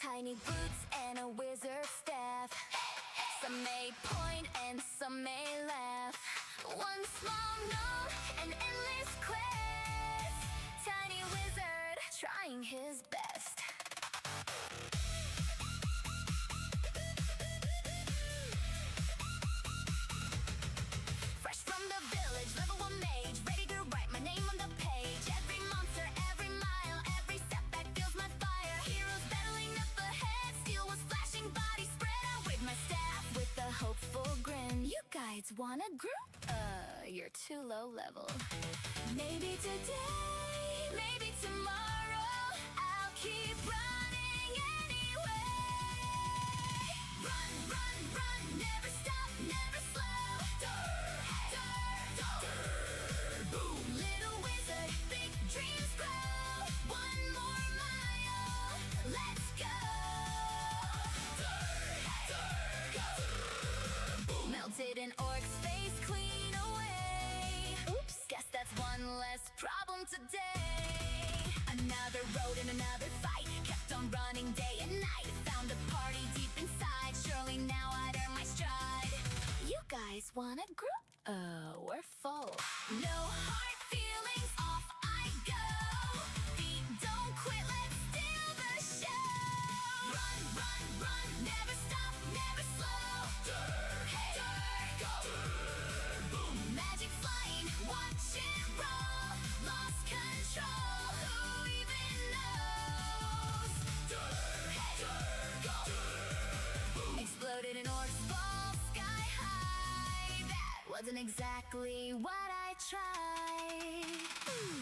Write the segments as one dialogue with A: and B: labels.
A: Tiny boots and a wizard staff. Some may point and some may laugh. One small note, an endless quest. Tiny wizard trying his best. Fresh from the village, level 1 mage, ready to write my name on the page. Every monster, every mile, every setback feels my fire. Heroes battling up ahead, steel was flashing, body spread. I wave my staff with a hopeful grin. You guys wanna group? You're too low level. Maybe today, maybe tomorrow, I'll keep running anyway. Run, run, run, never stop, never slow. Boom. Little wizard, big dreams grow. One more mile, let's go. Melted in orc's face, clean away. Oops, guess that's one less problem today. Another road and another fight, kept on running day and night. Found a party deep inside, surely now I'd earn my stride. You guys wanna group? We're full. No hard feelings, off I go. Feet don't quit, let's steal the show. Run, run, run, never stop, never slow. Hey, go. Boom, magic flying, watch it roll. Lost control, who even knows? Hey, go. Boom. Exploded in orc's ball, sky high. That wasn't exactly what I tried.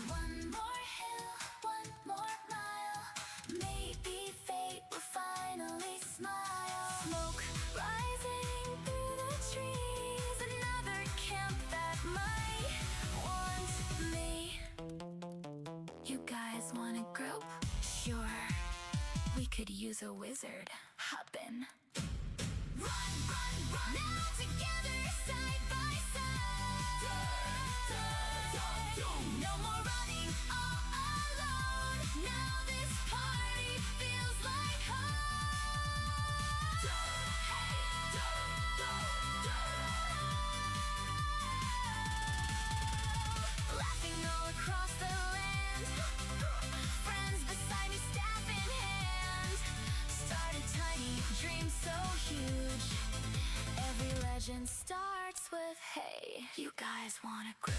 A: One more hill, one more mile. Maybe fate will finally smile. Smoke rising through the trees. Another camp that might want me. You guys wanna group? Sure. We could use a wizard. Hop in. Run, run, run. Now together, side by side. No more running all alone. Now this party feels like home. Laughing all across the land. Friends beside me, staff in hand. Started tiny, dreams so huge. Every legend starts with, hey, you guys wanna group?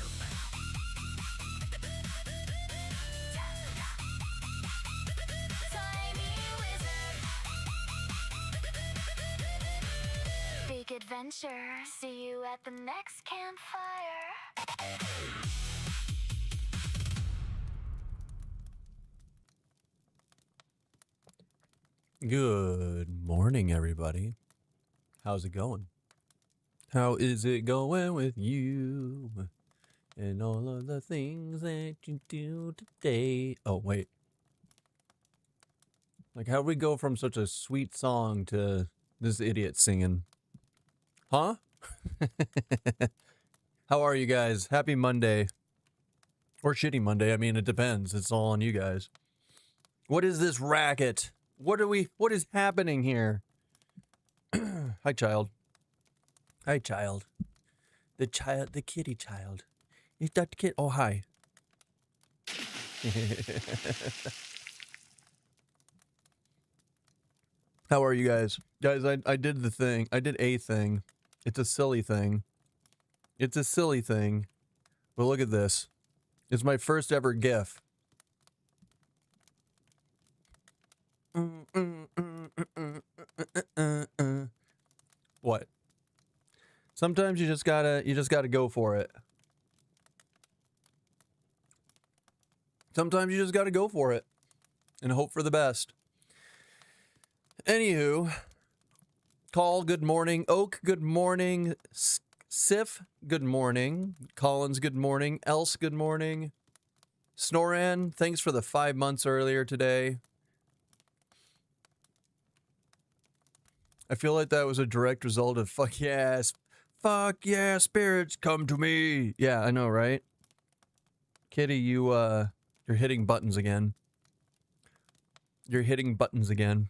A: Tiny wizard. Big adventure. See you at the next campfire.
B: Good morning, everybody. How's it going? How is it going with you? And all of the things that you do today. Oh, wait. Like, how'd we go from such a sweet song to this idiot singing? Huh? How are you guys? Happy Monday. Or shitty Monday. I mean, it depends. It's all on you guys. What is this racket? What is happening here? Hi, child. Hi, child. The kitty child. Is that the kid? Oh, hi. How are you guys? Guys, I did the thing. I did a thing. It's a silly thing. It's a silly thing. But look at this. It's my first ever GIF. What? Sometimes you just gotta go for it. Sometimes you just gotta go for it and hope for the best. Anywho, Call, good morning. Oak, good morning. Sif, good morning. Collins, good morning. Else, good morning. Snoran, thanks for the 5 months earlier today. I feel like that was a direct result of fuck yeah, spirits, come to me. Yeah, I know, right? Kitty, you're hitting buttons again. You're hitting buttons again.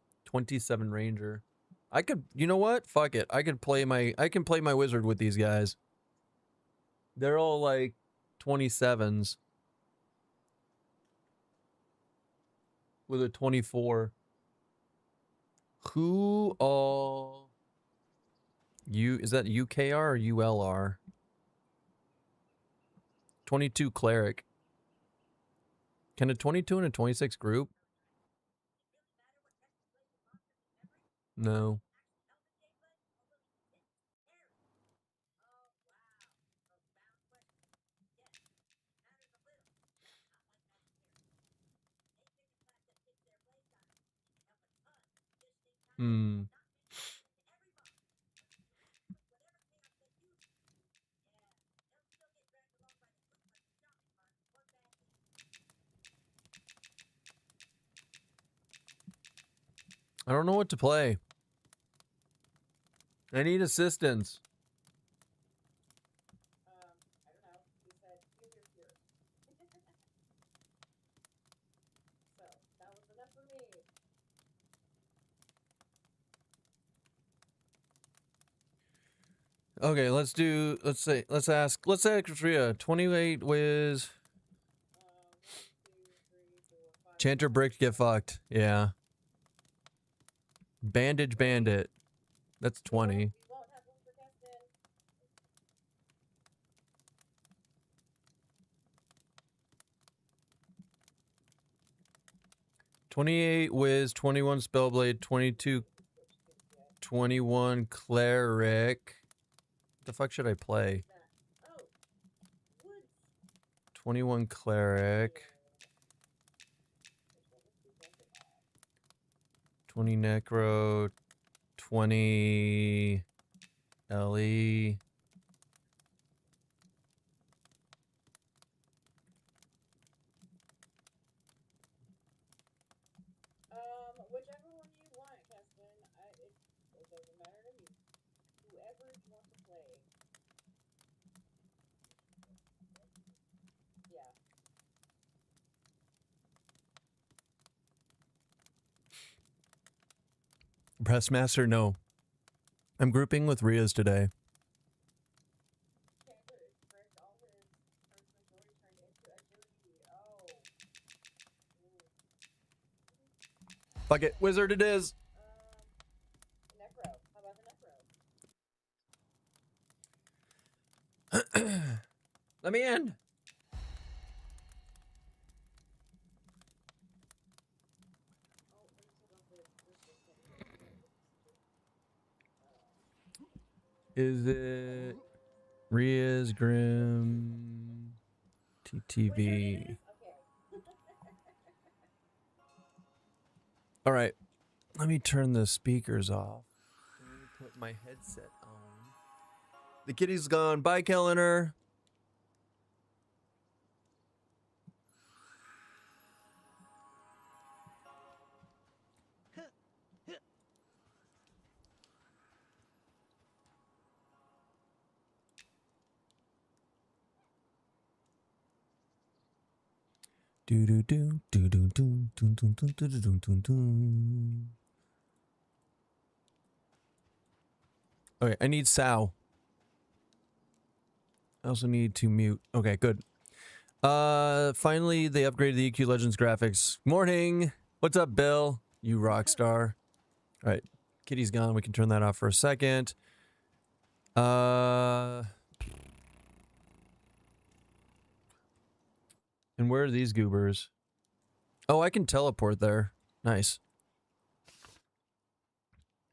B: 27 Ranger. I could, you know what? Fuck it. I can play my wizard with these guys. They're all like 27s with a 24. Who all is that UKR or ULR? 22 cleric. Can a 22 and a 26 group? No. Hmm. I don't know what to play. I need assistance.
C: I don't know. He said, here's your fears. So, that was enough for me.
B: Okay, let's ask Rhea. 28 whiz.
C: 1, 2, 3, 4, 5.
B: Enchanter brick get fucked. Yeah. Bandage bandit. That's 20.
C: We won't have room for Keston.
B: 28 whiz, 21 spellblade, 22, 21 cleric. What the fuck should I play?
C: Oh, woods.
B: 21 cleric, 20 necro, 20 LE.
C: Whichever one you want, Keston. It doesn't matter to me. Whoever you want to play. Yeah.
B: Pressmaster, no. I'm grouping with Ria's today.
C: Enchanter is correct. All his majority turned into agility. Oh. Ooh.
B: Fuck it, wizard it is.
C: Necro. How about the Necro?
B: Let me in. Is it Ria's Grim TTV?
C: Okay.
B: All right, let me turn the speakers off. Let me put my headset on. The kitty's gone. Bye, Kellner. Do do do do do do do do do do do do do. Okay, I need Sow. I also need to mute. Okay, good. Finally they upgraded the EQ Legends graphics. Morning. What's up, Bill? You rock star. All right, Kitty's gone. We can turn that off for a second. And where are these goobers? Oh, I can teleport there. Nice.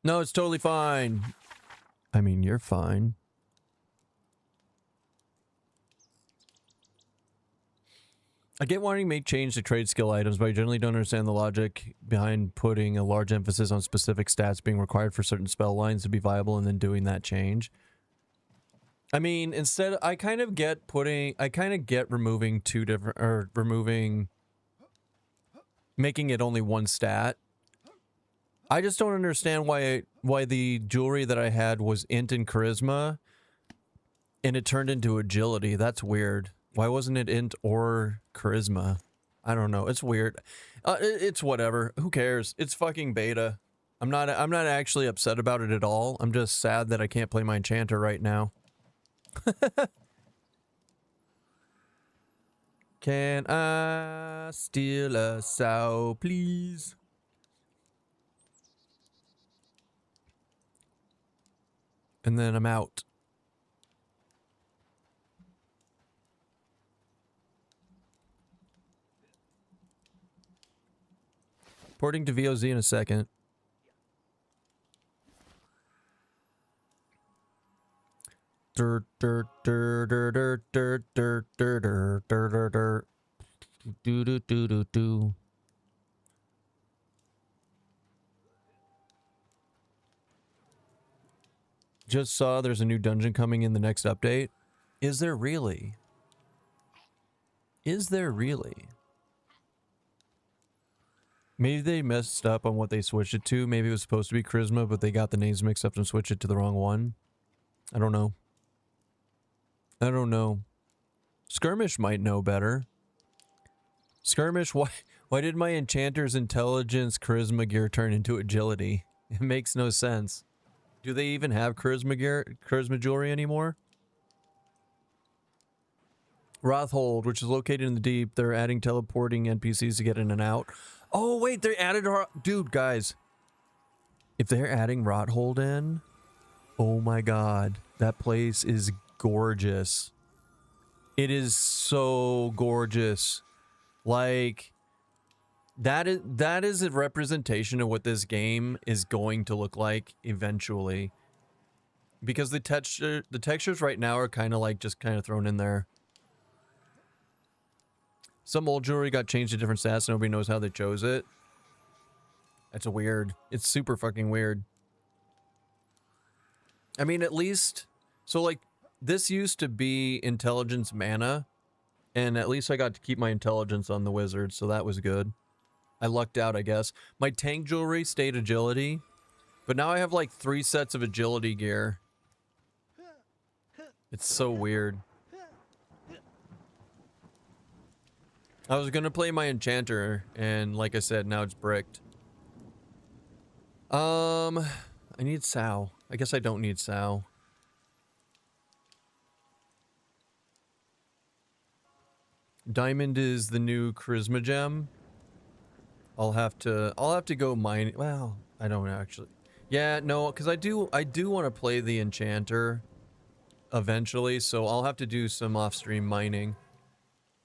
B: No, it's totally fine. I mean, you're fine. I get wanting to make change to trade skill items, but I generally don't understand the logic behind putting a large emphasis on specific stats being required for certain spell lines to be viable and then doing that change. I mean, instead, I kind of get removing two different, or making it only one stat. I just don't understand why the jewelry that I had was int and charisma, and it turned into agility. That's weird. Why wasn't it int or charisma? I don't know. It's weird. It's whatever. Who cares? It's fucking beta. I'm not actually upset about it at all. I'm just sad that I can't play my Enchanter right now. Can I steal a sow, please? And then I'm out. Porting to VOZ in a second. Dirt, dirt, dirt, dirt, dirt, dirt, dirt, dirt, dirt, dirt, dirt. Do do do do do. Just saw there's a new dungeon coming in the next update. Is there really? Is there really? Maybe they messed up on what they switched it to. Maybe it was supposed to be Charisma, but they got the names mixed up and switched it to the wrong one. I don't know. I don't know. Skirmish might know better. Skirmish, why did my Enchanter's Intelligence Charisma gear turn into Agility? It makes no sense. Do they even have Charisma gear, Charisma jewelry anymore? Rothhold, which is located in the deep, they're adding teleporting NPCs to get in and out. Oh, wait, they added... Dude, guys. If they're adding Rothold in... Oh my god. That place is gorgeous. It is so gorgeous. Like... That is a representation of what this game is going to look like eventually. Because the textures right now are kind of like just kind of thrown in there. Some old jewelry got changed to different stats. Nobody knows how they chose it. That's weird. It's super fucking weird. I mean, at least... So, like, this used to be intelligence mana. And at least I got to keep my intelligence on the wizard, so that was good. I lucked out, I guess. My tank jewelry stayed agility. But now I have, like, 3 sets of agility gear. It's so weird. I was gonna play my Enchanter, and like I said, now it's bricked. I need Sow. I guess I don't need Sow. Diamond is the new Charisma gem. I'll have to go mine. Well, I don't actually. Yeah, no, because I do want to play the Enchanter eventually, so I'll have to do some off-stream mining.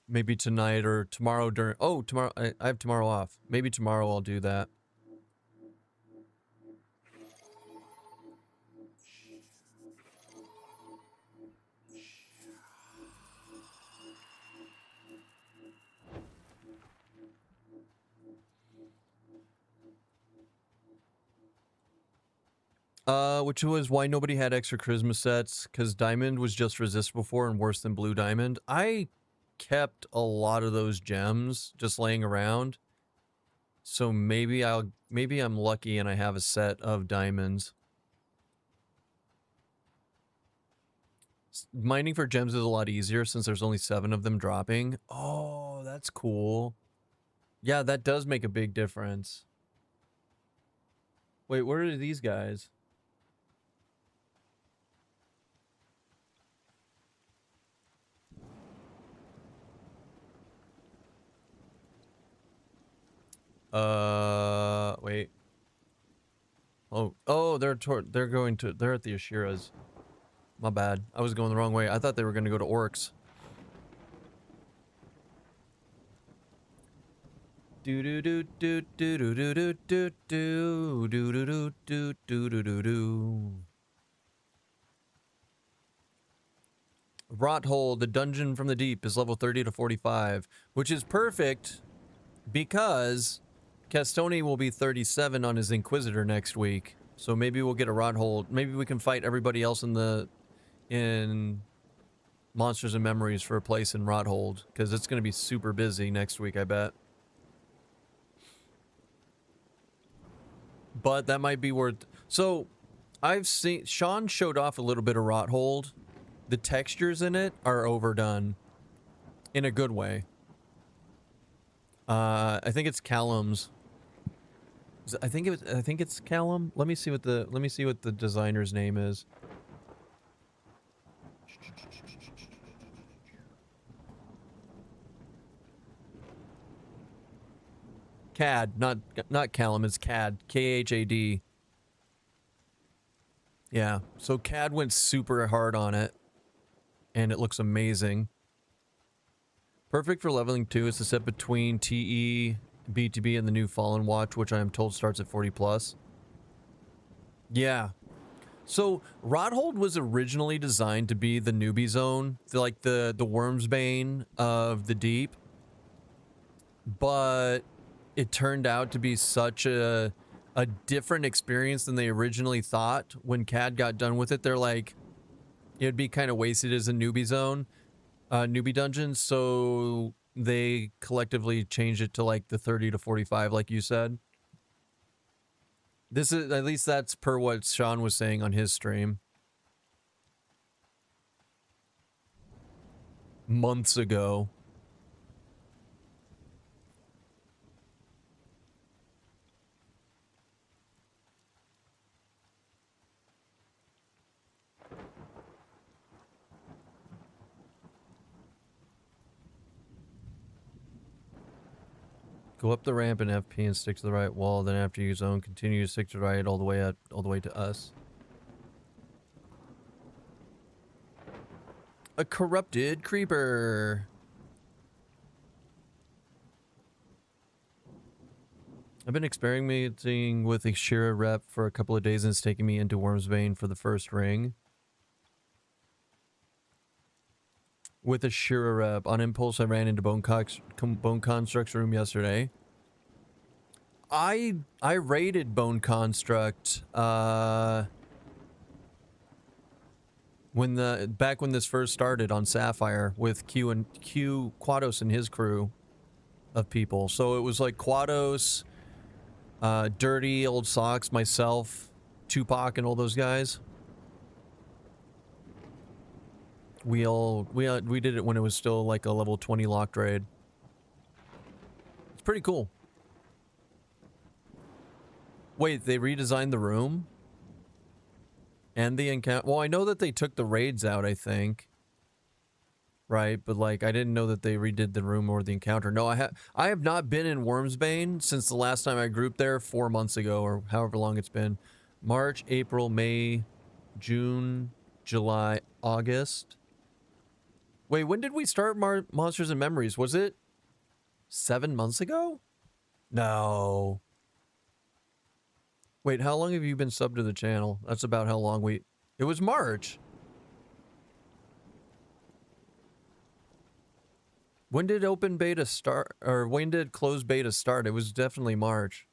B: Maybe tonight or tomorrow during... Oh, tomorrow... I have tomorrow off. Maybe tomorrow I'll do that. Which was why nobody had extra Charisma sets, because Diamond was just resist before and worse than Blue Diamond. I kept a lot of those gems just laying around. So maybe I'm lucky and I have a set of diamonds. Mining for gems is a lot easier since there's only 7 of them dropping. Oh, that's cool. Yeah, that does make a big difference. Wait, where are these guys? Wait. Oh, they're at the Ashiras. My bad. I was going the wrong way. I thought they were going to go to Orcs. Do do do do do do do do do do do do do do do do do. Rothold, the dungeon from the deep, is level 30 to 45, which is perfect because Castoni will be 37 on his Inquisitor next week. So maybe we'll get a Rothold. Maybe we can fight everybody else in Monsters and Memories for a place in Rothold, because it's going to be super busy next week, I bet. But that might be worth... So, I've seen... Sean showed off a little bit of Rothold. The textures in it are overdone. In a good way. I think it's Callum's. I think I think it's Callum. Let me see what the designer's name is. CAD, not Callum, it's CAD. KHAD. Yeah. So CAD went super hard on it, and it looks amazing. Perfect for leveling 2 is the set between TE, BTB, and the new Fallen Watch, which I am told starts at 40 plus. Yeah. So Rothold was originally designed to be the newbie zone, like the Wormsbane of the deep, but it turned out to be such a different experience than they originally thought. When CAD got done with it, they're like, it'd be kind of wasted as a newbie zone, newbie dungeon, so they collectively changed it to like the 30 to 45, like you said. This is, at least that's per what Sean was saying on his stream months ago. Go up the ramp in FP and stick to the right wall. Then after you zone, continue to stick to the right all the way to us. A corrupted creeper. I've been experimenting with a Shira rep for a couple of days and it's taking me into Wormsbane for the first ring. With a Shira rep. On impulse, I ran into Bone Construct's room yesterday. I raided Bone Construct back when this first started on Sapphire with Quados and his crew of people. So it was like Quados, Dirty, Old Socks, myself, Tupac, and all those guys. We did it when it was still like a level 20 locked raid. It's pretty cool. Wait, they redesigned the room? And the encounter? Well, I know that they took the raids out, I think. Right, but like I didn't know that they redid the room or the encounter. No, I have not been in Wormsbane since the last time I grouped there 4 months ago or however long it's been. March, April, May, June, July, August. Wait, when did we start Monsters and Memories? Was it 7 months ago? No. Wait, how long have you been subbed to the channel? That's about how long we... It was March. When did open beta start? Or when did closed beta start? It was definitely March.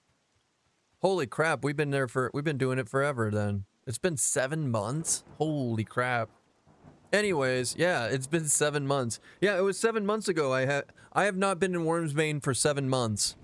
B: Holy crap, we've been doing it forever then. It's been 7 months? Holy crap. Anyways, yeah, it's been 7 months. Yeah, it was 7 months ago. I have not been in Wormsbane for 7 months.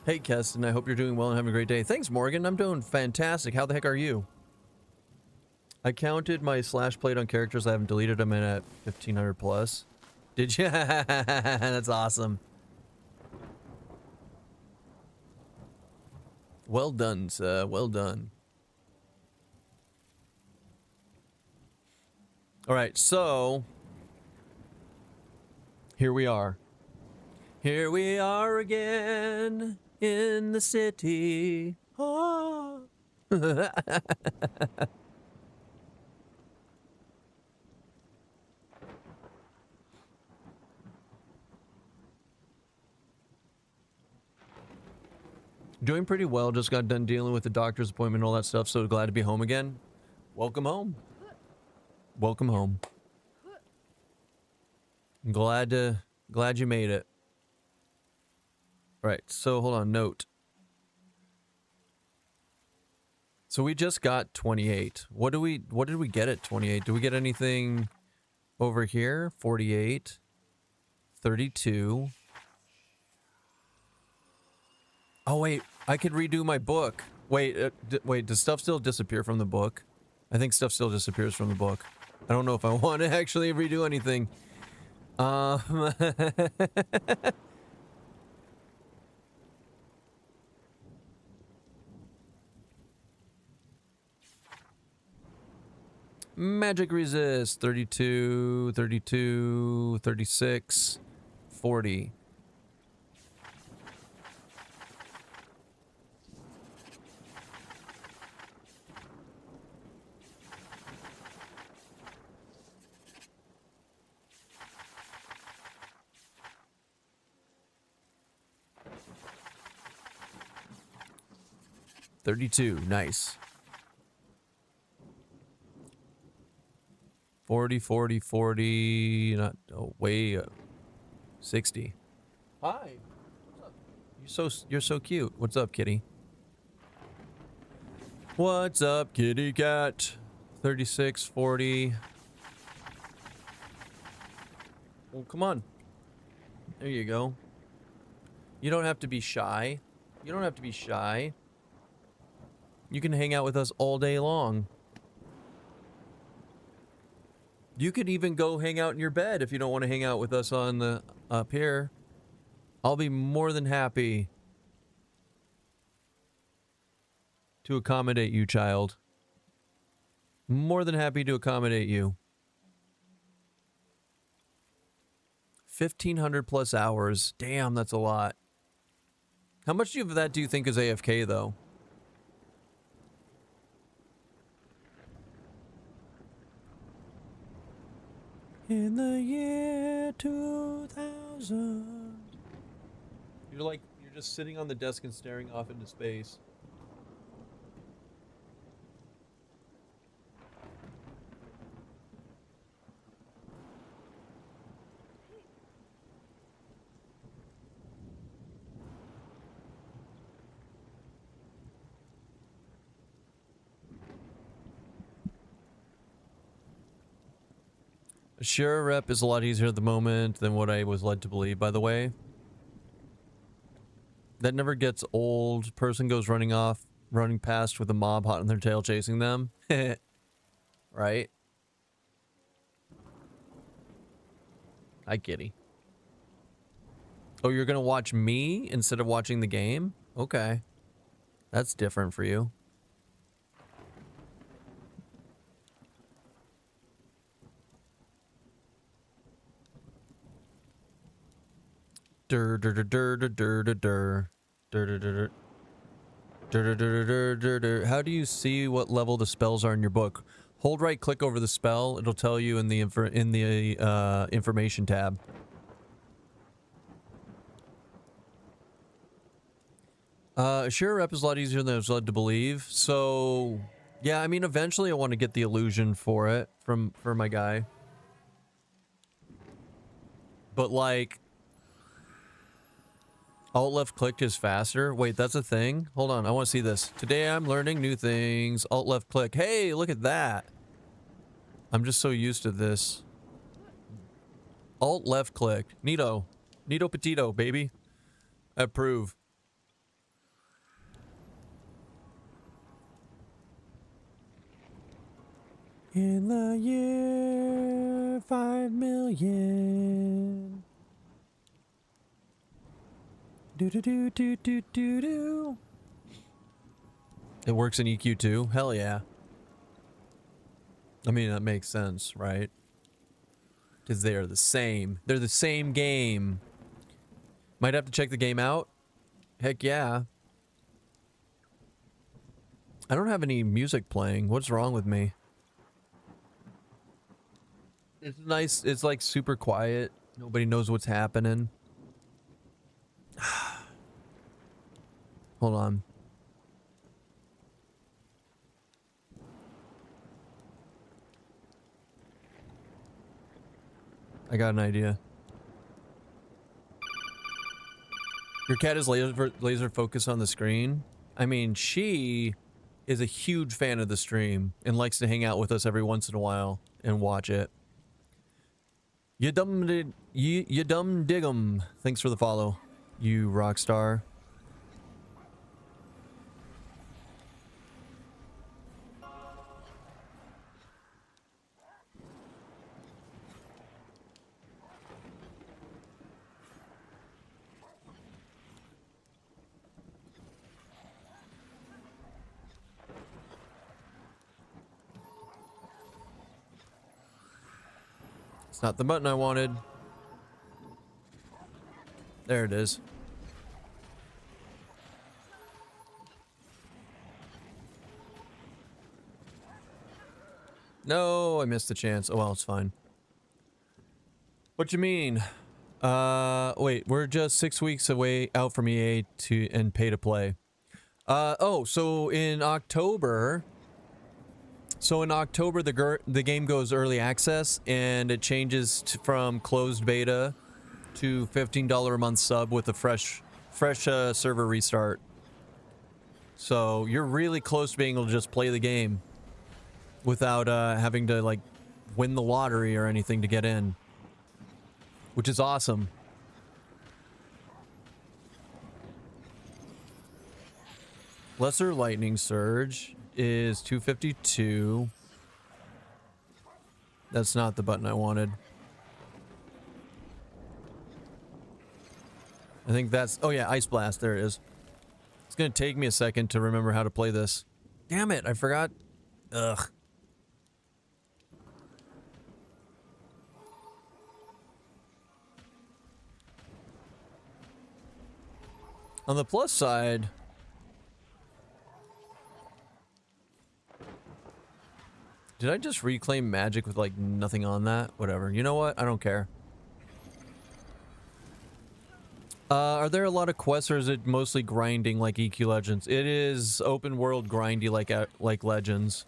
B: Hey, Keston, I hope you're doing well and having a great day. Thanks, Morgan. I'm doing fantastic. How the heck are you? I counted my slash plate on characters. I haven't deleted them at 1500 plus. Did you? That's awesome. Well done, sir. Well done. All right, so here we are. Here we are again in the city. Oh. Doing pretty well. Just got done dealing with the doctor's appointment and all that stuff, so glad to be home again. Welcome home. Welcome home. Glad you made it. Right. So hold on. Note. So we just got 28. What did we get at 28? Do we get anything over here? 48. 32. Oh wait, I could redo my book. Wait, wait, does stuff still disappear from the book? I think stuff still disappears from the book. I don't know if I want to actually redo anything. Magic resist 32, 32, 36, 40. $32, nice. 40, 40, 40, not, oh, way, 60. Hi. What's up? You're so cute. What's up, kitty? What's up, kitty cat? 36, 40. Well, come on. There you go. You don't have to be shy. You don't have to be shy. You can hang out with us all day long. You could even go hang out in your bed if you don't want to hang out with us on the up here. I'll be more than happy to accommodate you, child. More than happy to accommodate you. 1,500 plus hours. Damn, that's a lot. How much of that do you think is AFK, though? In the year 2000. You're just sitting on the desk and staring off into space. A Share rep is a lot easier at the moment than what I was led to believe, by the way. That never gets old. Person goes running past with a mob hot on their tail chasing them. Right? Hi, kitty. Oh, you're gonna watch me instead of watching the game? Okay. That's different for you. How do you see what level the spells are in your book? Hold right click over the spell. It'll tell you in the information tab. Sure, rep is a lot easier than I was led to believe. So, yeah, I mean, eventually I want to get the illusion for it for my guy. But like, alt left click is faster. Wait, that's a thing? Hold on, I want to see this. Today I'm learning new things. Alt left click. Hey, look at that. I'm just so used to this. Alt left click. Neato. Neato petito, baby. Approve. In the year 5 million. Do do do do do do do. It works in EQ too? Hell yeah. I mean, that makes sense, right? Because they are the same. They're the same game. Might have to check the game out. Heck yeah. I don't have any music playing. What's wrong with me? It's nice. It's like super quiet. Nobody knows what's happening. Hold on. I got an idea. Your cat is laser focused on the screen. I mean, she is a huge fan of the stream and likes to hang out with us every once in a while and watch it. You dumb dig'em. Thanks for the follow, you rock star. It's not the button I wanted. There it is. No, I missed the chance. Oh well, it's fine. What you mean? Wait, we're just 6 weeks away out from EA and pay to play. So in October. So in October, the game goes early access, and it changes from closed beta to $15 a month sub with a fresh server restart. So you're really close to being able to just play the game without having to like win the lottery or anything to get in, which is awesome. Lesser Lightning Surge is 252. That's not the button I wanted. I think that's... Oh yeah, Ice Blast. There it is. It's gonna take me a second to remember how to play this. Damn it, I forgot. Ugh. On the plus side... Did I just reclaim magic with like nothing on that? Whatever. You know what? I don't care. Are there a lot of quests, or is it mostly grinding like EQ Legends? It is open world grindy like Legends.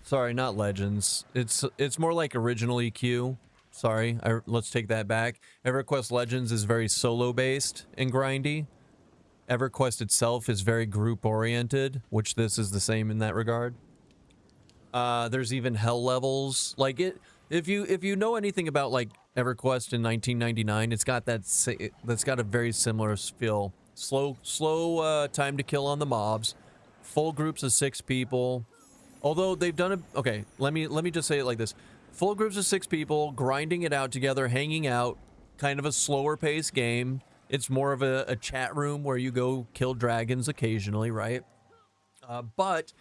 B: Sorry, not Legends. It's more like original EQ. Sorry, let's take that back. EverQuest Legends is very solo based and grindy. EverQuest itself is very group oriented, which this is the same in that regard. There's even hell levels. Like it, if you know anything about like EverQuest in 1999, it's got that's got a very similar feel. Slow time to kill on the mobs, full groups of 6 people. Although they've done it. Okay, let me just say it like this: full groups of 6 people, grinding it out together, hanging out. Kind of a slower paced game. It's more of a chat room where you go kill dragons occasionally, right? But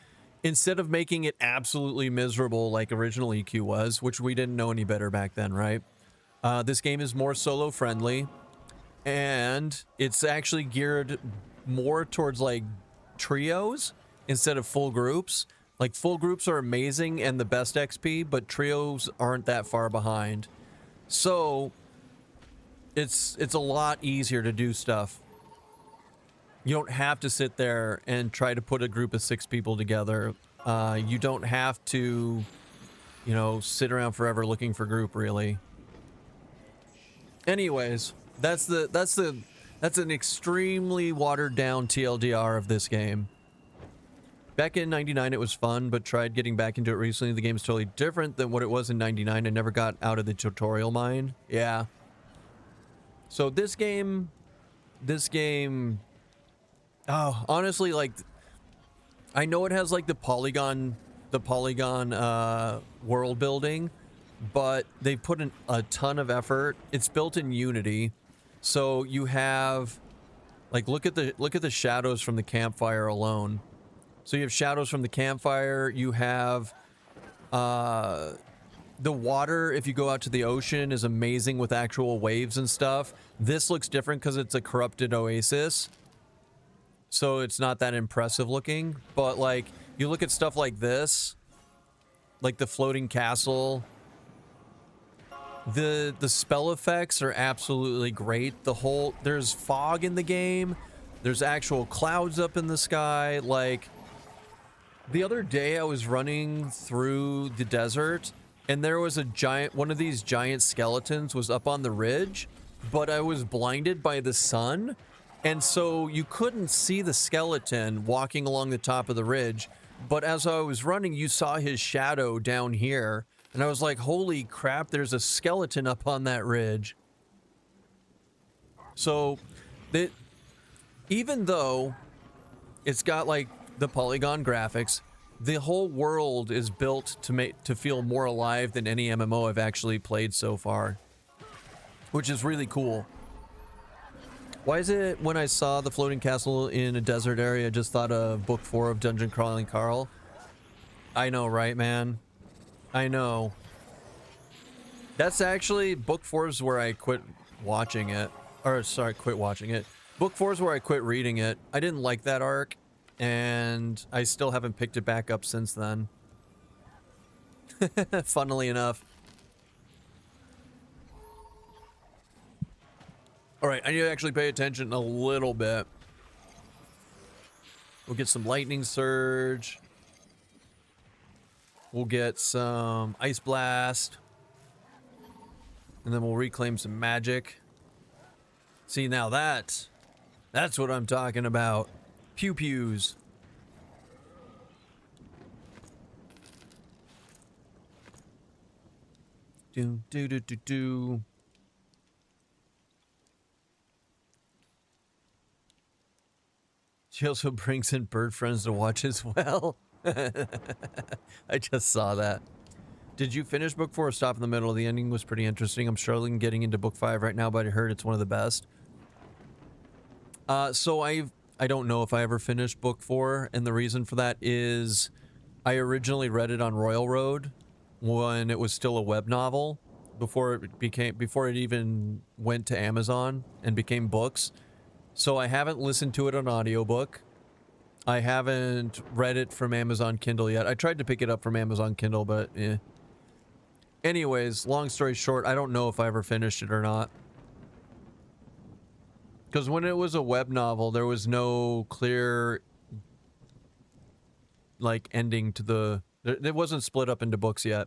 B: instead of making it absolutely miserable like original EQ was, which we didn't know any better back then, right? This game is more solo friendly, and it's actually geared more towards like trios instead of full groups. Like full groups are amazing and the best XP, but trios aren't that far behind. So it's a lot easier to do stuff. You don't have to sit there and try to put a group of 6 people together. You don't have to, you know, sit around forever looking for group, really. Anyways, that's an extremely watered down TLDR of this game. Back in 99 it was fun, but tried getting back into it recently. The game's totally different than what it was in 99. I never got out of the tutorial mind. Yeah. So this game, oh, honestly, like, I know it has like the polygon world building, but they put in a ton of effort. It's built in Unity, so you have, like, look at the shadows from the campfire alone. So you have shadows from the campfire. You have the water, if you go out to the ocean, is amazing with actual waves and stuff. This looks different because it's a corrupted oasis. So it's not that impressive looking, but like you look at stuff like this, like the floating castle, the spell effects are absolutely great. There's fog in the game. There's actual clouds up in the sky. Like the other day I was running through the desert and there was one of these giant skeletons was up on the ridge, but I was blinded by the sun, and so you couldn't see the skeleton walking along the top of the ridge. But as I was running, you saw his shadow down here, and I was like, holy crap, there's a skeleton up on that ridge. So, even though it's got like the polygon graphics, the whole world is built to feel more alive than any MMO I've actually played so far, which is really cool. Why is it when I saw the floating castle in a desert area, I just thought of book 4 of Dungeon Crawling Carl? I know, right, man? I know. That's actually book 4 is where I quit watching it. Or, sorry, quit watching it. Book 4 is where I quit reading it. I didn't like that arc, and I still haven't picked it back up since then. Funnily enough. Alright, I need to actually pay attention a little bit. We'll get some Lightning Surge. We'll get some Ice Blast. And then we'll reclaim some magic. See, now that's what I'm talking about. Pew-pews. Do. She also brings in bird friends to watch as well. I just saw that. Did you finish book 4 or stop in the middle? The ending was pretty interesting. I'm struggling getting into book 5 right now, but I heard it's one of the best. So I don't know if I ever finished book 4, and the reason for that is I originally read it on Royal Road when it was still a web novel before it even went to Amazon and became books. So I haven't listened to it on audiobook. I haven't read it from Amazon Kindle yet. I tried to pick it up from Amazon Kindle, but eh. Anyways, long story short, I don't know if I ever finished it or not. Because when it was a web novel, there was no clear, like, ending to the... It wasn't split up into books yet.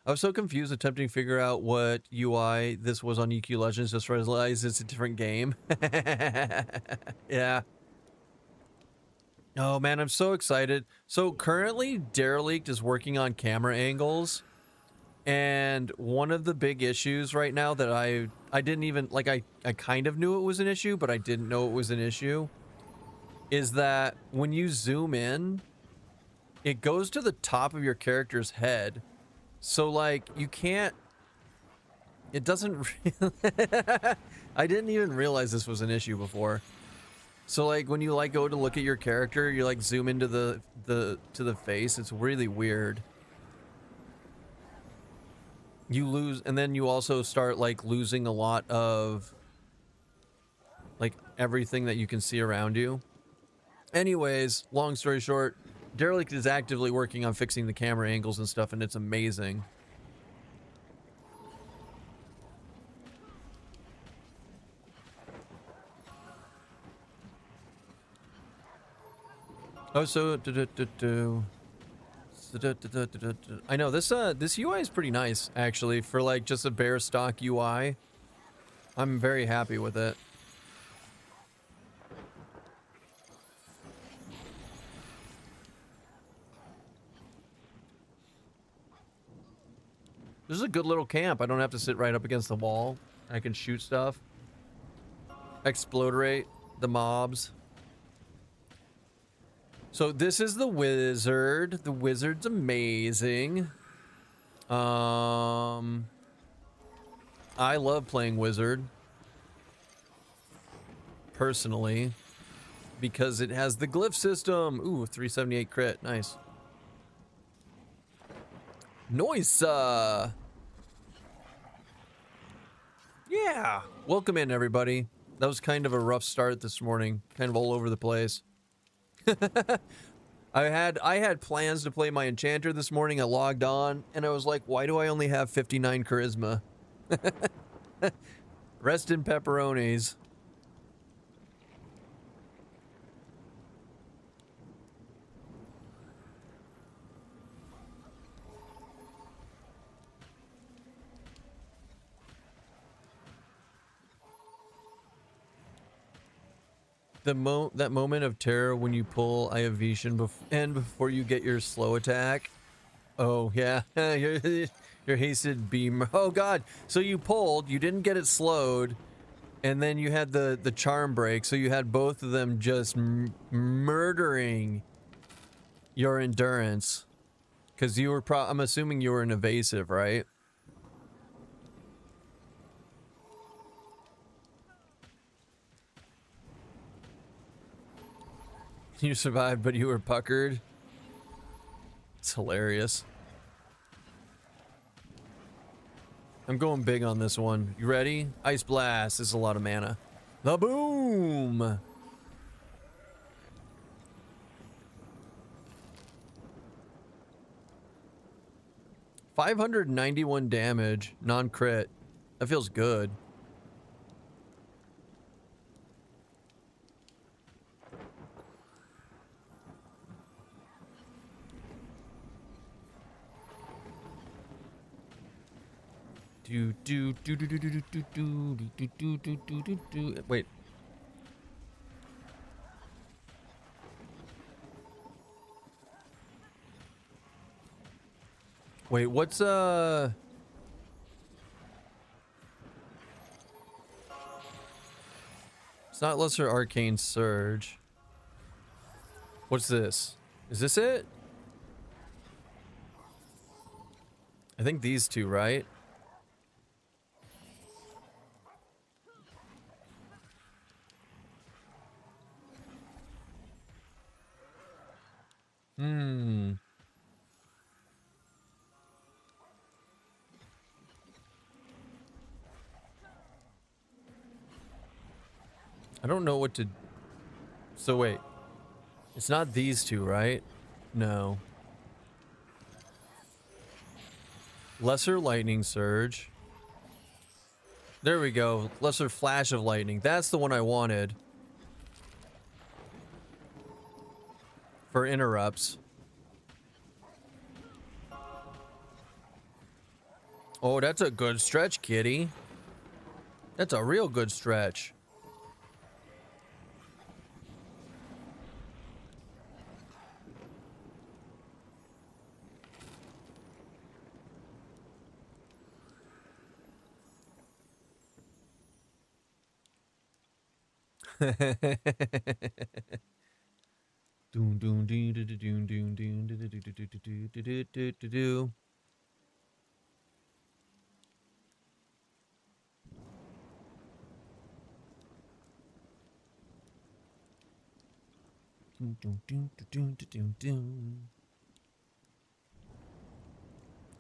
B: I was so confused attempting to figure out what UI this was on EQ Legends, just realized it's a different game. Yeah. Oh man, I'm so excited. So currently, Derelict is working on camera angles. And one of the big issues right now that I didn't even, like, I kind of knew it was an issue, but I didn't know it was an issue, is that when you zoom in, it goes to the top of your character's head. So, like, you can't... It doesn't... I didn't even realize this was an issue before. So, like, when you, like, go to look at your character, you, like, zoom into to the face. It's really weird. You lose... And then you also start, like, losing a lot of... like, everything that you can see around you. Anyways, long story short... Derelict is actively working on fixing the camera angles and stuff, and it's amazing. Oh, so... I know, this UI is pretty nice, actually, for, like, just a bare stock UI. I'm very happy with it. This is a good little camp. I don't have to sit right up against the wall. I can shoot stuff. Explodorate the mobs. So this is the wizard. The wizard's amazing. I love playing wizard. Personally. Because it has the glyph system. Ooh, 378 crit. Nice. Noise! Yeah! Welcome in, everybody. That was kind of a rough start this morning. Kind of all over the place. I had plans to play my Enchanter this morning. I logged on, and I was like, why do I only have 59 charisma? Rest in pepperonis. that moment of terror when you pull Eye of Vision and before you get your slow attack. Oh yeah, your hasted beam. Oh god. So you pulled, you didn't get it slowed, and then you had the charm break. So you had both of them just murdering your endurance. Because you were I'm assuming you were an evasive, right? You survived, but you were puckered. It's hilarious. I'm going big on this one. You ready? Ice Blast. This is a lot of mana. The boom! $591 damage, non-crit. That feels good. Wait. Wait, what's it's not Lesser Arcane Surge. What's this? Is this it? I think these two, right? I don't know what to... So wait. It's not these two, right? No. Lesser Lightning Surge. There we go. Lesser Flash of Lightning. That's the one I wanted. For interrupts. Oh, that's a good stretch, kitty. That's a real good stretch.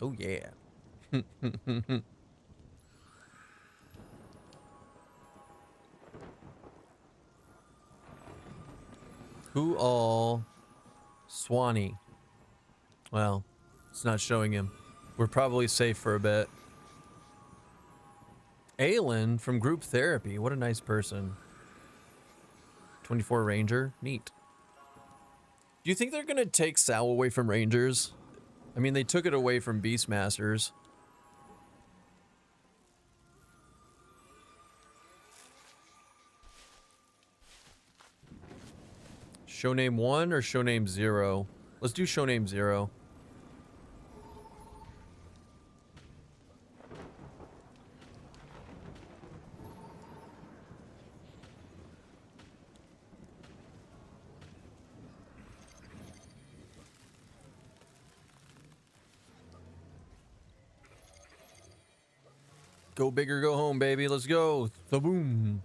B: Oh yeah. Who all? Swanee. Well, it's not showing him. We're probably safe for a bit. Aelin from Group Therapy. What a nice person. 24 Ranger. Neat. Do you think they're going to take Sal away from Rangers? I mean, they took it away from Beastmasters. Show name 1 or show name 0? Let's do show name 0. Go big or go home, baby. Let's go. The boom.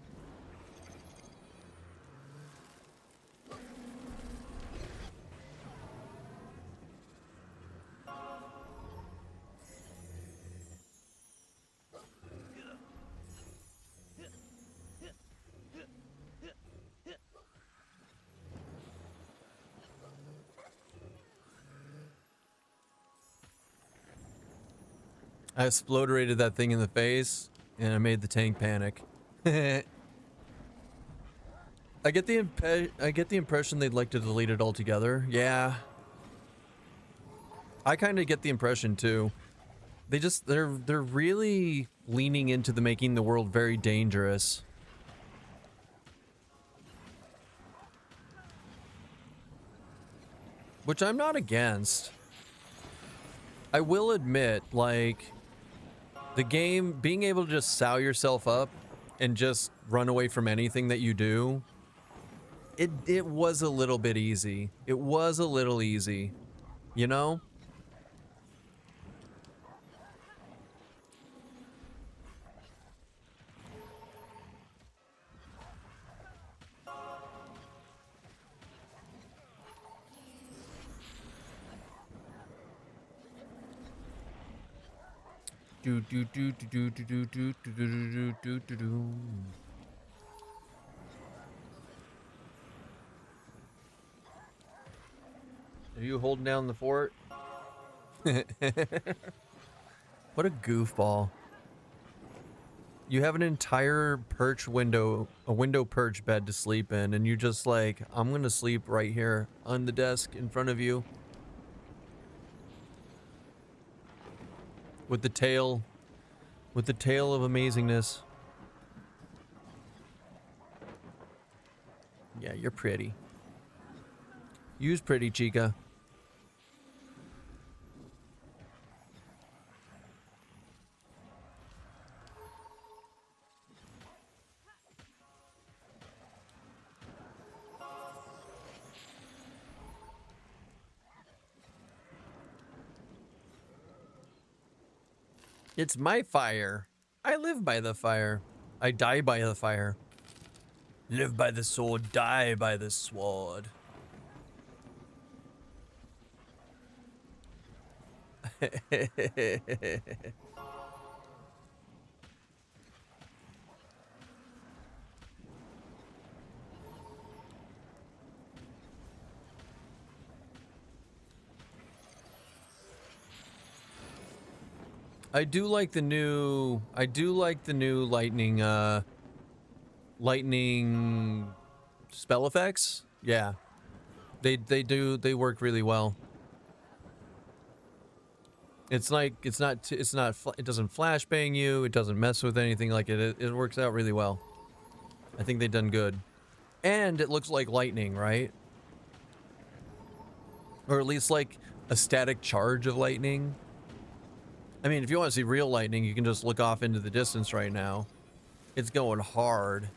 B: I exploderated that thing in the face, and I made the tank panic. I get the impression they'd like to delete it altogether. Yeah. I kind of get the impression too. They're really leaning into making the world very dangerous. which I'm not against. I will admit, like, the game, being able to just sow yourself up and just run away from anything that you do, it was a little bit easy. It was a little easy, you know? Do do do do do do do do do do do do. Are you holding down the fort? What a goofball. You have an entire perch window, a window perch bed to sleep in, and you just like, I'm gonna sleep right here on the desk in front of you. With the tail of amazingness. Yeah, you're pretty. You's pretty, chica. It's my fire. I live by the fire. I die by the fire. Live by the sword, die by the sword. I do like the new lightning spell effects. Yeah. They work really well. It's like it doesn't flashbang you, it doesn't mess with anything like it. It works out really well. I think they've done good. And it looks like lightning, right? Or at least like a static charge of lightning. I mean, if you want to see real lightning, you can just look off into the distance right now. It's going hard.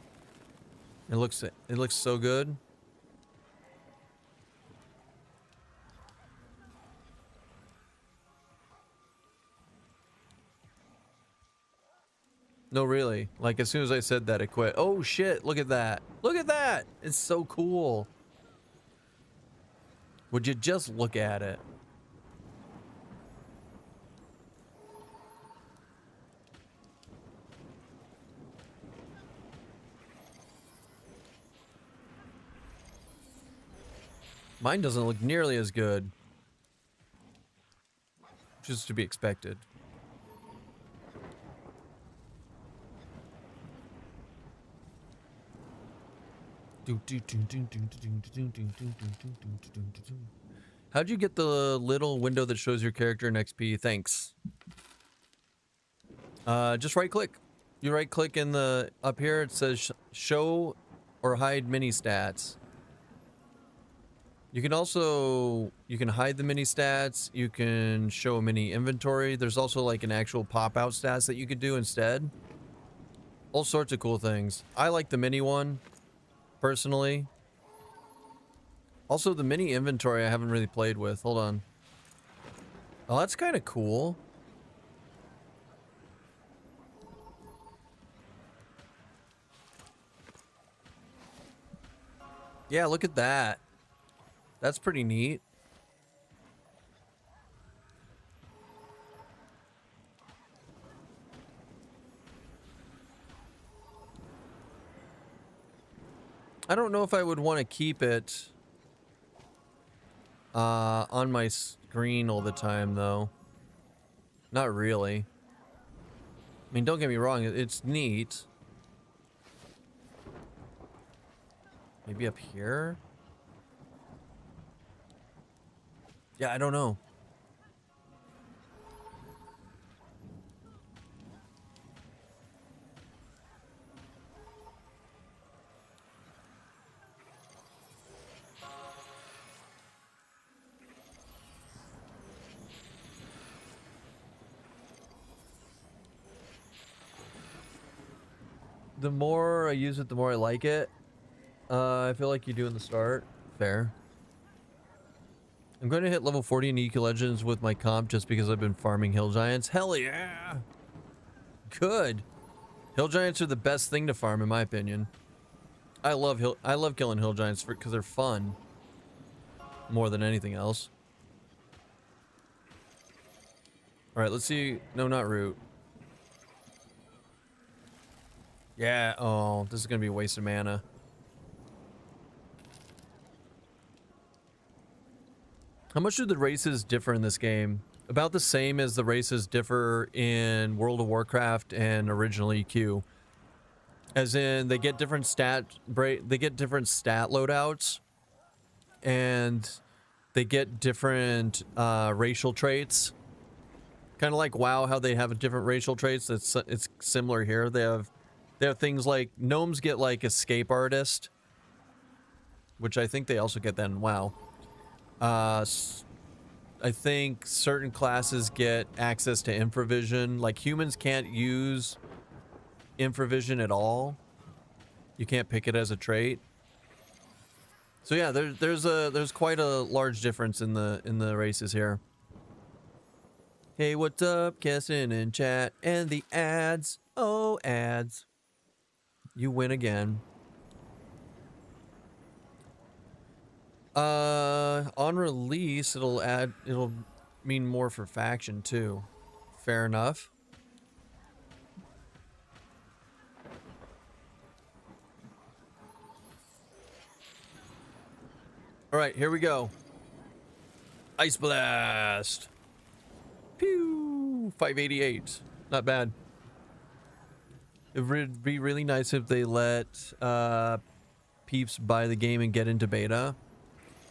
B: It looks so good. No, really. Like, as soon as I said that, it quit. Oh, shit. Look at that. Look at that. It's so cool. Would you just look at it? Mine doesn't look nearly as good. Just to be expected. How'd you get the little window that shows your character in XP? Thanks. Just right click. You right click in the up here. It says show or hide mini stats. You can also hide the mini stats. You can show a mini inventory. There's also like an actual pop out stats that you could do instead. All sorts of cool things. I like the mini one personally. Also, the mini inventory I haven't really played with. Hold on. Oh, that's kind of cool. Yeah, look at that. That's pretty neat. I don't know if I would want to keep it on my screen all the time, though. Not really. I mean, don't get me wrong, it's neat. Maybe up here? Yeah, I don't know. The more I use it, the more I like it. I feel like you do in the start. Fair. I'm going to hit level 40 in EQ Legends with my comp just because I've been farming Hill Giants. Hell yeah! Good. Hill Giants are the best thing to farm in my opinion. I love killing Hill Giants because they're fun. More than anything else. Alright, let's see. No, not root. Yeah, oh, this is going to be a waste of mana. How much do the races differ in this game? About the same as the races differ in World of Warcraft and original EQ. As in, they get different stat loadouts, and they get different racial traits. Kind of like WoW, how they have different racial traits. It's similar here. They have things like gnomes get like escape artist, which I think they also get that in WoW. I think certain classes get access to infravision. Like humans can't use infravision at all. You can't pick it as a trait. So yeah, there's quite a large difference in the races here. Hey, what's up, Kessin in chat and the ads? Oh, ads. You win again. On release, it'll mean more for faction too. Fair enough. All right, here we go. Ice Blast. Pew! 588. Not bad. It would be really nice if they let peeps buy the game and get into beta.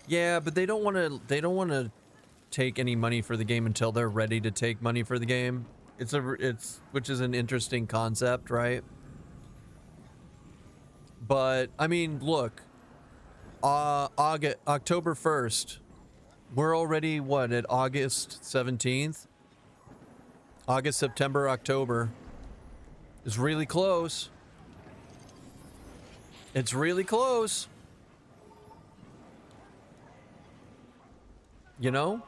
B: Yeah, but they don't want to take any money for the game until they're ready to take money for the game. Which is an interesting concept, right? But I mean, look. October 1st. We're already what, at August 17th? August, September, October. It's really close. It's really close. You know?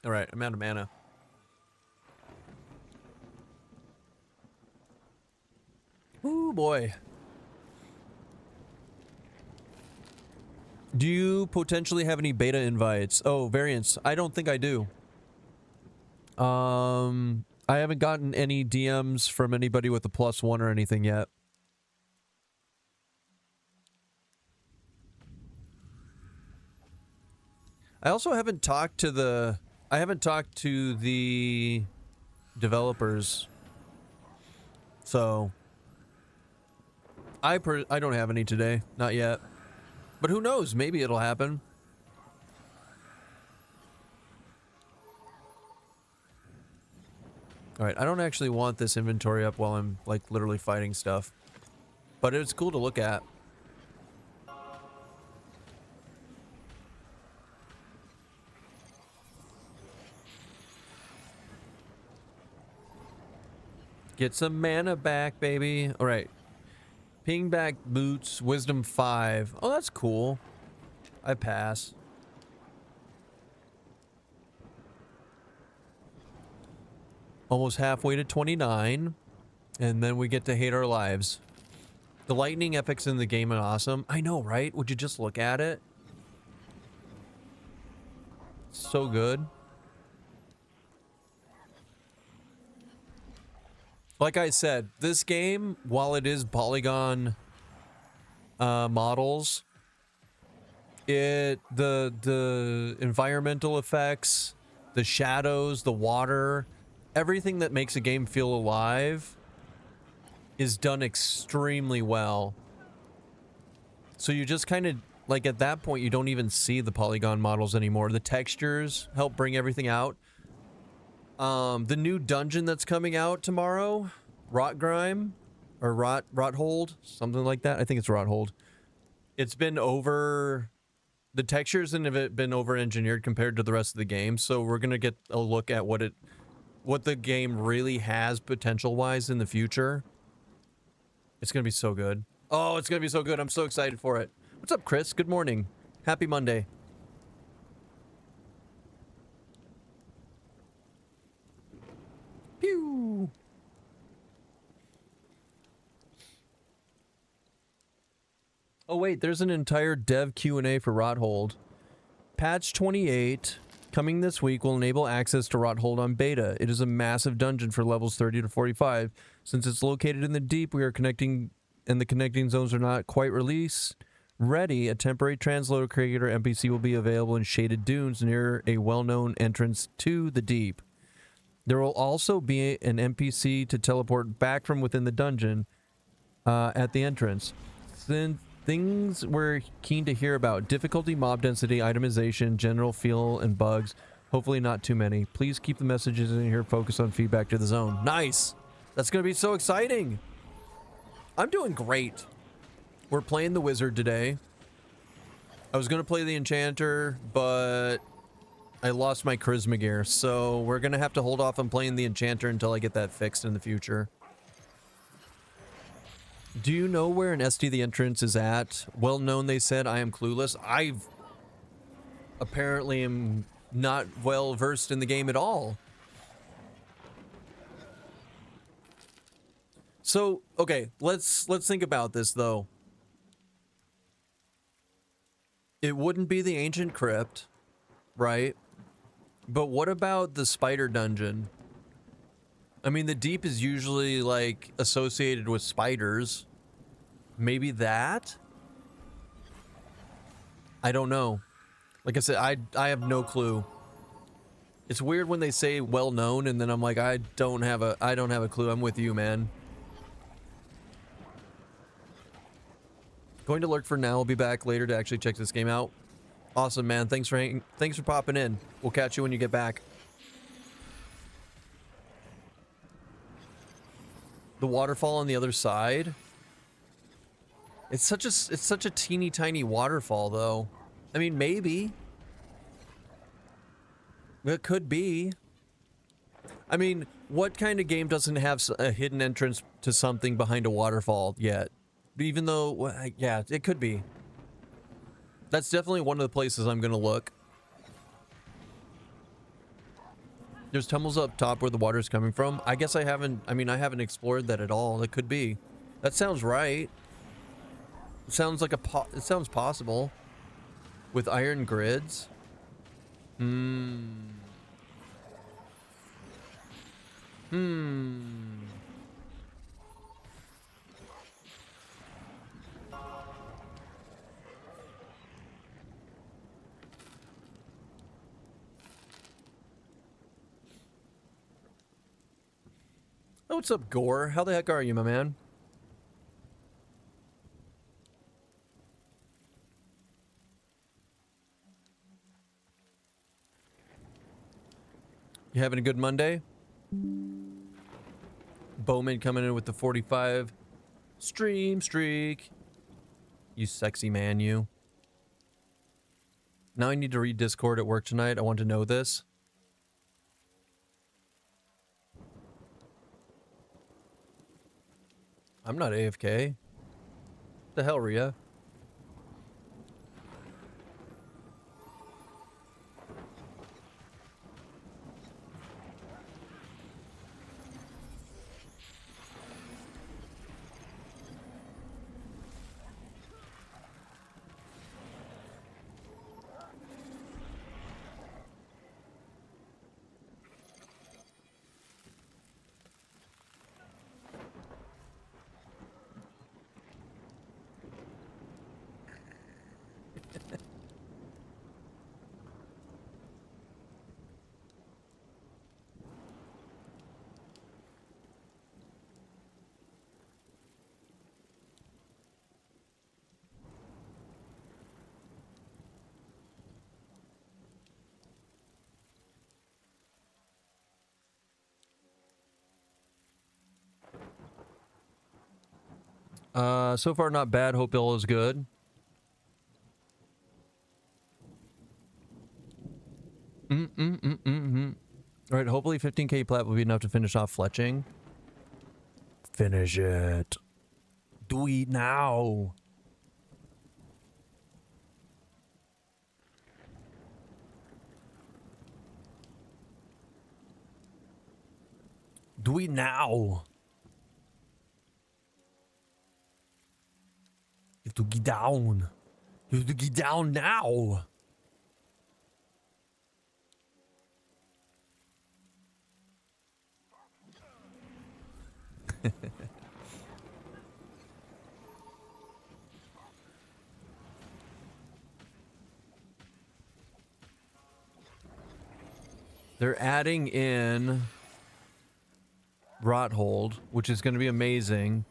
B: All right, I'm out of mana. Ooh, boy. Do you potentially have any beta invites? Oh, variants. I don't think I do. I haven't gotten any DMs from anybody with a +1 or anything yet. I also haven't talked to the developers. So I don't have any today, not yet. But who knows? Maybe it'll happen. All right, I don't actually want this inventory up while I'm like literally fighting stuff. But it's cool to look at. Get some mana back, baby. All right. Ping back boots, wisdom 5. Oh, that's cool. I pass. Almost halfway to 29. And then we get to hate our lives. The lightning effects in the game are awesome. I know, right? Would you just look at it? So good. Like I said, this game, while it is polygon models, the environmental effects, the shadows, the water, everything that makes a game feel alive is done extremely well. So you just kind of like at that point, you don't even see the polygon models anymore. The textures help bring everything out. The new dungeon that's coming out tomorrow, Rotgrime, or Rothold, something like that. I think it's Rothold. It's been over, the textures have been over engineered compared to the rest of the game. So we're gonna get a look at what the game really has potential wise in the future. It's gonna be so good. Oh, it's gonna be so good. I'm so excited for it. What's up, Chris? Good morning. Happy Monday. Pew. Oh wait, there's an entire dev Q&A for Rothold. Patch 28 coming this week will enable access to Rothold on beta. It is a massive dungeon for levels 30 to 45. Since it's located in the deep, we are connecting, and the connecting zones are not quite released ready. A temporary transloader creator NPC will be available in shaded dunes near a well-known entrance to the deep. There will also be an NPC to teleport back from within the dungeon at the entrance. Then things we're keen to hear about: difficulty, mob density, itemization, general feel, and bugs. Hopefully not too many. Please keep the messages in here focused on feedback to the zone. Nice! That's gonna be so exciting! I'm doing great. We're playing the wizard today. I was gonna play the enchanter, but I lost my charisma gear, so we're gonna have to hold off on playing the enchanter until I get that fixed in the future. Do you know where an SD the entrance is at? Well known, they said. I am clueless. I've apparently am not well versed in the game at all. So, okay, let's think about this though. It wouldn't be the ancient crypt, right? But what about the spider dungeon? I mean, the deep is usually like associated with spiders. Maybe that? I don't know. Like I said, I have no clue. It's weird when they say well known and then I'm like, I don't have a clue. I'm with you, man. Going to lurk for now. I'll be back later to actually check this game out. Awesome, man. Thanks for popping in. We'll catch you when you get back. The waterfall on the other side. It's such a teeny tiny waterfall though. I mean, maybe. It could be. I mean, what kind of game doesn't have a hidden entrance to something behind a waterfall yet? Even though, well, yeah, it could be. That's definitely one of the places I'm gonna look. There's tunnels up top where the water's coming from. I guess I haven't explored that at all. It could be. That sounds right. It sounds like it sounds possible. With iron grids. Oh, what's up, Gore? How the heck are you, my man? You having a good Monday? Bowman coming in with the 45 stream streak. You sexy man, you. Now I need to read Discord at work tonight. I want to know this. I'm not AFK. The hell, Rhea? So far not bad. Hope all is good. All right, hopefully 15k plat will be enough to finish off fletching. Finish it. Do it now. Do it now. You have to get down. You have to get down now. They're adding in Rothold, which is going to be amazing.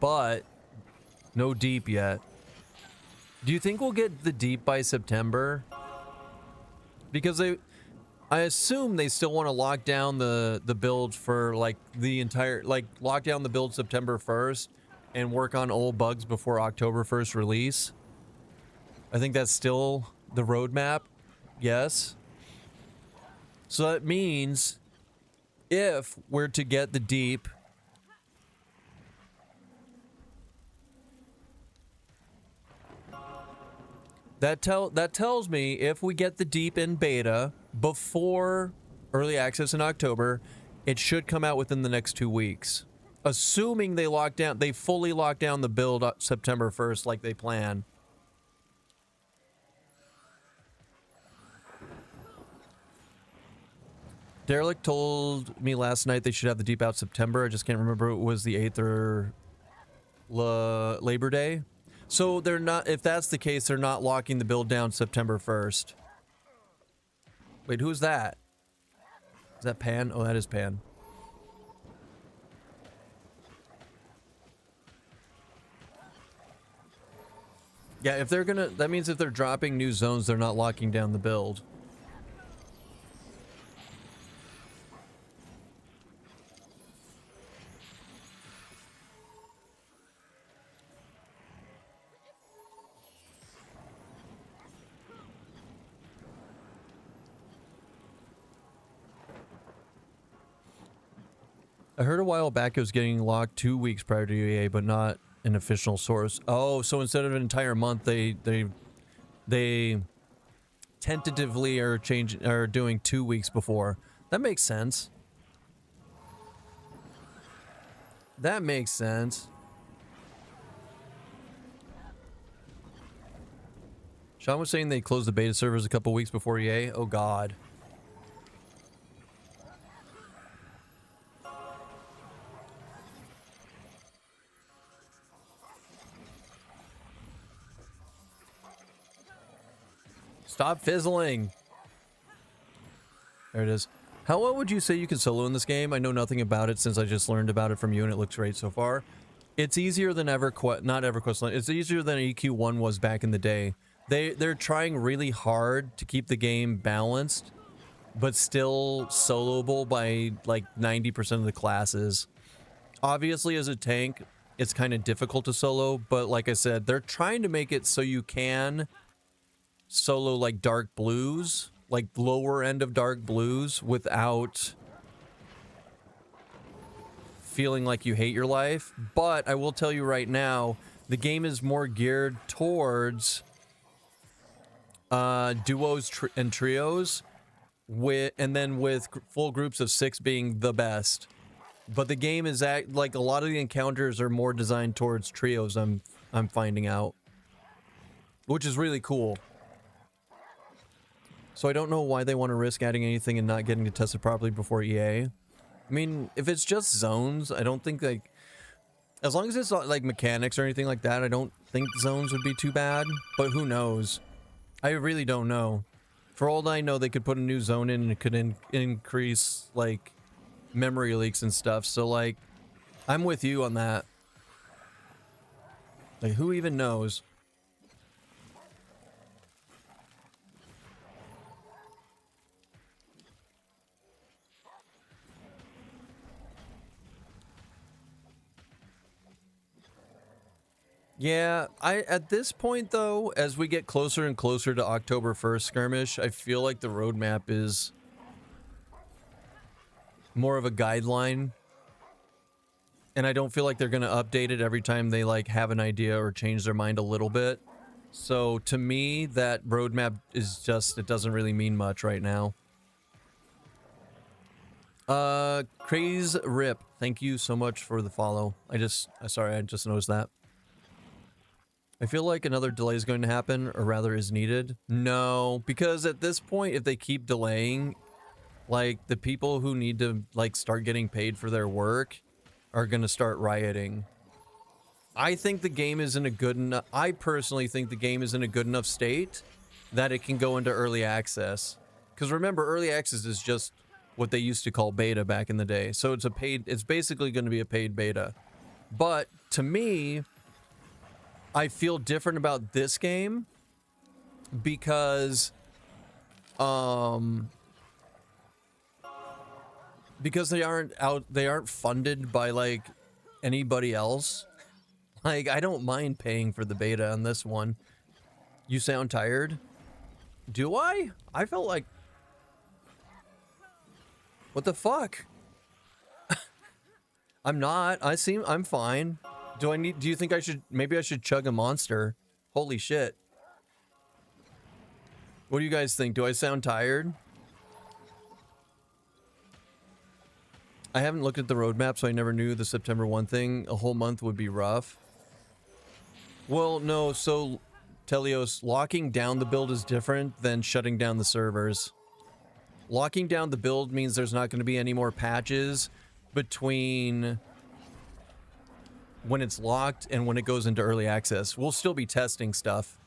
B: But no deep yet. Do you think we'll get the deep by September? Because I assume they still want to lock down the build for like the entire, like lock down the build September 1st and work on old bugs before October 1st release. I think that's still the roadmap. Yes. So that means if we're to get the deep, that tells me if we get the deep in beta before early access in October, it should come out within the next 2 weeks. Assuming they fully lock down the build September 1st like they plan. Derelict told me last night they should have the deep out September. I just can't remember if it was the 8th or Labor Day. So they're not, if that's the case, they're not locking the build down September 1st. Wait, who's that? Is that Pan? Oh, that is Pan. Yeah, if they're gonna, that means if they're dropping new zones, they're not locking down the build. I heard a while back it was getting locked 2 weeks prior to EA, but not an official source. Oh, so instead of an entire month, they tentatively are doing 2 weeks before. That makes sense. That makes sense. Sean was saying they closed the beta servers a couple weeks before EA. Oh God. Stop fizzling. There it is. How well would you say you can solo in this game? I know nothing about it since I just learned about it from you and it looks great so far. It's easier than not EverQuest. It's easier than EQ1 was back in the day. They're trying really hard to keep the game balanced, but still soloable by like 90% of the classes. Obviously, as a tank, it's kind of difficult to solo, but like I said, they're trying to make it so you can solo like dark blues, like lower end of dark blues, without feeling like you hate your life. But I will tell you right now, the game is more geared towards duos and trios, and then with full groups of 6 being the best. But the game is like a lot of the encounters are more designed towards trios. I'm finding out, which is really cool. So I don't know why they want to risk adding anything and not getting it tested properly before EA. I mean, if it's just zones, I don't think like, as long as it's not like mechanics or anything like that, I don't think zones would be too bad. But who knows? I really don't know. For all I know, they could put a new zone in and it could increase like memory leaks and stuff. So like, I'm with you on that. Like, who even knows? Yeah, at this point though, as we get closer and closer to October 1st skirmish, I feel like the roadmap is more of a guideline. And I don't feel like they're going to update it every time they like have an idea or change their mind a little bit. So to me, that roadmap is just, it doesn't really mean much right now. Craze Rip, thank you so much for the follow. Sorry, I just noticed that. I feel like another delay is going to happen, or rather is needed. No, because at this point, if they keep delaying, like the people who need to like start getting paid for their work are going to start rioting. I think the game is in a good enough, I personally think the game is in a good enough state that it can go into early access. Because remember, early access is just what they used to call beta back in the day. So it's basically going to be a paid beta. But to me, I feel different about this game because they aren't funded by like anybody else. Like, I don't mind paying for the beta on this one. You sound tired? Do I? I felt like... What the fuck? I'm not. I'm fine. Do you think maybe I should chug a monster? Holy shit. What do you guys think? Do I sound tired? I haven't looked at the roadmap, so I never knew the September 1 thing. A whole month would be rough. Well, no, so Telios, locking down the build is different than shutting down the servers. Locking down the build means there's not going to be any more patches between when it's locked and when it goes into early access. We'll still be testing stuff.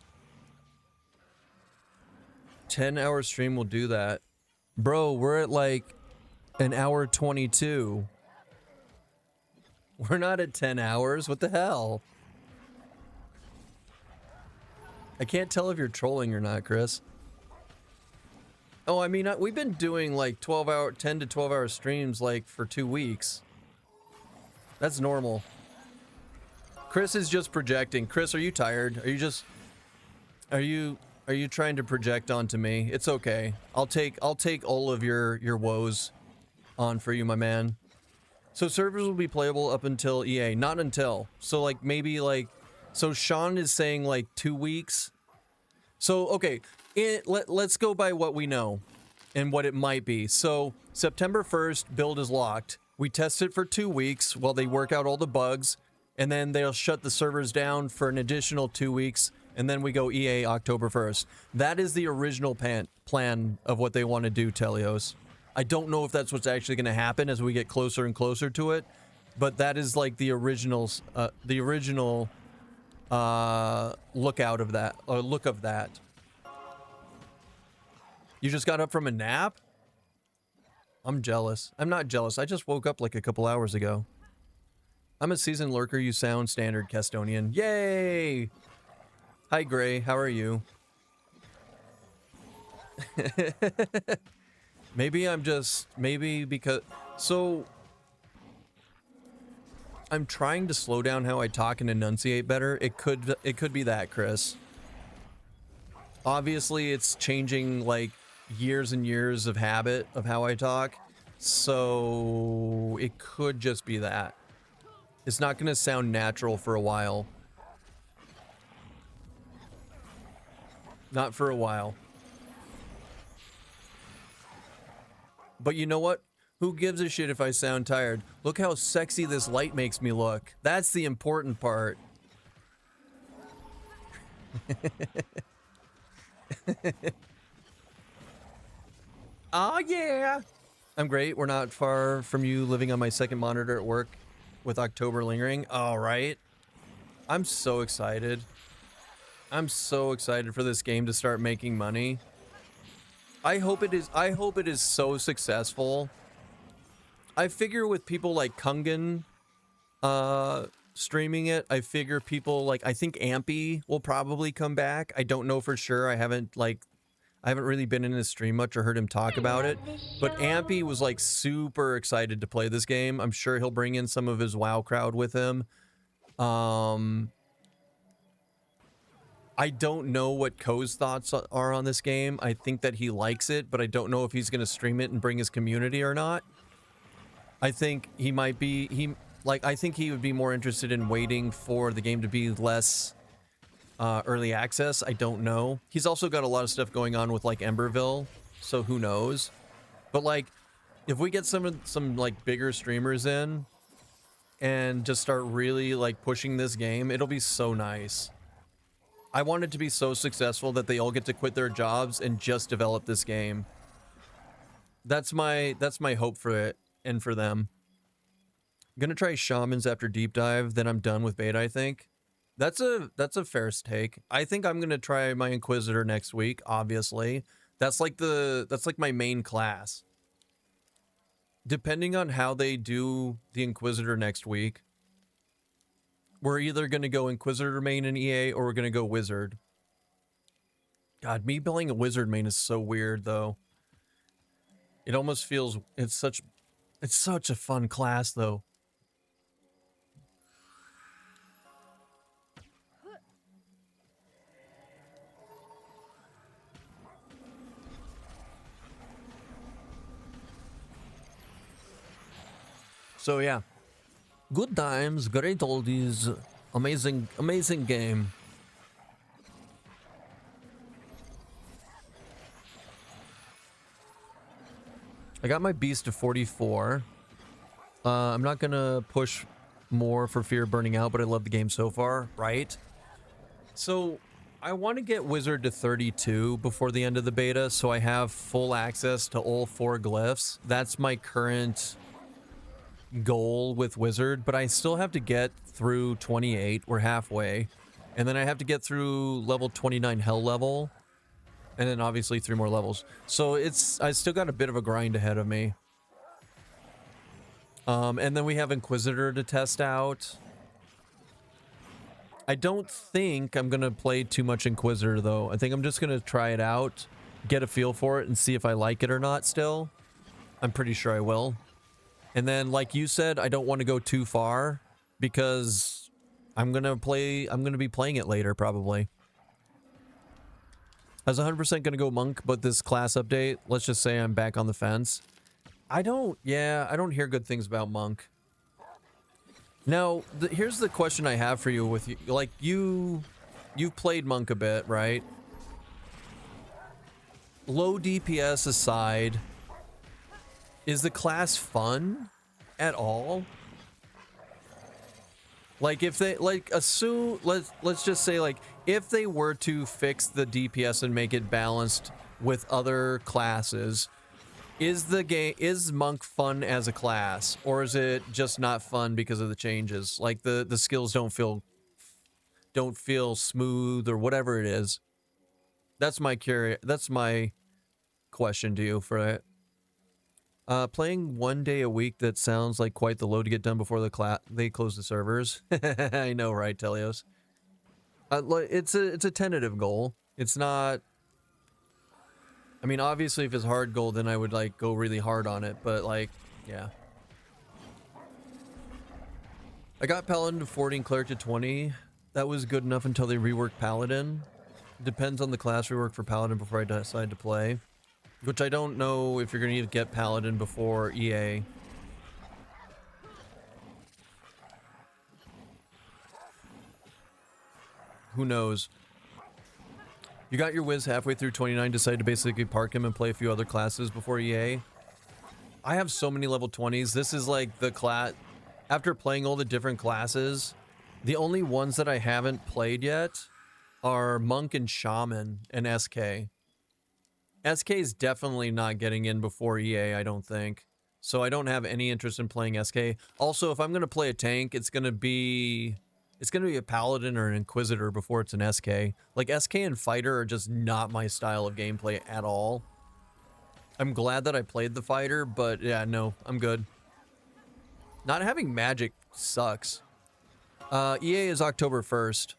B: 10-hour stream will do that. Bro, we're at like an hour 22. We're not at 10 hours. What the hell? I can't tell if you're trolling or not, Chris. Oh, I mean, we've been doing like 10 to 12 hour streams like for 2 weeks. That's normal. Chris is just projecting. Chris, are you tired? Are you trying to project onto me? It's okay. I'll take all of your woes on for you, my man. So servers will be playable up until EA, not until. So like maybe like, so Sean is saying like 2 weeks. So okay, let's go by what we know and what it might be. So September 1st, build is locked. We test it for 2 weeks while they work out all the bugs, and then they'll shut the servers down for an additional 2 weeks, and then we go EA October 1st. That is the original plan of what they want to do, Telios. I don't know if that's what's actually going to happen as we get closer and closer to it, but that is like the original look of that. You just got up from a nap? I'm jealous. I'm not jealous. I just woke up like a couple hours ago. I'm a seasoned lurker. You sound standard, Castonian. Yay! Hi, Gray. How are you? Maybe because... So... I'm trying to slow down how I talk and enunciate better. It could be that, Chris. Obviously, it's changing like years and years of habit of how I talk. So it could just be that. It's not going to sound natural for a while. Not for a while. But you know what? Who gives a shit if I sound tired? Look how sexy this light makes me look. That's the important part. Oh yeah! I'm great. We're not far from you, living on my second monitor at work with October lingering. All right. I'm so excited. I'm so excited for this game to start making money. I hope it is so successful. I figure with people like Kungan streaming it, I figure people like, I think Ampy will probably come back. I don't know for sure. I haven't really been in his stream much or heard him talk about it. But Ampy was like super excited to play this game. I'm sure he'll bring in some of his WoW crowd with him. I don't know what Ko's thoughts are on this game. I think that he likes it, but I don't know if he's going to stream it and bring his community or not. I think he might be, I think he would be more interested in waiting for the game to be less early access. I don't know. He's also got a lot of stuff going on with like Emberville, so who knows? But like, if we get some like bigger streamers in and just start really like pushing this game, it'll be so nice. I want it to be so successful that they all get to quit their jobs and just develop this game. That's my hope for it and for them. I'm gonna try shamans after deep dive, then I'm done with beta, I think. That's a fair take. I think I'm gonna try my Inquisitor next week, obviously. That's like my main class. Depending on how they do the Inquisitor next week, we're either going to go Inquisitor main in EA or we're going to go Wizard. God, me playing a Wizard main is so weird, though. It almost feels... It's such a fun class, though. So, yeah. Good times, great oldies, amazing game. I got my beast to 44. I'm not gonna push more for fear of burning out, but I love the game so far, right? So, I want to get Wizard to 32 before the end of the beta, so I have full access to all 4 glyphs. That's my current goal with Wizard, but I still have to get through 28. We're halfway. And then I have to get through level 29 hell level. And then obviously 3 more levels. So I still got a bit of a grind ahead of me. And then we have Inquisitor to test out. I don't think I'm going to play too much Inquisitor, though. I think I'm just going to try it out, get a feel for it, and see if I like it or not still. I'm pretty sure I will. And then, like you said, I don't want to go too far because I'm going to be playing it later, probably. I was 100% going to go Monk, but this class update, let's just say I'm back on the fence. I don't hear good things about Monk. Now, here's the question I have for you with you. Like, you've played Monk a bit, right? Low DPS aside, is the class fun at all? Like, if they, like, assume, let's just say, like, if they were to fix the DPS and make it balanced with other classes, is Monk fun as a class, or is it just not fun because of the changes? Like, the skills don't feel smooth or whatever it is. That's my question to you for it. Playing 1 day a week, that sounds like quite the load to get done before they close the servers. I know, right, Telios? It's a tentative goal. It's not... I mean, obviously, if it's hard goal, then I would, like, go really hard on it. But, like, yeah. I got Paladin to 40 and Cleric to 20. That was good enough until they reworked Paladin. Depends on the class rework for Paladin before I decide to play. Which I don't know if you're going to get Paladin before EA. Who knows? You got your Wiz halfway through 29, decided to basically park him and play a few other classes before EA. I have so many level 20s. This is like the class... After playing all the different classes, the only ones that I haven't played yet are Monk and Shaman and SK. SK is definitely not getting in before EA, I don't think. So I don't have any interest in playing SK. Also, if I'm going to play a tank, it's going to be a Paladin or an Inquisitor before it's an SK. Like, SK and Fighter are just not my style of gameplay at all. I'm glad that I played the Fighter, but yeah, no, I'm good. Not having magic sucks. EA is October 1st.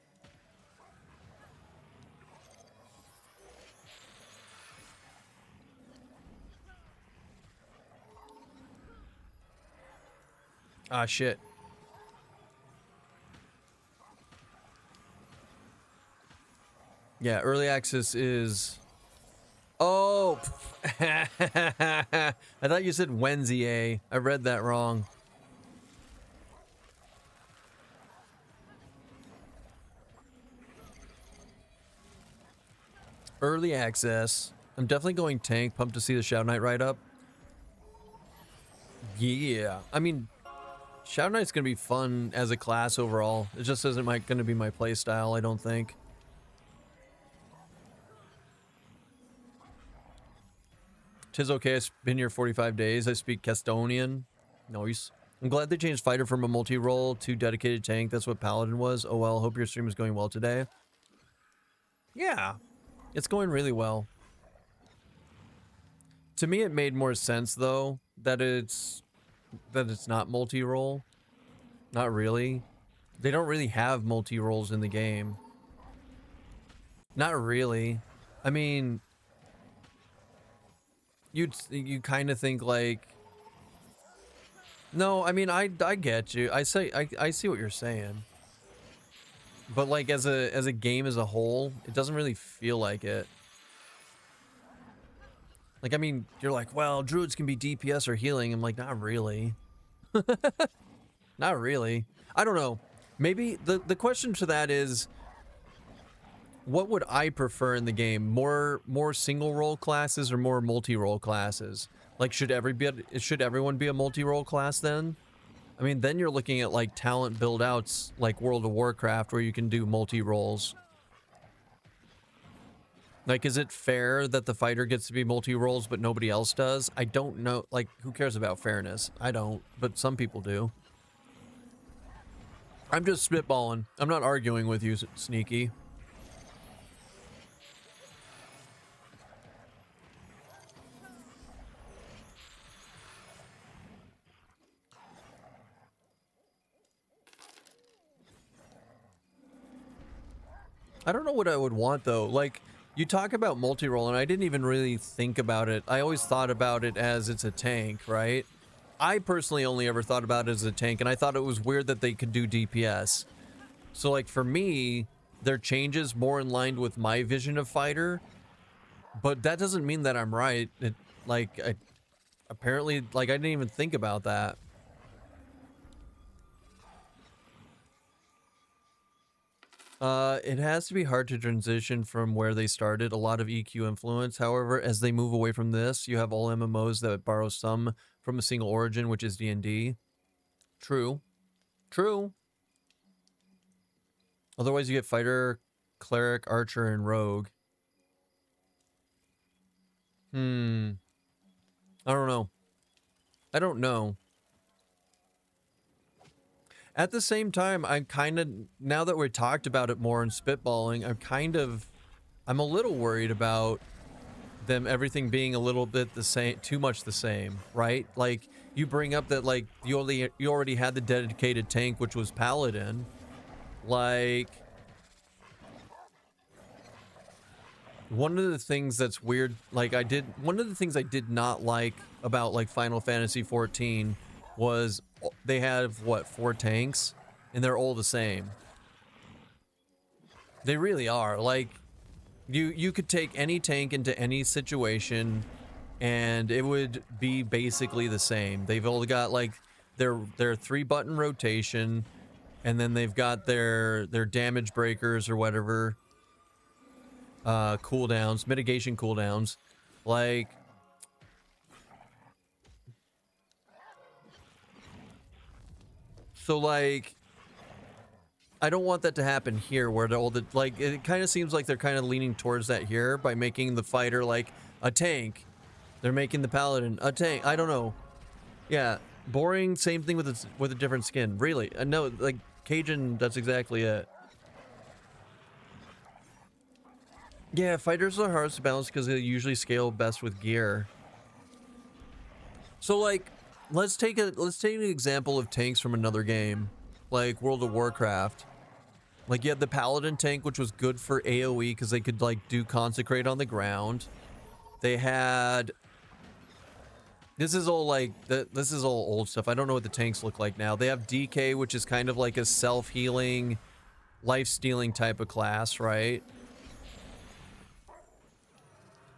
B: Ah, shit. Yeah, early access is... Oh! I thought you said Wednesday. I read that wrong. Early access. I'm definitely going tank. Pumped to see the Shadow Knight ride up. Yeah. I mean, Shadow Knight's going to be fun as a class overall. It just isn't going to be my play style, I don't think. Tis okay, I've been here 45 days. I speak Castonian. Nice. I'm glad they changed fighter from a multi-role to dedicated tank. That's what Paladin was. Oh well, hope your stream is going well today. Yeah, it's going really well. To me, it made more sense though that it's not multi-role. Not really. They don't really have multi-roles in the game. Not really. I mean, you kind of think like... No, I mean, I get you. I see what you're saying. But like as a game as a whole, it doesn't really feel like it. Like, I mean, you're like, well, druids can be DPS or healing. I'm like, not really. Not really. I don't know. Maybe the question to that is, what would I prefer in the game? More single role classes or more multi-role classes? Like, should everyone be a multi-role class then? I mean, then you're looking at like talent build outs like World of Warcraft where you can do multi-roles. Like, is it fair that the fighter gets to be multi-roles but nobody else does? I don't know. Like, who cares about fairness? I don't, but some people do. I'm just spitballing. I'm not arguing with you, Sneaky. I don't know what I would want though. Like, you talk about multi-role and I didn't even really think about it. I always thought about it as it's a tank, right? I personally only ever thought about it as a tank, and I thought it was weird that they could do DPS. So like for me, their changes more in line with my vision of fighter, but that doesn't mean that I'm right. Apparently, like, I didn't even think about that. It has to be hard to transition from where they started. A lot of EQ influence. However, as they move away from this, you have all MMOs that borrow some from a single origin, which is D&D. True. True. Otherwise, you get fighter, cleric, archer, and rogue. I don't know. I don't know. At the same time, I'm kind of, now that we talked about it more and spitballing, I'm a little worried about them, everything being a little bit the same, too much the same, right? Like, you bring up that, like, you already had the dedicated tank, which was Paladin. Like, one of the things that's weird, like, one of the things I did not like about, like, Final Fantasy XIV was they have, what, 4 tanks? And they're all the same. They really are. Like, you could take any tank into any situation and it would be basically the same. They've all got, like, their 3-button rotation, and then they've got their damage breakers or whatever. Cooldowns, mitigation cooldowns. Like, so, like, I don't want that to happen here where like, it kind of seems like they're kind of leaning towards that here by making the fighter like a tank. They're making the paladin a tank. I don't know. Yeah, boring. Same thing with a different skin. Really? No, like Cajun. That's exactly it. Yeah, fighters are hardest to balance because they usually scale best with gear. So, like, let's take an example of tanks from another game, like World of Warcraft. Like, you had the Paladin tank, which was good for AoE because they could, like, do Consecrate on the ground. They had... This is all, like, this is all old stuff. I don't know what the tanks look like now. They have DK, which is kind of like a self-healing, life-stealing type of class, right?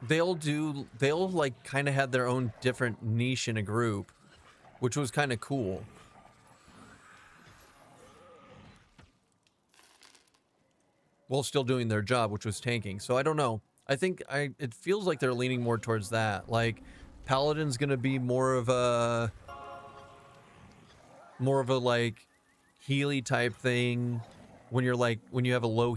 B: they'll like kind of had their own different niche in a group, which was kind of cool. While still doing their job, which was tanking. So I don't know. I think it feels like they're leaning more towards that. Like Paladin's gonna be more of a like Healy type thing when you're like when you have a low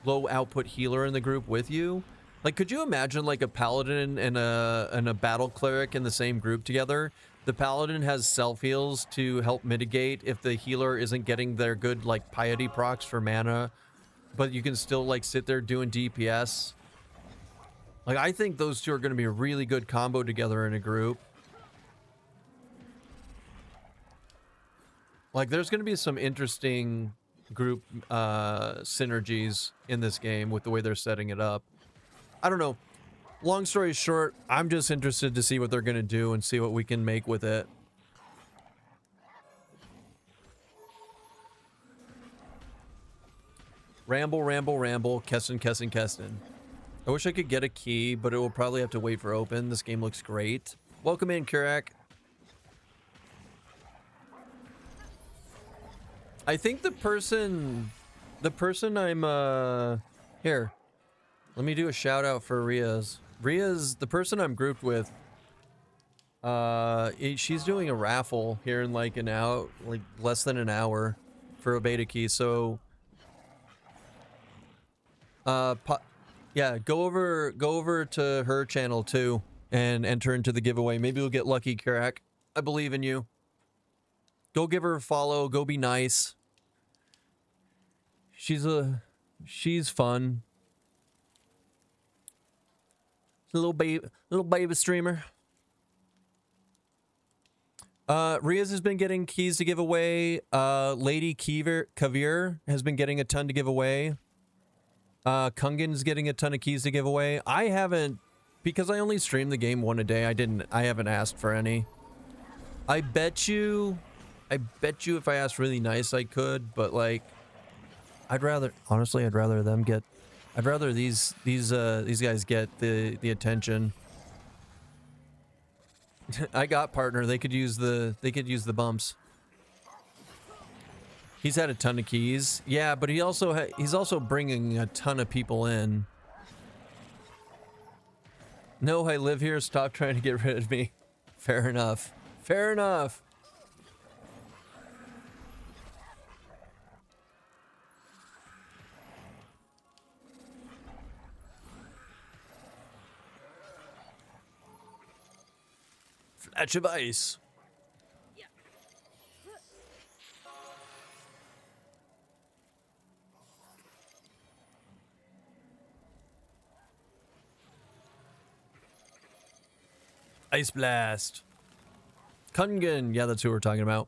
B: output healer in the group with you. Like, could you imagine like a Paladin and a battle cleric in the same group together? The Paladin has self heals to help mitigate if the healer isn't getting their good like piety procs for mana, but you can still like sit there doing DPS. Like, I think those two are going to be a really good combo together in a group. Like, there's going to be some interesting group synergies in this game with the way they're setting it up. I don't know. Long story short, I'm just interested to see what they're going to do and see what we can make with it. Ramble, ramble, ramble. Keston, Keston, Keston. I wish I could get a key, but it will probably have to wait for open. This game looks great. Welcome in, Kurak. I think the person I'm, here. Let me do a shout out for Riaz. Riaz, the person I'm grouped with, she's doing a raffle here in like an hour, like less than an hour for a beta key. So, yeah, go over to her channel too and enter into the giveaway. Maybe we'll get lucky, Kurak. I believe in you. Go give her a follow. Go be nice. She's fun. Little baby streamer. Riaz has been getting keys to give away. Lady Kavir has been getting a ton to give away. Kungan's getting a ton of keys to give away. I haven't, because I only stream the game one a day. I haven't asked for any. I bet you if I asked really nice I could, but like I'd rather these guys get the attention. I got partner. They could use the bumps. He's had a ton of keys. Yeah, but he's also bringing a ton of people in. No, I live here. Stop trying to get rid of me. Fair enough. Fair enough. Flash of ice. Ice blast. Kungan, yeah, that's who we're talking about.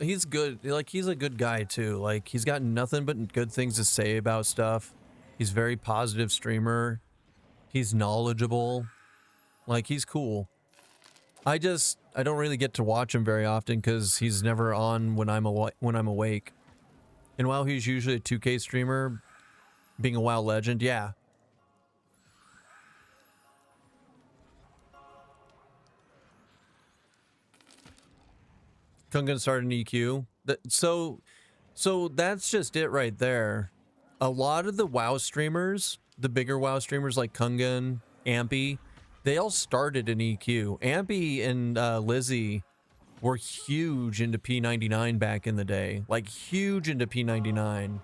B: He's good. Like, he's a good guy too. Like, he's got nothing but good things to say about stuff. He's very positive streamer. He's knowledgeable. Like, he's cool. I don't really get to watch him very often because he's never on when I'm awake. And while he's usually a 2K streamer, being a WoW legend, yeah. Kungan started an EQ. So that's just it right there. A lot of the WoW streamers, the bigger WoW streamers like Kungan, Ampy, they all started in EQ. Ampy and Lizzie were huge into P99 back in the day. Like, huge into P99.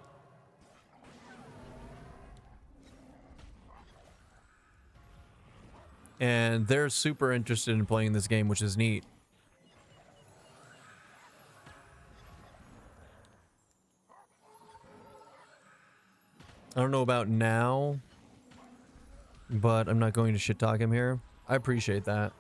B: And they're super interested in playing this game, which is neat. I don't know about now, but I'm not going to shit talk him here. I appreciate that.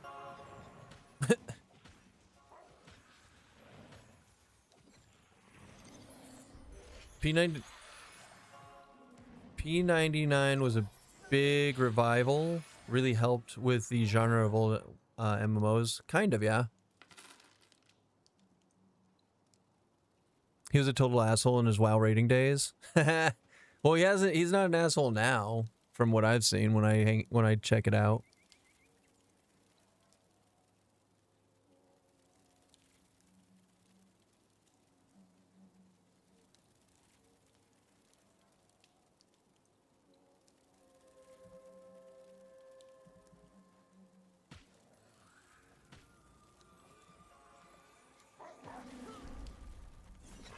B: P99 was a big revival. Really helped with the genre of old MMOs. Kind of, yeah. He was a total asshole in his WoW rating days. Well, he hasn't. He's not an asshole now, from what I've seen when I check it out.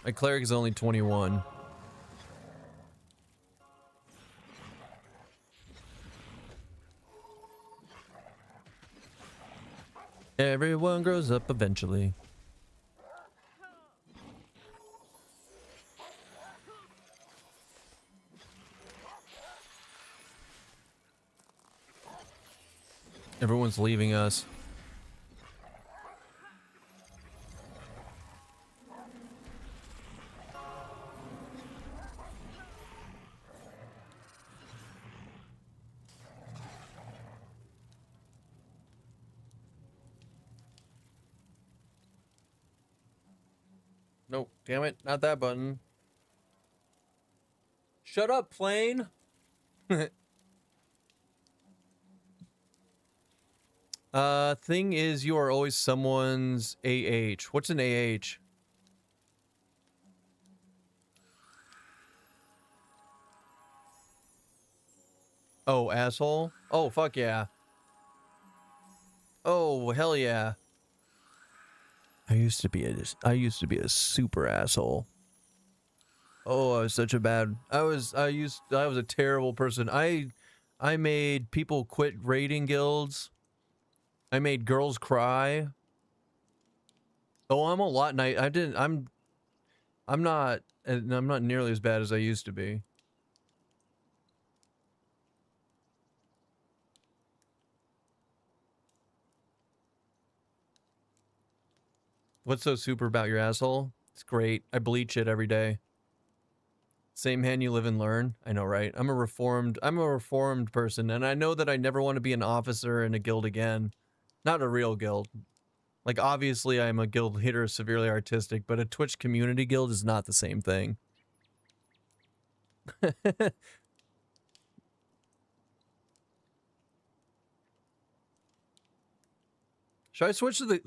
B: My cleric is only 21. Everyone grows up eventually. Everyone's leaving us. Nope, damn it, not that button. Shut up, plane. Thing is, you are always someone's AH. What's an AH? Oh, asshole? Oh, fuck yeah. Oh, hell yeah. I used to be a super asshole. Oh, I was such a bad. I was a terrible person. I made people quit raiding guilds. I made girls cry. Oh, I'm a lot nice. I'm not nearly as bad as I used to be. What's so super about your asshole? It's great. I bleach it every day. Same hand you live and learn. I know, right? I'm a reformed person, and I know that I never want to be an officer in a guild again. Not a real guild. Like, obviously, I'm a guild leader, severely artistic, but a Twitch community guild is not the same thing. Should I switch to the?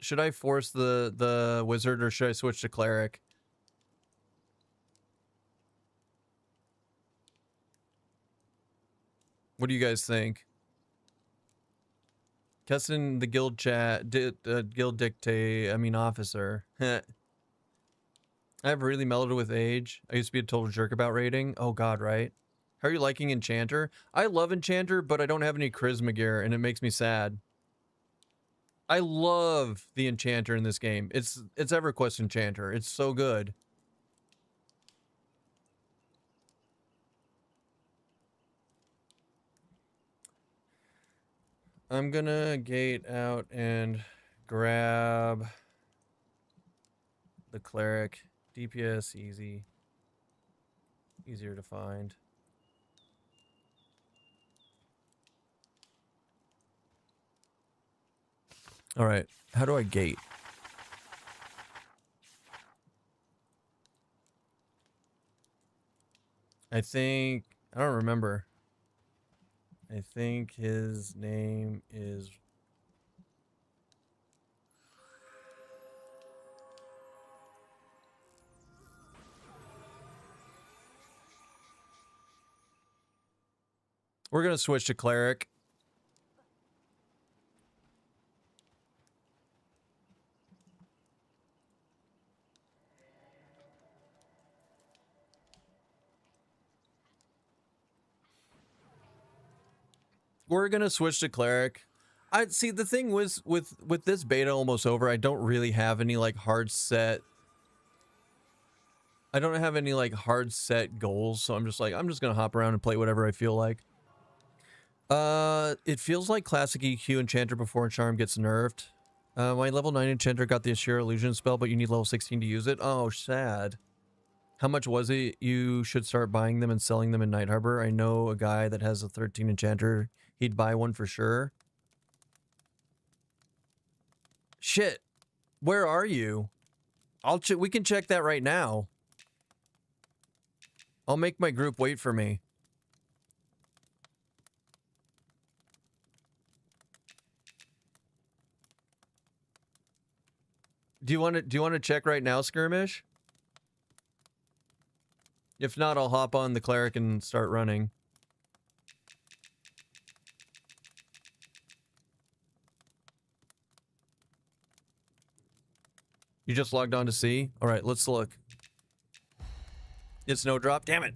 B: Should I force the wizard, or should I switch to cleric? What do you guys think? Keston, the guild guild dictate. I mean, officer. I've really mellowed with age. I used to be a total jerk about raiding. Oh god, right? How are you liking Enchanter? I love Enchanter, but I don't have any charisma gear, and it makes me sad. I love the Enchanter in this game. It's EverQuest Enchanter. It's so good. I'm gonna gate out and grab the cleric. DPS easy. Easier to find. All right. How do I gate? I don't remember. I think his name is... We're gonna switch to cleric. We're gonna switch to cleric. I see the thing was with this beta almost over, I don't really have any like hard set. I don't have any like hard set goals, so I'm just gonna hop around and play whatever I feel like. It feels like classic EQ Enchanter before Charm gets nerfed. My level 9 Enchanter got the Assure Illusion spell, but you need level 16 to use it. Oh, sad. How much was it? You should start buying them and selling them in Night Harbor. I know a guy that has a 13 Enchanter. He'd buy one for sure. Shit. Where are you? We can check that right now. I'll make my group wait for me. Do you want to check right now, Skirmish? If not, I'll hop on the cleric and start running. You just logged on to see? Alright, let's look. It's no drop. Damn it.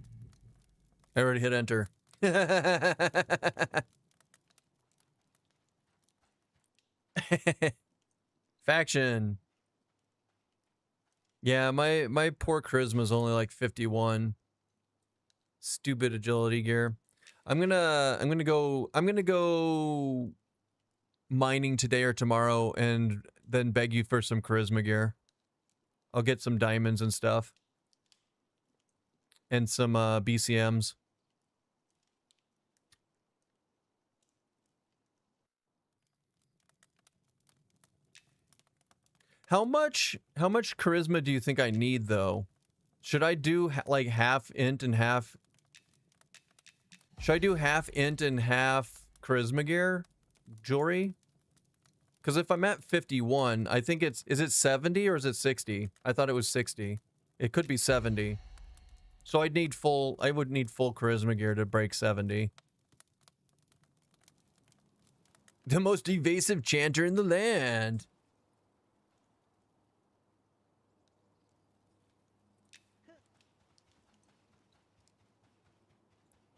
B: I already hit enter. Faction. Yeah, my poor charisma's only like 51. Stupid agility gear. I'm gonna go mining today or tomorrow and then beg you for some charisma gear. I'll get some diamonds and stuff. And some BCMs. How much charisma do you think I need though? Should I do like half int and half? Should I do half int and half charisma gear jewelry? Because if I'm at 51, I think is it 70 or is it 60? I thought it was 60. It could be 70. So I would need full charisma gear to break 70. The most evasive chanter in the land.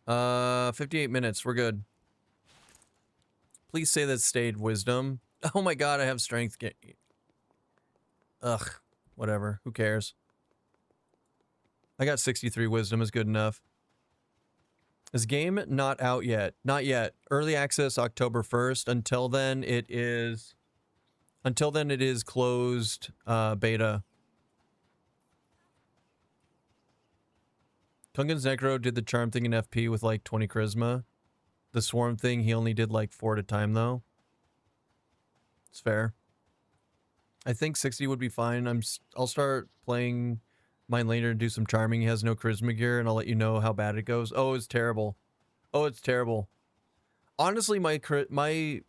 B: 58 minutes. We're good. Please say that stayed wisdom. Oh my god, I have strength. Ugh. Whatever. Who cares? I got 63 wisdom is good enough. Is game not out yet? Not yet. Early access October 1st. Until then it is closed beta. Tungan's Necro did the charm thing in FP with like 20 charisma. The swarm thing, he only did like 4 at a time though. It's fair. I think 60 would be fine. I'll start playing mine later and do some charming. He has no charisma gear and I'll let you know how bad it goes. Oh, it's terrible. Oh, it's terrible. Honestly, my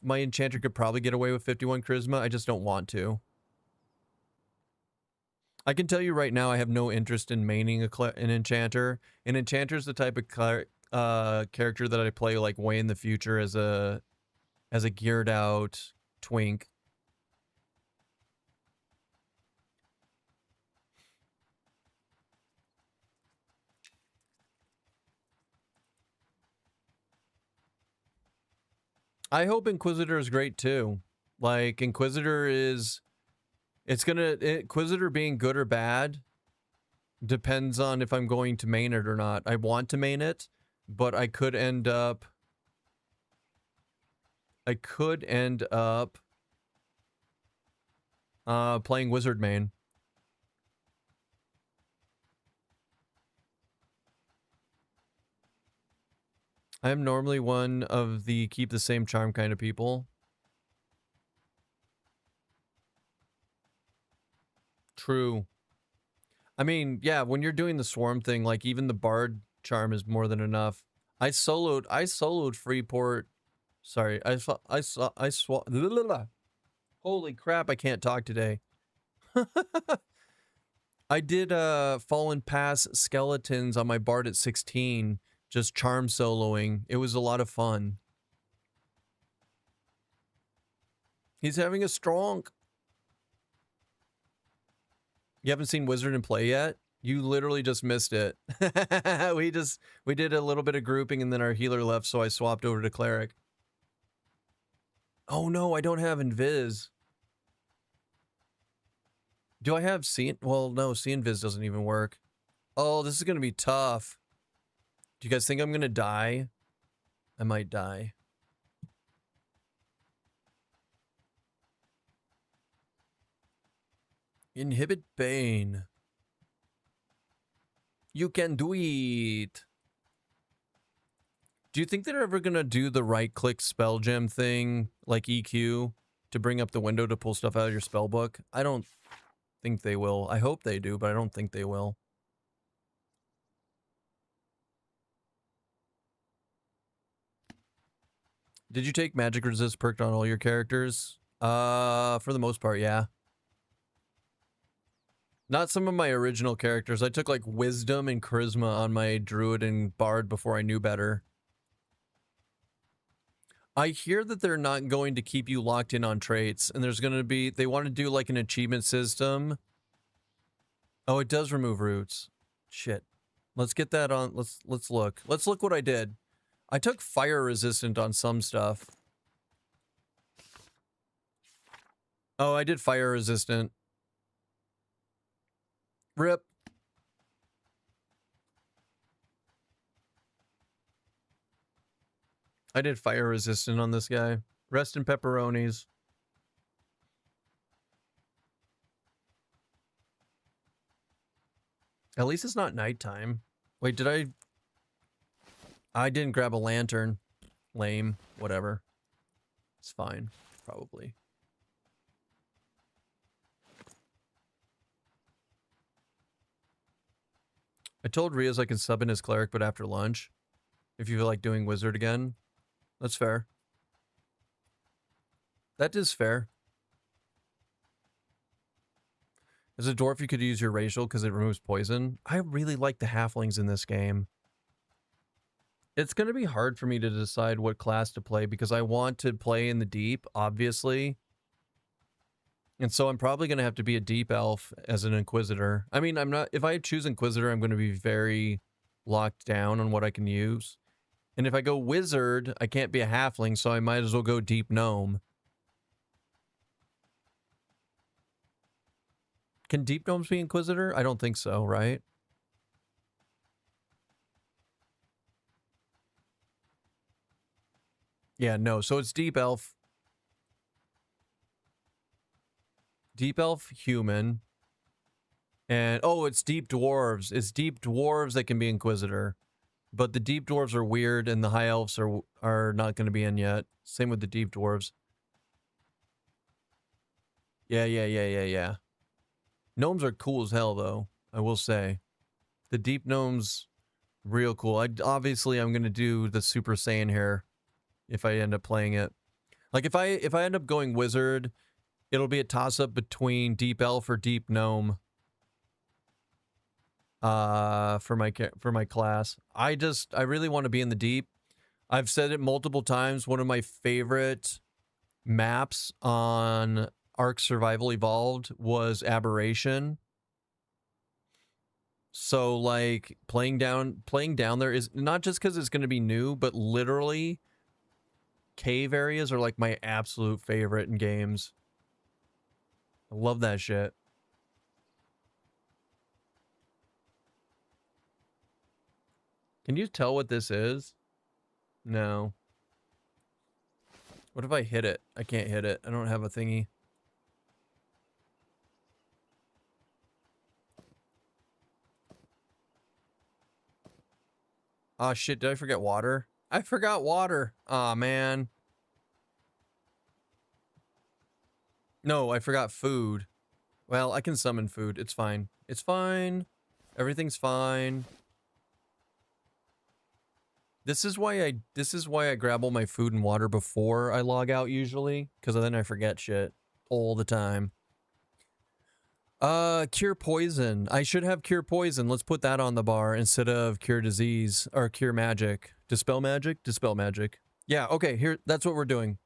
B: enchanter could probably get away with 51 charisma. I just don't want to. I can tell you right now, I have no interest in maining an enchanter. An enchanter is the type of character that I play like way in the future as a geared out twink. I hope Inquisitor is great too. Like Inquisitor being good or bad depends on if I'm going to main it or not. I want to main it, but I could end up playing Wizard main. I am normally one of the keep the same charm kind of people. True. I mean, yeah, when you're doing the swarm thing, like even the bard charm is more than enough. I soloed Freeport. Sorry, holy crap, I can't talk today. I did Fallen Pass Skeletons on my bard at 16, just charm soloing. It was a lot of fun. He's having a strong. You haven't seen Wizard in play yet? You literally just missed it. we did a little bit of grouping and then our healer left, so I swapped over to Cleric. Oh no, I don't have Invis. Do I have See? Well, no, See Invis doesn't even work. Oh, this is gonna be tough. Do you guys think I'm gonna die? I might die. Inhibit pain. You can do it. Do you think they're ever gonna do the right-click spell gem thing, like EQ, to bring up the window to pull stuff out of your spell book? I don't think they will. I hope they do, but I don't think they will. Did you take magic resist perked on all your characters? For the most part, yeah. Not some of my original characters. I took like wisdom and charisma on my druid and bard before I knew better. I hear that they're not going to keep you locked in on traits, and there's going to be, they want to do like an achievement system. Oh, it does remove roots. Shit. Let's get that on. Let's look. Let's look what I did. I took fire resistant on some stuff. Oh, I did fire resistant. Rip. I did fire resistant on this guy. Rest in pepperonis. At least it's not nighttime. Wait, did I... I didn't grab a lantern. Lame. Whatever. It's fine. Probably. I told Riaz I can sub in his cleric, but after lunch. If you feel like doing wizard again. That's fair. That is fair. As a dwarf, you could use your racial because it removes poison. I really like the halflings in this game. It's going to be hard for me to decide what class to play because I want to play in the deep, obviously. And so I'm probably going to have to be a deep elf as an inquisitor. I mean, I'm not... If I choose inquisitor, I'm going to be very locked down on what I can use. And if I go wizard, I can't be a halfling, so I might as well go deep gnome. Can deep gnomes be inquisitor? I don't think so, right? Yeah, no. So it's deep elf. Deep elf, human. And, oh, it's deep dwarves. It's deep dwarves that can be inquisitor. But the deep dwarves are weird, and the high elves are not going to be in yet. Same with the deep dwarves. Yeah. Gnomes are cool as hell, though. I will say. The deep gnomes, real cool. Obviously, I'm going to do the Super Saiyan here if I end up playing it. Like, if I end up going wizard, it'll be a toss-up between deep elf or deep gnome. For my class. I really want to be in the deep. I've said it multiple times. One of my favorite maps on Ark Survival Evolved was Aberration. So like playing down there is not just because it's going to be new, but literally cave areas are like my absolute favorite in games. I love that shit. Can you tell what this is? No. What if I hit it? I can't hit it. I don't have a thingy. Oh shit, did I forget water? I forgot water. Aw, man. No, I forgot food. Well, I can summon food. It's fine. It's fine. Everything's fine. This is why I grab all my food and water before I log out usually, because then I forget shit all the time. Cure poison. I should have cure poison. Let's put that on the bar instead of cure disease or cure magic. Dispel magic? Dispel magic. Yeah, okay, here, that's what we're doing.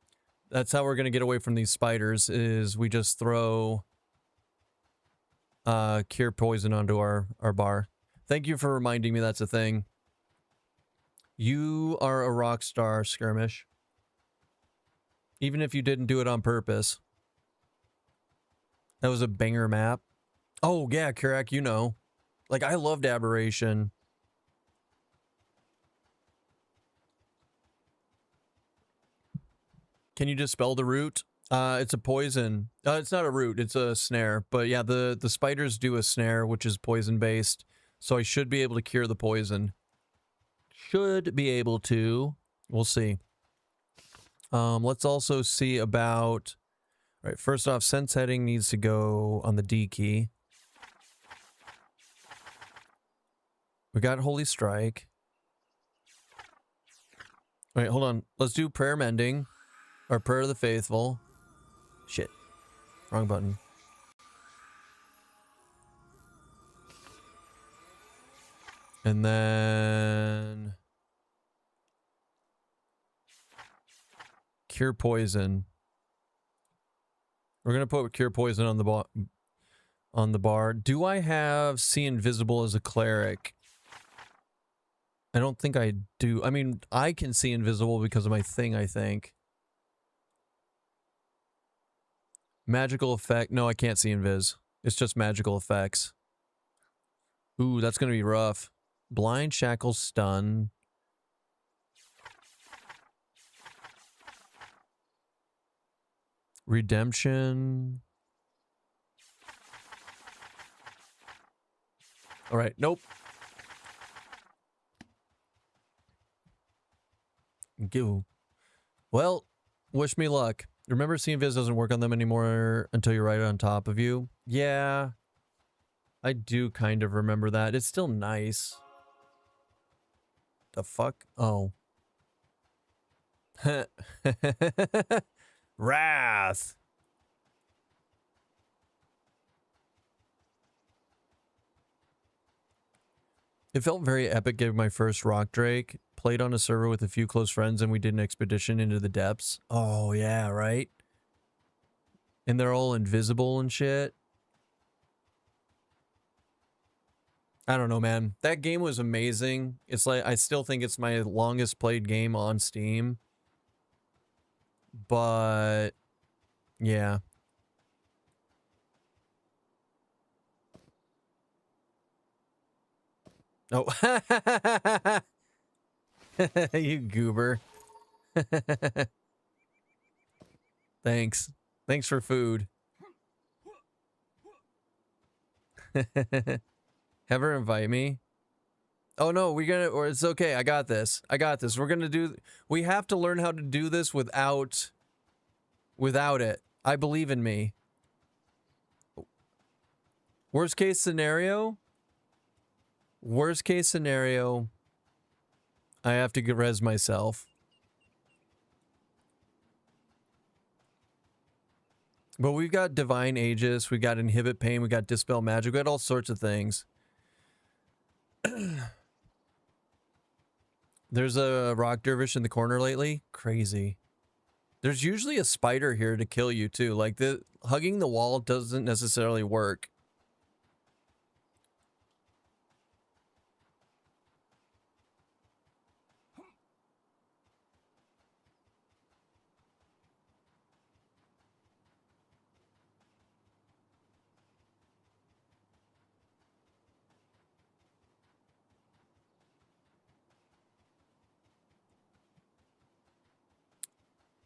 B: That's how we're gonna get away from these spiders, is we just throw cure poison onto our bar. Thank you for reminding me that's a thing. You are a rock star, Skirmish. Even if you didn't do it on purpose. That was a banger map. Oh, yeah, Kirak, you know. Like, I loved Aberration. Can you dispel the root? It's a poison. It's not a root, it's a snare. But yeah, the spiders do a snare, which is poison-based. So I should be able to cure the poison. Should be able to. We'll see. Let's also see about... All right, first off, sense heading needs to go on the D key. We got Holy Strike. All right, hold on. Let's do prayer mending. Or prayer of the faithful. Shit. Wrong button. And then... Cure poison. We're going to put cure poison on the bar. Do I have see invisible as a cleric? I don't think I do. I mean, I can see invisible because of my thing, I think. Magical effect. No, I can't see invis. It's just magical effects. Ooh, that's going to be rough. Blind, shackle, stun. Redemption. All right, nope. Go. Well, wish me luck. Remember, seeing Viz doesn't work on them anymore until you're right on top of you. Yeah, I do kind of remember that. It's still nice. The fuck? Oh. Wrath. It felt very epic getting my first rock drake. Played on a server with a few close friends and we did an expedition into the depths. Oh, yeah, right? And they're all invisible and shit. I don't know, man. That game was amazing. It's like, I still think it's my longest played game on Steam. But, yeah. Oh. You goober. Thanks. Thanks for food. Have her invite me. Oh no, or it's okay. I got this. I got this. We have to learn how to do this without it. I believe in me. Worst case scenario, I have to res myself. But we've got Divine Aegis, we got Inhibit Pain, we got Dispel Magic, we got all sorts of things. There's a rock dervish in the corner lately. Crazy. There's usually a spider here to kill you too. Like hugging the wall doesn't necessarily work.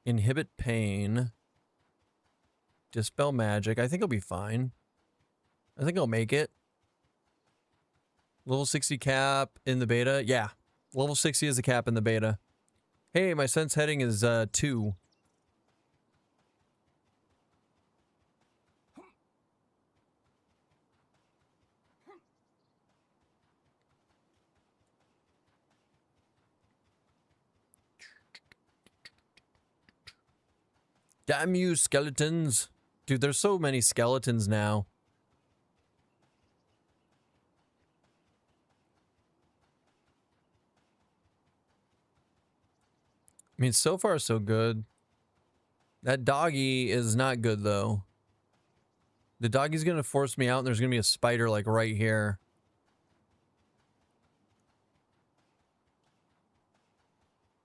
B: Inhibit pain. Dispel magic. I think I'll be fine. I think I'll make it. Level 60 cap in the beta. Yeah. Level 60 is the cap in the beta. Hey, my sense heading is 2. Damn you, skeletons. Dude, there's so many skeletons now. I mean, so far so good. That doggy is not good, though. The doggy's gonna force me out, and there's gonna be a spider, like, right here.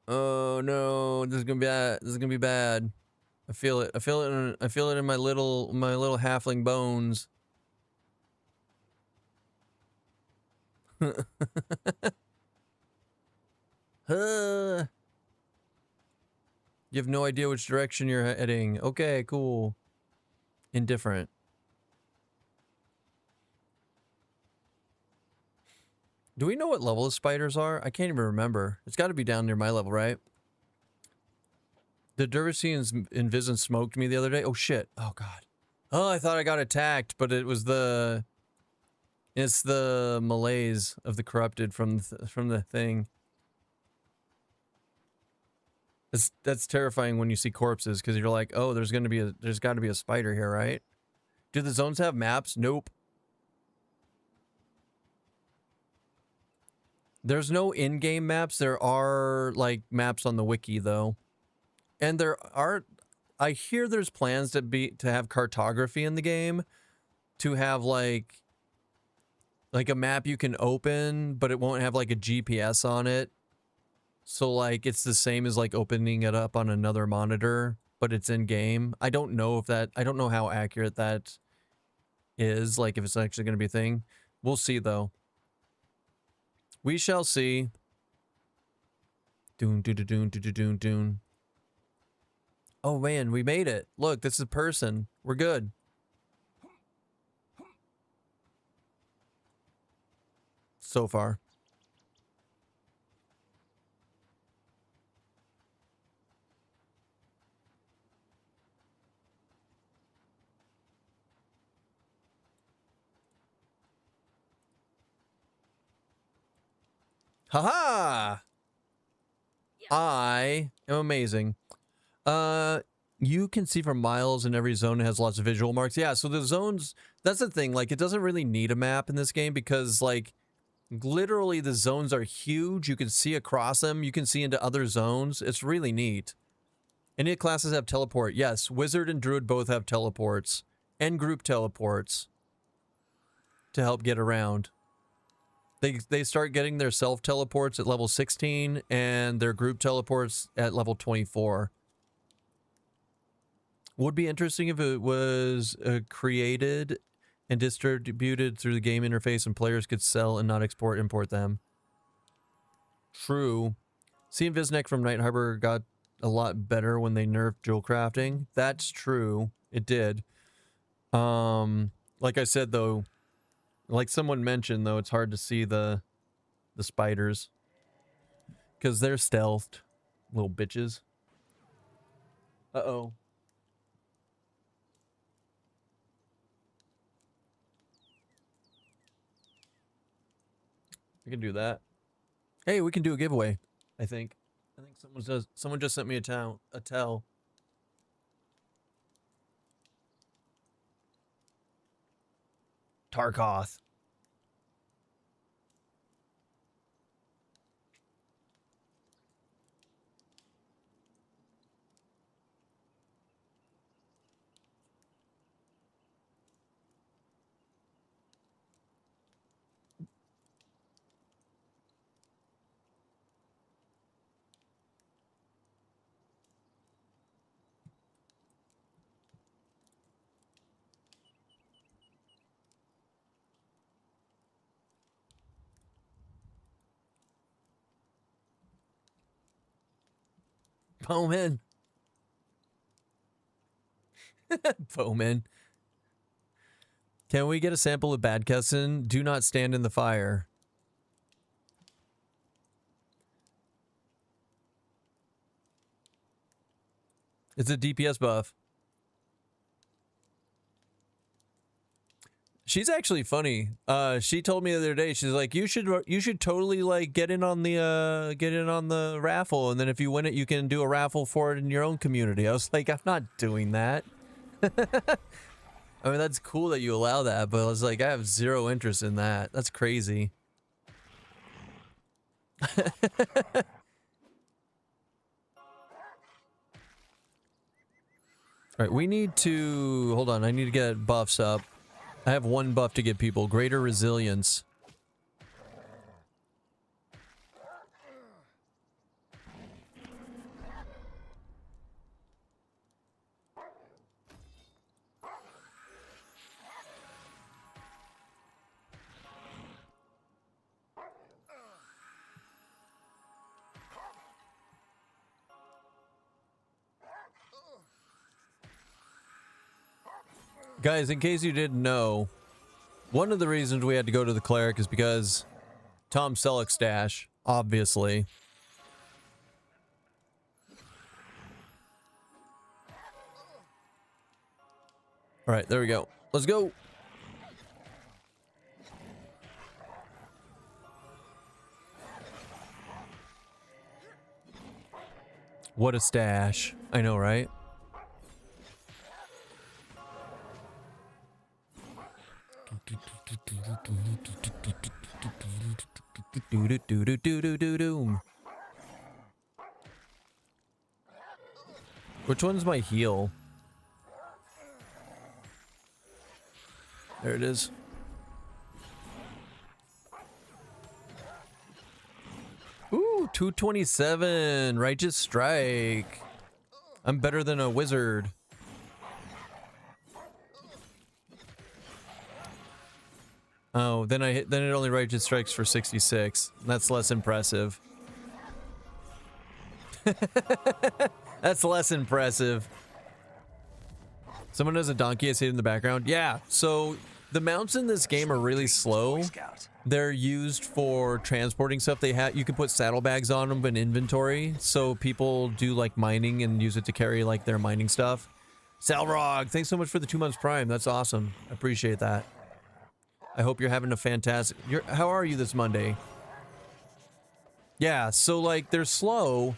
B: Oh, no. This is gonna be bad. This is gonna be bad. I feel it. I feel it. I feel it in my little halfling bones. You have no idea which direction you're heading. Okay, cool. Indifferent. Do we know what level the spiders are? I can't even remember. It's got to be down near my level, right? The Dervisians invis and smoked me the other day. Oh, shit. Oh, God. Oh, I thought I got attacked, but it was the... It's the malaise of the corrupted from the thing. That's terrifying when you see corpses because you're like, oh, there's got to be a spider here, right? Do the zones have maps? Nope. There's no in-game maps. There are like maps on the wiki though. And there are, I hear there's plans to have cartography in the game, to have like a map you can open, but it won't have like a GPS on it. So like it's the same as like opening it up on another monitor, but it's in game. I don't know how accurate that is, like if it's actually going to be a thing. We'll see though. We shall see. Doon, doon, doon, doon, doon, doon, doon. Oh man, we made it. Look, this is a person. We're good. So far. Haha! I am amazing. You can see for miles and every zone has lots of visual marks. Yeah, so the zones, that's the thing. Like, it doesn't really need a map in this game because, like, literally the zones are huge. You can see across them. You can see into other zones. It's really neat. Any classes have teleport? Yes, Wizard and Druid both have teleports. And group teleports. To help get around. They start getting their self-teleports at level 16 and their group teleports at level 24. Would be interesting if it was created and distributed through the game interface and players could sell and not import them. True. Seeing Viznek from Night Harbor got a lot better when they nerfed jewel crafting. That's true. It did. Like I said though, like someone mentioned though, it's hard to see the spiders because they're stealthed, little bitches. Uh-oh. We can do that. Hey, we can do a giveaway. I think someone just sent me a tell. Tarkoth. Bowman. Bowman. Can we get a sample of Bad Cousin? Do not stand in the fire. It's a DPS buff. She's actually funny. She told me the other day, she's like, you should totally like get in on the raffle, and then if you win it, you can do a raffle for it in your own community. I was like, I'm not doing that. I mean, that's cool that you allow that, but I was like, I have zero interest in that. That's crazy. Alright, we need to... Hold on, I need to get buffs up. I have one buff to get people. Greater resilience. Guys, in case you didn't know, one of the reasons we had to go to the cleric is because Tom Selleck stash, obviously. Alright, there we go. Let's go! What a stash. I know, right? Which one's my heal? There it is. Ooh, 227. Righteous Strike. I'm better than a wizard. Oh, then it only Righteous Strikes for 66. That's less impressive. That's less impressive. Someone has a donkey I see it in the background. Yeah, so the mounts in this game are really slow. They're used for transporting stuff. You can put saddlebags on them in inventory, so people do like mining and use it to carry like their mining stuff. Salrog, thanks so much for the 2 months Prime. That's awesome. I appreciate that. I hope you're having a fantastic... How are you this Monday? Yeah, so like they're slow,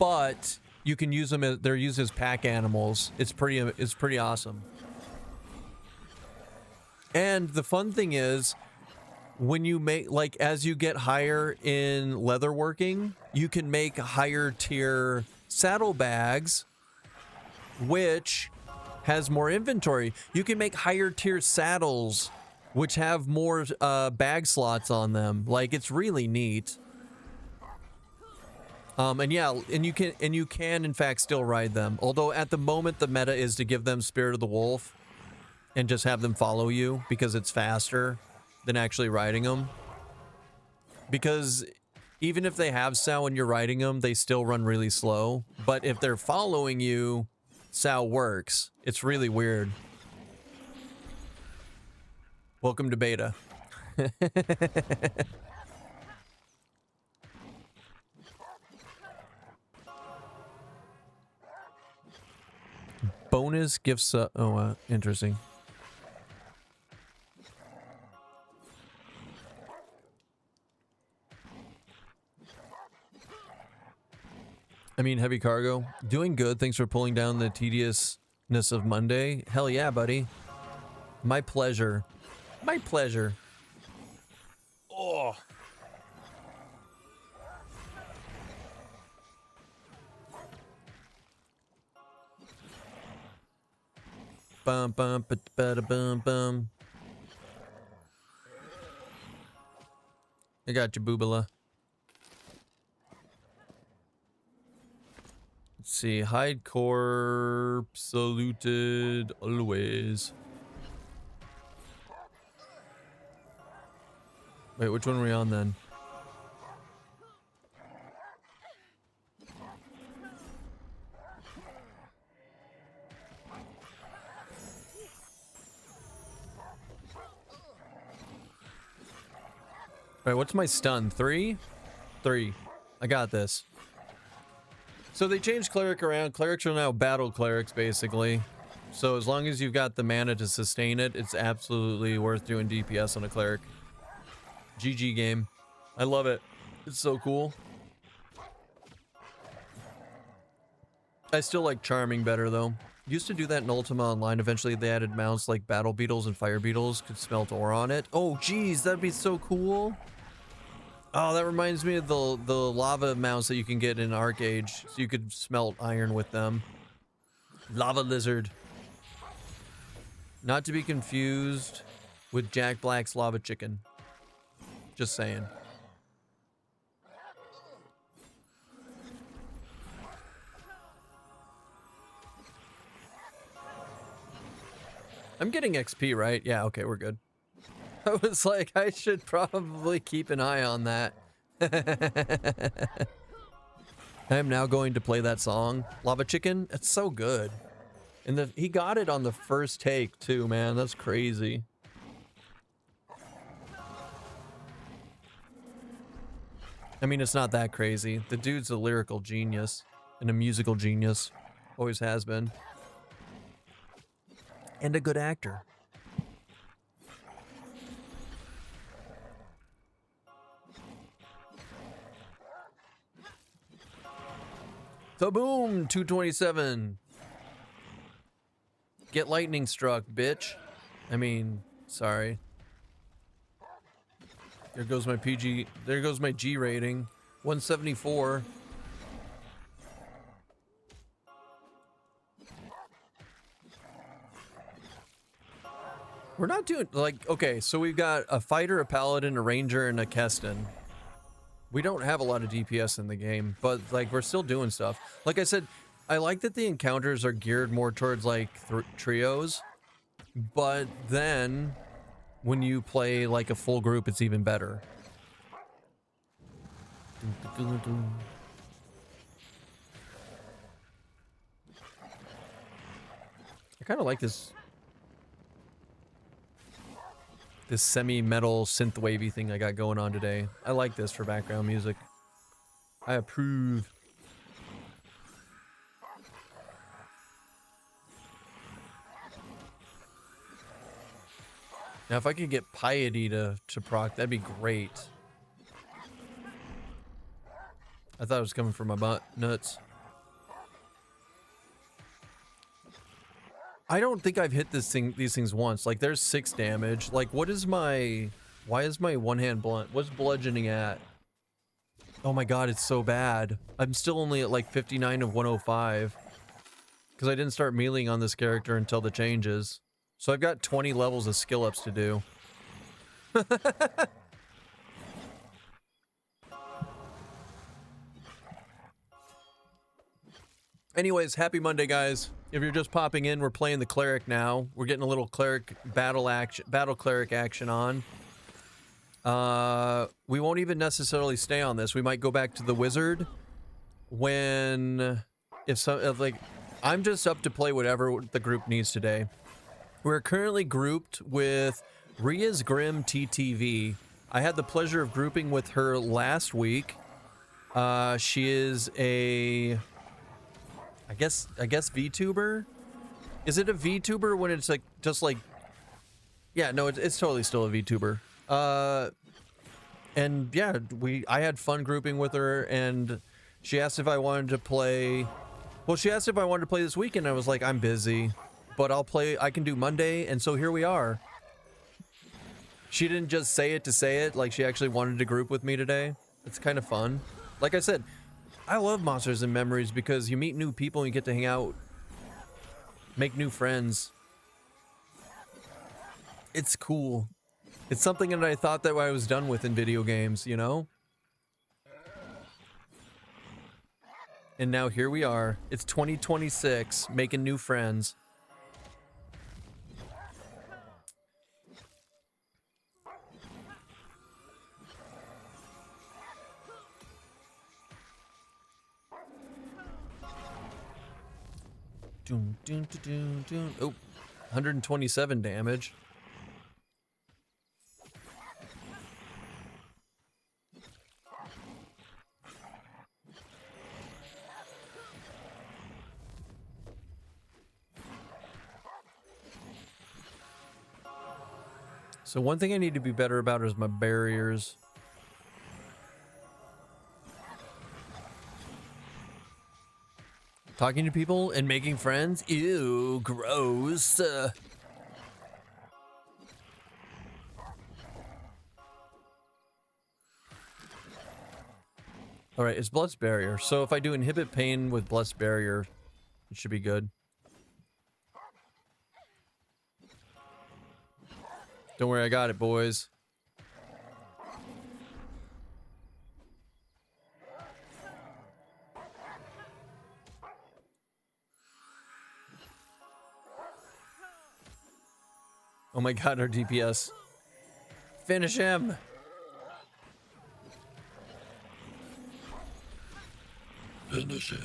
B: but you can use them they're used as pack animals. It's pretty awesome. And the fun thing is, when you make, like, as you get higher in leatherworking, you can make higher tier saddlebags, which has more inventory. You can make higher tier saddles, which have more bag slots on them. Like, it's really neat. And yeah, and you can in fact still ride them. Although at the moment the meta is to give them Spirit of the Wolf and just have them follow you because it's faster than actually riding them. Because even if they have Sow and you're riding them, they still run really slow. But if they're following you, Sow works. It's really weird. Welcome to beta. Bonus gifts. Interesting. I mean, heavy cargo. Doing good. Thanks for pulling down the tediousness of Monday. Hell yeah, buddy. My pleasure. My pleasure. Oh. Bum bum ba ba bum bum. I got you, Boobala. Let's see. Hide corpse saluted always. Wait, which one are we on then? Alright, what's my stun? 3? 3. I got this. So they changed cleric around. Clerics are now battle clerics, basically. So as long as you've got the mana to sustain it, it's absolutely worth doing DPS on a cleric. GG game. I love it. It's so cool. I still like Charming better, though. Used to do that in Ultima Online. Eventually they added mounts like Battle Beetles and Fire Beetles could smelt ore on it. Oh, geez, that'd be so cool. Oh, that reminds me of the lava mounts that you can get in Arcage. So you could smelt iron with them. Lava Lizard. Not to be confused with Jack Black's Lava Chicken. Just saying. I'm getting XP, right? Yeah, okay, we're good. I was like, I should probably keep an eye on that. I am now going to play that song, Lava Chicken. It's so good. And he got it on the first take, too, man. That's crazy. I mean, it's not that crazy. The dude's a lyrical genius and a musical genius. Always has been. And a good actor. Kaboom! 227. Get lightning struck, bitch. I mean, sorry. There goes my PG. There goes my G rating. 174. We're not doing, like, okay, so we've got a fighter, a paladin, a ranger, and a Keston. We don't have a lot of DPS in the game, but, like, we're still doing stuff. Like I said, I like that the encounters are geared more towards, like, trios. But then, when you play, like, a full group, it's even better. I kind of like this semi-metal synth wavy thing I got going on today. I like this for background music. I approve. Now if I could get piety to proc, that'd be great. I thought it was coming from my butt nuts. I don't think I've hit these things once. Like, there's 6 damage. Like, what is my... Why is my one-hand blunt? What's bludgeoning at? Oh my god, it's so bad. I'm still only at, like, 59 of 105. Because I didn't start meleeing on this character until the changes. So I've got 20 levels of skill ups to do. Anyways, happy Monday, guys. If you're just popping in, we're playing the cleric now. We're getting a little cleric battle cleric action on. We won't even necessarily stay on this. We might go back to the wizard when like I'm just up to play whatever the group needs today. We're currently grouped with Ria's Grim TTV. I had the pleasure of grouping with her last week. She is a I guess VTuber? Is it a VTuber when it's like just like yeah, no, it's totally still a VTuber. And yeah, I had fun grouping with her, and she asked if I wanted to play. Well, she asked if I wanted to play this weekend. I was like, I'm busy, but I can do Monday, and so here we are. She didn't just say it to say it, like she actually wanted to group with me today. It's kind of fun. Like I said, I love Monsters and Memories because you meet new people and you get to hang out, make new friends. It's cool. It's something that I thought that I was done with in video games, you know? And now here we are. It's 2026, making new friends. Doom, doom, doom, doom. Oh, 127 damage. So one thing I need to be better about is my barriers. Talking to people and making friends? Ew, gross. Alright, it's Blessed Barrier. So if I do inhibit pain with Blessed Barrier, it should be good. Don't worry, I got it, boys. Oh my god, our DPS. Finish him! Finish him.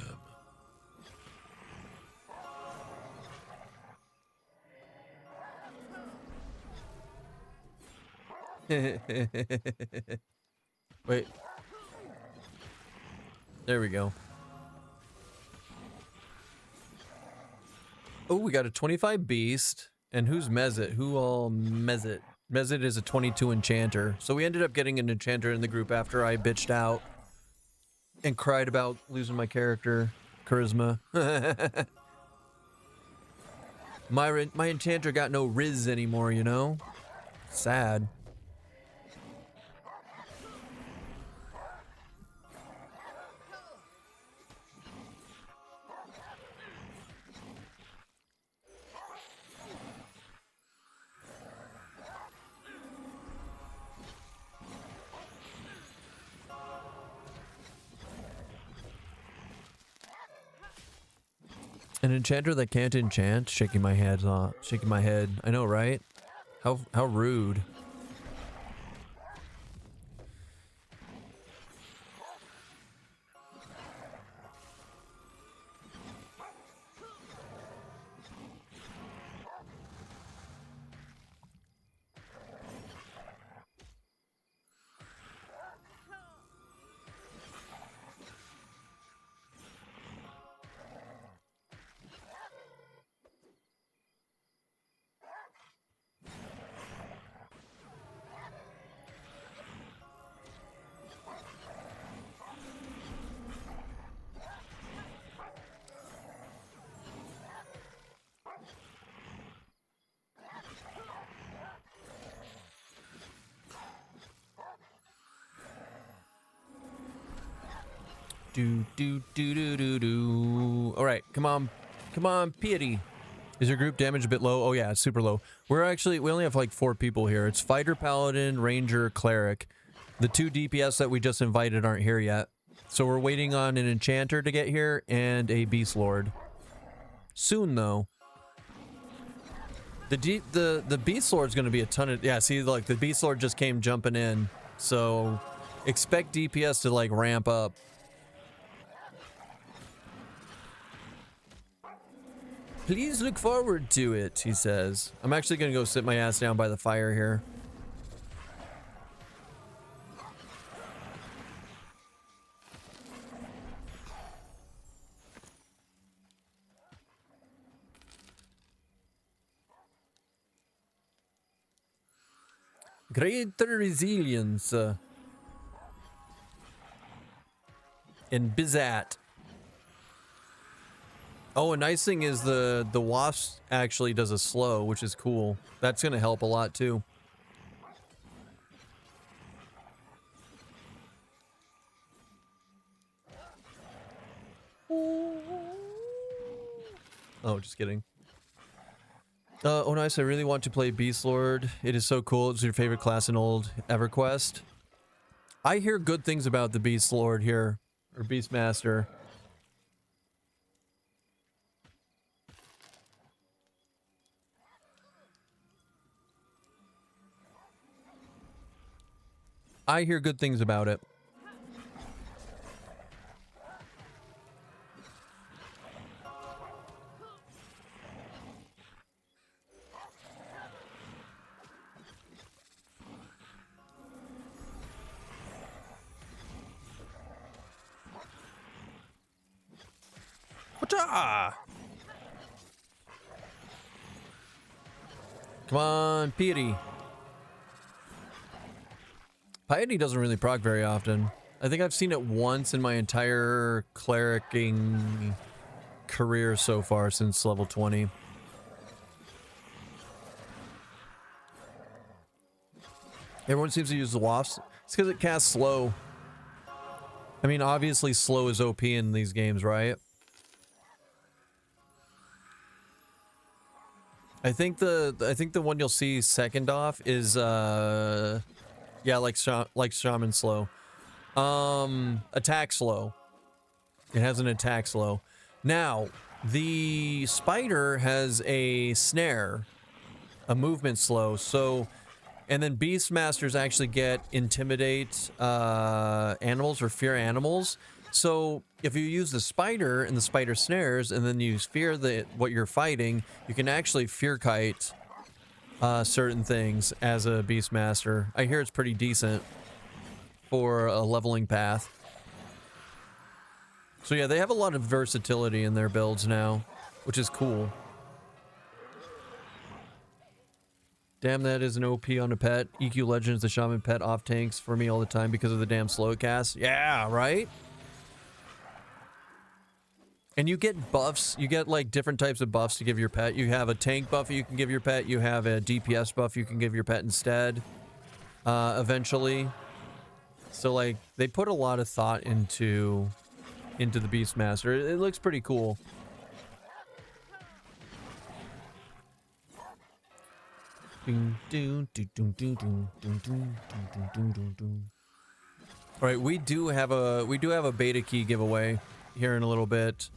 B: Wait. There we go. Oh, we got a 25 beast. And who's Mezit? Who all Mezit? Mezit is a 22 enchanter. So we ended up getting an enchanter in the group after I bitched out and cried about losing my character. charisma. My enchanter got no riz anymore, you know? Sad. An enchanter that can't enchant? Shaking my head. Shaking my head. I know, right? How rude. Do. All right, come on, Piety. Is your group damage a bit low? Oh yeah, it's super low. We only have like 4 people here. It's fighter, paladin, ranger, cleric. The 2 DPS that we just invited aren't here yet, so we're waiting on an enchanter to get here and a beast lord. Soon though. The beast lord's gonna be a ton of, yeah. See, like the beast lord just came jumping in, so expect DPS to like ramp up. Please look forward to it, he says. I'm actually gonna go sit my ass down by the fire here. Greater resilience. In Bizat. Oh, a nice thing is the wasp actually does a slow, which is cool. That's gonna help a lot too. Oh, just kidding. Oh, nice. I really want to play Beast Lord. It is so cool. It's your favorite class in old EverQuest. I hear good things about the Beast Lord here, or Beastmaster. I hear good things about it. Come on, Piety. Piety doesn't really proc very often. I think I've seen it once in my entire clericing career so far since level 20. Everyone seems to use the wasps. It's because it casts slow. I mean, obviously slow is OP in these games, right? I think the one you'll see second off is yeah, like shaman slow. Attack slow. It has an attack slow. Now, the spider has a snare, a movement slow. So, and then Beastmasters actually get intimidate animals or fear animals. So if you use the spider and the spider snares, and then you fear what you're fighting, you can actually fear kite certain things as a Beastmaster. I hear it's pretty decent for a leveling path. So yeah, they have a lot of versatility in their builds now, which is cool. Damn, that is an OP on a pet. EQ Legends, the shaman pet off tanks for me all the time because of the damn slow cast. Yeah, right? And you get buffs. You get like different types of buffs to give your pet. You have a tank buff you can give your pet. You have a DPS buff you can give your pet instead. Eventually. So like they put a lot of thought into the Beastmaster. It looks pretty cool. All right, we do have a beta key giveaway here in a little bit.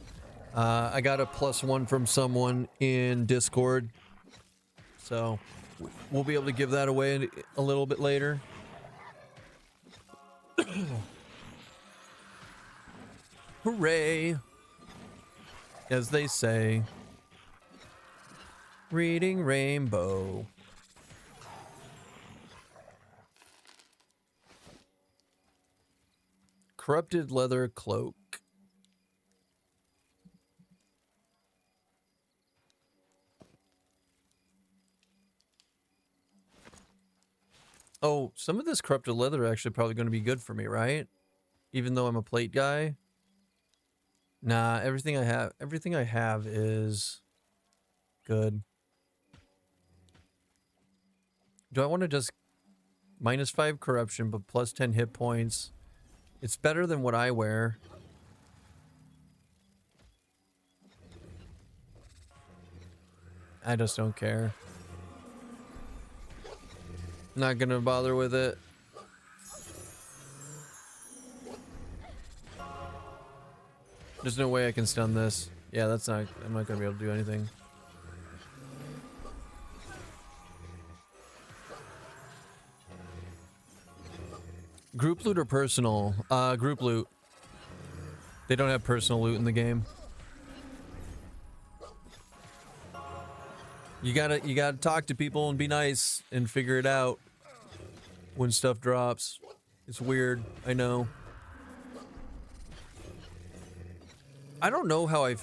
B: I got a +1 from someone in Discord, so we'll be able to give that away a little bit later. Hooray! As they say. Reading Rainbow. Corrupted leather cloak. Oh, some of this corrupted leather actually probably going to be good for me, right? Even though I'm a plate guy. Nah, everything I have is good. Do I want to just -5 corruption but +10 hit points? It's better than what I wear. I just don't care. Not gonna bother with it. There's no way I can stun this. Yeah, I'm not gonna be able to do anything. Group loot or personal? Group loot. They don't have personal loot in the game. You gotta talk to people and be nice and figure it out when stuff drops. It's weird, I know. I don't know how I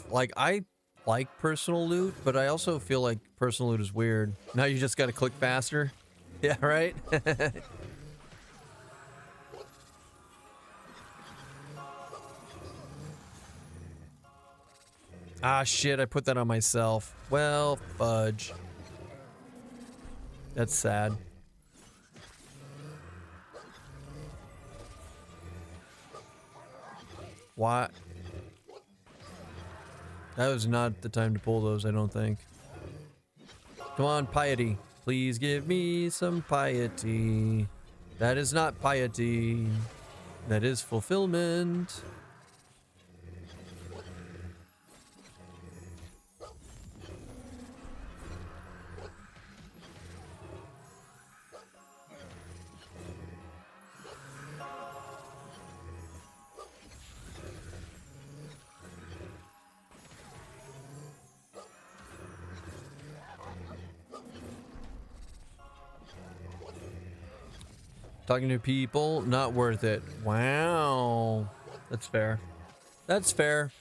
B: like personal loot, but I also feel like personal loot is weird. Now you just gotta click faster. Yeah, right? Ah, shit, I put that on myself. Well, fudge. That's sad. What? That was not the time to pull those, I don't think. Come on, piety. Please give me some piety. That is not piety. That is fulfillment. Talking to people, not worth it. Wow. That's fair. That's fair.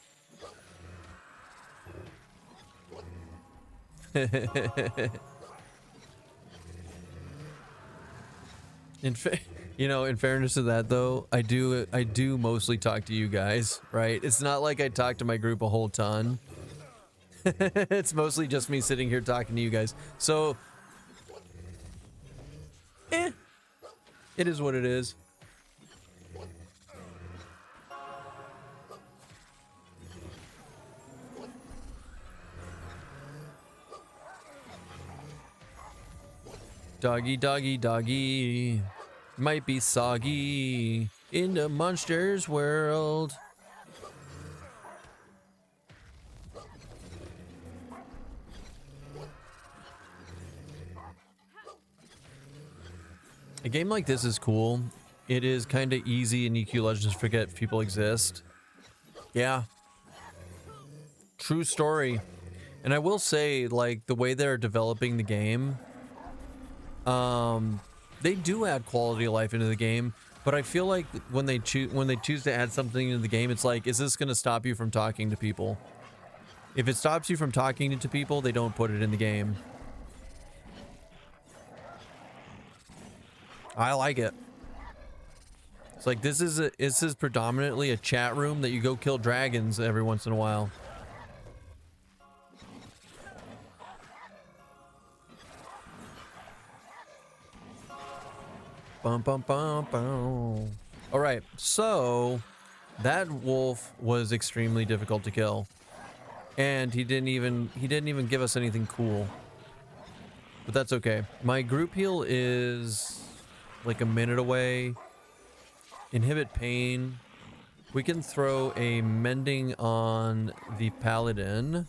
B: In fairness to that though, I do mostly talk to you guys, right? It's not like I talk to my group a whole ton. It's mostly just me sitting here talking to you guys. So it is what it is. Doggy, doggy, doggy. Might be soggy in the monsters world. A game like this is cool. It is kind of easy in EQ Legends to forget people exist. Yeah. True story. And I will say, like, the way they're developing the game, they do add quality of life into the game, but I feel like when they choose to add something into the game, it's like, is this going to stop you from talking to people? If it stops you from talking to people, they don't put it in the game. I like it. It's like this is predominantly a chat room that you go kill dragons every once in a while. Bum, bum, bum, bum. All right, so that wolf was extremely difficult to kill, and he didn't even give us anything cool. But that's okay. My group heal is like a minute away. Inhibit pain. We can throw a mending on the paladin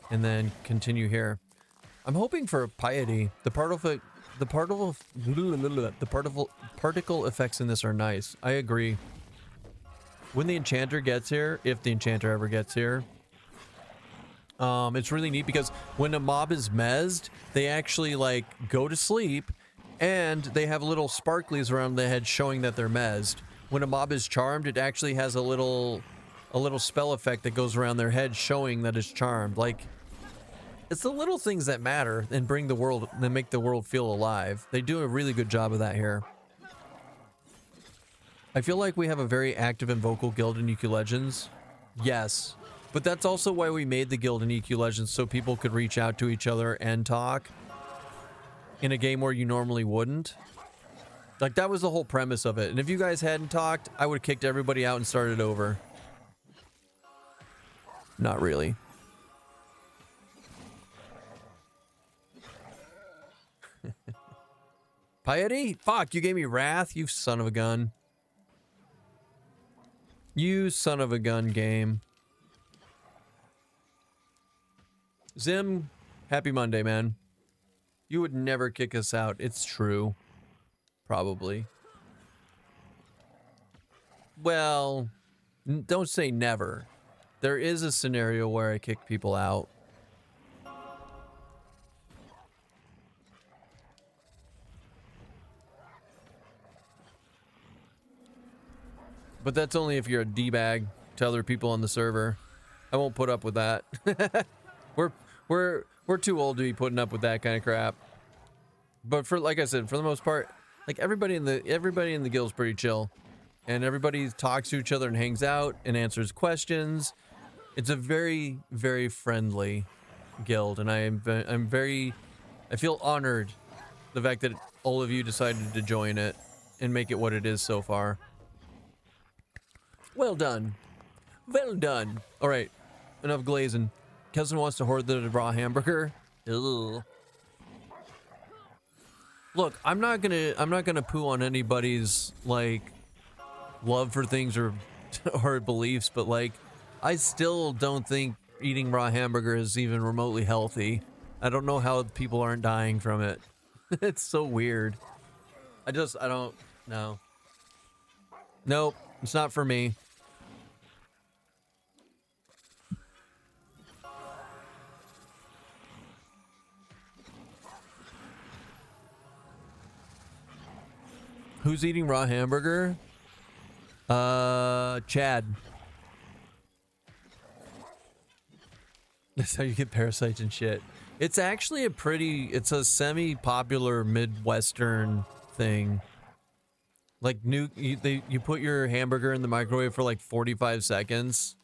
B: and then continue here. I'm hoping for piety. The particle effects in this are nice. I agree. When the enchanter gets here, if the enchanter ever gets here, it's really neat because when a mob is mezzed, they actually like go to sleep and they have little sparklies around the head showing that they're mezzed. When a mob is charmed, it actually has a little spell effect that goes around their head showing that it's charmed. Like, it's the little things that matter and make the world feel alive. They do a really good job of that here. I feel like we have a very active and vocal guild in EQ Legends. Yes. But that's also why we made the guild in EQ Legends, so people could reach out to each other and talk in a game where you normally wouldn't. Like, that was the whole premise of it. And if you guys hadn't talked, I would have kicked everybody out and started over. Not really. Piety? Fuck, you gave me wrath, you son of a gun. You son of a gun, game. Zim, happy Monday, man. You would never kick us out. It's true. Probably. Well, don't say never. There is a scenario where I kick people out. But that's only if you're a D-bag to other people on the server. I won't put up with that. We're too old to be putting up with that kind of crap. But for, like I said, for the most part, like everybody in the guild's pretty chill, and everybody talks to each other and hangs out and answers questions. It's a very, very friendly guild, and I feel honored the fact that all of you decided to join it and make it what it is so far. Well done. Well done. All right, enough glazing. Cousin wants to hoard the raw hamburger. Ugh. Look, I'm not gonna poo on anybody's like love for things or beliefs, but like I still don't think eating raw hamburger is even remotely healthy. I don't know how people aren't dying from it. It's so weird. I don't know. Nope, it's not for me. Who's eating raw hamburger? Chad. That's how you get parasites and shit. It's actually it's a semi-popular Midwestern thing. Like you put your hamburger in the microwave for like 45 seconds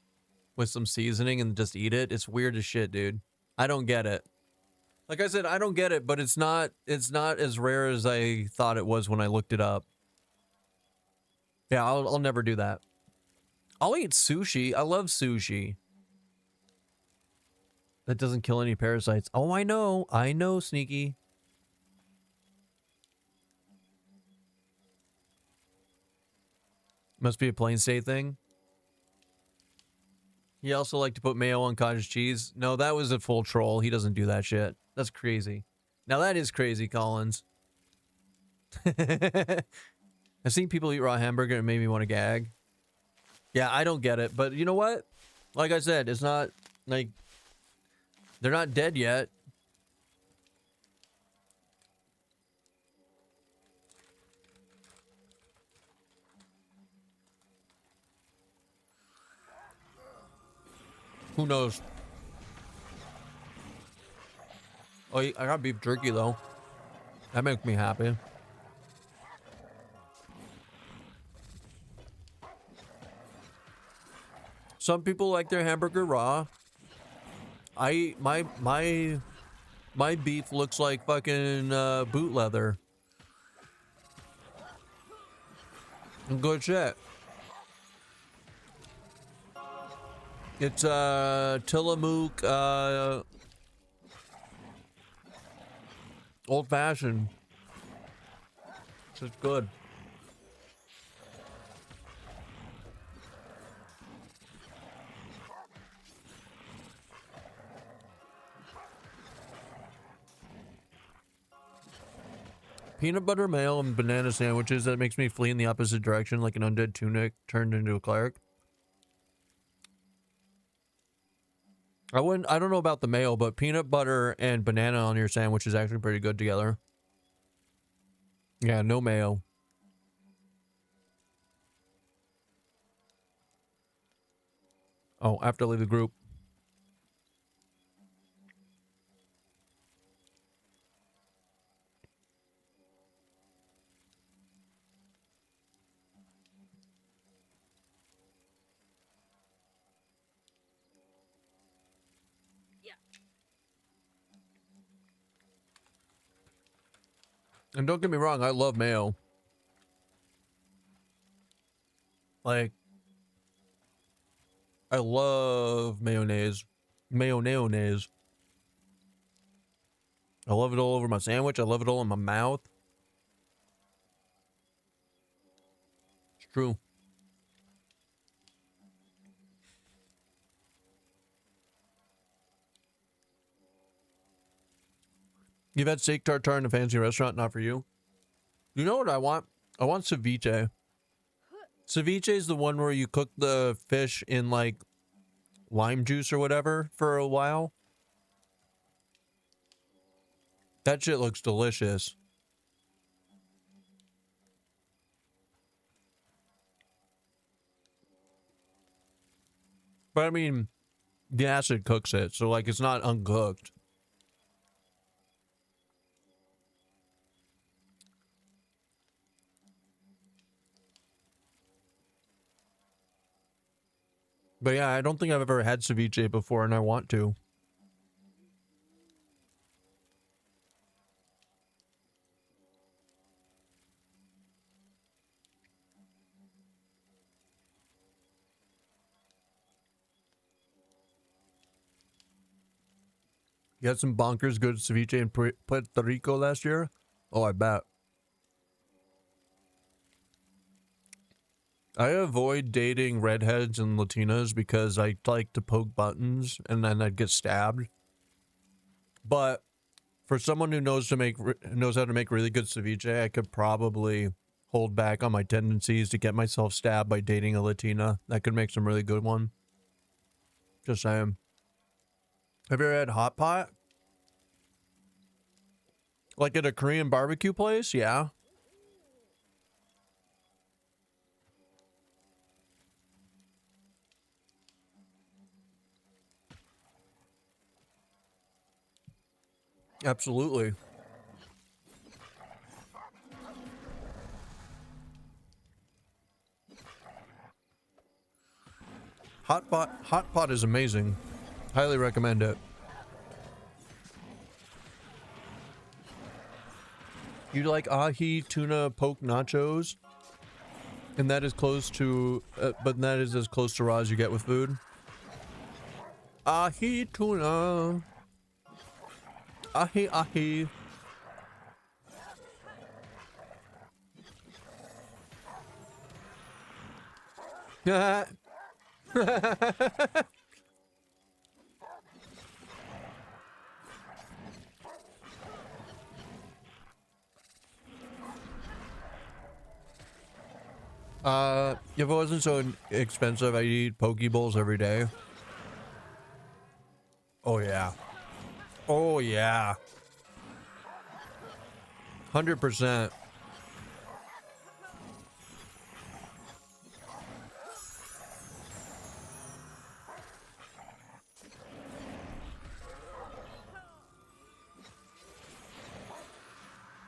B: with some seasoning and just eat it. It's weird as shit, dude. I don't get it. Like I said, I don't get it, but it's not as rare as I thought it was when I looked it up. Yeah, I'll never do that. I'll eat sushi. I love sushi. That doesn't kill any parasites. Oh, I know, Sneaky. Must be a plain state thing. He also liked to put mayo on cottage cheese. No, that was a full troll. He doesn't do that shit. That's crazy. Now that is crazy, Collins. I've seen people eat raw hamburger and it made me want to gag. Yeah, I don't get it. But you know what? Like I said, it's not like they're not dead yet. Who knows? Oh, I got beef jerky though. That makes me happy. Some people like their hamburger raw. My beef looks like fucking boot leather. Good shit. It's Tillamook old fashioned. It's just good. Peanut butter mayo and banana sandwiches that makes me flee in the opposite direction like an undead tunic turned into a cleric. I don't know about the mayo, but peanut butter and banana on your sandwich is actually pretty good together. Yeah, no mayo. Oh, I have to leave the group. And don't get me wrong, I love mayo. Like, I love mayonnaise. Mayonnaise. I love it all over my sandwich. I love it all in my mouth. It's true. You've had steak tartare in a fancy restaurant, not for you? You know what I want? I want ceviche. Ceviche is the one where you cook the fish in like lime juice or whatever for a while. That shit looks delicious. But I mean, the acid cooks it, so like it's not uncooked. But yeah, I don't think I've ever had ceviche before, and I want to. You had some bonkers good ceviche in Puerto Rico last year? Oh, I bet. I avoid dating redheads and Latinas because I like to poke buttons and then I'd get stabbed. But for someone who knows how to make really good ceviche, I could probably hold back on my tendencies to get myself stabbed by dating a Latina. That could make some really good one. Just saying. Have you ever had hot pot? Like at a Korean barbecue place? Yeah. Absolutely. Hot pot is amazing. Highly recommend it. You like ahi tuna poke nachos? And that is close to, but that is as close to raw as you get with food. Ahi tuna. Ahi ahi. If it wasn't so expensive, I'd eat poke bowls every day. Oh yeah. Oh yeah. 100%.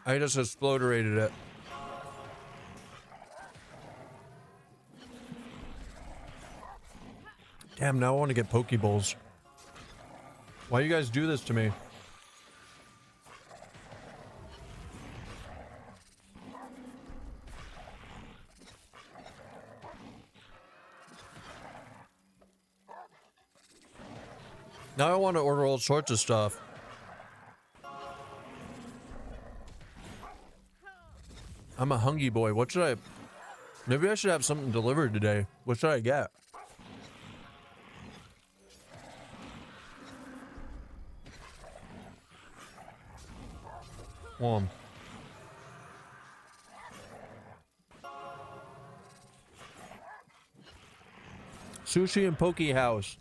B: I just exploderated it. Damn, now I want to get poke bowls. Why you guys do this to me? Now I want to order all sorts of stuff. I'm a hungry boy. What should I... Maybe I should have something delivered today. What should I get? Sushi and Poke House.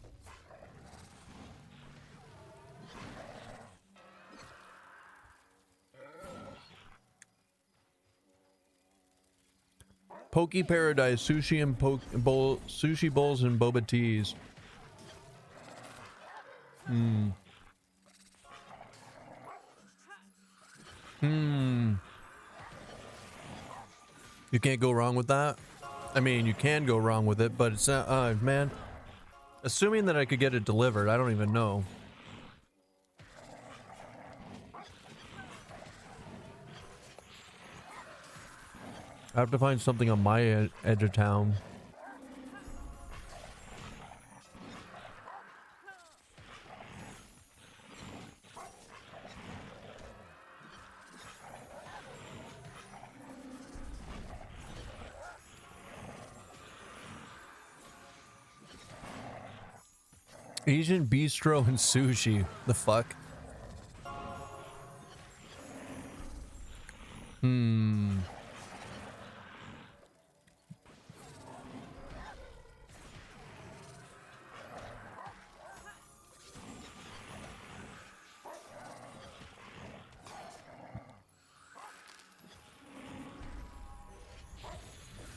B: Poke Paradise, sushi and sushi bowls and boba teas. You can't go wrong with that. I mean, you can go wrong with it, but it's not, man. Assuming that I could get it delivered, I don't even know. I have to find something on my edge of town. Asian bistro and sushi. The fuck?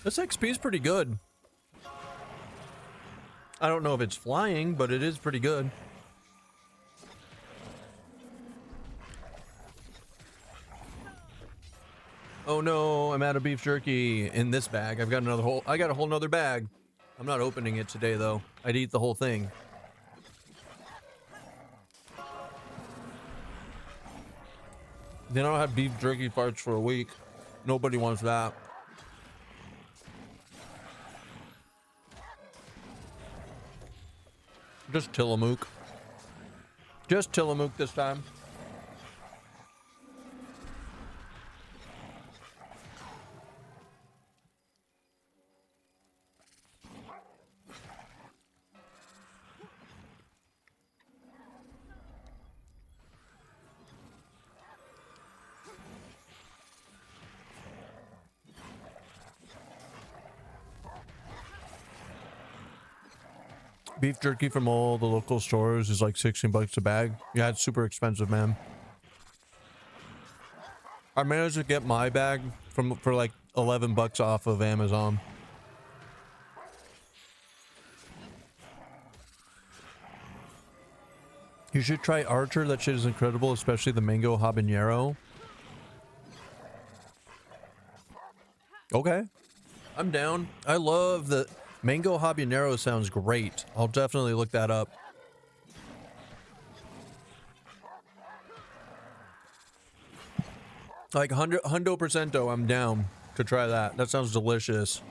B: This XP is pretty good. I don't know if it's flying, but it is pretty good. Oh no, I'm out of beef jerky in this bag. I've got another whole, I got a whole nother bag. I'm not opening it today though. I'd eat the whole thing. Then I'll have beef jerky parts for a week. Nobody wants that. Just Tillamook. Just Tillamook this time. Beef jerky from all the local stores is like 16 bucks a bag. Yeah, it's super expensive, man. I managed to get my bag for like 11 bucks off of Amazon. You should try Archer. That shit is incredible, especially the mango habanero. Okay. I'm down. I love the mango habanero, sounds great. I'll definitely look that up. Like 100%, I'm down to try that. That sounds delicious.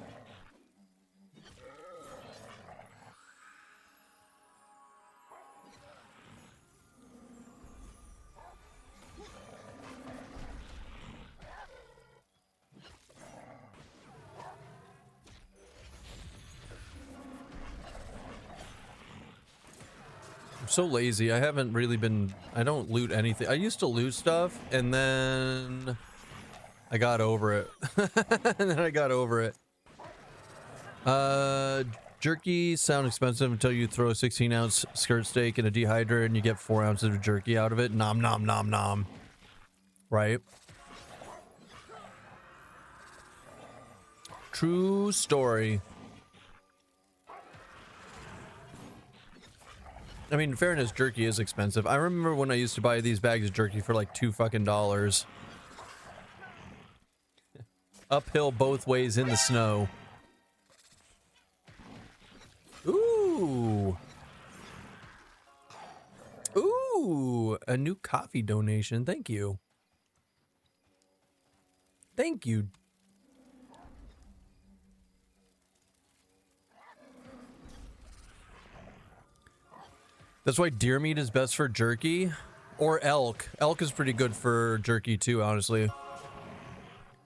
B: So lazy. I haven't really been, I don't loot anything. I used to loot stuff and then I got over it. And then I got over it. Jerky sound expensive until you throw a 16-ounce skirt steak in a dehydrator and you get 4 ounces of jerky out of it. Nom nom nom nom. Right? True story. I mean, in fairness, jerky is expensive. I remember when I used to buy these bags of jerky for like $2 fucking. Uphill both ways in the snow. Ooh. Ooh, a new coffee donation. Thank you. Thank you. That's why deer meat is best for jerky. Or elk. Elk is pretty good for jerky too, honestly.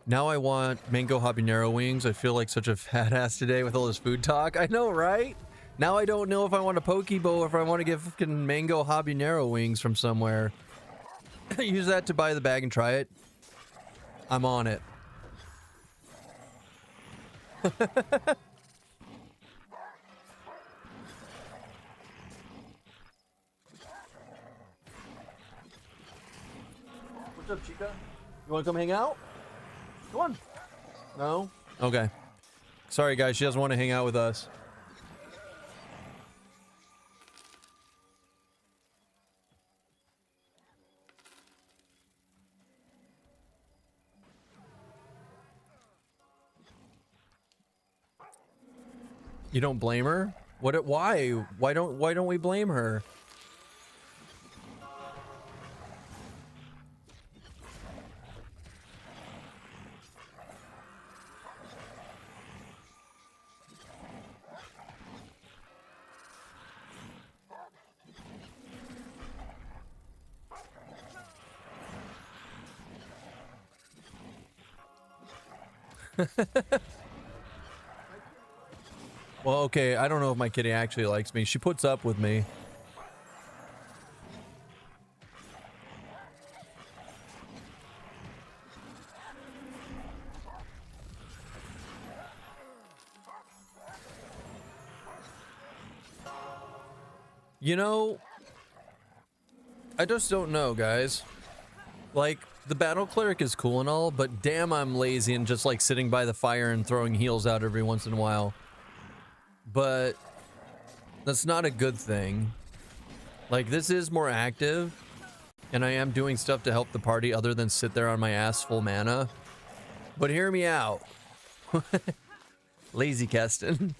B: Now I want mango habanero wings. I feel like such a fat ass today with all this food talk. I know, right? Now I don't know if I want a poke bowl or if I want to get fucking mango habanero wings from somewhere. Use that to buy the bag and try it. I'm on it. What's up, Chica? You want to come hang out? Come on. No? Okay. Sorry, guys. She doesn't want to hang out with us. You don't blame her? What? Why? Why don't we blame her? Well, okay, I don't know if my kitty actually likes me. She puts up with me. You know, I just don't know, guys. Like, the battle cleric is cool and all, but damn, I'm lazy and just like sitting by the fire and throwing heals out every once in a while. But that's not a good thing. Like, this is more active, and I am doing stuff to help the party other than sit there on my ass full mana. But hear me out. Lazy Keston.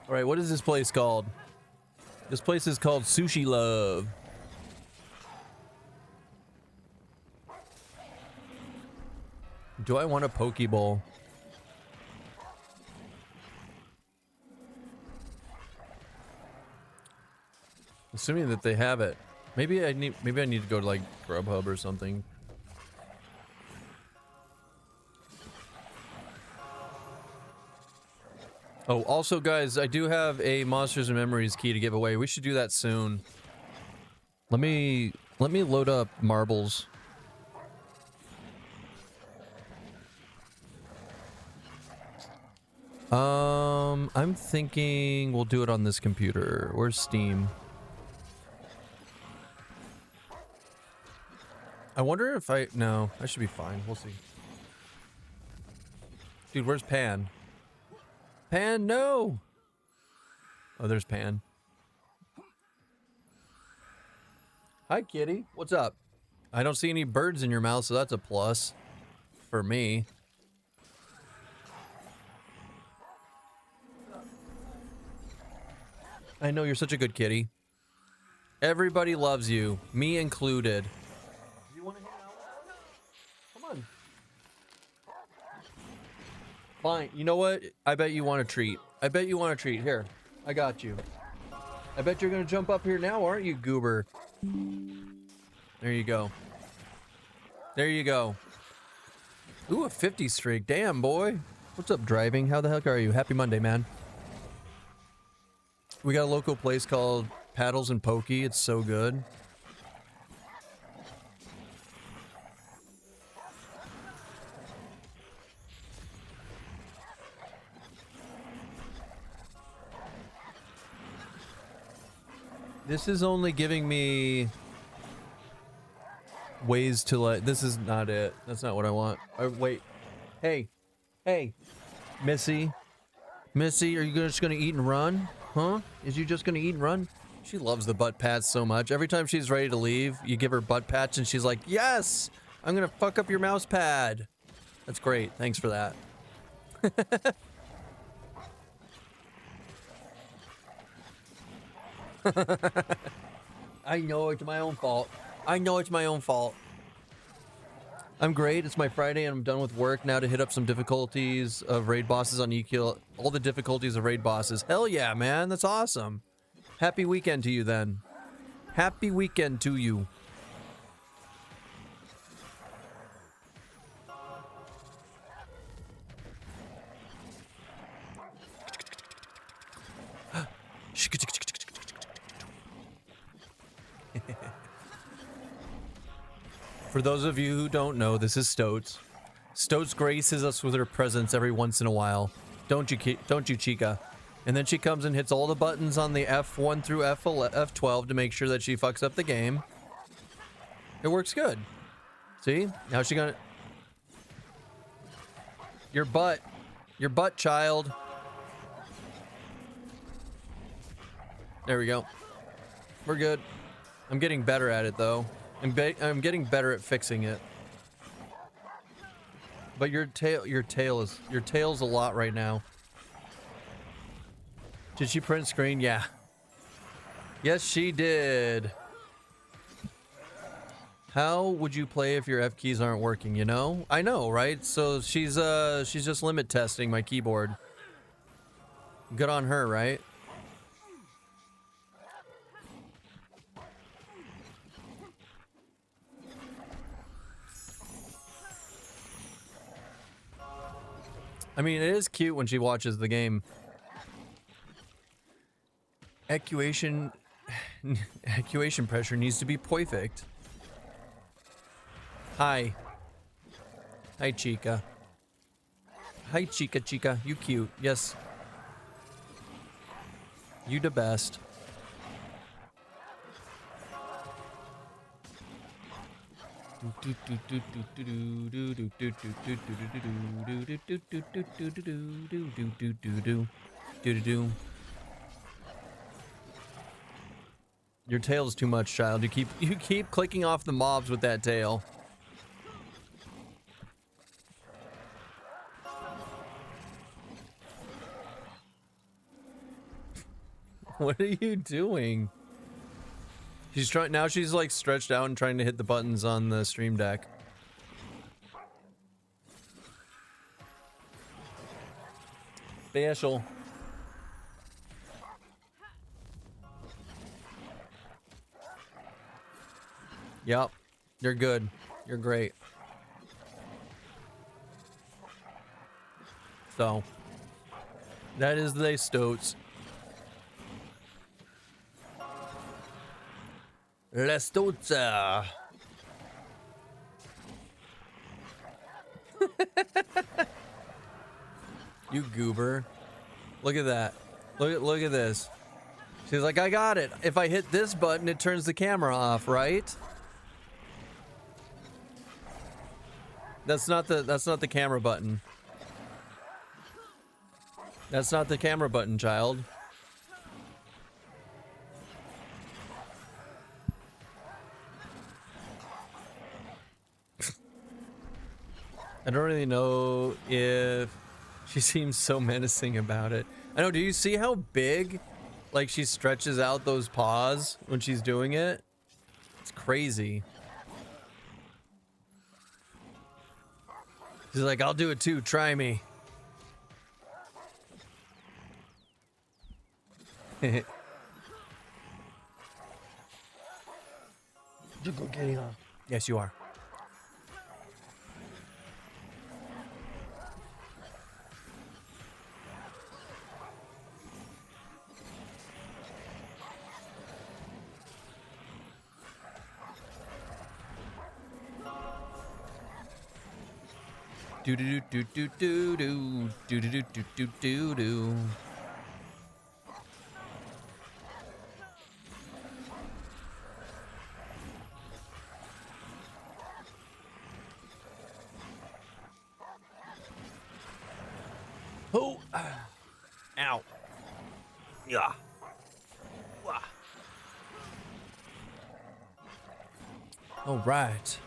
B: Alright, what is this place called? This place is called Sushi Love. Do I want a Pokeball? Assuming that they have it. Maybe I need to go to like Grubhub or something. Oh, also guys, I do have a Monsters and Memories key to give away. We should do that soon. Let me load up marbles. I'm thinking we'll do it on this computer. Where's Steam? I wonder if no, I should be fine. We'll see. Dude, where's Pan? Pan, no! Oh, there's Pan. Hi, kitty. What's up? I don't see any birds in your mouth, so that's a plus. For me. I know, you're such a good kitty. Everybody loves you. Me included. You want to hang out? Come on. Fine. You know what? I bet you want a treat. I bet you want a treat. Here. I got you. I bet you're going to jump up here now, aren't you, goober? There you go. There you go. Ooh, a 50 streak. Damn, boy. What's up, driving? How the heck are you? Happy Monday, man. We got a local place called Paddles and Pokey. It's so good. This is only giving me ways to like. This is not it. That's not what I want. Wait. Hey. Hey. Missy. Missy, are you just gonna eat and run? Huh? Is you just gonna eat and run? She loves the butt pats so much. Every time she's ready to leave, you give her butt pats and she's like, yes! I'm gonna fuck up your mouse pad. That's great. Thanks for that. I know it's my own fault. I know it's my own fault. I'm great. It's my Friday and I'm done with work now to hit up some difficulties of raid bosses on EQ. All the difficulties of raid bosses. Hell yeah, man. That's awesome. Happy weekend to you then. Happy weekend to you. For those of you who don't know, this is Stoats. Stoats graces us with her presence every once in a while. Don't you, Chica? And then she comes and hits all the buttons on the F1 through F12 to make sure that she fucks up the game. It works good. See? Now she gonna... Your butt, child. There we go. We're good. I'm getting better at it, though. I'm getting better at fixing it. But your tail's a lot right now. Did she print screen? Yeah. Yes, she did. How would you play if your F keys aren't working, you know? I know, right? So she's just limit testing my keyboard. Good on her, right? I mean, it is cute when she watches the game. Actuation pressure needs to be perfect. Hi. Hi, Chica. Hi, Chica. You cute. Yes. You the best. Your tail's too much, child. You keep clicking off the mobs with that tail. What are you doing? She's trying now. She's like stretched out and trying to hit the buttons on the stream deck. Special. Yep. You're good. You're great. So, that is the Stoats. La Stotza. You goober. Look at that. Look at this. She's like, I got it. If I hit this button, it turns the camera off, right? That's not the camera button. That's not the camera button, child. I don't really know if she seems so menacing about it. I know, do you see how big, like, she stretches out those paws when she's doing it? It's crazy. She's like, I'll do it too, try me. You go getting on. Yes, you are. Do do do do do do do do do do do do do. Oh, ow. Yeah. All right.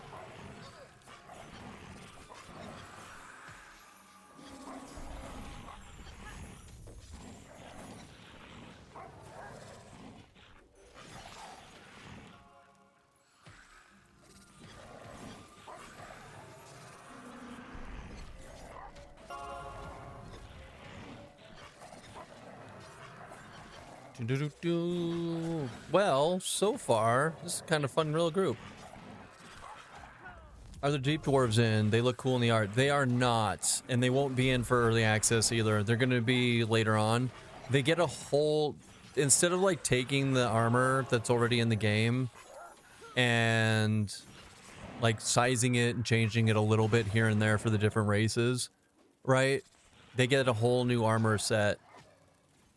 B: Do-do-do-do. Well, so far, this is kind of fun, real group. Are the Deep Dwarves in? They look cool in the art. They are not, and they won't be in for early access either. They're going to be later on. They get a whole... Instead of, like, taking the armor that's already in the game and, like, sizing it and changing it a little bit here and there for the different races, right? They get a whole new armor set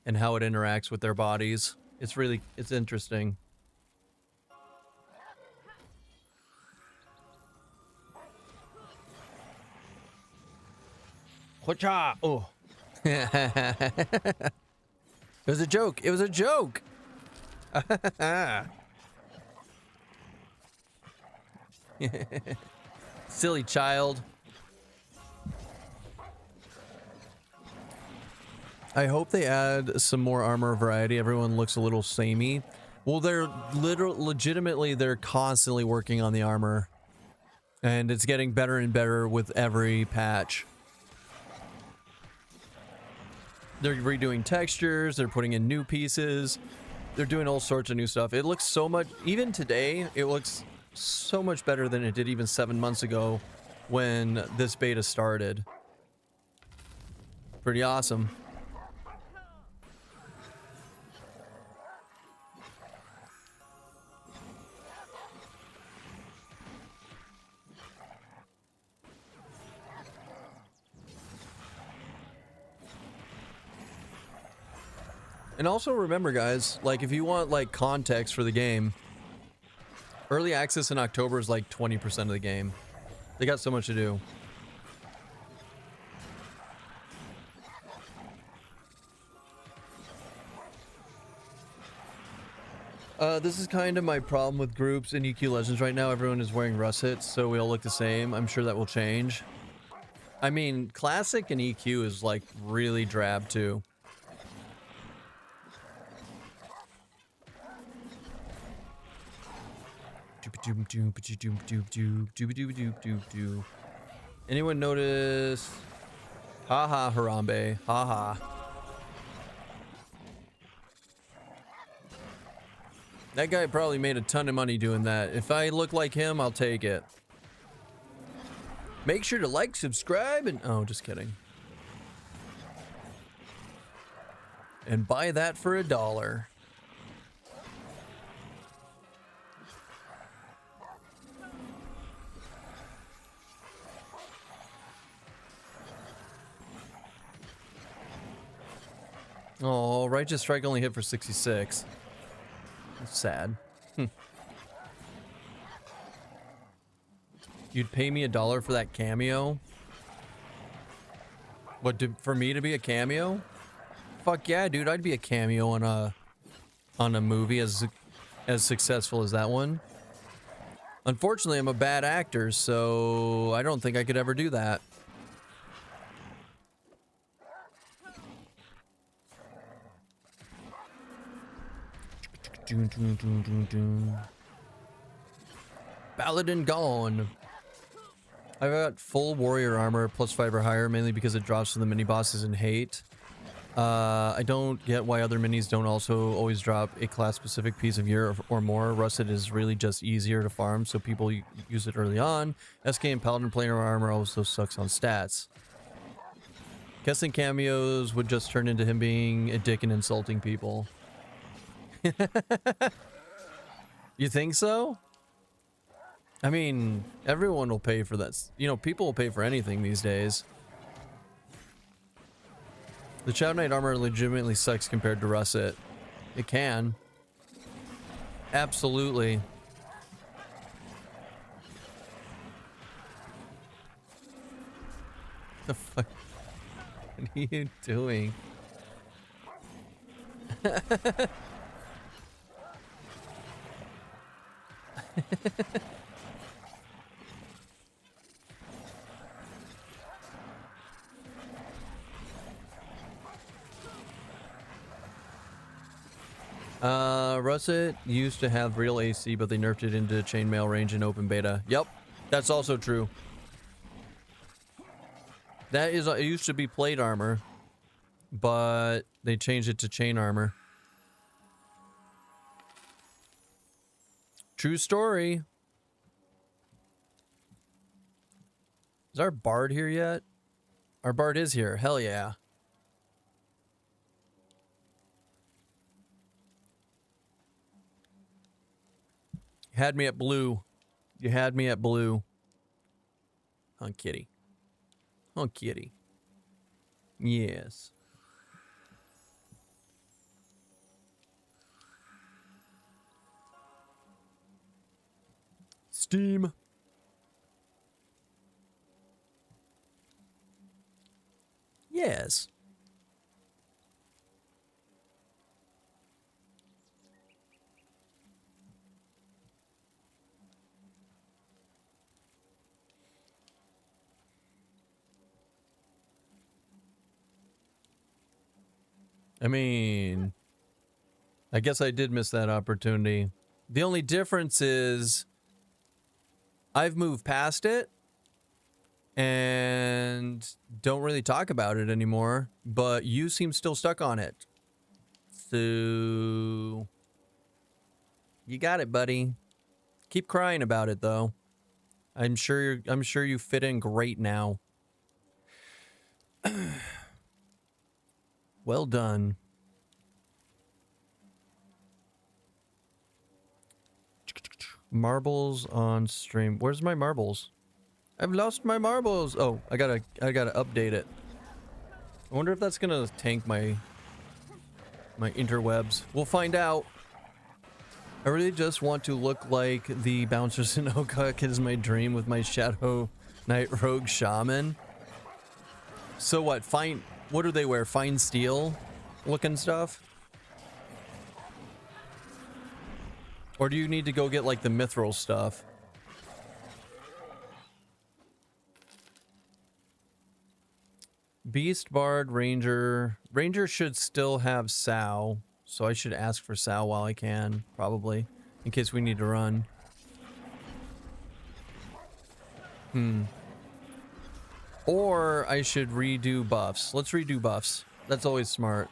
B: and how it interacts with their bodies. It's interesting. Whatcha? Oh. It was a joke. It was a joke. Silly child. I hope they add some more armor variety. Everyone looks a little samey. Well, they're legitimately, they're constantly working on the armor. And it's getting better and better with every patch. They're redoing textures, they're putting in new pieces, they're doing all sorts of new stuff. It looks so much, even today, it looks so much better than it did even 7 months ago when this beta started. Pretty awesome. And also remember, guys, like if you want like context for the game, early access in October is like 20% of the game. They got so much to do. This is kind of my problem with groups in EQ Legends right now. Everyone is wearing rust hits, so we all look the same. I'm sure that will change. I mean, Classic and EQ is like really drab too. Anyone notice? Haha, Harambe. Haha. That guy probably made a ton of money doing that. If I look like him, I'll take it. Make sure to like, subscribe, and... Oh, just kidding. And buy that for $1. Oh, Righteous Strike only hit for 66. That's sad. You'd pay me $1 for that cameo? What, for me to be a cameo? Fuck yeah, dude, I'd be a cameo on a movie as successful as that one. Unfortunately, I'm a bad actor, so I don't think I could ever do that. Paladin gone. I've got full warrior armor plus 5 or higher, mainly because it drops to the mini bosses in hate. I don't get why other minis don't also always drop a class specific piece of gear or more. Rusted is really just easier to farm, so people use it early on. SK and Paladin planar armor also sucks on stats. Guessing cameos would just turn into him being a dick and insulting people. You think so? I mean, everyone will pay for that. You know, people will pay for anything these days. The Shadow Knight armor legitimately sucks compared to Russet. It can. Absolutely. The fuck? What are you doing? Russet used to have real AC, but they nerfed it into chainmail range in open beta. Yep, that's also true. That is, it used to be plate armor, but they changed it to chain armor. True story. Is our bard here yet? Our bard is here. Hell yeah. You had me at blue. You had me at blue. Huh, kitty. Huh, kitty. Yes. Steam. Yes. I mean, I guess I did miss that opportunity. The only difference is I've moved past it and don't really talk about it anymore, but you seem still stuck on it. So you got it, buddy. Keep crying about it though. I'm sure you fit in great now. Well done. Marbles on stream. Where's my marbles? I've lost my marbles. Oh, I gotta update it. I wonder if that's gonna tank my interwebs. We'll find out. I really just want to look like the bouncers in Okuk is my dream with my Shadow Knight Rogue Shaman. So what? Fine. What do they wear? Fine steel looking stuff? Or do you need to go get like the mithril stuff? Beast, Bard, Ranger. Ranger should still have Sow. So I should ask for Sow while I can, probably. In case we need to run. Or I should redo buffs. Let's redo buffs. That's always smart.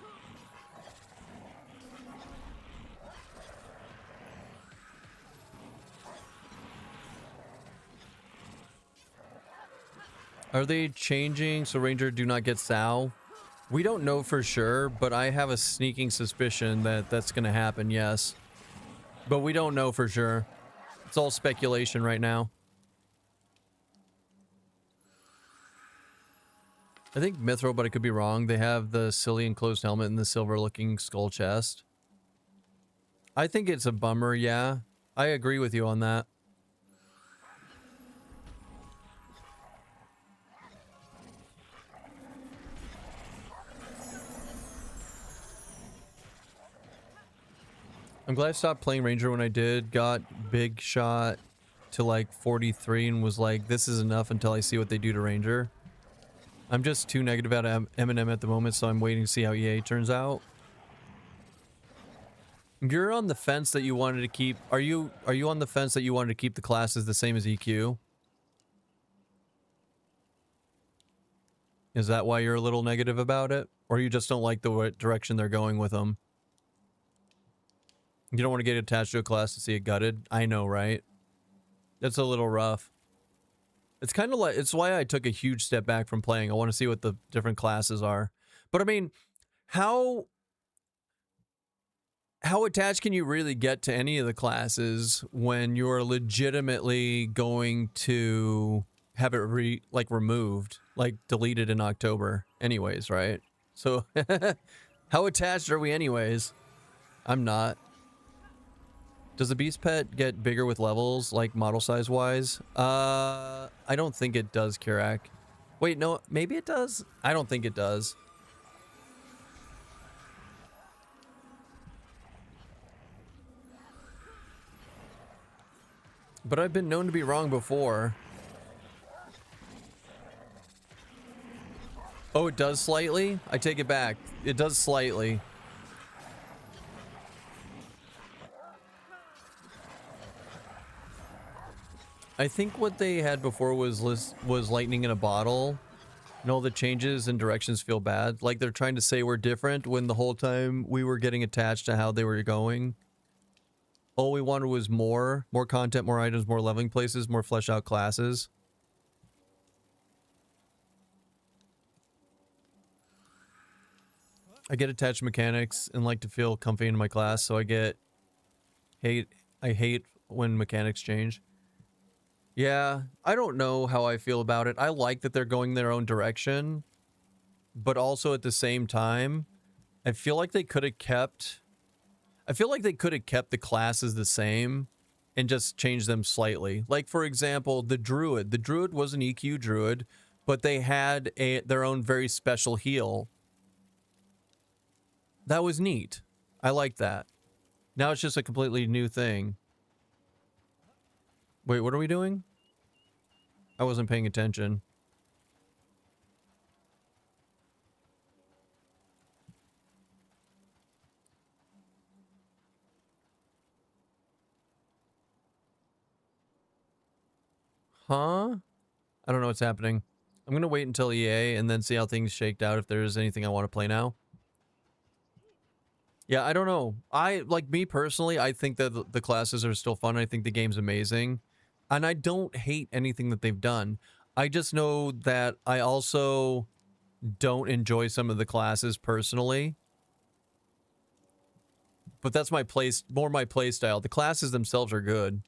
B: Are they changing so Ranger do not get Sow? We don't know for sure, but I have a sneaking suspicion that that's going to happen, yes. But we don't know for sure. It's all speculation right now. I think Mithril, but I could be wrong. They have the silly enclosed helmet and the silver-looking skull chest. I think it's a bummer, yeah. I agree with you on that. I'm glad I stopped playing Ranger when I did. Got big shot to like 43 and was like, this is enough until I see what they do to Ranger. I'm just too negative about M&M at the moment, so I'm waiting to see how EA turns out. You're on the fence that you wanted to keep... Are you on the fence that you wanted to keep the classes the same as EQ? Is that why you're a little negative about it? Or you just don't like the direction they're going with them? You don't want to get attached to a class to see it gutted? I know, right? That's a little rough. It's kind of like... It's why I took a huge step back from playing. I want to see what the different classes are. But I mean, how attached can you really get to any of the classes when you're legitimately going to have it removed, like deleted in October anyways, right? So how attached are we anyways? I'm not. Does the beast pet get bigger with levels, like model size wise? I don't think it does, Kirak. Wait, no, maybe it does? I don't think it does. But I've been known to be wrong before. Oh, it does slightly? I take it back. It does slightly. I think what they had before was lightning in a bottle. And all the changes and directions feel bad. Like they're trying to say we're different when the whole time we were getting attached to how they were going. All we wanted was more content, more items, more leveling places, more flesh out classes. I get attached to mechanics and like to feel comfy in my class, so I hate when mechanics change. Yeah, I don't know how I feel about it. I like that they're going their own direction, but also at the same time, I feel like they could have kept the classes the same and just changed them slightly. Like, for example, the Druid. The Druid was an EQ Druid, but they had their own very special heal. That was neat. I like that. Now it's just a completely new thing. Wait, what are we doing? I wasn't paying attention. Huh? I don't know what's happening. I'm going to wait until EA and then see how things shaked out if there's anything I want to play now. Yeah, I don't know. Like me personally, I think that the classes are still fun. I think the game's amazing. And I don't hate anything that they've done. I just know that I also don't enjoy some of the classes personally. But that's my more my play style. The classes themselves are good.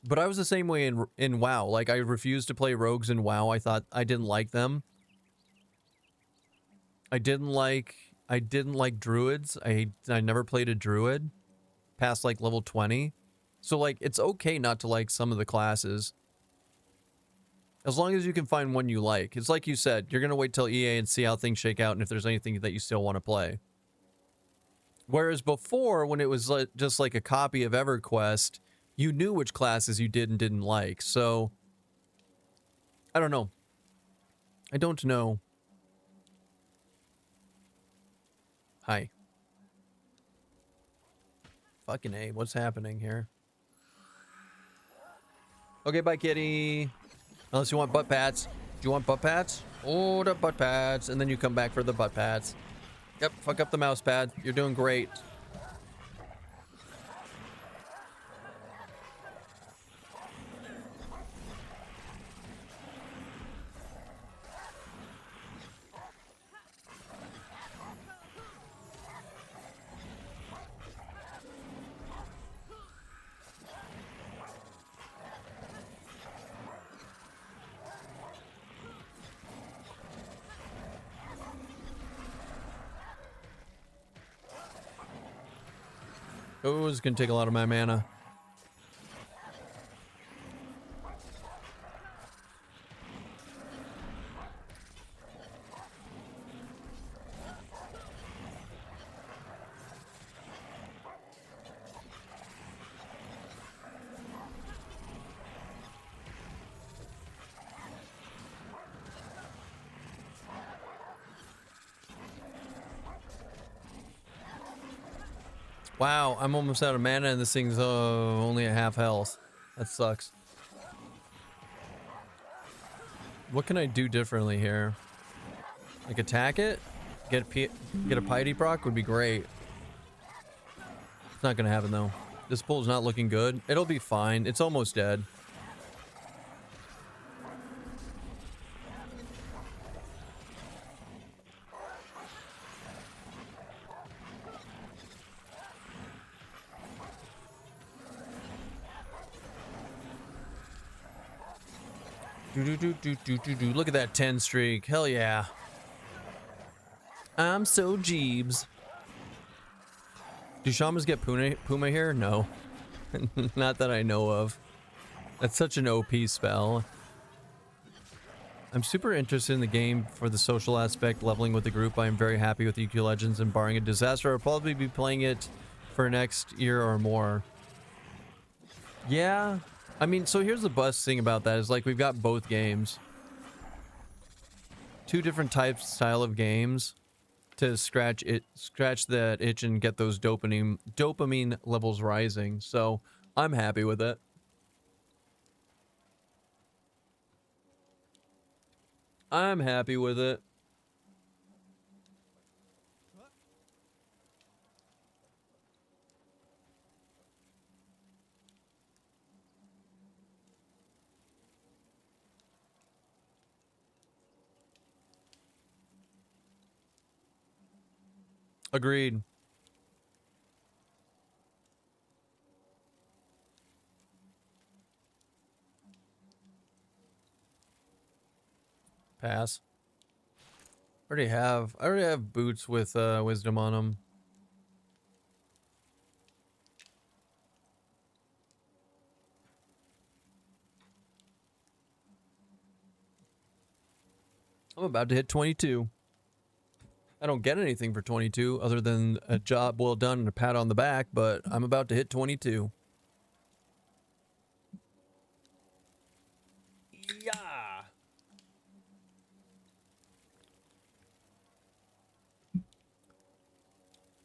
B: But I was the same way in WoW. Like, I refused to play rogues in WoW. I thought I didn't like them. I didn't like druids. I never played a druid past like level 20. So like it's okay not to like some of the classes. As long as you can find one you like. It's like you said, you're going to wait till EA and see how things shake out and if there's anything that you still want to play. Whereas before, when it was just like a copy of EverQuest, you knew which classes you did and didn't like. So I don't know. I don't know. Hi. Fucking A, what's happening here? Okay, bye, kitty. Unless you want butt pats. Do you want butt pats? Oh, the butt pats. And then you come back for the butt pats. Yep, fuck up the mouse pad. You're doing great. Oh, it's gonna take a lot of my mana. Wow, I'm almost out of mana and this thing's only at half health. That sucks. What can I do differently here? Like attack it? Get a piety proc would be great. It's not gonna happen though. This pool's not looking good. It'll be fine. It's almost dead. Look at that 10 streak. Hell yeah. I'm so Jeebs. Do shamans get Puma here? No. Not that I know of. That's such an OP spell. I'm super interested in the game for the social aspect, leveling with the group. I am very happy with EQ Legends, and barring a disaster, I'll probably be playing it for next year or more. Yeah. I mean, so here's the best thing about that is like we've got both games. Two different style of games to scratch that itch and get those dopamine levels rising. So I'm happy with it. I'm happy with it. Agreed. Pass. I already have boots with wisdom on them. I'm about to hit 22. I don't get anything for 22 other than a job well done and a pat on the back, but I'm about to hit 22. Yeah.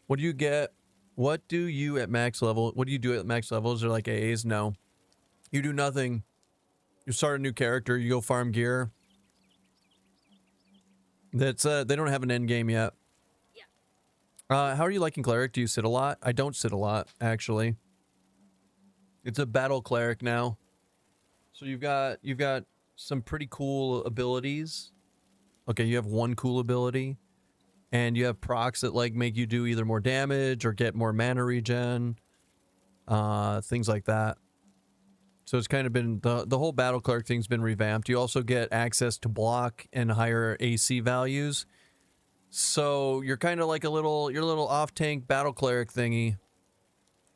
B: What do you get? What do you at max level? What do you do at max level? Is there like AAs? No. You do nothing. You start a new character, you go farm gear. That's they don't have an end game yet. Yeah. How are you liking cleric? Do you sit a lot? I don't sit a lot, actually. It's a battle cleric now. So you've got some pretty cool abilities. Okay, you have one cool ability. And you have procs that like make you do either more damage or get more mana regen. Things like that. So it's kind of been the whole battle cleric thing's been revamped. You also get access to block and higher AC values. So you're kind of like your little off tank battle cleric thingy.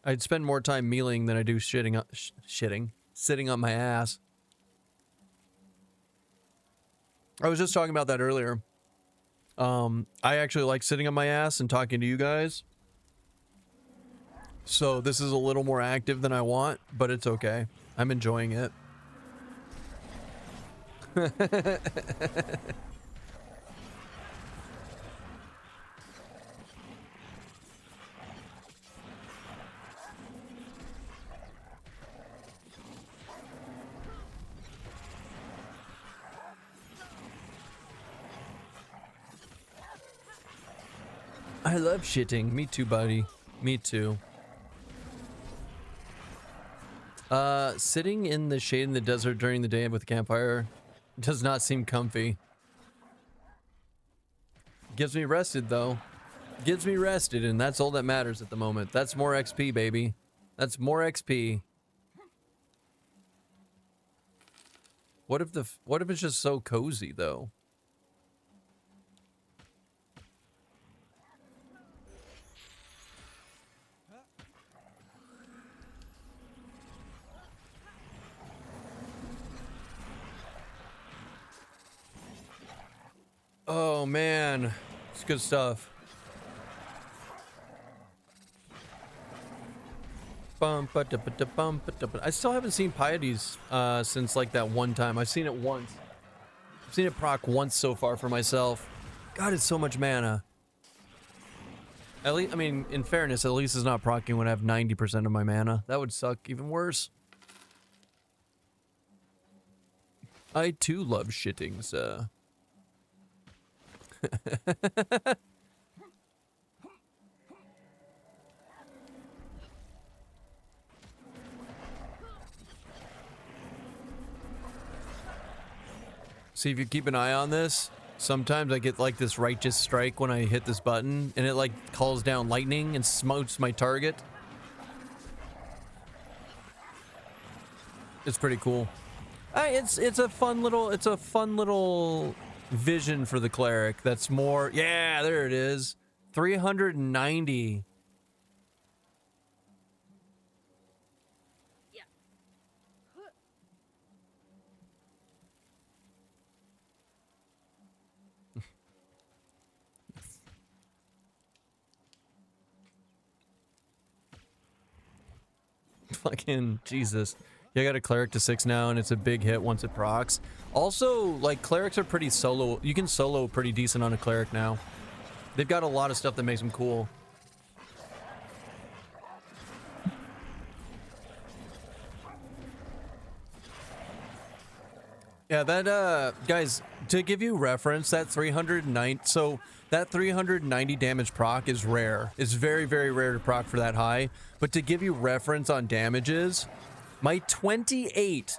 B: I'd spend more time mealing than I do sitting on my ass. I was just talking about that earlier. I actually like sitting on my ass and talking to you guys. So this is a little more active than I want, but it's okay. I'm enjoying it. I love shitting. Me too, buddy. Me too. Sitting in the shade in the desert during the day with a campfire does not seem comfy. Gives me rested, though. Gives me rested, and that's all that matters at the moment. That's more XP, baby. That's more XP. What if it's just so cozy, though? Oh man, it's good stuff. I still haven't seen Pieties since like that one time. I've seen it once. I've seen it proc once so far for myself. God, it's so much mana. At least, I mean, in fairness, at least it's not proccing when I have 90% of my mana. That would suck even worse. I too love shittings. See, if you keep an eye on this, sometimes I get like this righteous strike when I hit this button, and it like calls down lightning and smotes my target. It's pretty cool. It's a fun little vision for the cleric. That's more. Yeah, there it is. 390. Fucking Jesus. Yeah, I got a cleric to 6 now, and it's a big hit once it procs. Also, like, clerics are pretty solo. You can solo pretty decent on a cleric now. They've got a lot of stuff that makes them cool. Yeah, that, guys, to give you reference, that 309, so that 390 damage proc is rare. It's very, very rare to proc for that high. But to give you reference on damages, my 28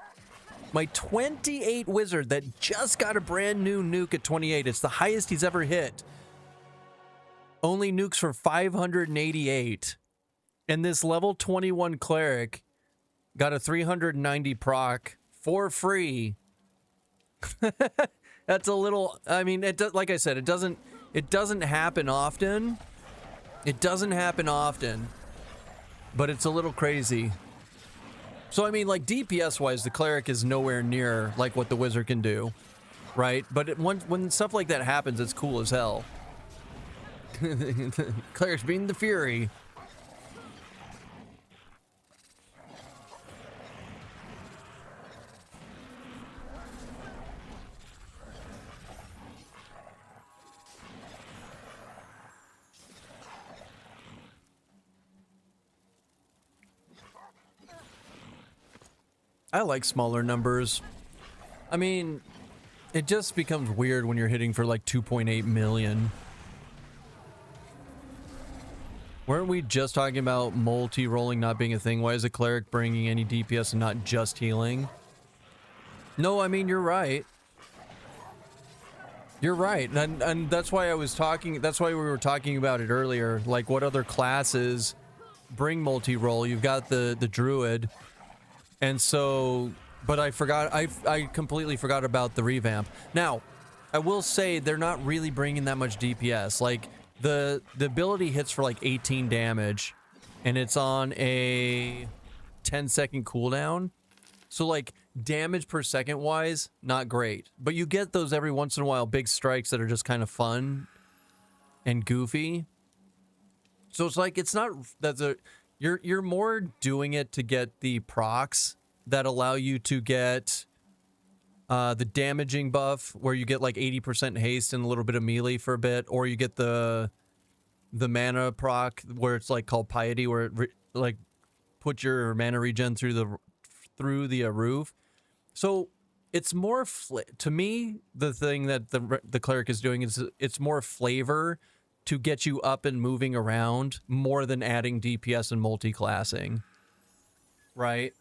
B: wizard that just got a brand new nuke at 28, it's the highest he's ever hit. only nukes for 588. And this level 21 cleric got a 390 proc for free. That's a little, I mean, like I said, it doesn't happen often. It doesn't happen often, but it's a little crazy. So, I mean, like, DPS-wise, the cleric is nowhere near, like, what the wizard can do, right? But when stuff like that happens, it's cool as hell. Cleric's being the Fury. I like smaller numbers. I mean, it just becomes weird when you're hitting for like 2.8 million. Weren't we just talking about multi-rolling not being a thing? Why is a cleric bringing any DPS and not just healing? No, I mean, you're right. You're right. And that's why I was talking, that's why we were talking about it earlier. Like, what other classes bring multi-roll? You've got the druid. And so, but I forgot, I completely forgot about the revamp. Now, I will say they're not really bringing that much DPS. Like, the ability hits for like 18 damage, and it's on a 10-second cooldown. So, like, damage per second wise, not great. But you get those every once in a while, big strikes that are just kind of fun and goofy. So it's like, it's not, you're more doing it to get the procs that allow you to get the damaging buff, where you get like 80% haste and a little bit of melee for a bit, or you get the mana proc where it's like called Piety, where it like put your mana regen through the roof. So it's more to me, the thing that the cleric is doing is it's more flavor to get you up and moving around more than adding DPS and multi-classing, right?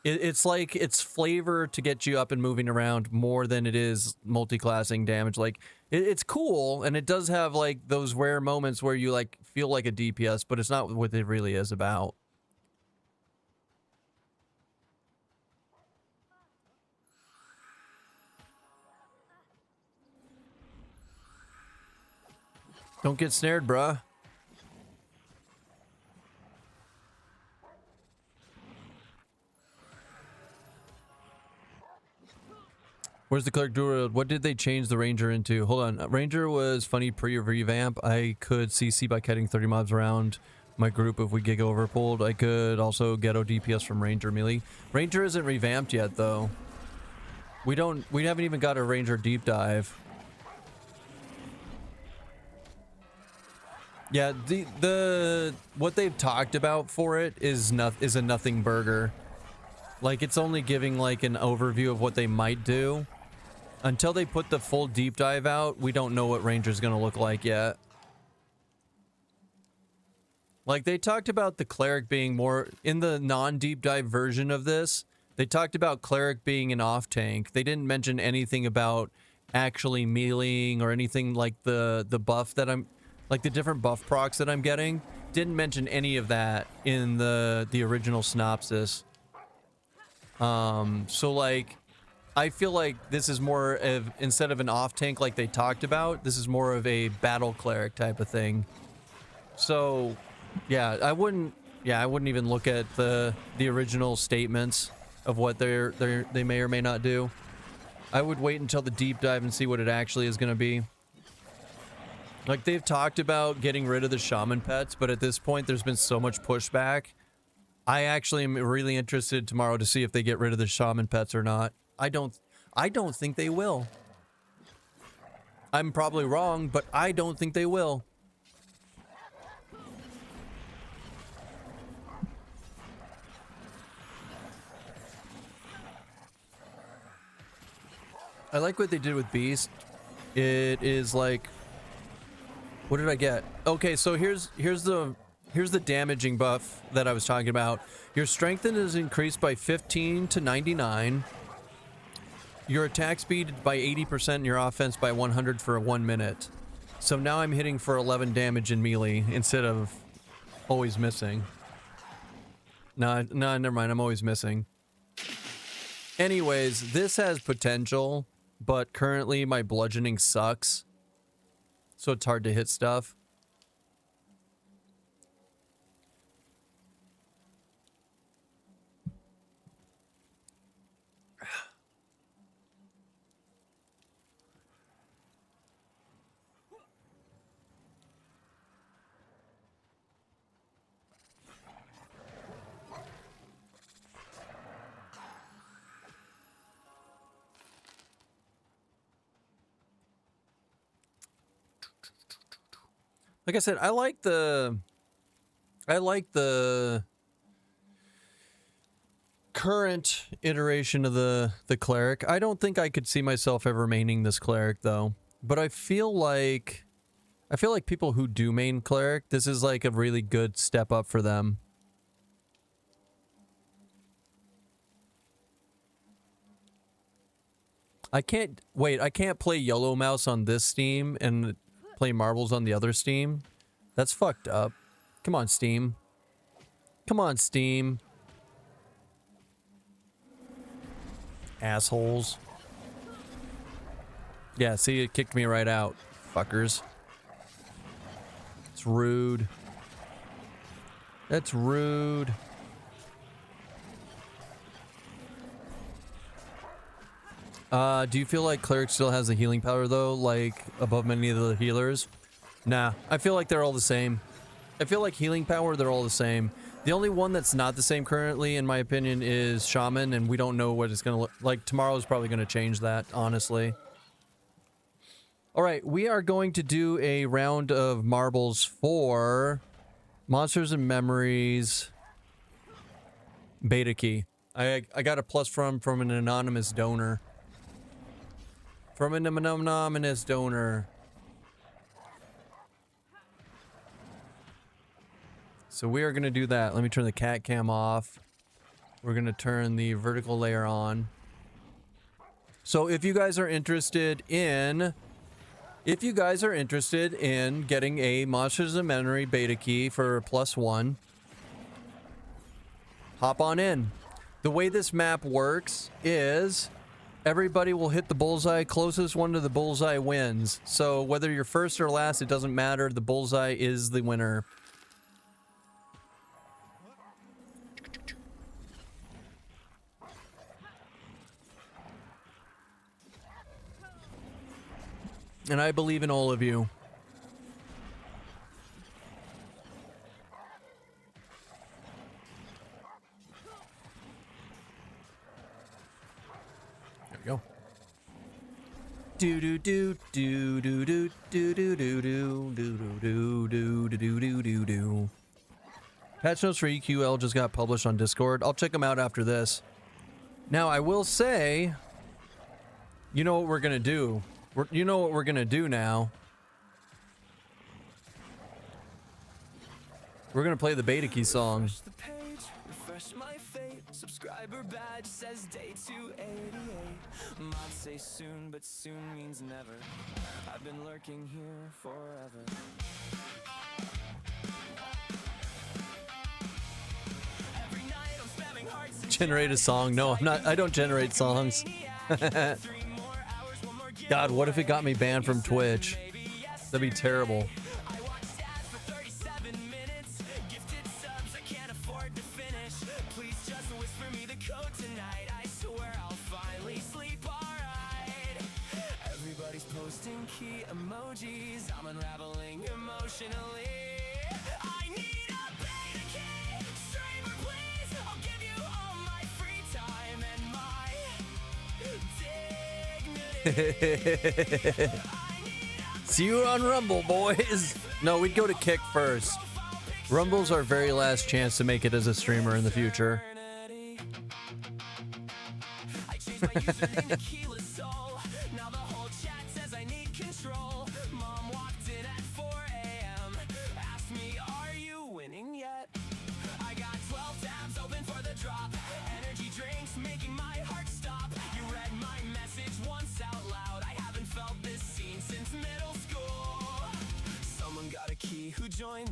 B: It's like it's flavor to get you up and moving around more than it is multi-classing damage. Like, it's cool, and it does have like those rare moments where you like feel like a DPS, but it's not what it really is about. Don't get snared, bruh. Where's the cleric druid? What did they change the ranger into? Hold on. Ranger was funny pre-revamp. I could CC by kiting 30 mobs around my group if we get overpulled. I could also ghetto DPS from ranger melee. Ranger isn't revamped yet, though. We haven't even got a ranger deep dive. Yeah, the what they've talked about for it is a nothing burger. Like, it's only giving like an overview of what they might do. Until they put the full deep dive out, we don't know what Ranger's gonna look like yet. Like, they talked about the cleric being more in the non-deep dive version of this. They talked about cleric being an off tank. They didn't mention anything about actually meleeing or anything like the buff that I'm like the different buff procs that I'm getting. Didn't mention any of that in the original synopsis. So like, I feel like this is more of, instead of an off tank like they talked about, this is more of a battle cleric type of thing. So yeah, I wouldn't even look at the original statements of what they may or may not do. I would wait until the deep dive and see what it actually is going to be. Like, they've talked about getting rid of the shaman pets, but at this point there's been so much pushback. I actually am really interested tomorrow to see if they get rid of the shaman pets or not. I don't think they will. I'm probably wrong, but I don't think they will. I like what they did with Beast. It is like, what did I get? Okay, so here's the damaging buff that I was talking about. Your strengthen is increased by 15 to 99. Your attack speed by 80% and your offense by 100 for 1 minute. So now I'm hitting for 11 damage in melee instead of always missing. No, never mind. I'm always missing. Anyways, this has potential, but currently my bludgeoning sucks. So it's hard to hit stuff. Like I said, I like the current iteration of the cleric. I don't think I could see myself ever maining this cleric though. But I feel like people who do main cleric, this is like a really good step up for them. I can't play Yellow Mouse on this Steam and play Marbles on the other Steam. That's fucked up. Come on, Steam. Come on, Steam. Assholes. Yeah, see, it kicked me right out. Fuckers. It's rude. That's rude. Do you feel like Cleric still has the healing power though, like above many of the healers? Nah, I feel like they're all the same. I feel like healing power, they're all the same. The only one that's not the same currently, in my opinion, is Shaman, and we don't know what it's gonna look like. Tomorrow's probably gonna change that, honestly. Alright, we are going to do a round of marbles for Monsters and Memories beta key. I got a plus from an anonymous donor. From an anonymous donor. So we are going to do that. Let me turn the cat cam off. We're going to turn the vertical layer on. So if you guys are interested in getting a Monsters and Memory beta key for +1, hop on in. The way this map works is everybody will hit the bullseye. Closest one to the bullseye wins. So whether you're first or last, it doesn't matter. The bullseye is the winner. And I believe in all of you. There we go. Do do do do do do do do do do do do do do do do do. Patch notes for EQL just got published on Discord. I'll check them out after this. Now I will say, you know what we're gonna do. You know what we're gonna do now. We're gonna play the beta key song. Refresh my fate. Subscriber badge says day 288. Might say soon, but soon means never. I've been lurking here forever. Every night I'm spamming hearts. Generate a song? No, I'm not. I don't generate songs. God, what if it got me banned from Twitch? That'd be terrible. Everybody's posting key emojis. I'm unraveling emotionally. I need a beta key. Streamer, please. I'll give you all my free time and my dignity. See you on Rumble, boys. No, we'd go to Kick first. Rumble's our very last chance to make it as a streamer in the future.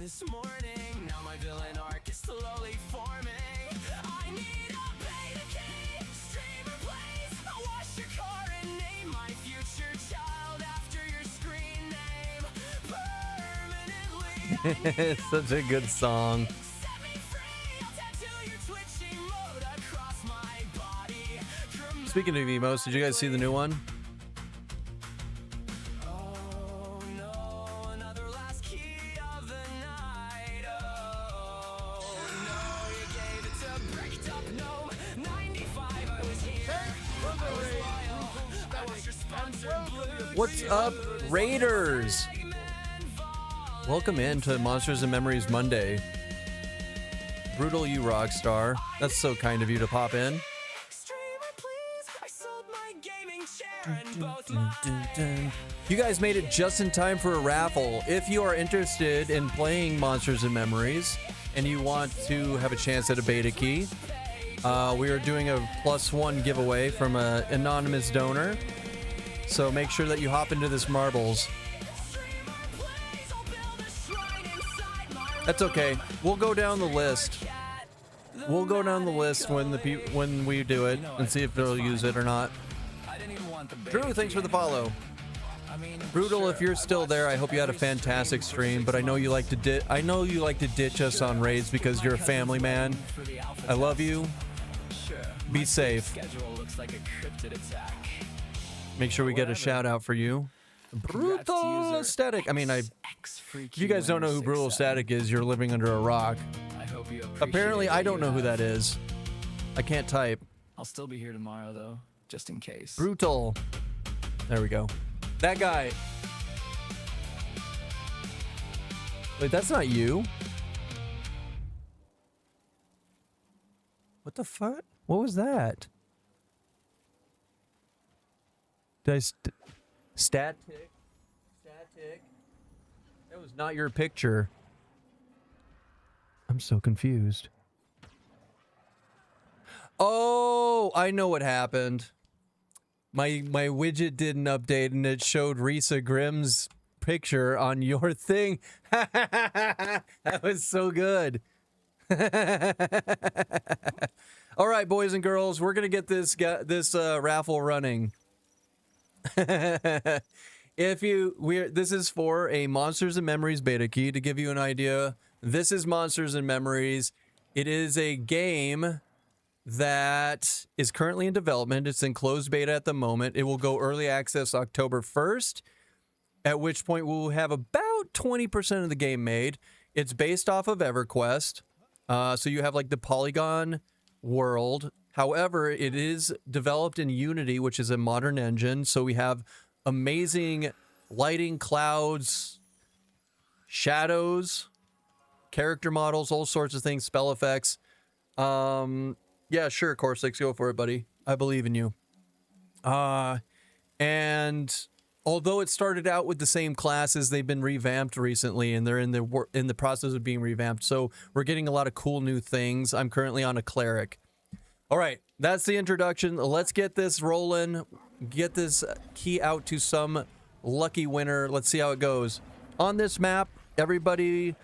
D: this morning. Now my villain arc is slowly forming. I need a beta key. Streamer, please. I'll wash your car and name my future child after your screen name. Permanently.
B: It's such a good song.
D: Set me free. I'll tattoo your twitching mode across my body.
B: Speaking of emos, did you guys see the new one?
D: Oh no, another last key of the night. Oh no, you gave it to Bricked Up Gnome. 95, I was here. I was loyal. I was your sponsor, Blue.
B: What's up, Raiders? Welcome in to Monsters and Memories Monday. Brutal, you rock star. That's so kind of you to pop in.
D: Streamer, please. I sold my gaming chair and both my.
B: You guys made it just in time for a raffle. If you are interested in playing Monsters and Memories and you want to have a chance at a beta key, we are doing a +1 giveaway from an anonymous donor. So make sure that you hop into this marbles. That's okay. We'll go down the list. We'll go down the list when we do it and see if they'll use it or not.
D: I didn't even want the
B: Drew, thanks for the follow. Brutal, if you're still there, I hope you had a fantastic stream. But I know you like to ditch us on raids because you're a family man. I love you. Be safe.
D: Schedule looks like a cryptid attack.
B: Make sure we get a shout out for you. Brutal Static. I mean, if you guys don't know who Brutal Static is, you're living under a rock. Apparently, I don't know who that is. I can't type.
D: I'll still be here tomorrow, though, just in case.
B: Brutal. There we go. That guy. Wait, that's not you. What the fuck? What was that? Did I static? That was not your picture. I'm so confused. Oh, I know what happened. My widget didn't update and it showed Risa Grimm's picture on your thing. That was so good. All right, boys and girls, we're gonna get this raffle running. This is for a Monsters and Memories beta key. To give you an idea, this is Monsters and Memories. It is a game that is currently in development. It's in closed beta at the moment. It will go early access October 1st, at which point we'll have about 20% of the game made. It's based off of EverQuest. So you have like the Polygon world. However, it is developed in Unity, which is a modern engine. So we have amazing lighting, clouds, shadows, character models, all sorts of things, spell effects. Yeah, sure, Corsex, go for it, buddy. I believe in you. And although it started out with the same classes, they've been revamped recently, and they're in the process of being revamped. So we're getting a lot of cool new things. I'm currently on a cleric. All right, that's the introduction. Let's get this rolling. Get this key out to some lucky winner. Let's see how it goes. On this map, everybody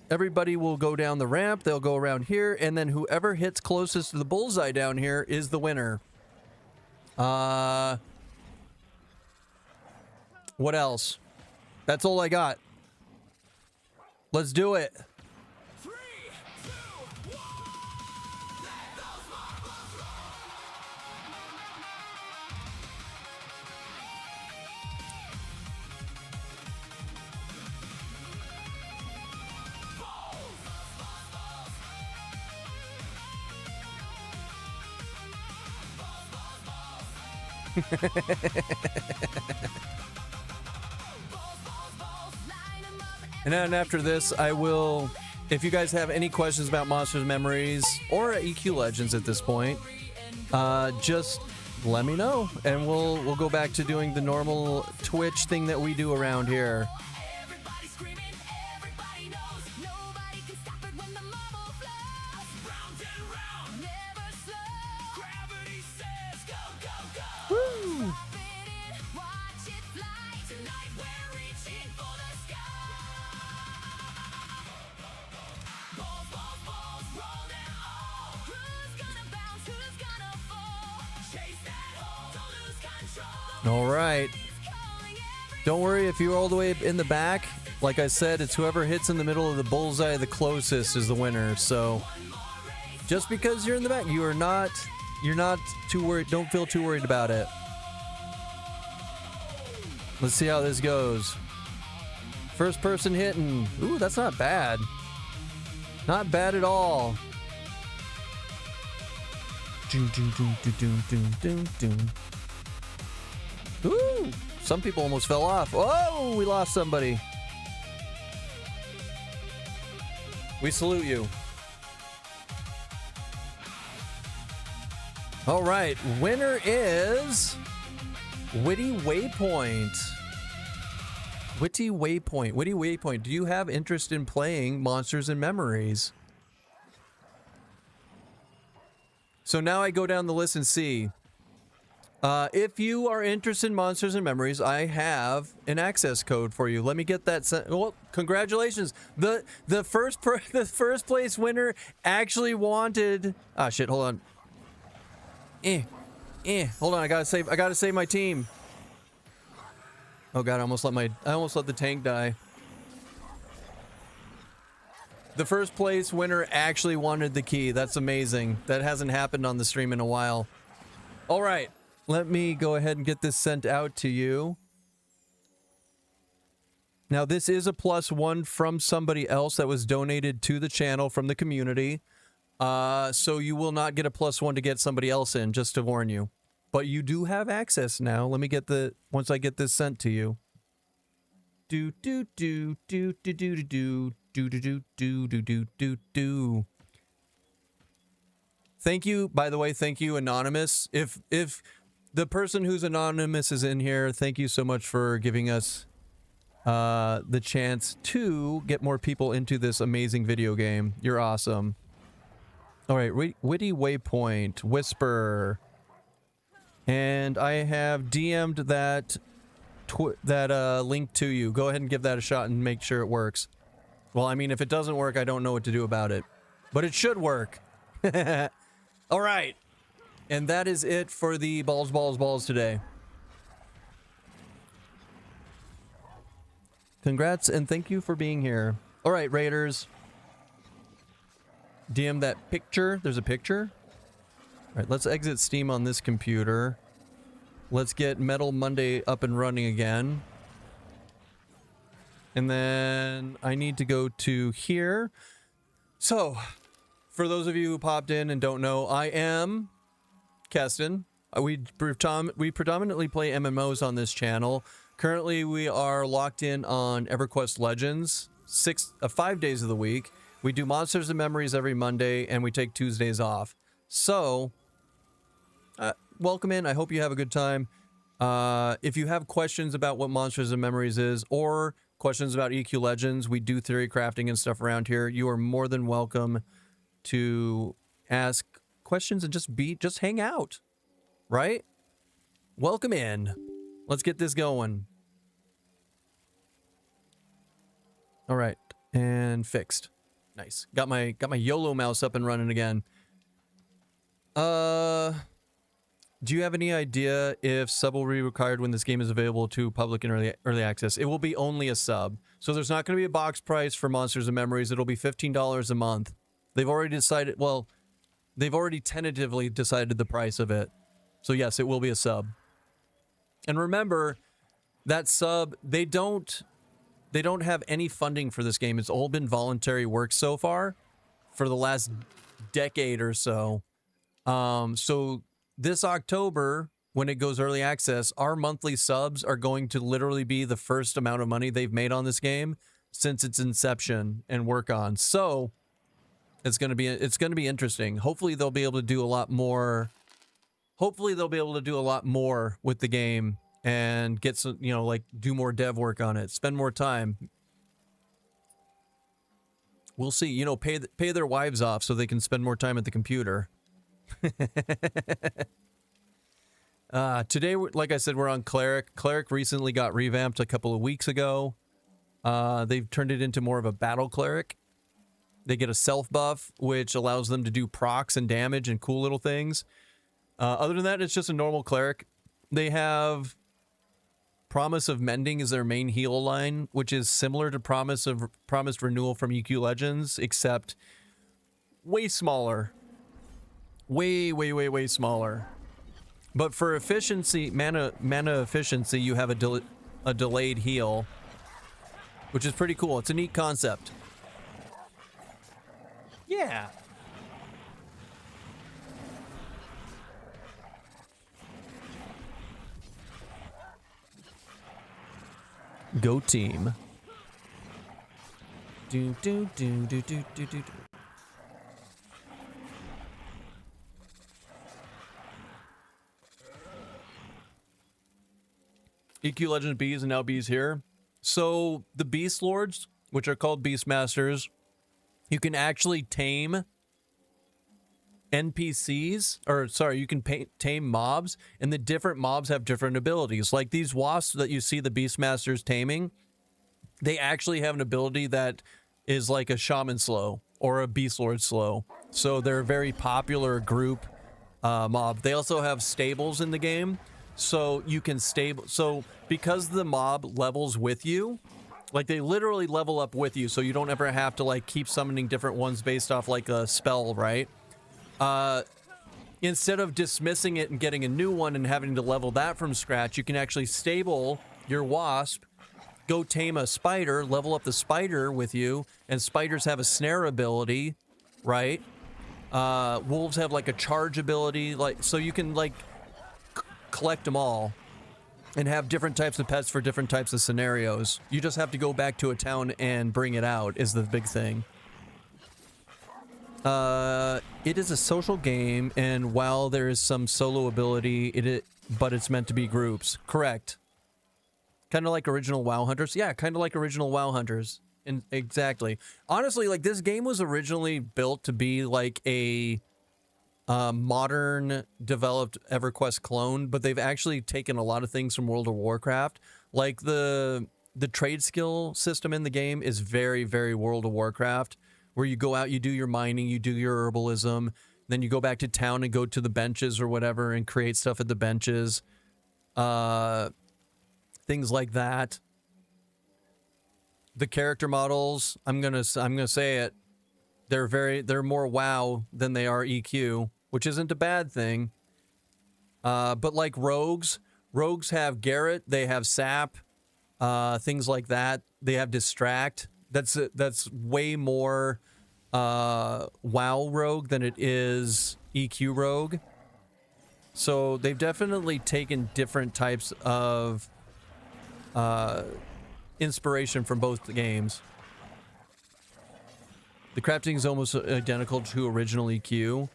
B: will go down the ramp. They'll go around here, and then whoever hits closest to the bullseye down here is the winner. What else? That's all I got. Let's do it.
D: 3, 2, 1. Let those marbles roll.
B: And then after this, I will, if you guys have any questions about Monsters Memories or EQ Legends at this point, just let me know, and we'll go back to doing the normal Twitch thing that we do around here.
A: Everybody screaming, everybody knows. Nobody can stop it when the marble flows.
D: Round and round,
A: Never slow.
D: gravity says go, go, go.
B: Woo!
A: Drop it in, watch it fly.
D: Tonight we're reaching for the sky.
B: All right. Don't worry if you're all the way in the back. Like I said, it's whoever hits in the middle of the bullseye the closest is the winner. So just because you're in the back, you're not too worried. Don't feel too worried about it. Let's see how this goes. First person hitting. Ooh, that's not bad. Not bad at all. Ooh, some people almost fell off. Oh, we lost somebody. We salute you. All right, winner is Witty Waypoint. Witty Waypoint. Witty Waypoint. Do you have interest in playing Monsters and Memories? So now I go down the list and see. If you are interested in Monsters and Memories, I have an access code for you. Let me get that sent. Well, congratulations. The first place winner actually wanted. Ah, shit. Hold on. Hold on. I gotta save my team. Oh god, I almost let the tank die. The first place winner actually wanted the key. That's amazing. That hasn't happened on the stream in a while. All right. Let me go ahead and get this sent out to you. Now, this is a +1 from somebody else that was donated to the channel from the community. So you will not get a +1 to get somebody else in, just to warn you. But you do have access now. Let me get once I get this sent to you. Thank you, by the way, thank you, Anonymous. If the person who's anonymous is in here, thank you so much for giving us the chance to get more people into this amazing video game. You're awesome. All right, Witty Waypoint, Whisper. And I have DM'd that link to you. Go ahead and give that a shot and make sure it works. Well, I mean, if it doesn't work, I don't know what to do about it. But it should work. All right. And that is it for the balls today. Congrats and thank you for being here. All right, Raiders. DM that picture. There's a picture. All right, let's exit Steam on this computer. Let's get Metal Monday up and running again. And then I need to go to here. So, for those of you who popped in and don't know, I am Keston. We predominantly play MMOs on this channel. Currently, we are locked in on EverQuest Legends 5 days of the week. We do Monsters and Memories every Monday, and we take Tuesdays off. So, welcome in. I hope you have a good time. If you have questions about what Monsters and Memories is, or questions about EQ Legends, we do theory crafting and stuff around here. You are more than welcome to ask questions and just hang out, right? Welcome in. Let's get this going. All right, and fixed. Nice. Got my YOLO mouse up and running again. Do you have any idea if sub will be required when this game is available to public and early access? It will be only a sub. So there's not going to be a box price for Monsters and Memories. It'll be $15 a month. They've already decided, well, they've already tentatively decided the price of it. So yes, it will be a sub. And remember, that sub, they don't have any funding for this game. It's all been voluntary work so far for the last decade or so. So this October, when it goes early access, our monthly subs are going to literally be the first amount of money they've made on this game since its inception and work on. So it's going to be interesting. Hopefully they'll be able to do a lot more. Hopefully they'll be able to do a lot more with the game and get some, like do more dev work on it, spend more time. We'll see, pay their wives off so they can spend more time at the computer. Today, like I said, we're on Cleric. Cleric recently got revamped a couple of weeks ago. They've turned it into more of a battle cleric. They get a self buff, which allows them to do procs and damage and cool little things. Other than that, it's just a normal cleric. They have Promise of Mending is their main heal line, which is similar to Promised Renewal from EQ Legends, except way smaller. Way smaller. But for efficiency, mana efficiency, you have a delayed heal, which is pretty cool. It's a neat concept. Yeah. Go team. Do do do do do do do. EQ Legend Bees and now Bees here. So the Beast Lords, which are called Beast Masters, you can actually tame NPCs, or sorry, you can tame mobs, and the different mobs have different abilities. Like these wasps that you see the Beastmasters taming, they actually have an ability that is like a Shaman Slow or a Beast Lord Slow. So they're a very popular group mob. They also have stables in the game, so you can stable. So because the mob levels with you, like they literally level up with you, so you don't ever have to like keep summoning different ones based off like a spell, right? Instead of dismissing it and getting a new one and having to level that from scratch, you can actually stable your wasp, go tame a spider, level up the spider with you, and spiders have a snare ability, right? Wolves have like a charge ability, like so you can like collect them all and have different types of pets for different types of scenarios. You just have to go back to a town and bring it out is the big thing. It is a social game, and while there is some solo ability, but it's meant to be groups. Correct. Kind of like original WoW Hunters. Yeah, kind of like original WoW Hunters. And exactly. Honestly, like this game was originally built to be like a modern developed EverQuest clone, but they've actually taken a lot of things from World of Warcraft. Like the trade skill system in the game is very, very World of Warcraft, where you go out, you do your mining, you do your herbalism, then you go back to town and go to the benches or whatever and create stuff at the benches. Things like that. The character models, I'm gonna say it, they're more WoW than they are EQ, which isn't a bad thing. But like rogues have Garrett, they have Sap, things like that. They have Distract. That's way more WoW rogue than it is EQ rogue. So they've definitely taken different types of inspiration from both the games. The crafting is almost identical to original EQ.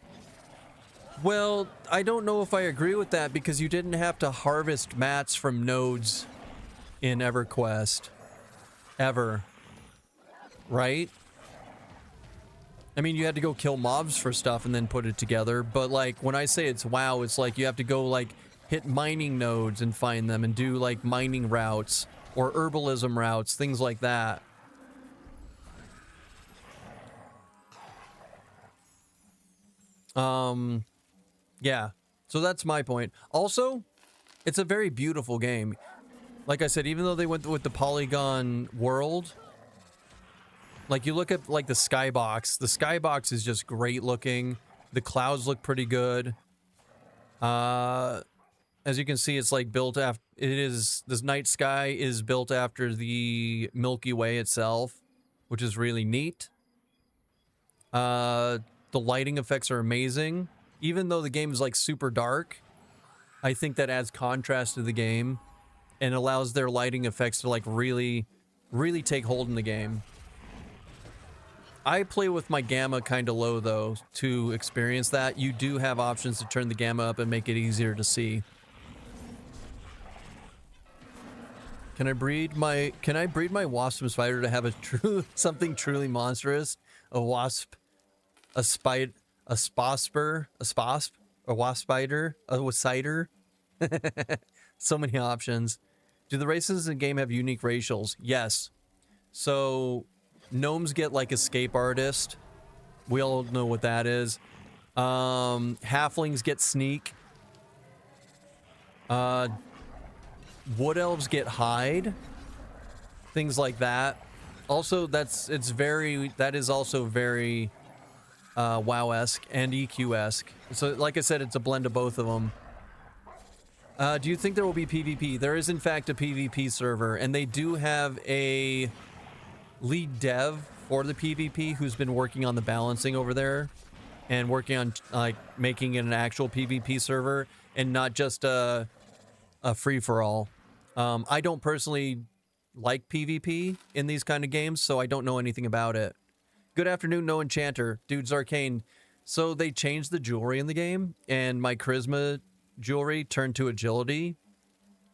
B: Well, I don't know if I agree with that, because you didn't have to harvest mats from nodes in EverQuest. Ever. Right? I mean, you had to go kill mobs for stuff and then put it together, but like when I say it's WoW, it's like you have to go like hit mining nodes and find them and do like mining routes or herbalism routes, things like that. Yeah. So that's my point. Also, it's a very beautiful game. Like I said, even though they went with the polygon world, like you look at like the skybox is just great looking. The clouds look pretty good. As you can see, it's like built after, this night sky is built after the Milky Way itself, which is really neat. The lighting effects are amazing. Even though the game is like super dark, I think that adds contrast to the game and allows their lighting effects to like really take hold in the game. I play with my gamma kind of low though to experience that. You do have options to turn the gamma up and make it easier to see. Can I breed my wasp and spider to have something truly monstrous? A wasp, a spider, a sposper, a sposp, a wasp spider, a cider. So many options. Do the races in the game have unique racials? Yes. So gnomes get like escape artist. We all know what that is. Halflings get sneak. wood elves get hide, things like that. Also, that is also very WoW-esque and EQ-esque. So like I said, it's a blend of both of them. Do you think there will be PvP? There is in fact a PvP server, and they do have a lead dev for the PvP who's been working on the balancing over there and working on like making it an actual PvP server and not just a free-for-all. I don't personally like PvP in these kind of games, so I don't know anything about it. Good afternoon, no Enchanter. Dude's Arcane. So they changed the jewelry in the game, and my charisma jewelry turned to agility.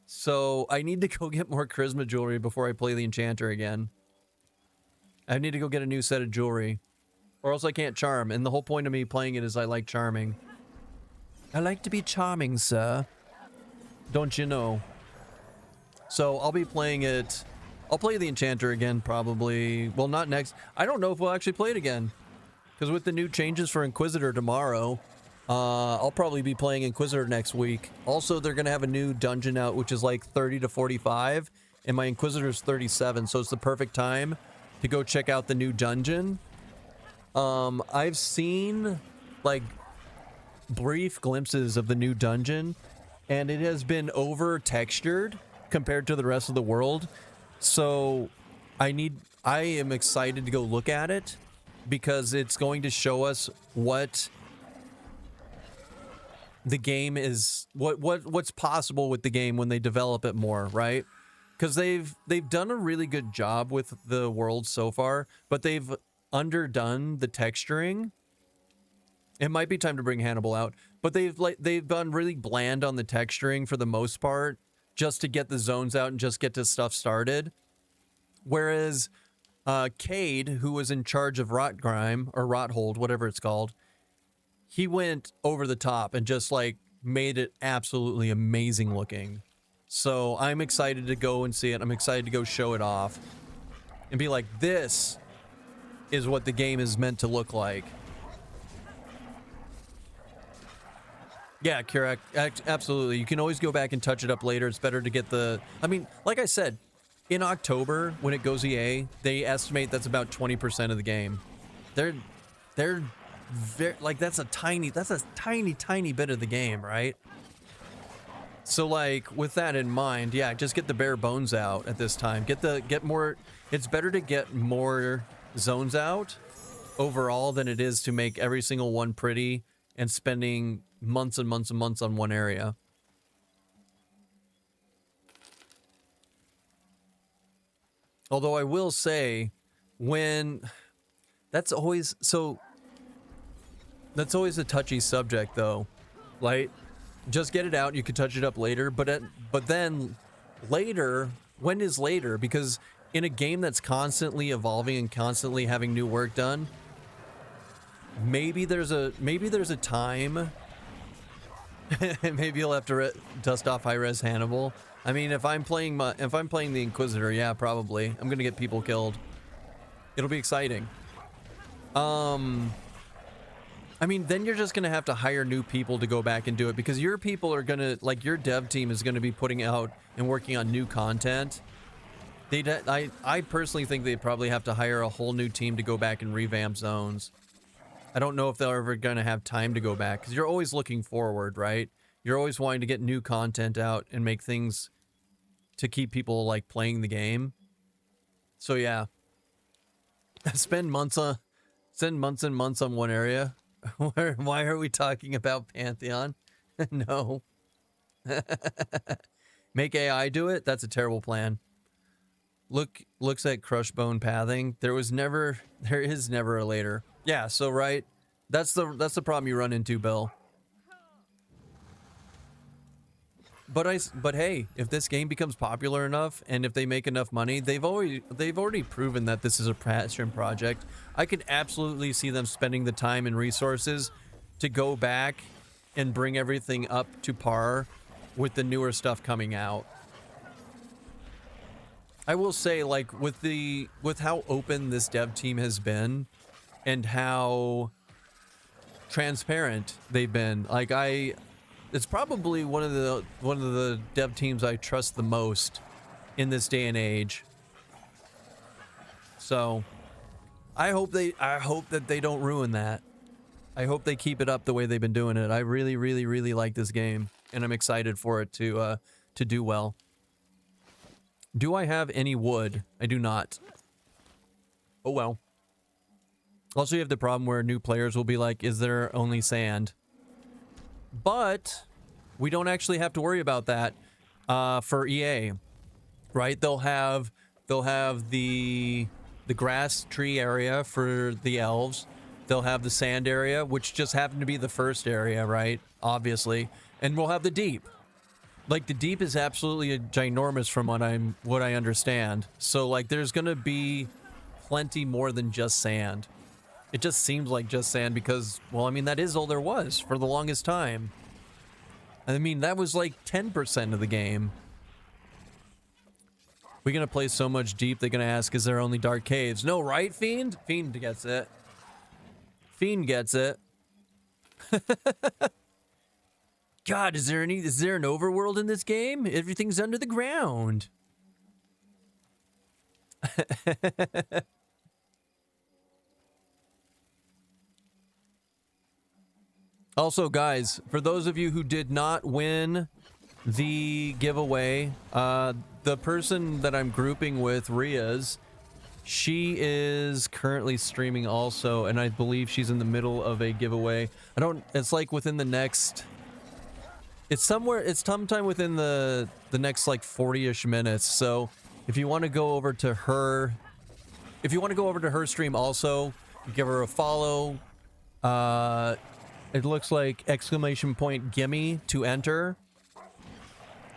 B: So I need to go get more charisma jewelry before I play the Enchanter again. I need to go get a new set of jewelry, or else I can't charm. And the whole point of me playing it is I like charming. I like to be charming, sir. Don't you know? So I'll be playing it. I'll play the Enchanter again, probably. Well, not next. I don't know if we'll actually play it again. Because with the new changes for Inquisitor tomorrow, I'll probably be playing Inquisitor next week. Also, they're going to have a new dungeon out, which is like 30 to 45. And my Inquisitor's 37, so it's the perfect time to go check out the new dungeon. I've seen, like, brief glimpses of the new dungeon, and it has been over-textured compared to the rest of the world. So I am excited to go look at it because it's going to show us what the game is, what's possible with the game when they develop it more, right? Because they've done a really good job with the world so far, but they've underdone the texturing. It might be time to bring Hannibal out, but they've gone really bland on the texturing for the most part, just to get the zones out and just get the stuff started. Whereas Cade, who was in charge of Rotgrime, or Rothold, whatever it's called, he went over the top and just like made it absolutely amazing looking. So I'm excited to go and see it. I'm excited to go show it off and be like, this is what the game is meant to look like. Yeah, Kirak, absolutely. You can always go back and touch it up later. It's better to get the... I mean, like I said, in October, when it goes EA, they estimate that's about 20% of the game. They're very... Like, that's a tiny bit of the game, right? So, like, with that in mind, yeah, just get the bare bones out at this time. Get more... It's better to get more zones out overall than it is to make every single one pretty and spending months and months and months on one area. Although I will say, that's always a touchy subject, though. Like, just get it out. You can touch it up later, but then later, when is later? Because in a game that's constantly evolving and constantly having new work done, maybe there's a time. Maybe you'll have to dust off high-res Hannibal. I mean, if I'm playing the Inquisitor, yeah, probably. I'm gonna get people killed. It'll be exciting. I mean, then you're just gonna have to hire new people to go back and do it because your people are gonna, like, your dev team is gonna be putting out and working on new content. I personally think they probably have to hire a whole new team to go back and revamp zones. I don't know if they're ever going to have time to go back because you're always looking forward, right? You're always wanting to get new content out and make things to keep people like playing the game. So yeah, spend months and months on one area. Why are we talking about Pantheon? No. Make AI do it? That's a terrible plan. Looks at Crushbone pathing. There is never a later. Yeah, so right, that's the problem you run into, Bill. But hey, if this game becomes popular enough and if they make enough money, they've already proven that this is a passion project. I could absolutely see them spending the time and resources to go back and bring everything up to par with the newer stuff coming out. I will say, like, with how open this dev team has been and how transparent they've been, like, it's probably one of the dev teams I trust the most in this day and age. So I hope that they don't ruin that. I hope they keep it up the way they've been doing it. I really, really, really like this game, and I'm excited for it to do well. Do I have any wood? I do not. Oh well. Also, you have the problem where new players will be like, is there only sand? But we don't actually have to worry about that for EA, right? They'll have the grass tree area for the elves. They'll have the sand area, which just happened to be the first area, right? Obviously. And we'll have the deep. Like, the deep is absolutely ginormous from what I understand. So, like, there's gonna be plenty more than just sand. It just seems like just sand because, well, I mean, that is all there was for the longest time. I mean, that was like 10% of the game. We're gonna play so much deep, they're gonna ask, is there only dark caves? No, right, Fiend? Fiend gets it. Fiend gets it. God, is there an overworld in this game? Everything's under the ground. Also, guys, for those of you who did not win the giveaway, the person that I'm grouping with, Ria's, she is currently streaming also, and I believe she's in the middle of a giveaway. It's like within the next, it's sometime within the next like 40-ish minutes. So if you want to go over to her, stream also, give her a follow. It looks like !gimme to enter.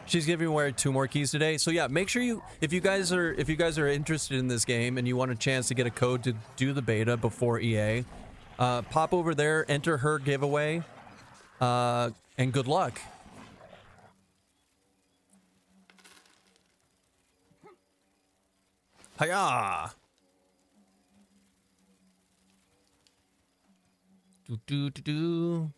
B: She's giving away 2 more keys today. So yeah, make sure if you guys are interested in this game and you want a chance to get a code to do the beta before EA, pop over there, enter her giveaway, and good luck. Hiya! Do.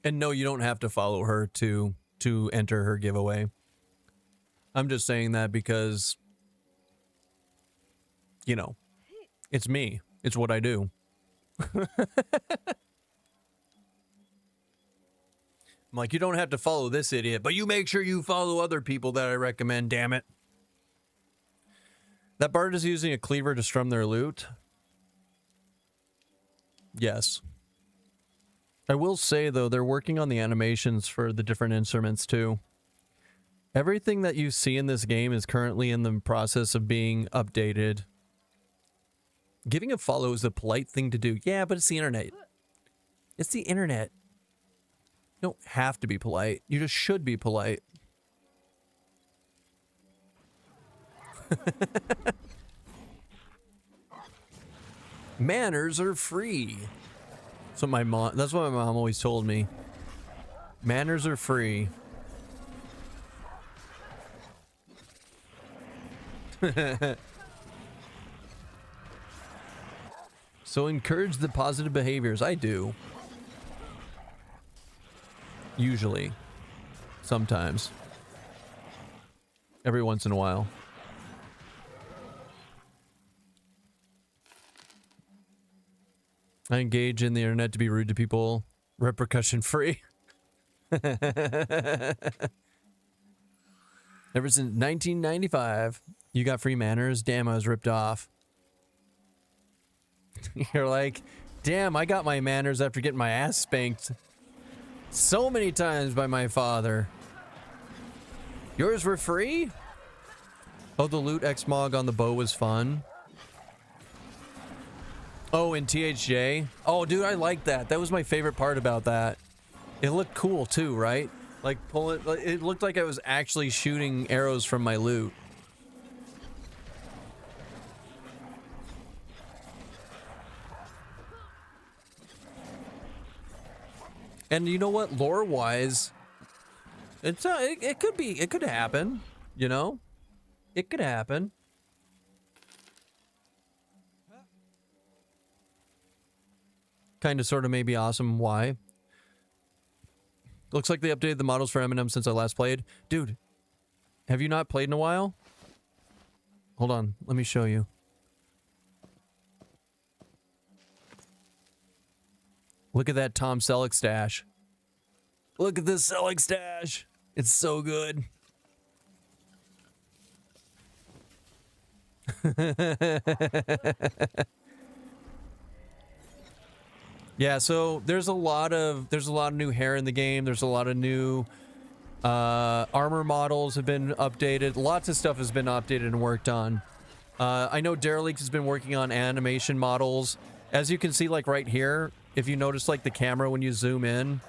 B: And no, you don't have to follow her to enter her giveaway. I'm just saying that because, you know, it's me. It's what I do. I'm like, you don't have to follow this idiot, but you make sure you follow other people that I recommend, damn it. That bard is using a cleaver to strum their loot. Yes. I will say, though, they're working on the animations for the different instruments, too. Everything that you see in this game is currently in the process of being updated. Giving a follow is a polite thing to do. Yeah, but it's the internet. It's the internet. You don't have to be polite. You just should be polite. Manners are free. That's what my mom always told me. Manners are free. So encourage the positive behaviors. I do. Usually. Sometimes. Every once in a while. I engage in the internet to be rude to people. Repercussion free. Ever since 1995, you got free manners. Damn, I was ripped off. You're like, damn, I got my manners after getting my ass spanked so many times by my father. Yours were free? Oh, the loot Xmog on the bow was fun. Oh, in THJ? Oh, dude, I like that. That was my favorite part about that. It looked cool, too, right? Like, it looked like I was actually shooting arrows from my loot. And you know what? Lore-wise, It's it could be, it could happen, you know? It could happen. Kind of, sort of, maybe awesome. Why? Looks like they updated the models for Eminem since I last played. Dude, have you not played in a while? Hold on, let me show you. Look at that Tom Selleck stash. Look at this Selleck stash. It's so good. Yeah, so there's a lot of new hair in the game. There's a lot of new armor models have been updated. Lots of stuff has been updated and worked on. I know Derelict has been working on animation models. As you can see, like right here, if you notice, like the camera when you zoom in,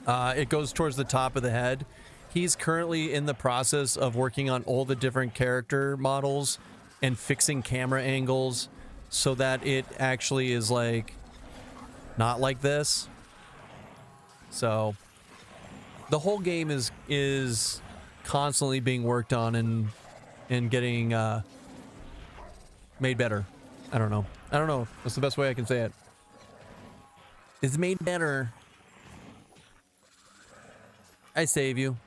B: it goes towards the top of the head. He's currently in the process of working on all the different character models and fixing camera angles so that it actually is like not like this. So the whole game is constantly being worked on and getting made better. I don't know. That's the best way I can say it. It's made better. I save you.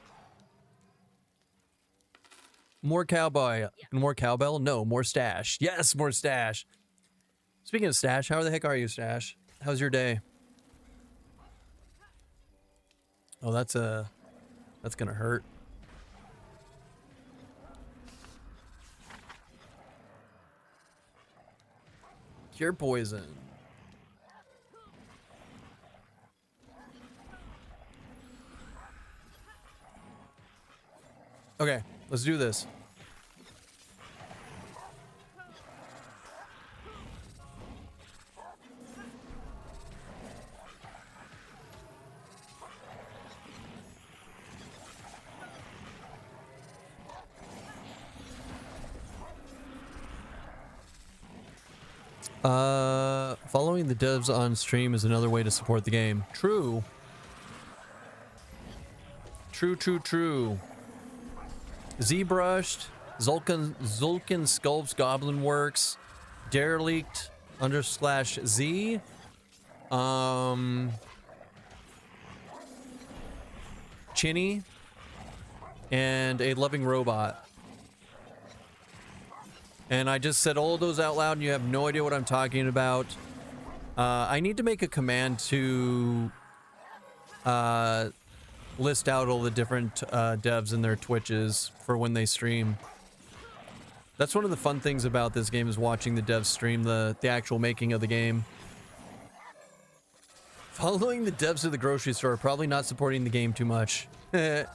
B: More cowboy. More cowbell? No, more stash. Yes, more stash. Speaking of stash, how the heck are you, Stash? How's your day? Oh, that's gonna hurt. Cure poison. Okay, let's do this. Following the devs on stream is another way to support the game. True. True. ZBrushed, Zulkin Sculpts, Goblin Works, Derelict _Z, Chinny, and A Loving Robot. And I just said all of those out loud and you have no idea what I'm talking about. I need to make a command to list out all the different devs and their Twitches for when they stream. That's one of the fun things about this game, is watching the devs stream the actual making of the game. Following the devs to the grocery store, probably not supporting the game too much. I'm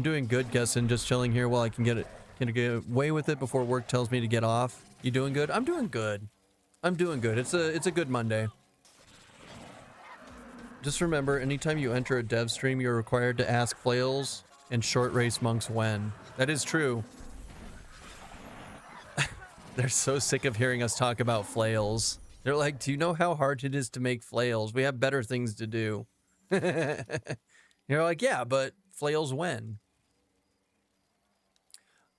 B: doing good, guessing, just chilling here while I can get away with it before work tells me to get off. You doing good? I'm doing good. It's a good Monday. Just remember, anytime you enter a dev stream, you're required to ask flails and short race monks when. That is true. They're so sick of hearing us talk about flails. They're like, do you know how hard it is to make flails? We have better things to do. You're like, yeah, but flails when?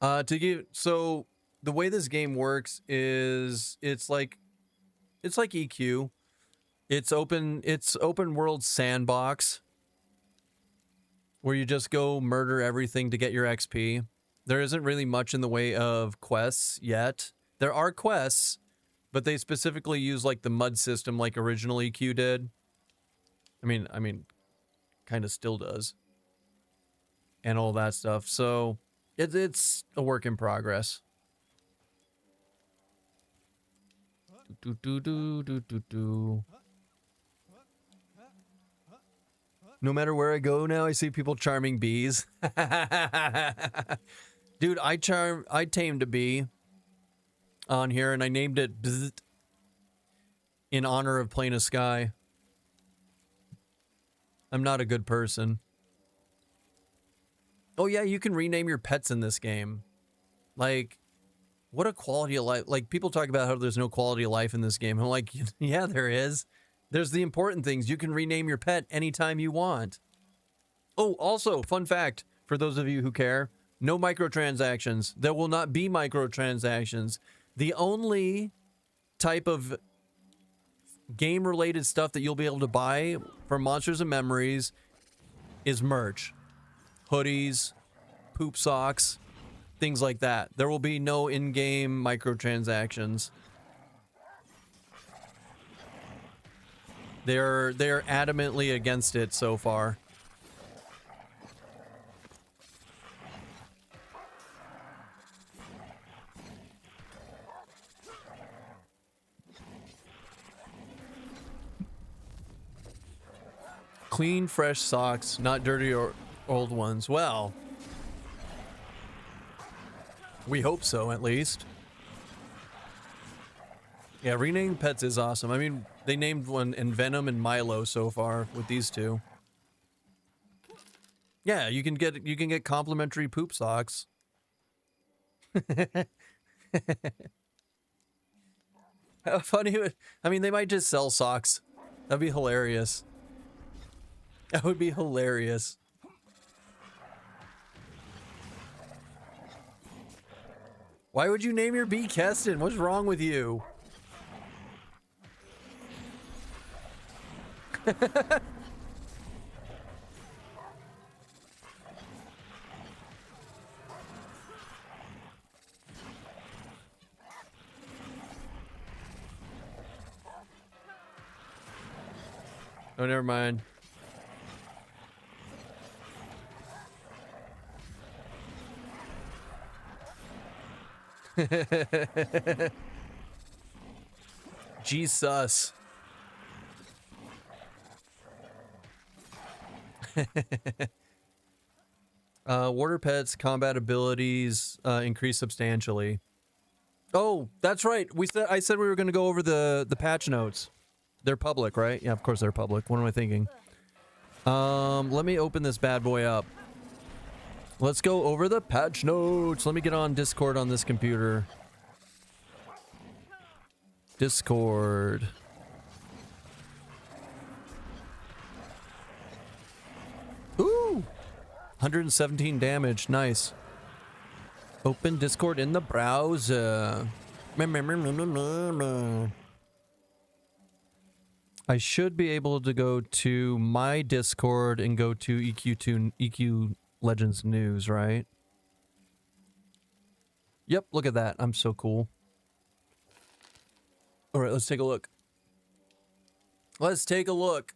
B: So the way this game works is it's like EQ. It's open world sandbox where you just go murder everything to get your XP. There isn't really much in the way of quests yet. There are quests, but they specifically use like the mud system like original EQ did. I mean, kind of still does. And all that stuff. So it's a work in progress. No matter where I go now, I see people charming bees. Dude, I tamed a bee on here and I named it Bzzzt in honor of Plain of Sky. I'm not a good person. Oh yeah, you can rename your pets in this game. Like, what a quality of life. Like, people talk about how there's no quality of life in this game. I'm like, yeah, there is. There's the important things. You can rename your pet anytime you want. Oh, also, fun fact for those of you who care, no microtransactions. There will not be microtransactions. The only type of game-related stuff that you'll be able to buy from Monsters and Memories is merch. Hoodies, poop socks, things like that. There will be no in-game microtransactions. They're adamantly against it so far. Clean, fresh socks, not dirty or old ones. Well, we hope so, at least. Yeah, renaming pets is awesome. I mean, they named one in Venom and Milo so far with these two. Yeah, you can get complimentary poop socks. How funny would, I mean, they might just sell socks. That'd be hilarious. That would be hilarious. Why would you name your bee Keston? What's wrong with you? Oh, never mind. Jesus. Water pets combat abilities increase substantially. Oh, that's right. I said we were going to go over the patch notes. They're public, right? Yeah, of course they're public. What am I thinking? Let me open this bad boy up. Let's go over the patch notes. Let me get on Discord on this computer. Discord. Ooh! 117 damage. Nice. Open Discord in the browser. I should be able to go to my Discord and go to EQ Legends News, right? Yep, look at that. I'm so cool. All right, let's take a look. Let's take a look.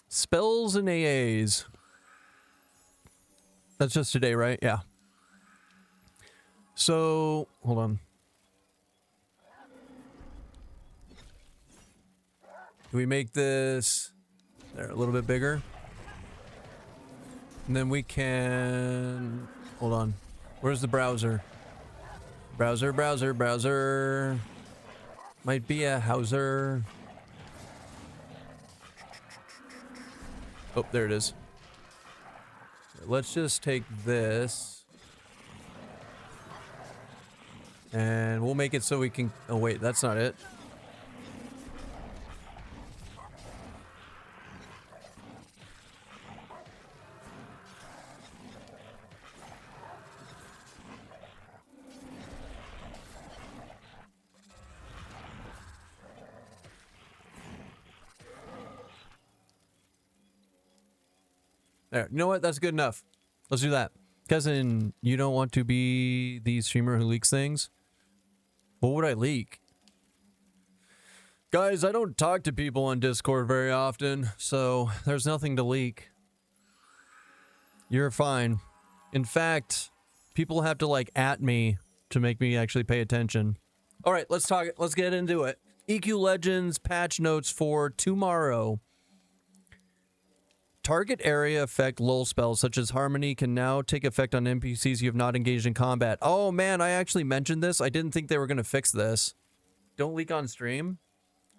B: Spells and AAs. That's just today, right? Yeah. So, hold on. Can we make this there a little bit bigger? And then we can... Hold on. Where's the browser? Browser. Might be a Hauser. Oh, there it is. Let's just take this. And we'll make it so we can... Oh, wait, that's not it. There, you know what? That's good enough. Let's do that. Cousin, you don't want to be the streamer who leaks things? What would I leak? Guys, I don't talk to people on Discord very often, so there's nothing to leak. You're fine. In fact, people have to like @ me to make me actually pay attention. All right, let's talk. Let's get into it. EQ Legends patch notes for tomorrow. Target area effect lull spells such as Harmony can now take effect on NPCs you have not engaged in combat. Oh man, I actually mentioned this. I didn't think they were going to fix this. Don't leak on stream?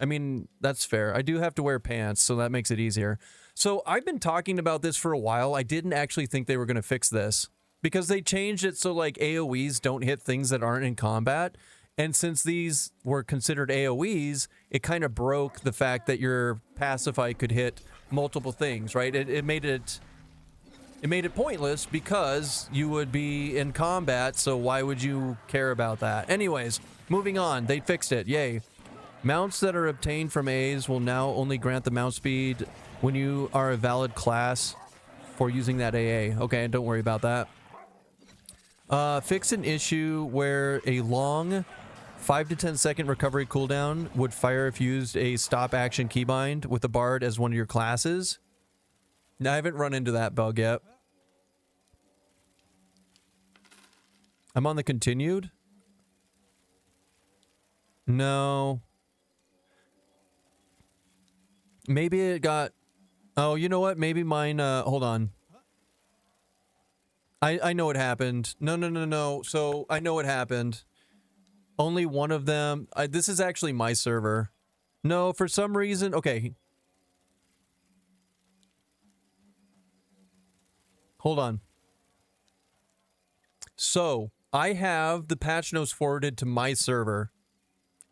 B: I mean, that's fair. I do have to wear pants, so that makes it easier. So I've been talking about this for a while. I didn't actually think they were going to fix this because they changed it so like AoEs don't hit things that aren't in combat. And since these were considered AoEs, it kind of broke the fact that your Pacify could hit multiple things, right? It made it pointless because you would be in combat, so why would you care about that? Anyways, moving on. They fixed it. Yay. Mounts that are obtained from A's will now only grant the mount speed when you are a valid class for using that AA. Okay, don't worry about that. Fix an issue where a long 5 to 10 second recovery cooldown would fire if you used a stop action keybind with a bard as one of your classes. Now, I haven't run into that bug yet. I'm on the continued? No. Maybe it got... Oh, you know what? Maybe mine... hold on. I know what happened. No. So, I know what happened. Only one of them... this is actually my server. No, for some reason... Okay. Hold on. So, I have the patch notes forwarded to my server.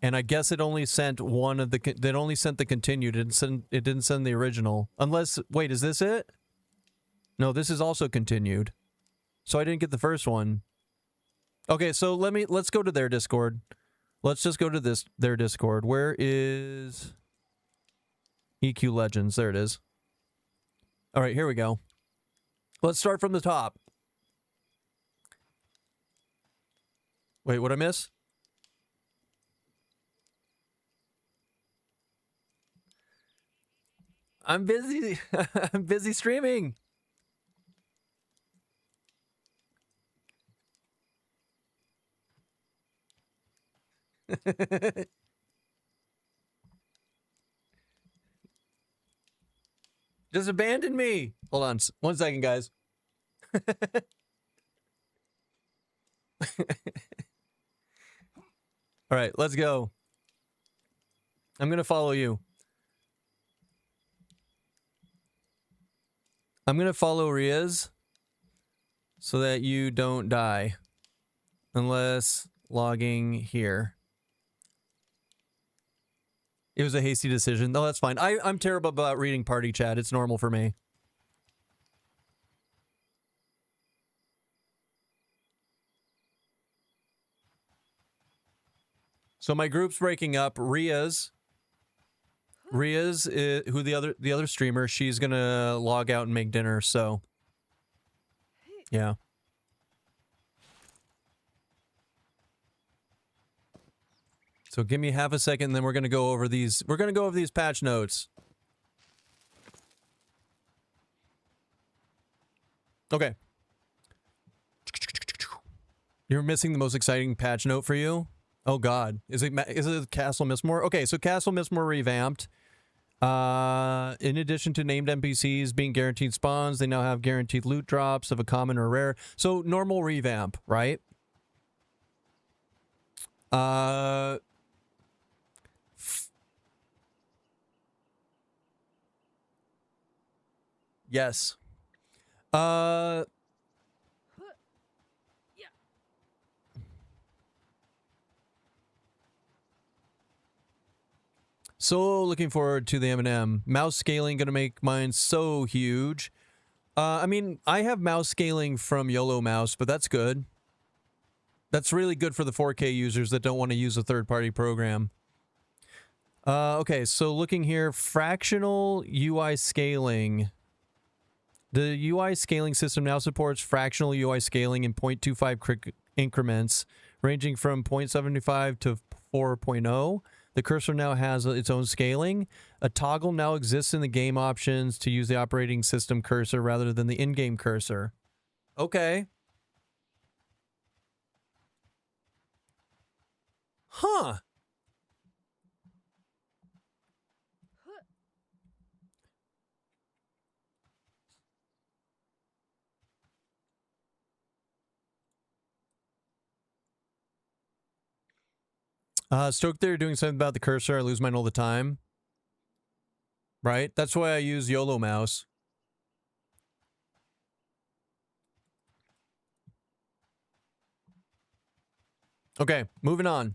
B: And I guess it only sent one of the... It only sent the continued. It didn't send the original. Unless... Wait, is this it? No, this is also continued. So I didn't get the first one. Okay, so let's go to their Discord. Let's just go to their Discord. Where is EQ Legends? There it is. All right, here we go. Let's start from the top. Wait, what'd I miss? I'm busy. I'm busy streaming. Just abandon me. Hold on 1 second, guys. All right, let's go. I'm going to follow you. I'm going to follow Riaz so that you don't die. Unless logging here. It was a hasty decision. No, that's fine. I'm terrible about reading party chat. It's normal for me. So my group's breaking up. Riaz, who the other streamer, she's gonna log out and make dinner. So, yeah. So give me half a second, and then we're gonna go over these. We're gonna go over these patch notes. Okay. You're missing the most exciting patch note for you. Oh God, is it Castle Mistmore? Okay, so Castle Mistmore revamped. In addition to named NPCs being guaranteed spawns, they now have guaranteed loot drops of a common or rare. So normal revamp, right? Yes. So looking forward to the M&M. Mouse scaling gonna make mine so huge. I mean, I have mouse scaling from YOLO Mouse, but that's good. That's really good for the 4K users that don't want to use a third-party program. Okay, so looking here, fractional UI scaling. The UI scaling system now supports fractional UI scaling in 0.25 increments, ranging from 0.75 to 4.0. The cursor now has its own scaling. A toggle now exists in the game options to use the operating system cursor rather than the in-game cursor. Okay. Huh. Stoke there doing something about the cursor. I lose mine all the time. Right? That's why I use YOLO Mouse. Okay, moving on.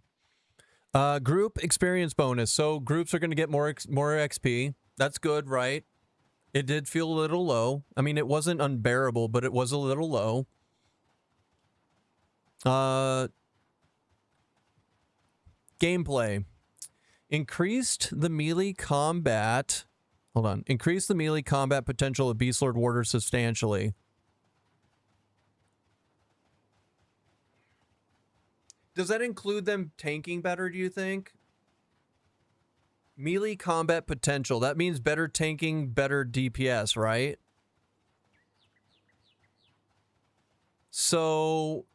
B: Group experience bonus. So groups are going to get more XP. That's good, right? It did feel a little low. I mean, it wasn't unbearable, but it was a little low. Gameplay. Increased the melee combat. Hold on. Increased the melee combat potential of Beastlord Warders substantially. Does that include them tanking better, do you think? Melee combat potential. That means better tanking, better DPS, right? So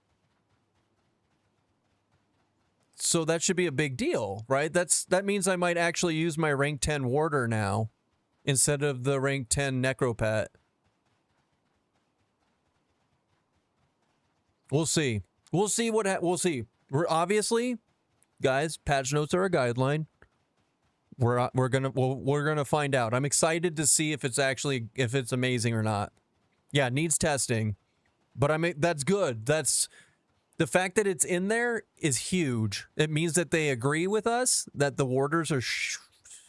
B: that should be a big deal, right? That means I might actually use my rank 10 warder now instead of the rank 10 necropet. We'll see. We'll see we'll see. We're obviously, guys, patch notes are a guideline. We're gonna find out. I'm excited to see if it's amazing or not. Yeah, it needs testing, but that's good. That's the fact that it's in there is huge. It means that they agree with us that the warders are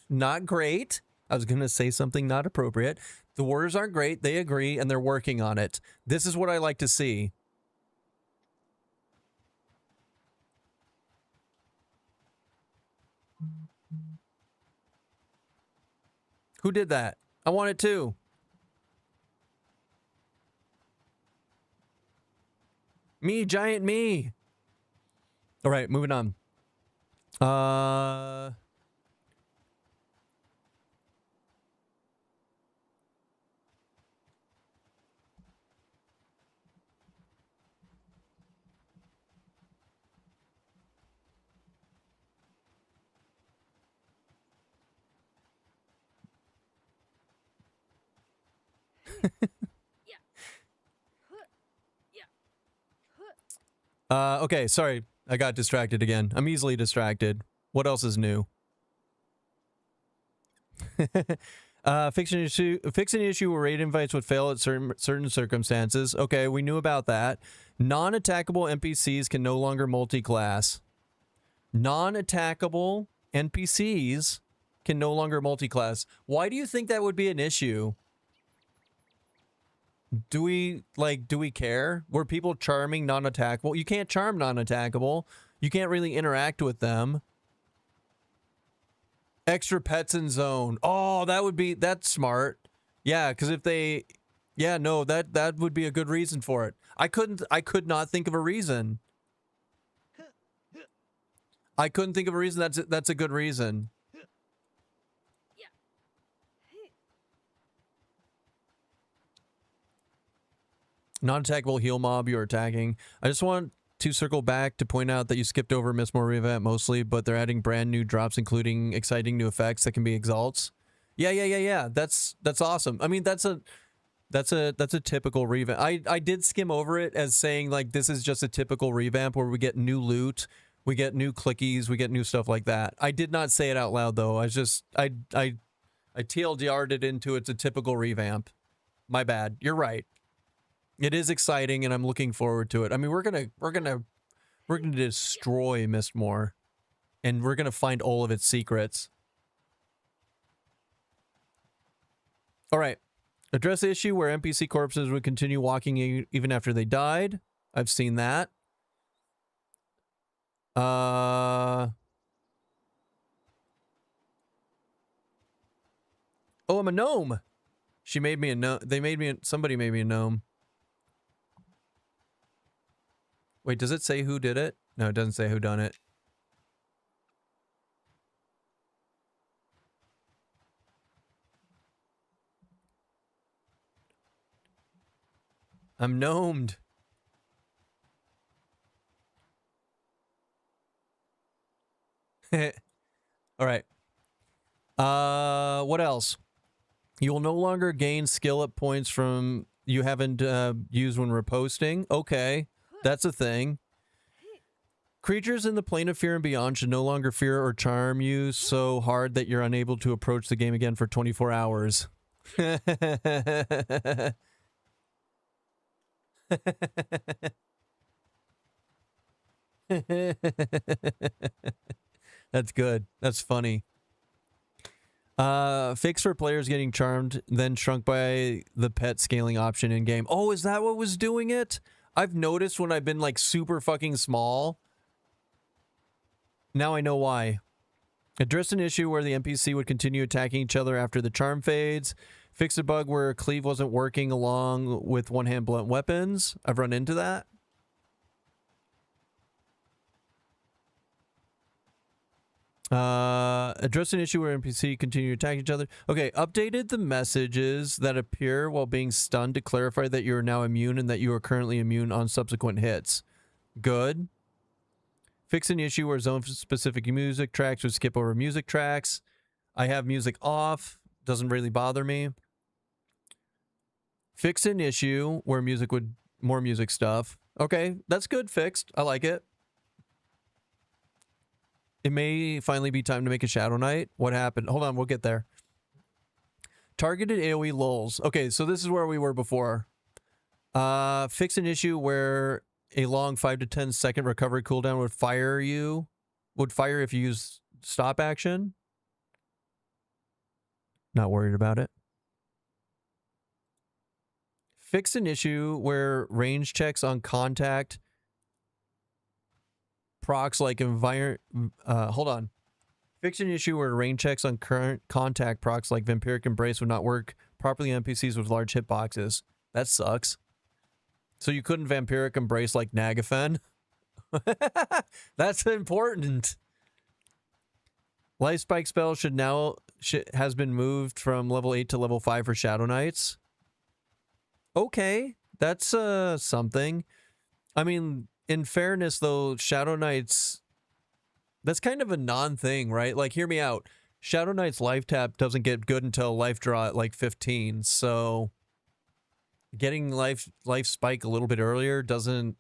B: not great. I was gonna say something not appropriate. The warders aren't great. They agree and they're working on it. This is what I like to see. Who did that? I want it too. Me, giant me. All right, moving on. Okay, sorry. I got distracted again. I'm easily distracted. What else is new? Fixing an issue where raid invites would fail at certain circumstances. Okay, we knew about that. Non-attackable NPCs can no longer multi-class. Non-attackable NPCs can no longer multi-class. Why do you think that would be an issue? Do we care? Were people charming non-attackable? You can't charm non-attackable. You can't really interact with them. Extra pets in zone. Oh, that's smart. Yeah, because if they, yeah, no, that would be a good reason for it. I could not think of a reason. I couldn't think of a reason. That's a good reason. Non-attackable heal mob you're attacking. I just want to circle back to point out that you skipped over MMORPG revamp mostly, but they're adding brand new drops, including exciting new effects that can be exalts. Yeah. That's awesome. I mean, that's a typical revamp. I did skim over it as saying like this is just a typical revamp where we get new loot, we get new clickies, we get new stuff like that. I did not say it out loud though. I TLDR'd it into it's a typical revamp. My bad. You're right. It is exciting, and I'm looking forward to it. I mean, we're gonna destroy Mistmore, and we're gonna find all of its secrets. All right, address the issue where NPC corpses would continue walking even after they died. I've seen that. Oh, I'm a gnome. She made me a gnome. Somebody made me a gnome. Wait, does it say who did it? No, it doesn't say who done it. I'm gnomed. All right. What else? You will no longer gain skill up points from you haven't used when reposting. Okay. That's a thing. Creatures in the plane of fear and beyond should no longer fear or charm you so hard that you're unable to approach the game again for 24 hours. That's good. That's funny. Fix for players getting charmed, then shrunk by the pet scaling option in game. Oh, is that what was doing it? I've noticed when I've been like super fucking small. Now I know why. Address an issue where the NPC would continue attacking each other after the charm fades. Fix a bug where cleave wasn't working along with one-hand blunt weapons. I've run into that. Address an issue where NPC continue to attack each other. Okay, updated the messages that appear while being stunned to clarify that you are now immune and that you are currently immune on subsequent hits. Good. Fix an issue where zone-specific music tracks would skip over music tracks. I have music off. Doesn't really bother me. Fix an issue where music would... More music stuff. Okay, that's good fixed. I like it. It may finally be time to make a Shadow Knight. What happened? Hold on, we'll get there. Targeted AoE lulls. Okay, so this is where we were before. Fix an issue where a long 5 to 10 second recovery cooldown would fire if you use stop action. Not worried about it. Fix an issue where range checks on contact procs like hold on. Fix an issue where range checks on current contact procs like Vampiric Embrace would not work properly on NPCs with large hitboxes. That sucks. So you couldn't Vampiric Embrace like Nagafen? That's important. Life Spike spell has been moved from level 8 to level 5 for Shadow Knights. Okay, that's something. I mean, in fairness though, Shadow Knights, that's kind of a non-thing, right? Like, hear me out. Shadow Knight's life tap doesn't get good until life draw at like 15, so getting life spike a little bit earlier doesn't,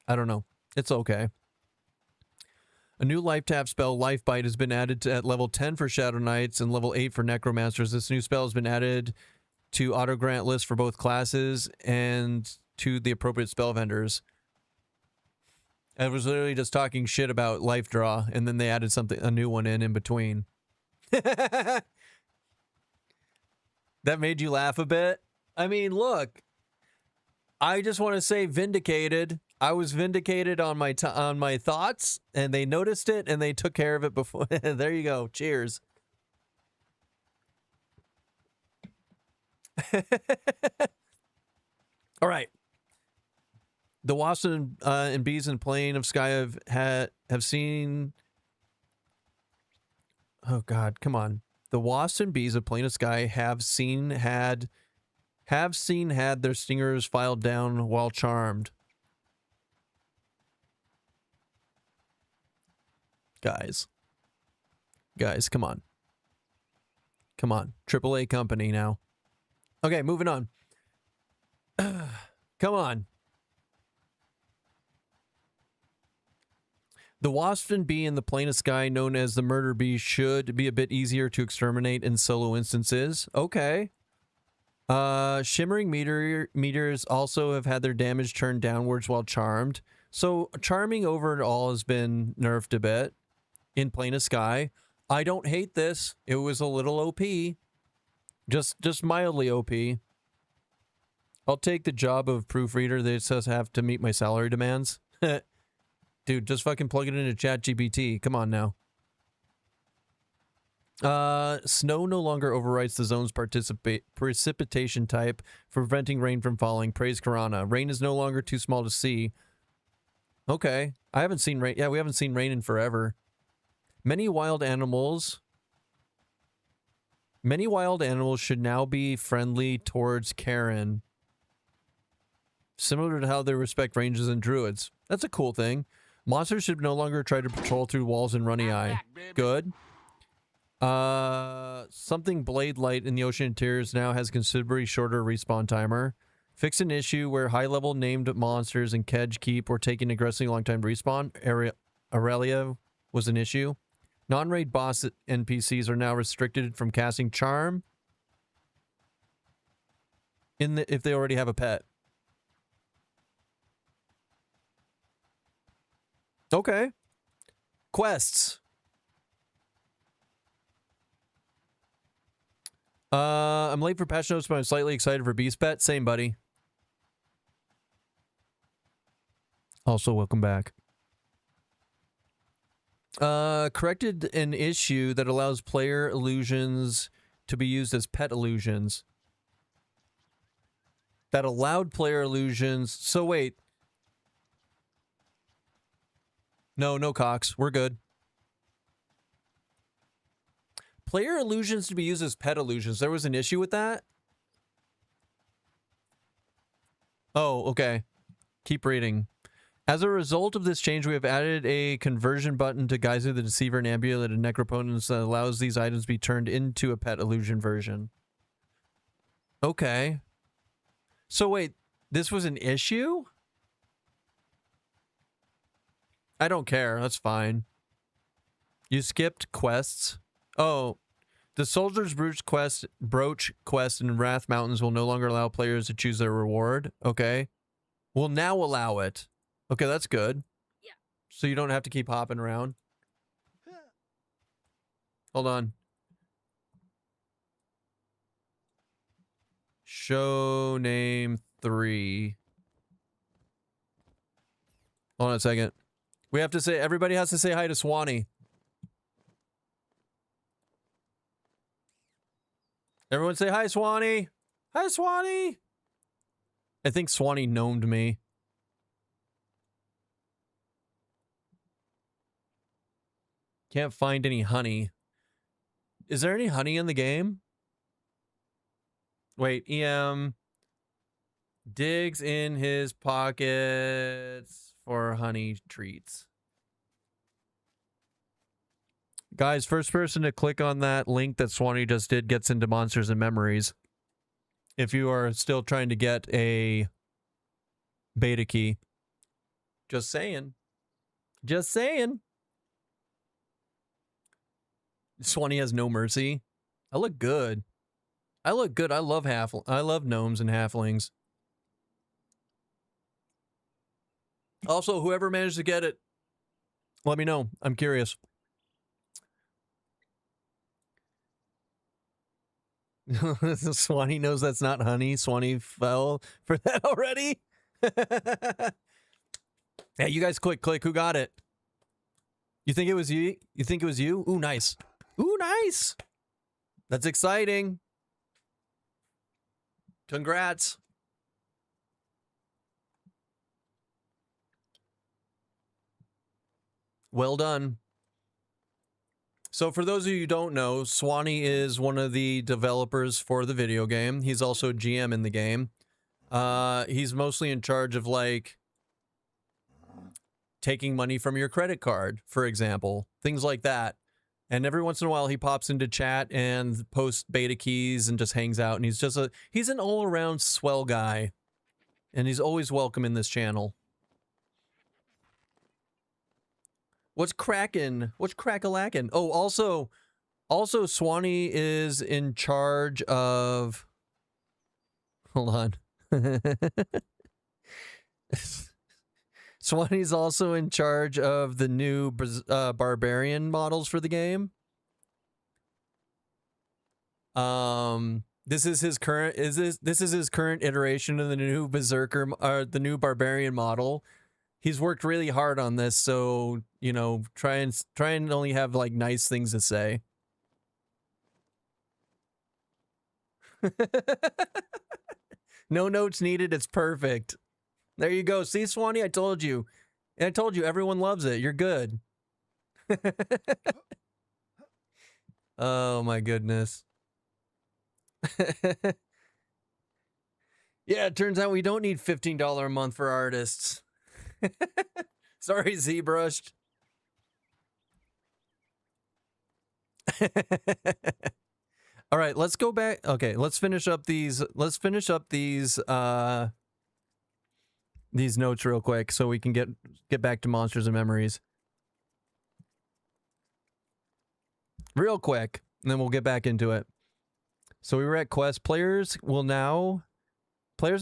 B: I don't know. It's okay. A new life tap spell, Life Bite, has been added at level 10 for Shadow Knights and level 8 for Necromancers. This new spell has been added to auto grant lists for both classes and to the appropriate spell vendors. I was literally just talking shit about life draw, and then they added a new one in between. That made you laugh a bit? I mean, look, I just want to say vindicated. I was vindicated on my thoughts, and they noticed it, and they took care of it before. There you go. Cheers. All right. The wasps and bees in Plane of Sky have seen... Oh, God, come on. The wasps and bees of Plane of Sky have had their stingers filed down while charmed. Guys, come on. Come on. AAA company now. Okay, moving on. Come on. The wasp and bee in the Plane of Sky, known as the murder bee, should be a bit easier to exterminate in solo instances. Okay. Shimmering meteors also have had their damage turned downwards while charmed. So charming overall has been nerfed a bit in Plane of Sky. I don't hate this. It was a little OP. Just mildly OP. I'll take the job of proofreader. They just have to meet my salary demands. Dude, just fucking plug it into ChatGPT. Come on now. Snow no longer overwrites the zone's precipitation type for preventing rain from falling. Praise Karana. Rain is no longer too small to see. Okay. I haven't seen rain. Yeah, we haven't seen rain in forever. Many wild animals should now be friendly towards Karen. Similar to how they respect rangers and druids. That's a cool thing. Monsters should no longer try to patrol through walls in Runny Eye. Good. Something Blade Light in the Ocean Interiors now has considerably shorter respawn timer. Fix an issue where high-level named monsters in Kedge Keep were taking aggressively long time to respawn. Aurelia was an issue. Non-raid boss NPCs are now restricted from casting Charm if they already have a pet. Okay. Quests. I'm late for patch notes, but I'm slightly excited for Beast Pet. Same, buddy. Also, welcome back. Corrected an issue that allows player illusions to be used as pet illusions. That allowed player illusions. So wait. No, Cox. We're good. Player illusions to be used as pet illusions. There was an issue with that? Oh, okay. Keep reading. As a result of this change, we have added a conversion button to Geyser the Deceiver and Amulet and Necroponents that allows these items to be turned into a pet illusion version. Okay. So wait, this was an issue? I don't care. That's fine. You skipped quests. Oh, the Soldier's Brooch quest in Wrath Mountains will no longer allow players to choose their reward. Okay. We'll now allow it. Okay, that's good.
E: Yeah.
B: So you don't have to keep hopping around. Hold on. Show name 3. Hold on a second. We have to say, everybody has to say hi to Swanee. Everyone say hi, Swanee. Hi, Swanee. I think Swanee gnomed me. Can't find any honey. Is there any honey in the game? Wait, EM digs in his pockets for honey treats. Guys, first person to click on that link that Swanee just did gets into Monsters and Memories. If you are still trying to get a beta key. Just saying. Just saying. Swanee has no mercy. I look good. I look good. I love gnomes and halflings. Also, whoever managed to get it, let me know. I'm curious. Swanee knows that's not honey. Swanee fell for that already. Hey, you guys click. Who got it? You think it was you? You think it was you? Ooh, nice. Ooh, nice. That's exciting. Congrats. Well done. So for those of you who don't know, Swanee is one of the developers for the video game. He's also GM in the game. He's mostly in charge of, like, taking money from your credit card, for example. Things like that. And every once in a while, he pops into chat and posts beta keys and just hangs out. And he's an all-around swell guy. And he's always welcome in this channel. What's crackin'? What's crack-a-lackin'? Oh, also, Swanee is in charge of... Hold on. Swanee's also in charge of the new barbarian models for the game. This is his current iteration of the new berserker, the new barbarian model. He's worked really hard on this, so, you know, try and only have, like, nice things to say. No notes needed. It's perfect. There you go. See, Swanee, I told you. And I told you, everyone loves it. You're good. Oh, my goodness. Yeah, it turns out we don't need $15 a month for artists. Sorry, ZBrushed. All right, let's go back. Okay, let's finish up these. Let's finish up these notes real quick so we can get back to Monsters and Memories. Real quick, and then we'll get back into it. So we were at quest. Players are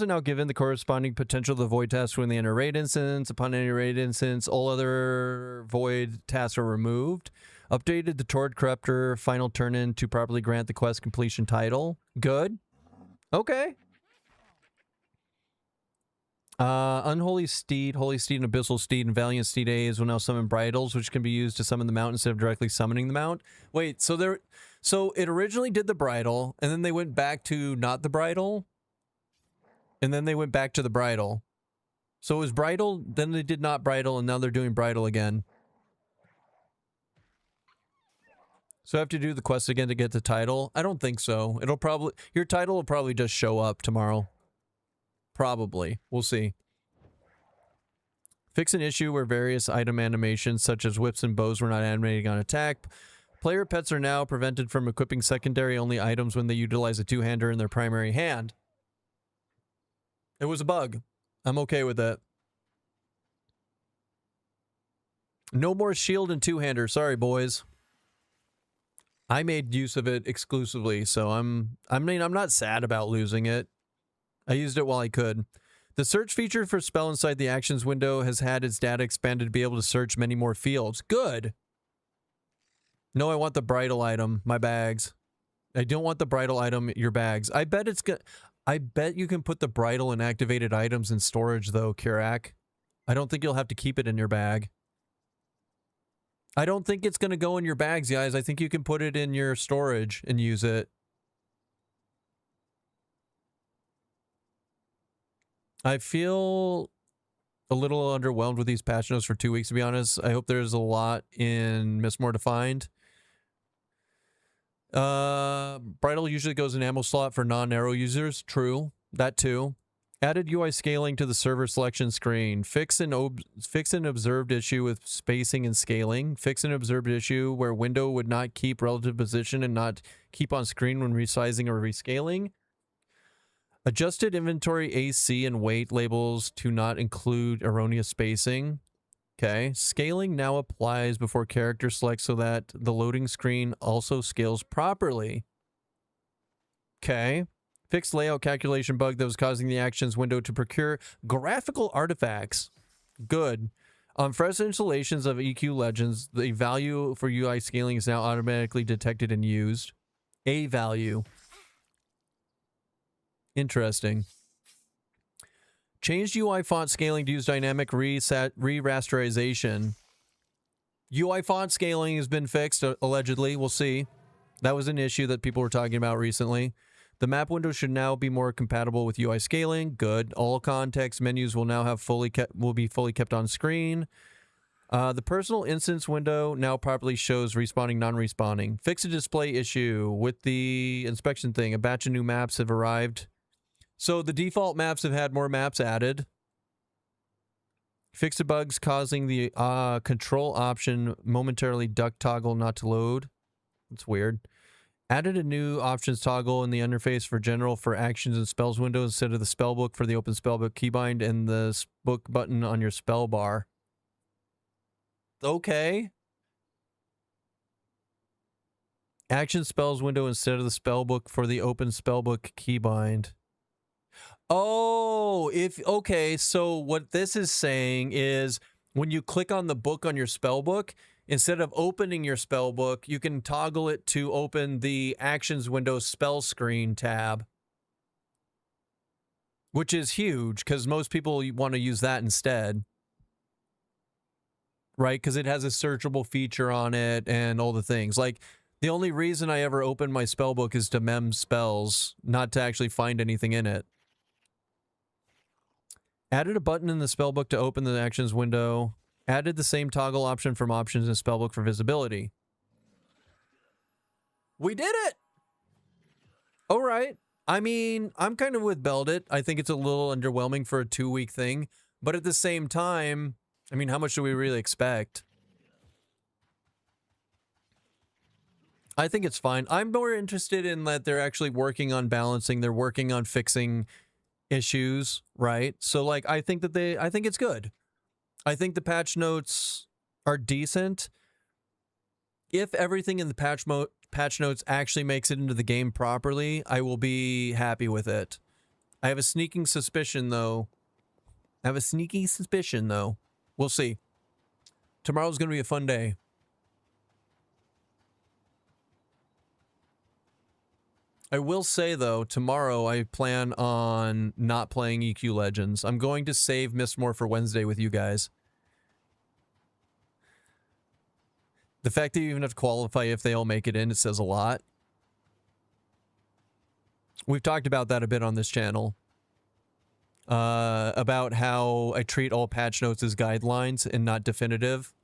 B: now given the corresponding potential of the void task when they enter raid instance. Upon any raid instance, all other void tasks are removed. Updated the Tord Corruptor final turn-in to properly grant the quest completion title. Good. Okay. Unholy Steed, Holy Steed, and Abyssal Steed, and Valiant Steed A's will now summon bridles, which can be used to summon the mount instead of directly summoning the mount. Wait, so it originally did the bridle, and then they went back to not the bridle, and then they went back to the bridle. So it was bridle, then they did not bridle, and now they're doing bridle again. So I have to do the quest again to get the title? I don't think so. Your title will probably just show up tomorrow. Probably. We'll see. Fix an issue where various item animations such as whips and bows were not animating on attack. Player pets are now prevented from equipping secondary only items when they utilize a two-hander in their primary hand. It was a bug. I'm okay with that. No more shield and two-hander. Sorry, boys. I made use of it exclusively, so I'm not sad about losing it. I used it while I could. The search feature for spell inside the actions window has had its data expanded to be able to search many more fields. Good. No, I want the bridal item, my bags. I don't want the bridal item, your bags. I bet you can put the bridal and activated items in storage though, Kirak. I don't think you'll have to keep it in your bag. I don't think it's going to go in your bags, guys. I think you can put it in your storage and use it. I feel a little underwhelmed with these patch notes for 2 weeks, to be honest. I hope there's a lot in Miss More Defined. Bridal usually goes in ammo slot for non-arrow users. True. That too. Added UI scaling to the server selection screen. Fix an observed issue with spacing and scaling. Fix an observed issue where window would not keep relative position and not keep on screen when resizing or rescaling. Adjusted inventory AC and weight labels to not include erroneous spacing. Okay. Scaling now applies before character select so that the loading screen also scales properly. Okay. Fixed layout calculation bug that was causing the actions window to procure graphical artifacts. Good. On fresh installations of EQ Legends, the value for UI scaling is now automatically detected and used. A value. Interesting. Changed UI font scaling to use dynamic re-rasterization. UI font scaling has been fixed, allegedly. We'll see. That was an issue that people were talking about recently. The map window should now be more compatible with UI scaling. Good. All context menus will now have will be fully kept on screen. The personal instance window now properly shows respawning, non-respawning. Fix a display issue with the inspection thing. A batch of new maps have arrived. So the default maps have had more maps added. Fix the bugs causing the control option momentarily duck toggle not to load. That's weird. Added a new options toggle in the interface for general for actions and spells window instead of the spellbook for the open spellbook keybind and the book button on your spell bar. Okay. Action spells window instead of the spellbook for the open spellbook keybind. Oh, okay, so what this is saying is when you click on the book on your spellbook, instead of opening your spellbook, you can toggle it to open the actions window spell screen tab. Which is huge, because most people want to use that instead. Right? Because it has a searchable feature on it and all the things. Like, the only reason I ever open my spellbook is to mem spells, not to actually find anything in it. Added a button in the spellbook to open the actions window. Added the same toggle option from options in spellbook for visibility. We did it! All right. I mean, I'm kind of with Beldit. I think it's a little underwhelming for a 2-week thing. But at the same time, I mean, how much do we really expect? I think it's fine. I'm more interested in that they're actually working on balancing. They're working on fixing issues, right? So, like, I think it's good. I think the patch notes are decent. If everything in the patch notes actually makes it into the game properly, I will be happy with it. I have a sneaking suspicion, though. We'll see. Tomorrow's going to be a fun day. I will say, though, tomorrow I plan on not playing EQ Legends. I'm going to save Mistmore for Wednesday with you guys. The fact that you even have to qualify if they all make it in, it says a lot. We've talked about that a bit on this channel. About how I treat all patch notes as guidelines and not definitive.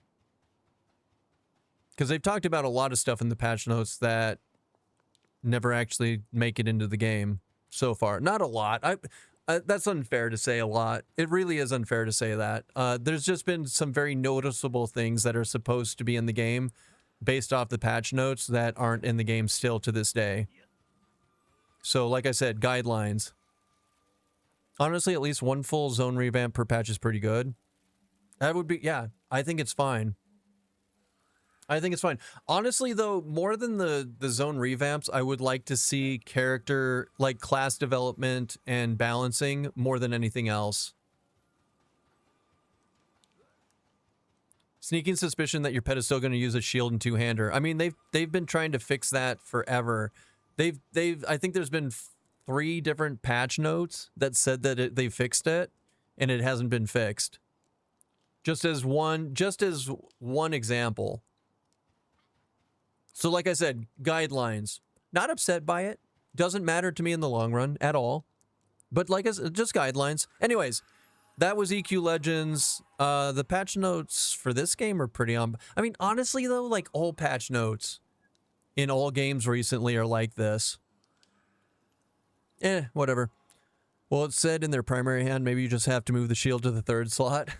B: Because they've talked about a lot of stuff in the patch notes that never actually make it into the game so far. Not a lot. That's unfair to say a lot. It really is unfair to say that. There's just been some very noticeable things that are supposed to be in the game based off the patch notes that aren't in the game still to this day. So, like I said, guidelines. Honestly, at least one full zone revamp per patch is pretty good. That would be, yeah, I think it's fine. I think it's fine. Honestly, though, more than the zone revamps, I would like to see character, like class development and balancing more than anything else. Sneaking suspicion that your pet is still going to use a shield and two-hander. I mean, they've been trying to fix that forever. I think there's been 3 different patch notes that said that they fixed it, and it hasn't been fixed. Just as one example. So like I said, guidelines. Not upset by it. Doesn't matter to me in the long run at all. But like I said, just guidelines. Anyways, that was EQ Legends. The patch notes for this game are pretty on. I mean, honestly though, like all patch notes in all games recently are like this. Whatever. Well, it said in their primary hand, maybe you just have to move the shield to the 3rd slot.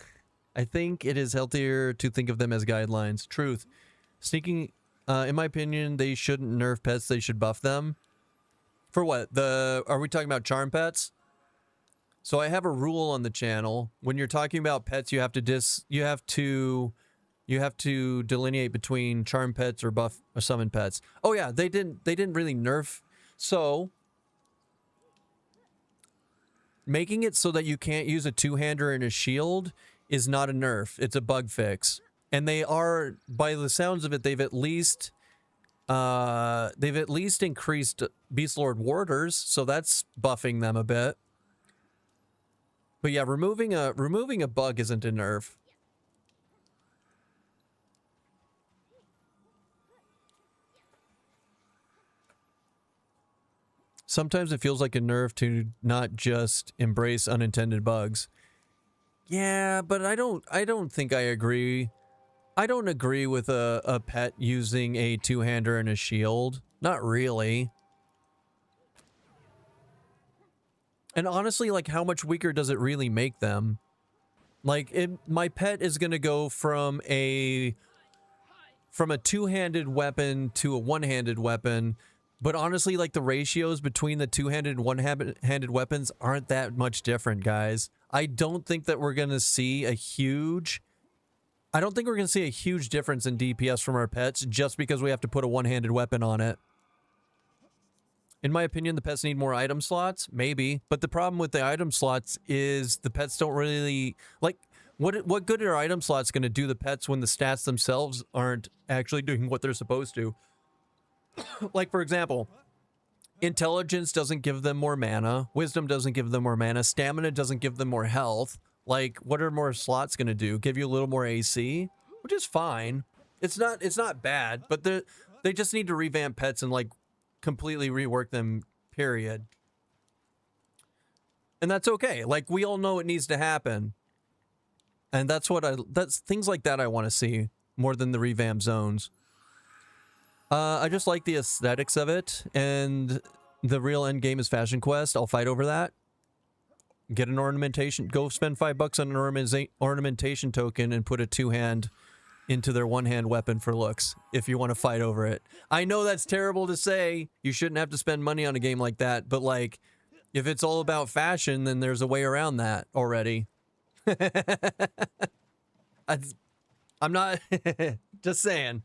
B: I think it is healthier to think of them as guidelines. Truth. Sneaking... in my opinion, they shouldn't nerf pets. They should buff them. For what? Are we talking about charm pets? So I have a rule on the channel. When you're talking about pets, you have to delineate between charm pets or buff or summon pets. Oh yeah, they didn't really nerf. So making it so that you can't use a two-hander and a shield is not a nerf. It's a bug fix. And they are, by the sounds of it, they've at least increased Beast Lord Warders, so that's buffing them a bit. But yeah, removing a bug isn't a nerf. Sometimes it feels like a nerf to not just embrace unintended bugs. Yeah, but I don't think I agree. I don't agree with a pet using a two-hander and a shield. Not really. And honestly, like, how much weaker does it really make them? Like, my pet is going to go from a two-handed weapon to a one-handed weapon, but honestly, like, the ratios between the two-handed and one-handed weapons aren't that much different, guys. I don't think that we're going to see a huge... I don't think we're going to see a huge difference in DPS from our pets just because we have to put a one-handed weapon on it. In my opinion, the pets need more item slots, maybe. But the problem with the item slots is the pets don't really... Like, what good are item slots going to do the pets when the stats themselves aren't actually doing what they're supposed to? Like, for example, intelligence doesn't give them more mana. Wisdom doesn't give them more mana. Stamina doesn't give them more health. Like, what are more slots going to do? Give you a little more AC? Which is fine. It's not bad, but they just need to revamp pets and, like, completely rework them, period. And that's okay. Like, we all know it needs to happen. And that's things like that I want to see more than the revamped zones. I just like the aesthetics of it, and the real end game is Fashion Quest. I'll fight over that. Get an ornamentation. Go spend $5 on an ornamentation token and put a two-hand into their one-hand weapon for looks if you want to fight over it. I know that's terrible to say. You shouldn't have to spend money on a game like that, but like, if it's all about fashion, then there's a way around that already. I'm not... just saying.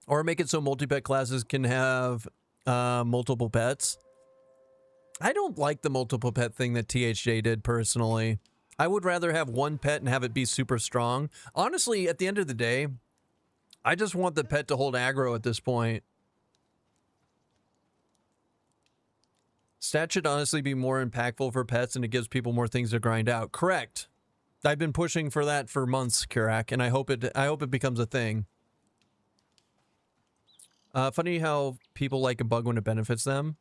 B: Or make it so multi-pet classes can have multiple pets. I don't like the multiple pet thing that THJ did personally. I would rather have one pet and have it be super strong. Honestly, at the end of the day, I just want the pet to hold aggro at this point. Stat should honestly be more impactful for pets, and it gives people more things to grind out. Correct. I've been pushing for that for months, Kirak, and I hope it becomes a thing. Funny how people like a bug when it benefits them.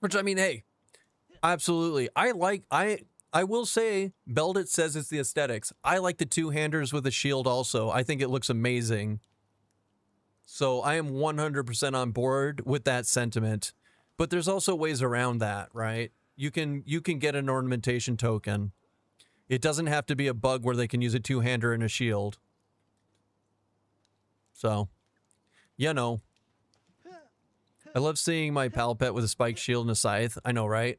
B: Which, I mean, hey, absolutely. I will say, Beldit says it's the aesthetics. I like the two-handers with a shield also. I think it looks amazing. So I am 100% on board with that sentiment. But there's also ways around that, right? You can get an ornamentation token. It doesn't have to be a bug where they can use a two-hander and a shield. So, you know. I love seeing my pal pet with a spike shield and a scythe. I know, right?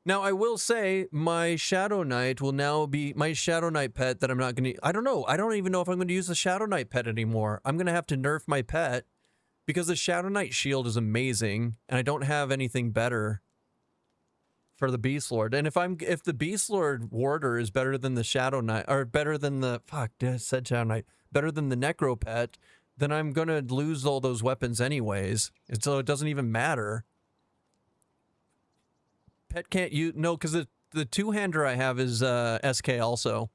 B: Now, I will say my Shadow Knight will now be my Shadow Knight pet that I'm not going to... I don't know. I don't even know if I'm going to use the Shadow Knight pet anymore. I'm going to have to nerf my pet because the Shadow Knight shield is amazing and I don't have anything better for the Beast Lord. And if the Beast Lord Warder is better than the Shadow Knight, or better than the... Fuck, I said Shadow Knight. Better than the Necro pet, then I'm going to lose all those weapons anyways. And so it doesn't even matter. Pet can't use... No, because the two-hander I have is SK also.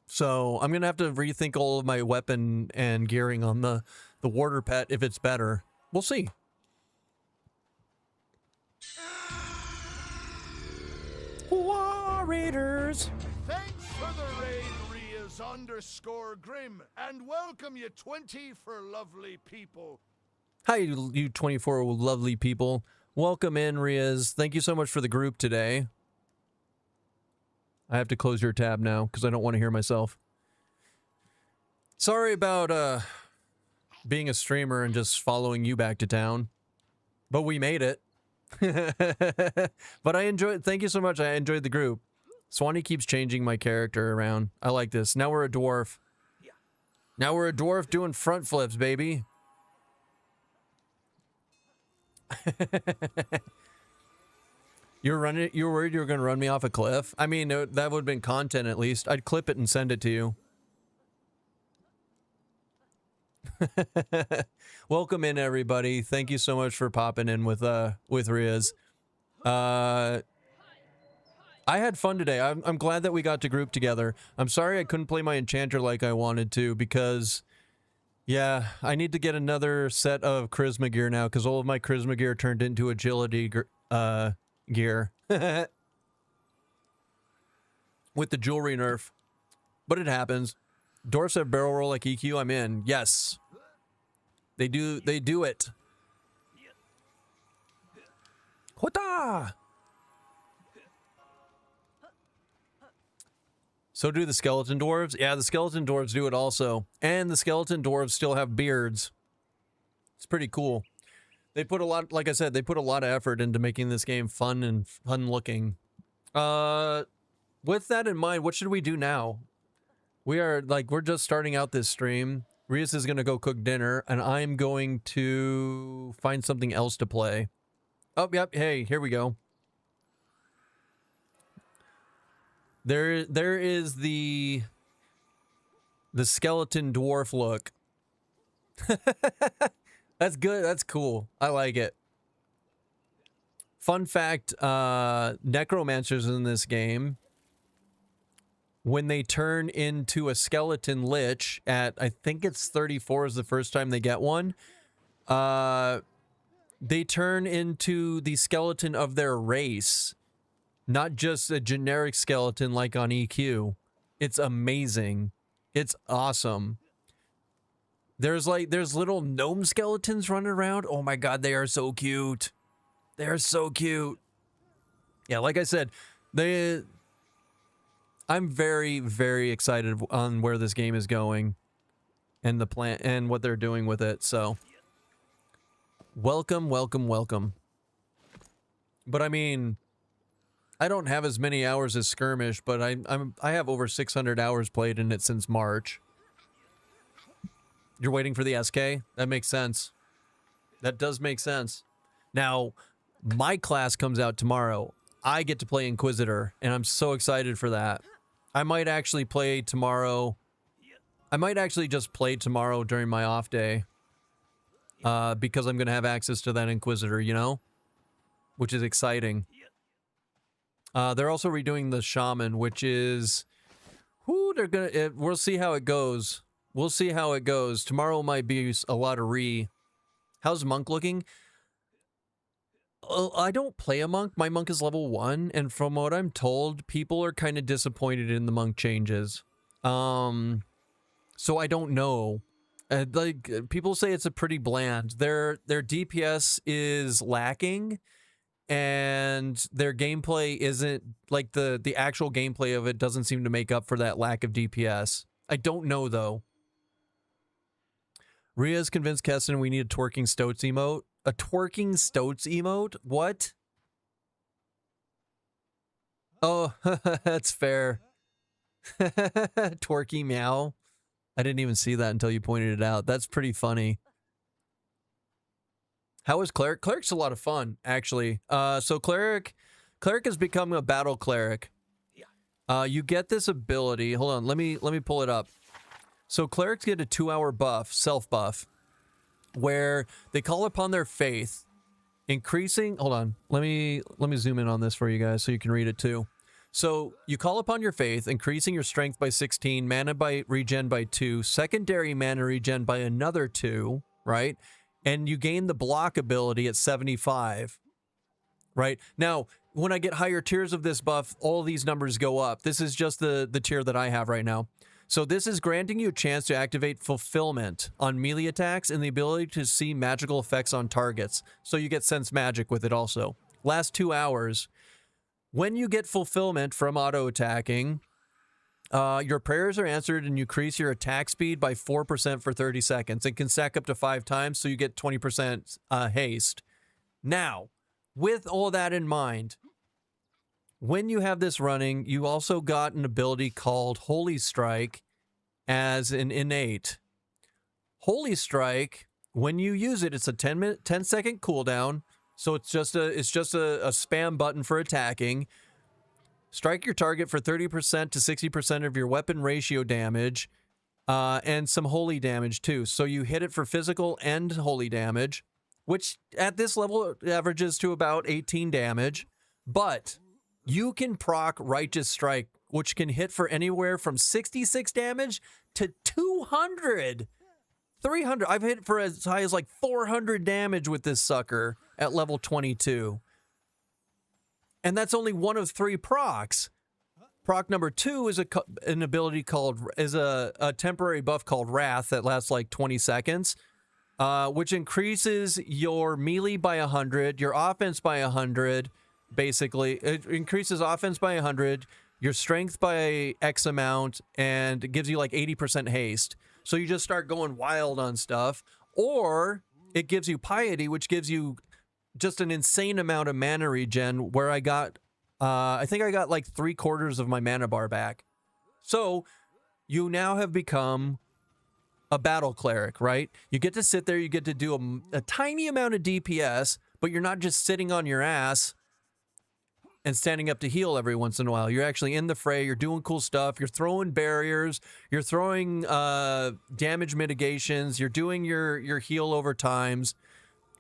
B: So I'm going to have to rethink all of my weapon and gearing on the Warder pet if it's better. We'll see. Warriors!
E: Thanks for the raid, Rias_Grim, and welcome you 20 for lovely people.
B: Hi, you 24 lovely people. Welcome in, Riaz. Thank you so much for the group today. I have to close your tab now because I don't want to hear myself. Sorry about being a streamer and just following you back to town. But we made it. But I enjoyed... Thank you so much. I enjoyed the group. Swanee keeps changing my character around. I like this. Now we're a dwarf. Now we're a dwarf doing front flips, baby. You were worried you were going to run me off a cliff? I mean, that would have been content at least. I'd clip it and send it to you. Welcome in, everybody. Thank you so much for popping in with Riaz. I had fun today. I'm glad that we got to group together. I'm sorry I couldn't play my Enchanter like I wanted to because... Yeah, I need to get another set of charisma gear now because all of my charisma gear turned into agility gear. With the jewelry nerf. But it happens. Dwarfs have barrel roll like EQ, I'm in. Yes. They do it. Hota! So do the skeleton dwarves? Yeah, the skeleton dwarves do it also. And the skeleton dwarves still have beards. It's pretty cool. They put a lot, like I said, they put a lot of effort into making this game fun and fun looking. With that in mind, what should we do now? We're just starting out this stream. Rias is going to go cook dinner, and I'm going to find something else to play. Oh, yep. Hey, here we go. There is the skeleton dwarf look. That's good. That's cool. I like it. Fun fact, necromancers in this game, when they turn into a skeleton lich at, I think it's 34 is the first time they get one, they turn into the skeleton of their race. Not just a generic skeleton like on EQ. It's amazing. It's awesome. There's little gnome skeletons running around. Oh my god, they are so cute. They are so cute. Yeah, like I said, I'm very, very excited on where this game is going and the plan and what they're doing with it. So welcome, welcome, welcome. But I mean, I don't have as many hours as Skirmish, but I have over 600 hours played in it since March. You're waiting for the SK? That makes sense. That does make sense. Now, my class comes out tomorrow. I get to play Inquisitor, and I'm so excited for that. I might actually play tomorrow I might actually just play tomorrow during my off day. Because I'm going to have access to that Inquisitor, you know? Which is exciting. They're also redoing the Shaman, which is... Whoo, they're gonna... we'll see how it goes. We'll see how it goes. Tomorrow might be a lot of How's Monk looking? I don't play a Monk. My Monk is level 1, and from what I'm told, people are kind of disappointed in the Monk changes. So I don't know. Like, people say it's a pretty bland. Their DPS is lacking, and their gameplay isn't... Like, the actual gameplay of it doesn't seem to make up for that lack of DPS. I don't know, though. Ria's convinced Keston we need a twerking stoats emote. A twerking stoats emote? What? Oh, that's fair. Twerky meow. I didn't even see that until you pointed it out. That's pretty funny. How is Cleric? Cleric's a lot of fun, actually. So Cleric has become a battle cleric. You get this ability. Hold on, let me pull it up. So clerics get a 2-hour buff, self buff, where they call upon their faith, increasing... Hold on, let me zoom in on this for you guys so you can read it too. So you call upon your faith, increasing your strength by 16, mana by regen by 2, secondary mana regen by another 2, right? And you gain the block ability at 75, right? Now, when I get higher tiers of this buff, all these numbers go up. This is just the tier that I have right now. So this is granting you a chance to activate Fulfillment on melee attacks and the ability to see magical effects on targets. So you get Sense Magic with it also. Last 2 hours, when you get Fulfillment from auto-attacking, your prayers are answered and you increase your attack speed by 4% for 30 seconds. It can stack up to 5 times, so you get 20% haste. Now, with all that in mind, when you have this running, you also got an ability called Holy Strike as an innate. Holy Strike, when you use it, it's a 10-second cooldown, so it's just a spam button for attacking. Strike your target for 30% to 60% of your weapon ratio damage, and some holy damage too. So you hit it for physical and holy damage, which at this level averages to about 18 damage, but you can proc Righteous Strike, which can hit for anywhere from 66 damage to 200. 300. I've hit for as high as like 400 damage with this sucker at level 22. And that's only one of 3 procs. Proc number 2 is an ability called, a temporary buff called Wrath that lasts like 20 seconds, which increases your melee by 100, your offense by 100, basically. It increases offense by 100, your strength by X amount, and it gives you like 80% haste. So you just start going wild on stuff. Or it gives you Piety, which gives you just an insane amount of mana regen, where I got, I think I got like 3/4 of my mana bar back. So you now have become a battle cleric, right? You get to sit there, you get to do a tiny amount of DPS, but you're not just sitting on your ass and standing up to heal every once in a while. You're actually in the fray, you're doing cool stuff, you're throwing barriers, you're throwing damage mitigations, you're doing your heal over times,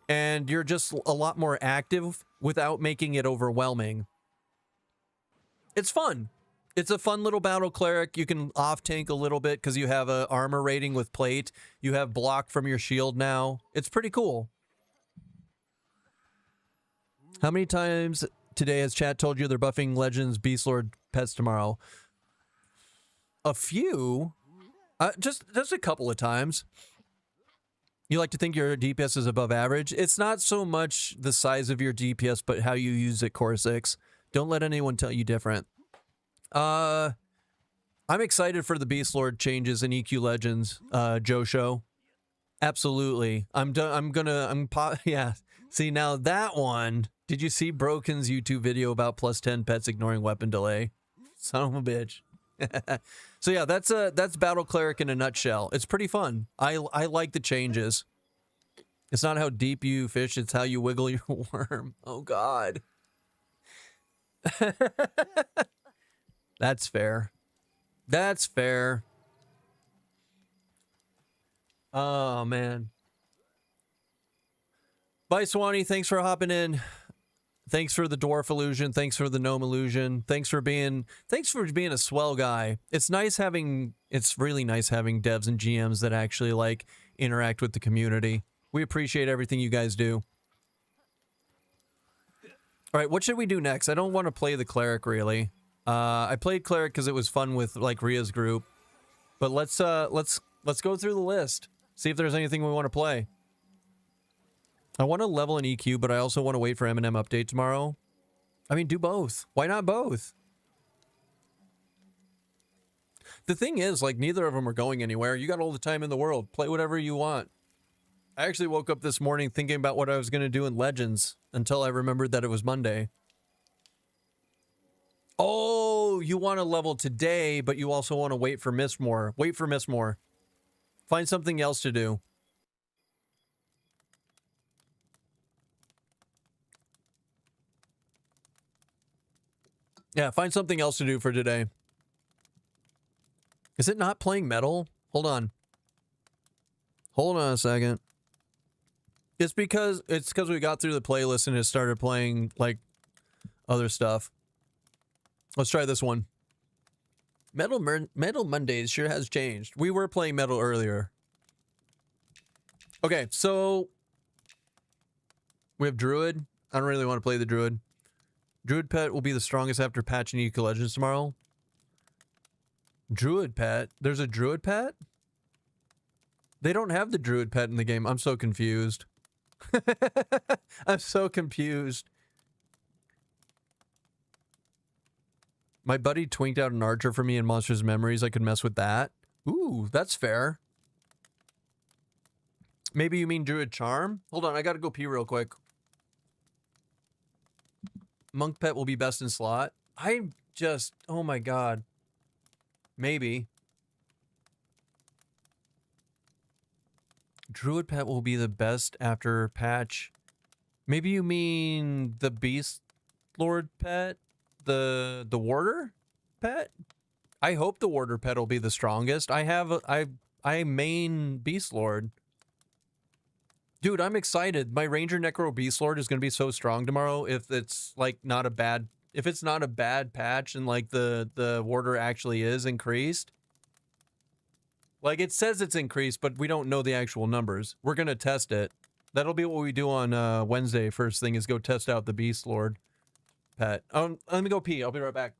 B: and you're just a lot more active without making it overwhelming. It's fun. It's a fun little battle cleric. You can off-tank a little bit because you have a armor rating with plate. You have block from your shield now. It's pretty cool. How many times today has chat told you they're buffing Legends Beastlord pets tomorrow? A few. Just a couple of times. You like to think your DPS is above average. It's not so much the size of your DPS, but how you use it, Core 6. Don't let anyone tell you different. I'm excited for the Beastlord changes in EQ Legends, Josho. Absolutely. Yeah. See, now that one, did you see Broken's YouTube video about +10 pets ignoring weapon delay? Son of a bitch. So yeah, that's Battle Cleric in a nutshell. It's pretty fun. I like the changes. It's not how deep you fish, it's how you wiggle your worm. Oh God. That's fair. That's fair. Oh, man. Bye, Swanee. Thanks for hopping in. Thanks for the dwarf illusion. Thanks for the gnome illusion. Thanks for being a swell guy. It's really nice having devs and GMs that actually like interact with the community. We appreciate everything you guys do. All right, what should we do next? I don't want to play the cleric really. I played cleric because it was fun with like Ria's group. But let's go through the list. See if there's anything we want to play. I want to level an EQ, but I also want to wait for M&M update tomorrow. I mean, do both. Why not both? The thing is, like, neither of them are going anywhere. You got all the time in the world. Play whatever you want. I actually woke up this morning thinking about what I was going to do in Legends until I remembered that it was Monday. Oh, you want to level today, but you also want to wait for Mistmore. Wait for Mistmore. Find something else to do. Yeah, find something else to do for today. Is it not playing metal? Hold on. Hold on a second. It's because we got through the playlist and it started playing like other stuff. Let's try this one. Metal Mondays sure has changed. We were playing metal earlier. Okay, so we have Druid. I don't really want to play the Druid. Druid Pet will be the strongest after patching Eco Legends tomorrow. Druid Pet? There's a Druid Pet? They don't have the Druid Pet in the game. I'm so confused. I'm so confused. My buddy twinked out an archer for me in Monsters Memories. I could mess with that. Ooh, that's fair. Maybe you mean Druid Charm? Hold on, I gotta go pee real quick. Monk Pet will be best in slot. Oh my god. Maybe. Druid Pet will be the best after patch. Maybe you mean the Beast Lord Pet? The Warder Pet? I hope the Warder Pet will be the strongest. I main Beast Lord. Dude, I'm excited. My Ranger Necro Beast Lord is going to be so strong tomorrow if it's like not a bad patch and like the Warder actually is increased. Like it says it's increased, but we don't know the actual numbers. We're going to test it. That'll be what we do on Wednesday. First thing is go test out the Beast Lord Pet. Let me go pee. I'll be right back.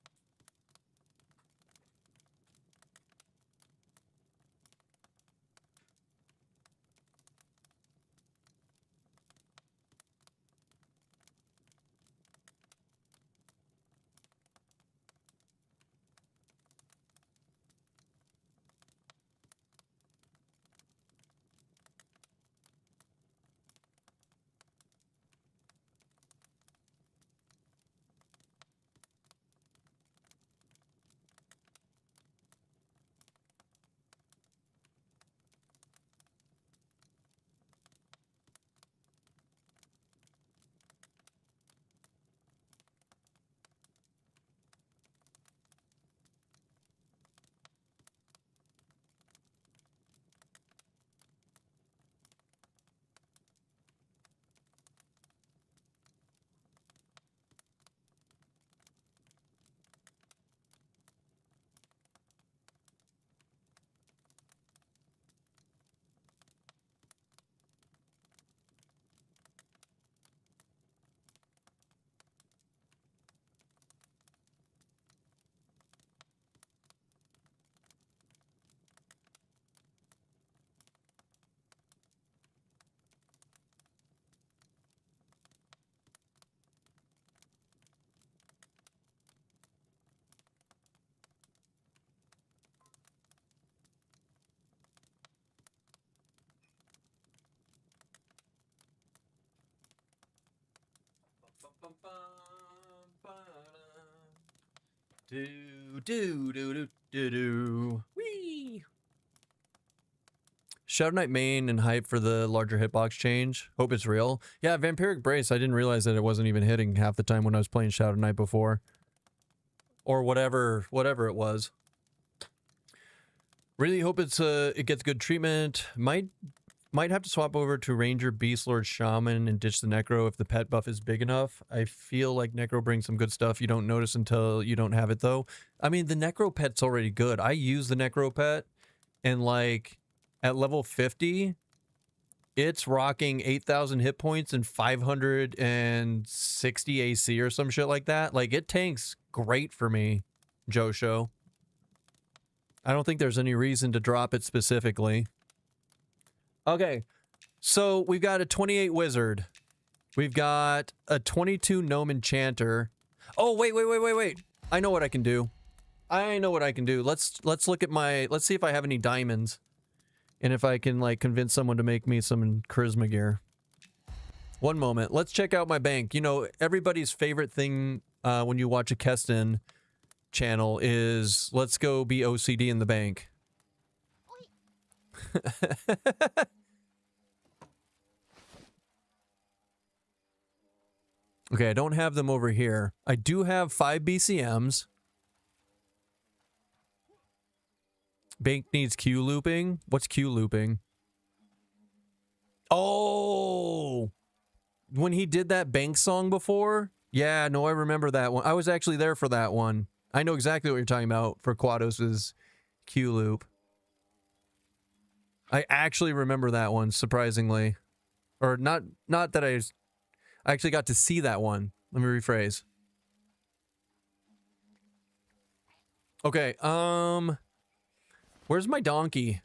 B: Whee! Shadow Knight main and hype for the larger hitbox change. Hope it's real. Yeah, Vampiric Brace, I didn't realize that it wasn't even hitting half the time when I was playing Shadow Knight before. Or whatever it was. Really hope it gets good treatment. Might have to swap over to Ranger, Beast Lord, Shaman, and ditch the Necro if the pet buff is big enough. I feel like Necro brings some good stuff. You don't notice until you don't have it, though. I mean, the Necro pet's already good. I use the Necro pet, and like at level 50, it's rocking 8,000 hit points and 560 AC or some shit like that. Like, it tanks great for me, Josho. I don't think there's any reason to drop it specifically. Okay, so we've got a 28 Wizard. We've got a 22 Gnome Enchanter. Oh, wait. I know what I can do. Let's look at my... Let's see if I have any diamonds. And if I can, like, convince someone to make me some charisma gear. One moment. Let's check out my bank. You know, everybody's favorite thing when you watch a Keston channel is let's go be OCD in the bank. Okay, I don't have them over here. I do have 5 BCMs. Bank needs Q looping. What's Q looping? Oh! When he did that bank song before? Yeah, no, I remember that one. I was actually there for that one. I know exactly what you're talking about for Quados's Q loop. I actually remember that one, surprisingly. Or not that I actually got to see that one. Let me rephrase. Okay, where's my donkey?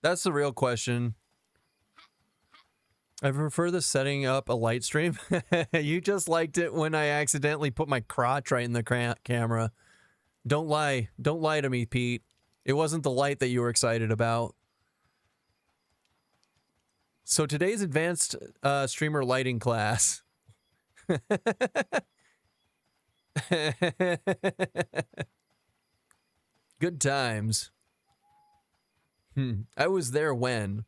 B: That's the real question. I prefer the setting up a light stream. You just liked it when I accidentally put my crotch right in the camera. Don't lie. Don't lie to me, Pete. It wasn't the light that you were excited about. So today's advanced streamer lighting class. Good times. I was there when.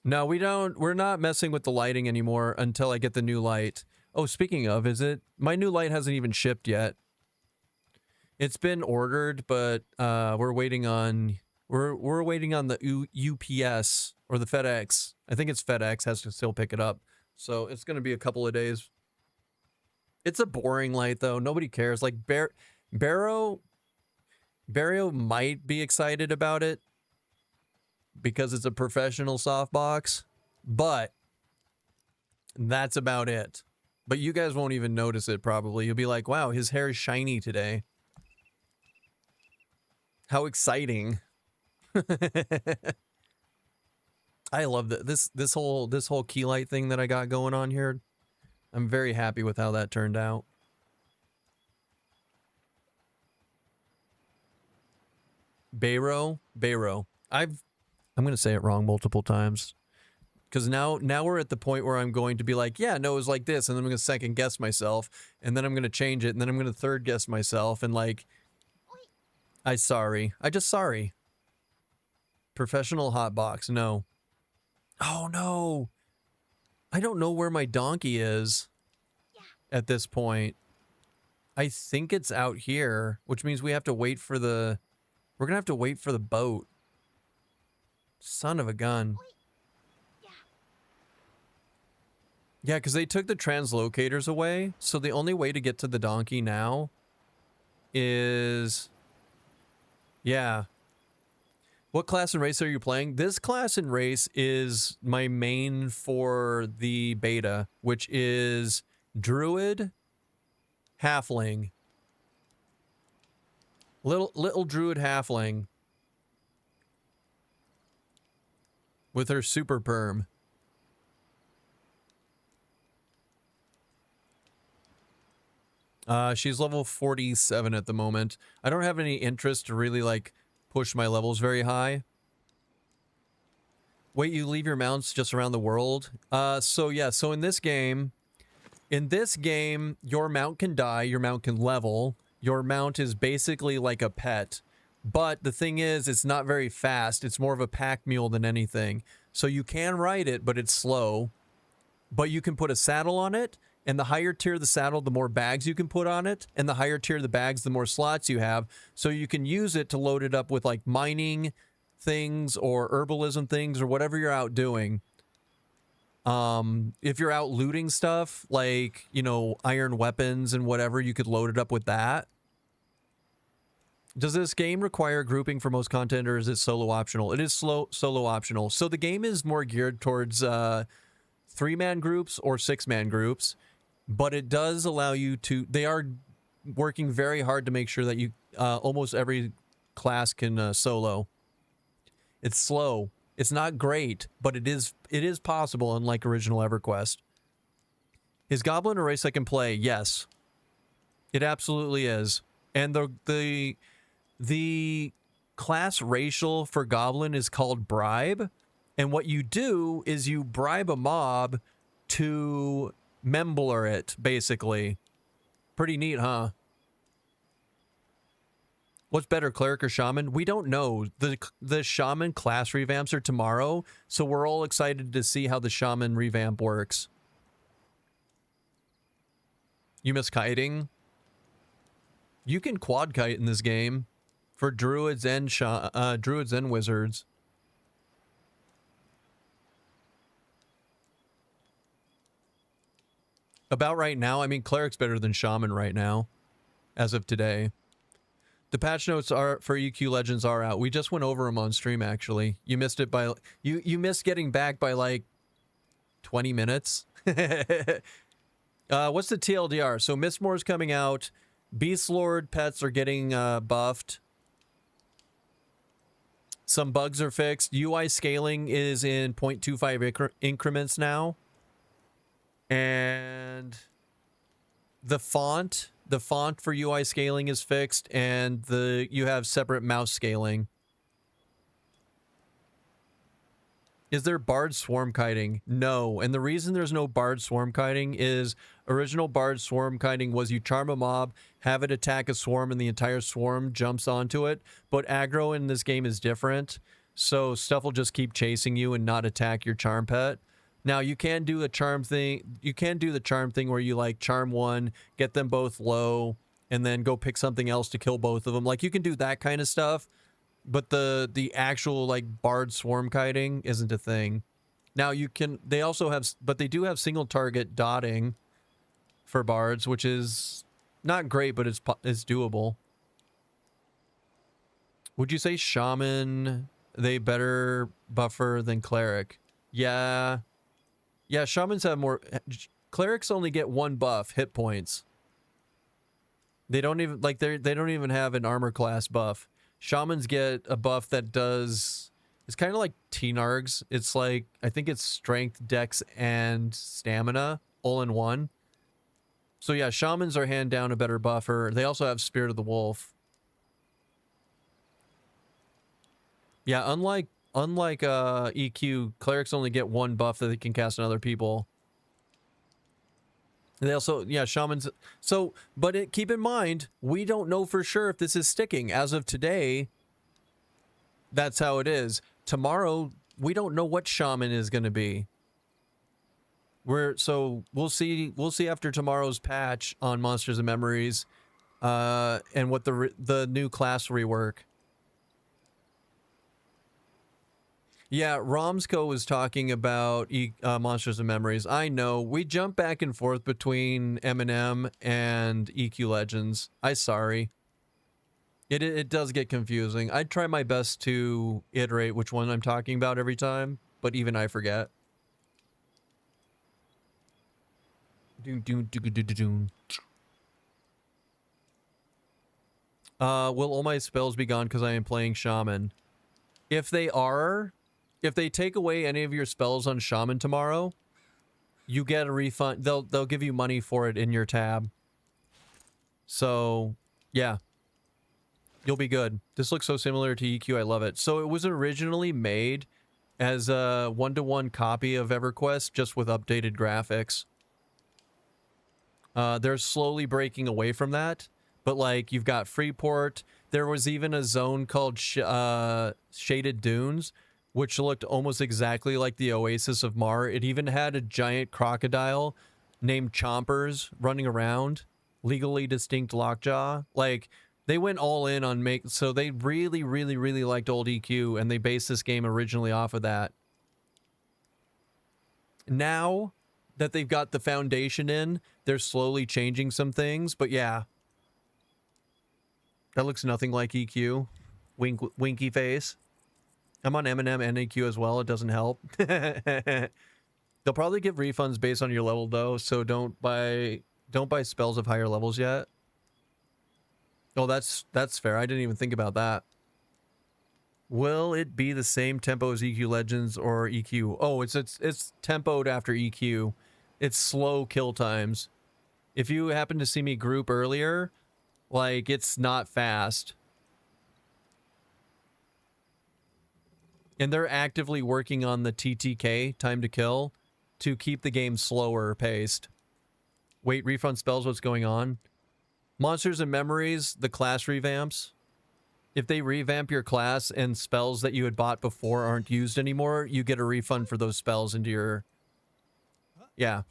B: No, we're not messing with the lighting anymore until I get the new light. Oh, speaking of, my new light hasn't even shipped yet. It's been ordered, but we're waiting on the UPS or the FedEx. I think it's FedEx has to still pick it up. So it's going to be a couple of days. It's a boring light though. Nobody cares. Like Barrow might be excited about it because it's a professional softbox, but that's about it. But you guys won't even notice it probably. You'll be like, wow, his hair is shiny today. How exciting. I love that this whole key light thing that I got going on here. I'm very happy with how that turned out. Barrow. I'm going to say it wrong multiple times. Because now we're at the point where I'm going to be like, yeah, no, it was like this. And then I'm going to second guess myself. And then I'm going to change it. And then I'm going to third guess myself. And like, I just sorry. Professional hotbox. No. Oh, no. I don't know where my donkey is at this point. I think it's out here, which means we have to wait for the... We're going to have to wait for the boat. Son of a gun. Yeah, because they took the translocators away, so the only way to get to the donkey now is... Yeah. What class and race are you playing? This class and race is my main for the beta, which is Druid, Halfling. Little Druid Halfling. With her super perm. She's level 47 at the moment. I don't have any interest to really, like, push my levels very high. Wait, you leave your mounts just around the world? So in this game, your mount can die, your mount can level. Your mount is basically like a pet. But the thing is, it's not very fast. It's more of a pack mule than anything. So you can ride it, but it's slow. But you can put a saddle on it, And the higher tier the saddle, the more bags you can put on it. And the higher tier the bags, the more slots you have. So you can use it to load it up with like mining things or herbalism things or whatever you're out doing. If you're out looting stuff, like, you know, iron weapons and whatever, you could load it up with that. Does this game require grouping for most content, or is it solo optional? It is solo optional. So the game is more geared towards 3-man groups or 6-man groups, but it does allow you to... They are working very hard to make sure that you almost every class can solo. It's slow. It's not great, but it is possible, unlike original EverQuest. Is Goblin a race I can play? Yes. It absolutely is. And the class racial for Goblin is called Bribe. And what you do is you bribe a mob to memblor it, basically. Pretty neat, huh? What's better, Cleric or Shaman? We don't know. The Shaman class revamps are tomorrow, so we're all excited to see how the Shaman revamp works. You miss kiting? You can quad kite in this game for druids and wizards. About right now, I mean, Cleric's better than Shaman right now, as of today. The patch notes are for EQ Legends are out. We just went over them on stream, actually. You missed it by... You missed getting back by, like, 20 minutes. What's the TLDR? So Mistmore's coming out. Beast Lord pets are getting buffed. Some bugs are fixed. UI scaling is in 0.25 increments now. And the font for UI scaling is fixed, and you have separate mouse scaling. Is there Bard swarm kiting? No. And the reason there's no Bard swarm kiting is original Bard swarm kiting was you charm a mob, have it attack a swarm, and the entire swarm jumps onto it. But aggro in this game is different. So stuff will just keep chasing you and not attack your charm pet. Now you can do a charm thing. You can do the charm thing where you like charm one, get them both low, and then go pick something else to kill both of them. Like you can do that kind of stuff. But the actual like Bard swarm kiting isn't a thing. Now you can, they also have, but they do have single target dotting for bards, which is not great, but it's doable. Would you say Shaman, they better buffer than Cleric? Yeah. Yeah, Shamans have more, Clerics only get 1 buff, hit points. They don't even, like they don't even have an armor class buff. Shamans get a buff that does... It's kind of like T-Nargs. It's like... I think it's strength, dex, and stamina all in one. So yeah, Shamans are hand down a better buffer. They also have Spirit of the Wolf. Yeah, unlike EQ, Clerics only get 1 buff that they can cast on other people. They also, yeah, Shamans. So, but keep in mind, we don't know for sure if this is sticking. As of today, that's how it is. Tomorrow, we don't know what Shaman is going to be. So we'll see after tomorrow's patch on Monsters and Memories, and what the new class rework. Yeah, Romsco was talking about Monsters and Memories. I know. We jump back and forth between M&M and EQ Legends. I'm sorry. It does get confusing. I try my best to iterate which one I'm talking about every time, but even I forget. Will all my spells be gone because I am playing Shaman? If they are... If they take away any of your spells on Shaman tomorrow, you get a refund. They'll give you money for it in your tab. So, yeah. You'll be good. This looks so similar to EQ. I love it. So it was originally made as a 1-to-1 copy of EverQuest, just with updated graphics. They're slowly breaking away from that. But, like, you've got Freeport. There was even a zone called Shaded Dunes, which looked almost exactly like the Oasis of Mar. It even had a giant crocodile named Chompers running around, legally distinct Lockjaw. Like, they went all in on so they really, really, really liked old EQ, and they based this game originally off of that. Now that they've got the foundation in, they're slowly changing some things, but yeah. That looks nothing like EQ. Winky face. I'm on M&M and EQ as well. It doesn't help. They'll probably give refunds based on your level though, so don't buy spells of higher levels yet. Oh, that's fair. I didn't even think about that. Will it be the same tempo as EQ Legends or EQ? Oh, it's tempoed after EQ. It's slow kill times. If you happen to see me group earlier, like, it's not fast. And they're actively working on the TTK, time to kill, to keep the game slower paced. Wait, refund spells, what's going on? Monsters and Memories, the class revamps. If they revamp your class and spells that you had bought before aren't used anymore, you get a refund for those spells into your... Yeah.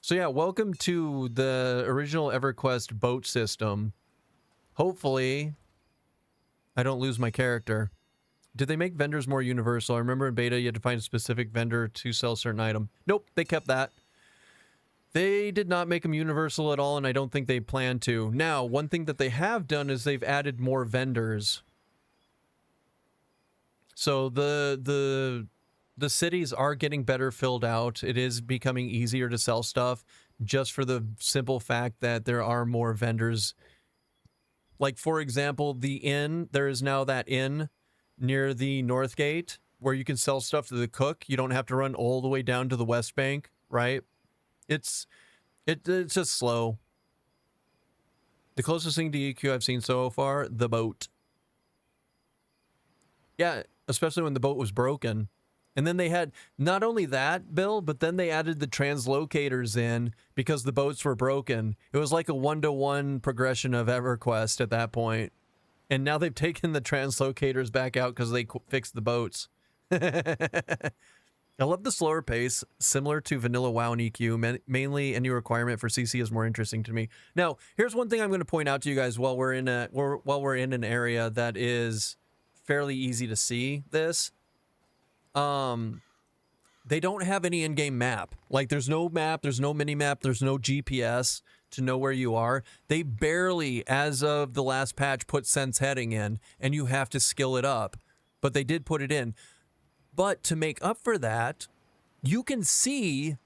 B: So yeah, welcome to the original EverQuest boat system. Hopefully, I don't lose my character. Did they make vendors more universal? I remember in beta you had to find a specific vendor to sell a certain item. Nope, they kept that. They did not make them universal at all, and I don't think they plan to. Now, one thing that they have done is they've added more vendors. So the cities are getting better filled out. It is becoming easier to sell stuff just for the simple fact that there are more vendors. Like, for example, the inn, there is now that inn near the North Gate where you can sell stuff to the cook. You don't have to run all the way down to the West Bank, right? It's just slow. The closest thing to EQ I've seen so far, the boat. Yeah, especially when the boat was broken. And then they had, not only that, Bill, but then they added the translocators in because the boats were broken. It was like a 1-to-1 progression of EverQuest at that point. And now they've taken the translocators back out because they fixed the boats. I love the slower pace, similar to vanilla WoW and EQ. Mainly, any requirement for CC is more interesting to me. Now, here's one thing I'm going to point out to you guys while we're in an area that is fairly easy to see this. They don't have any in-game map. Like, there's no map, there's no mini-map, there's no GPS to know where you are. They barely, as of the last patch, put sense heading in, and you have to skill it up. But they did put it in. But to make up for that, you can see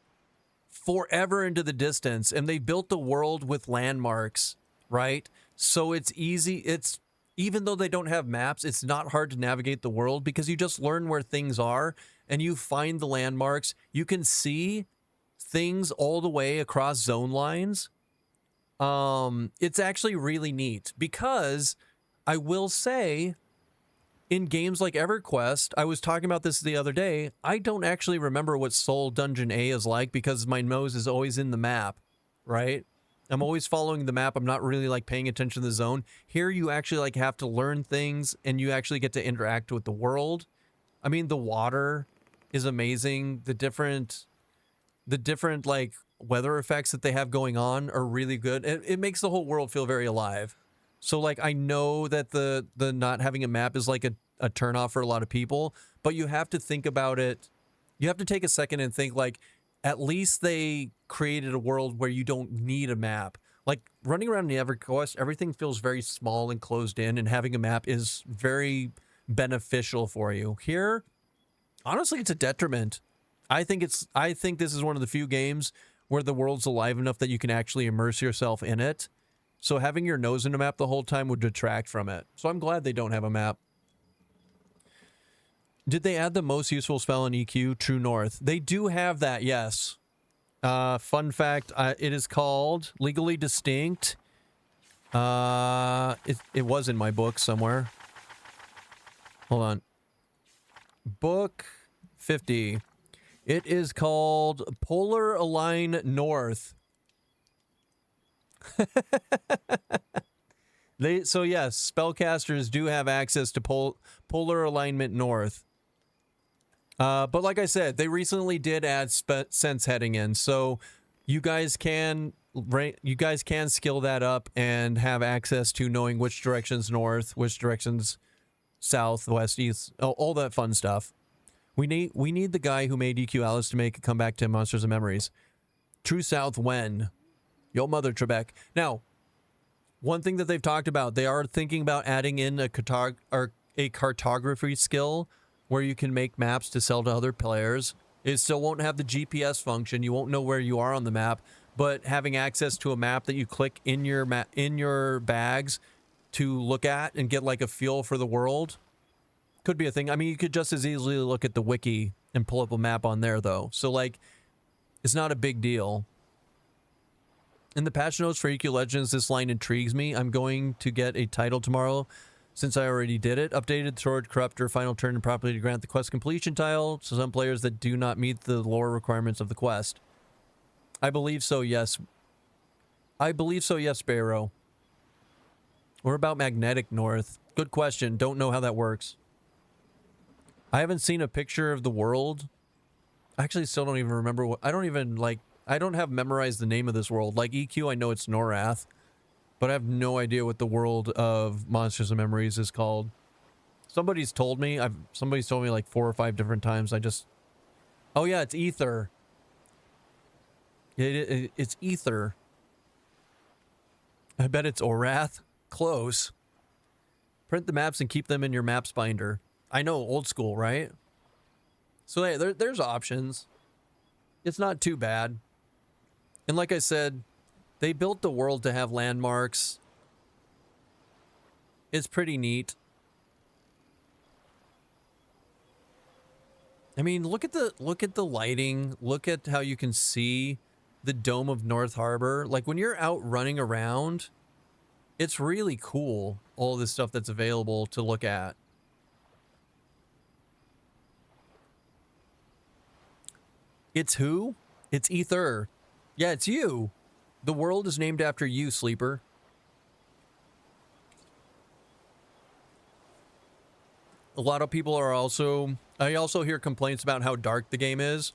B: forever into the distance, and they built the world with landmarks, right? So it's easy. Even though they don't have maps, it's not hard to navigate the world because you just learn where things are and you find the landmarks. You can see things all the way across zone lines. It's actually really neat because I will say, in games like EverQuest, I was talking about this the other day, I don't actually remember what Soul Dungeon A is like because my nose is always in the map, right? I'm always following the map. I'm not really like paying attention to the zone. Here you actually like have to learn things and you actually get to interact with the world. I mean, the water is amazing. The different like weather effects that they have going on are really good. It makes the whole world feel very alive. So like, I know that the not having a map is like a turnoff for a lot of people, but you have to think about it. You have to take a second and think like, at least they created a world where you don't need a map. Like running around in EverQuest, everything feels very small and closed in, and having a map is very beneficial for you. Here, honestly, it's a detriment. I think this is one of the few games where the world's alive enough that you can actually immerse yourself in it. So having your nose in a map the whole time would detract from it. So I'm glad they don't have a map. Did they add the most useful spell in EQ? True North. They do have that, yes. Fun fact, it is called Legally Distinct. It was in my book somewhere. Hold on. Book 50. It is called Polar Align North. So yes, spellcasters do have access to Polar Alignment North. But like I said, they recently did add sense heading in. So you guys can skill that up and have access to knowing which direction's north, which direction's south, west, east, all that fun stuff. We need the guy who made EQ Alice to make a comeback to Monsters and Memories. True South when? Yo mother Trebek. Now, one thing that they've talked about, they are thinking about adding in a cartography skill where you can make maps to sell to other players. It still won't have the GPS function. You won't know where you are on the map, but having access to a map that you click in your bags to look at and get like a feel for the world could be a thing. I mean, you could just as easily look at the wiki and pull up a map on there though. So like, it's not a big deal. In the patch notes for EQ Legends, this line intrigues me. I'm going to get a title tomorrow since I already did it. Updated Sword Corruptor final turn and properly to grant the quest completion tile to some players that do not meet the lore requirements of the quest. I believe so, yes. I believe so, yes, Sparrow. What about Magnetic North? Good question. Don't know how that works. I haven't seen a picture of the world. I actually still don't even remember what... I don't have memorized the name of this world. Like EQ, I know it's Norath, but I have no idea what the world of Monsters and Memories is called. Somebody's told me. Somebody's told me like 4 or 5 different times. Oh yeah, it's Ether. It's Ether. I bet it's Orath. Close. Print the maps and keep them in your maps binder. I know, old school, right? So hey, there's options. It's not too bad. And like I said, they built the world to have landmarks. It's pretty neat. I mean, look at the lighting. Look at how you can see the dome of North Harbor. Like when you're out running around, it's really cool. All this stuff that's available to look at. It's who? It's Ether. Yeah, it's you. The world is named after you, Sleeper. A lot of people are also... I also hear complaints about how dark the game is.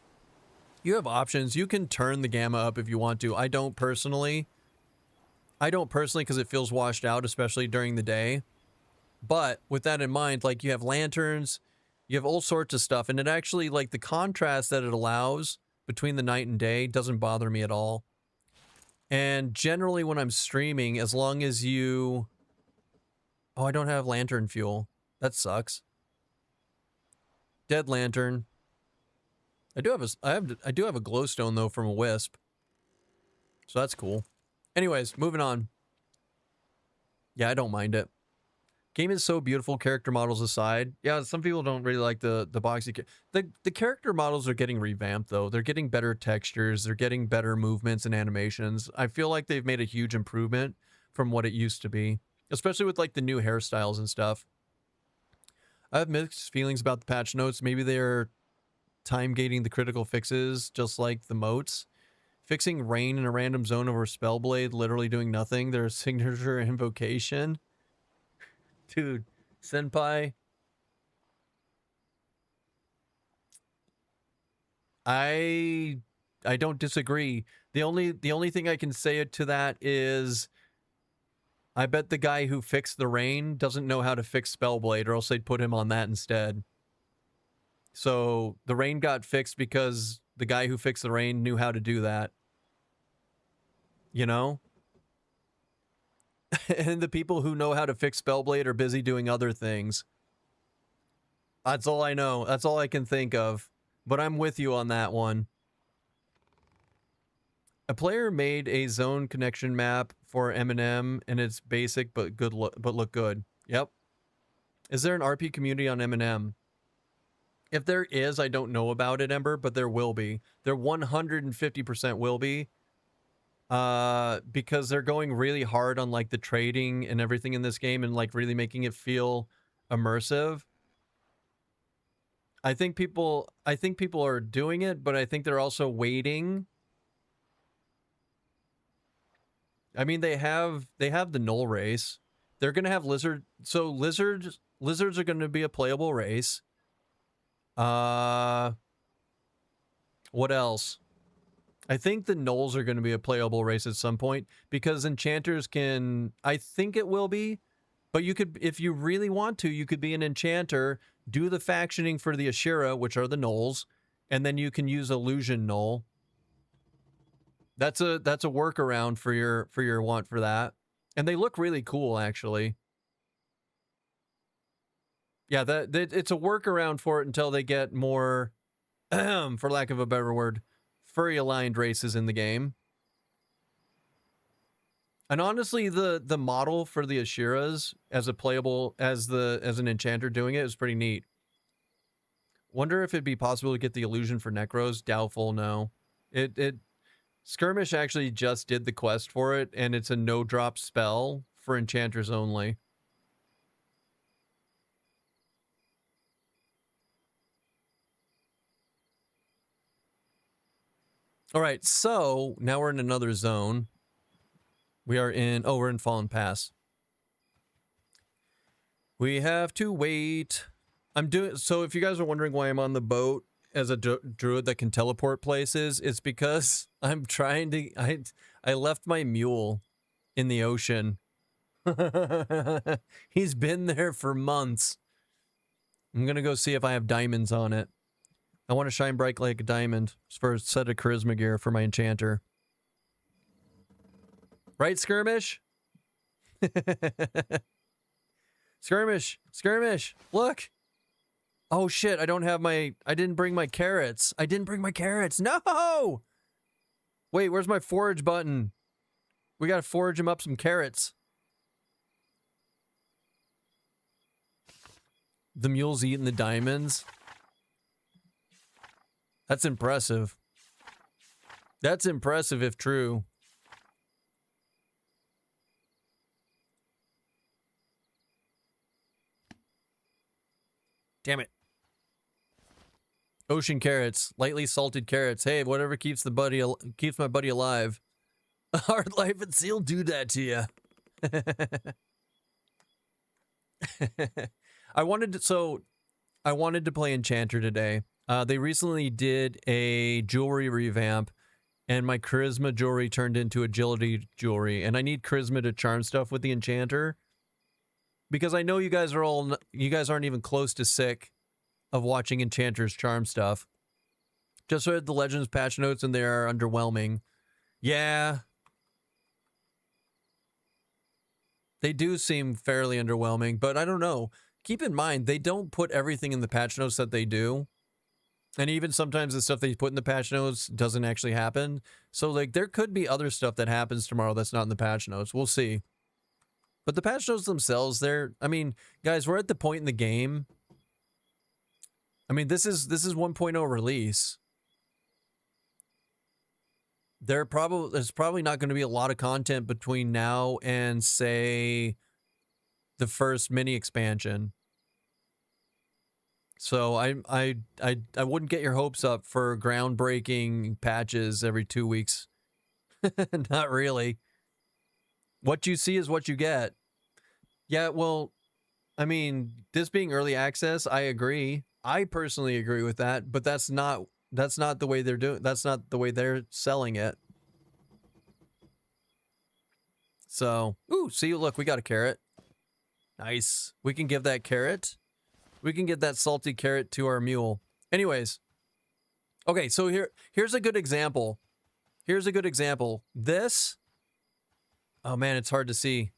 B: You have options. You can turn the gamma up if you want to. I don't personally because it feels washed out, especially during the day. But with that in mind, like you have lanterns, you have all sorts of stuff. And it actually, like the contrast that it allows between the night and day doesn't bother me at all. And generally when I'm streaming, as long as you... Oh, I don't have lantern fuel. That sucks. Dead lantern. I do have a glowstone though from a wisp. So that's cool. Anyways, moving on. Yeah, I don't mind it. Game is so beautiful, character models aside. Yeah, some people don't really like the boxy... The character models are getting revamped, though. They're getting better textures. They're getting better movements and animations. I feel like they've made a huge improvement from what it used to be. Especially with, like, the new hairstyles and stuff. I have mixed feelings about the patch notes. Maybe they're time-gating the critical fixes, just like the motes. Fixing rain in a random zone over Spellblade, literally doing nothing. Their signature invocation. Dude, Senpai. I don't disagree. The only thing I can say to that is I bet the guy who fixed the rain doesn't know how to fix Spellblade, or else they'd put him on that instead. So the rain got fixed because the guy who fixed the rain knew how to do that. You know? And the people who know how to fix Spellblade are busy doing other things. That's all I know. That's all I can think of. But I'm with you on that one. A player made a zone connection map for M&M, and it's basic but look good. Yep. Is there an RP community on M&M? If there is, I don't know about it, Ember, but there will be. There 150% will be. Because they're going really hard on like the trading and everything in this game and like really making it feel immersive. I think people are doing it, but I think they're also waiting. I mean, they have the null race. They're going to have lizards are going to be a playable race. What else? I think the gnolls are going to be a playable race at some point because enchanters can, I think it will be, but you could, if you really want to, you could be an enchanter, do the factioning for the Ashira, which are the gnolls, and then you can use illusion gnoll. That's a workaround for your want for that. And they look really cool, actually. Yeah, that it's a workaround for it until they get more, for lack of a better word, furry aligned races in the game. And honestly, the model for the Ashiras as a playable as an enchanter doing it is pretty neat. Wonder if it'd be possible to get the illusion for Necros. Doubtful, no. It Skirmish actually just did the quest for it, and it's a no drop spell for enchanters only. All right, so now we're in another zone. We're in Fallen Pass. We have to wait. So if you guys are wondering why I'm on the boat as a druid that can teleport places, it's because I'm trying to, I left my mule in the ocean. He's been there for months. I'm going to go see if I have diamonds on it. I want to shine bright like a diamond for a set of charisma gear for my enchanter. Right, Skirmish? Skirmish, look. Oh shit, I didn't bring my carrots. No! Wait, where's my forage button? We gotta forage him up some carrots. The mule's eating the diamonds. That's impressive. That's impressive if true. Damn it. Ocean carrots, lightly salted carrots. Hey, whatever keeps my buddy alive. Hard life at sea will do that to you. I wanted to play Enchanter today. They recently did a jewelry revamp, and my charisma jewelry turned into agility jewelry, and I need charisma to charm stuff with the Enchanter because I know you guys aren't even close to sick of watching enchanters charm stuff. Just read the Legends patch notes and they are underwhelming. Yeah. They do seem fairly underwhelming, but I don't know. Keep in mind, they don't put everything in the patch notes that they do. And even sometimes the stuff they put in the patch notes doesn't actually happen. So like there could be other stuff that happens tomorrow that's not in the patch notes. We'll see. But the patch notes themselves, I mean, guys, we're at the point in the game. I mean, this is 1.0 release. There's probably not going to be a lot of content between now and say the first mini expansion. So I wouldn't get your hopes up for groundbreaking patches every 2 weeks. Not really. What you see is what you get. Yeah, well, I mean, this being early access, I agree. I personally agree with that, but that's not the way they're doing. That's not the way they're selling it. So, ooh, see, look, we got a carrot. Nice. We can give that carrot. We can get that salty carrot to our mule. Anyways. Okay, so here's a good example. Here's a good example. This, oh man, it's hard to see.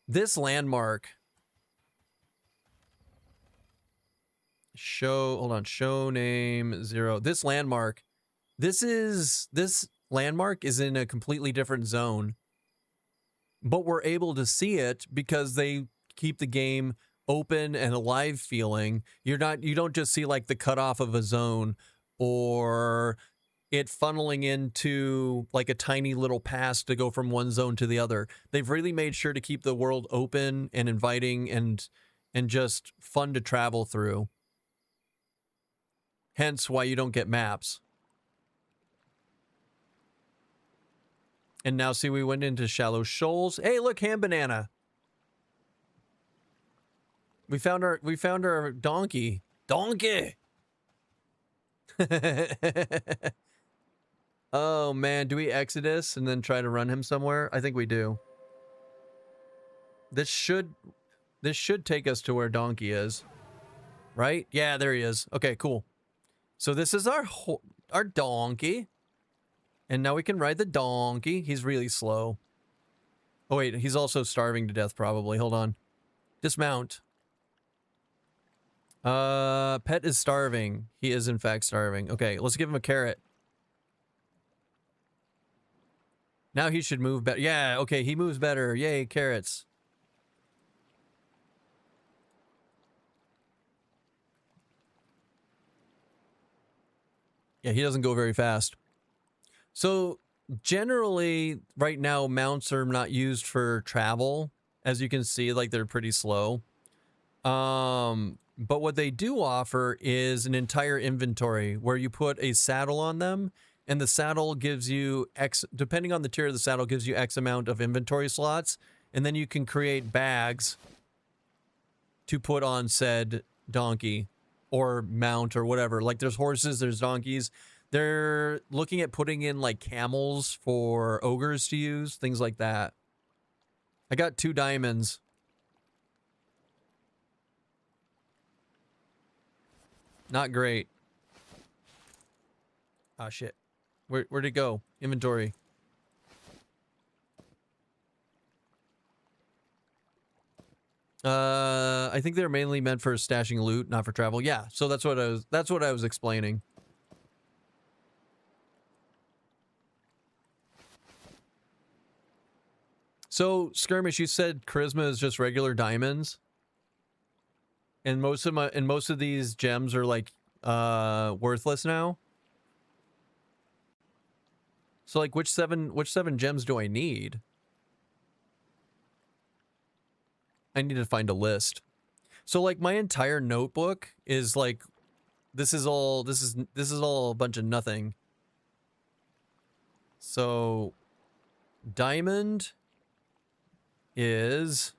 B: This landmark. Show name 0. This landmark is in a completely different zone. But we're able to see it because they keep the game open and alive feeling. You don't just see like the cutoff of a zone or it funneling into like a tiny little pass to go from one zone to the other. They've really made sure to keep the world open and inviting and just fun to travel through. Hence why you don't get maps. And now see, we went into Shallow Shoals. Hey, look, Ham Banana. We found our donkey. Donkey. Oh man, do we Exodus and then try to run him somewhere? I think we do. This should take us to where Donkey is. Right? Yeah, there he is. Okay, cool. So this is our donkey. And now we can ride the donkey. He's really slow. Oh wait, he's also starving to death probably. Hold on. Dismount. Pet is starving. He is in fact starving. Okay, let's give him a carrot. Now he should move better. Yeah, okay, he moves better. Yay, carrots. Yeah, he doesn't go very fast. So generally, right now, mounts are not used for travel. As you can see, like they're pretty slow. But what they do offer is an entire inventory where you put a saddle on them, and the saddle gives you X, depending on the tier of the saddle, gives you X amount of inventory slots, and then you can create bags to put on said donkey or mount or whatever. Like there's horses, there's donkeys. They're looking at putting in like camels for ogres to use, things like that. I got 2 diamonds. Not great. Ah, shit. Where'd it go? Inventory. I think they're mainly meant for stashing loot, not for travel. Yeah, so that's what I was explaining. So, Skirmish, you said charisma is just regular diamonds? And most of these gems are like worthless now. So like which seven gems do I need? I need to find a list. So like my entire notebook is like this is all a bunch of nothing. So diamond is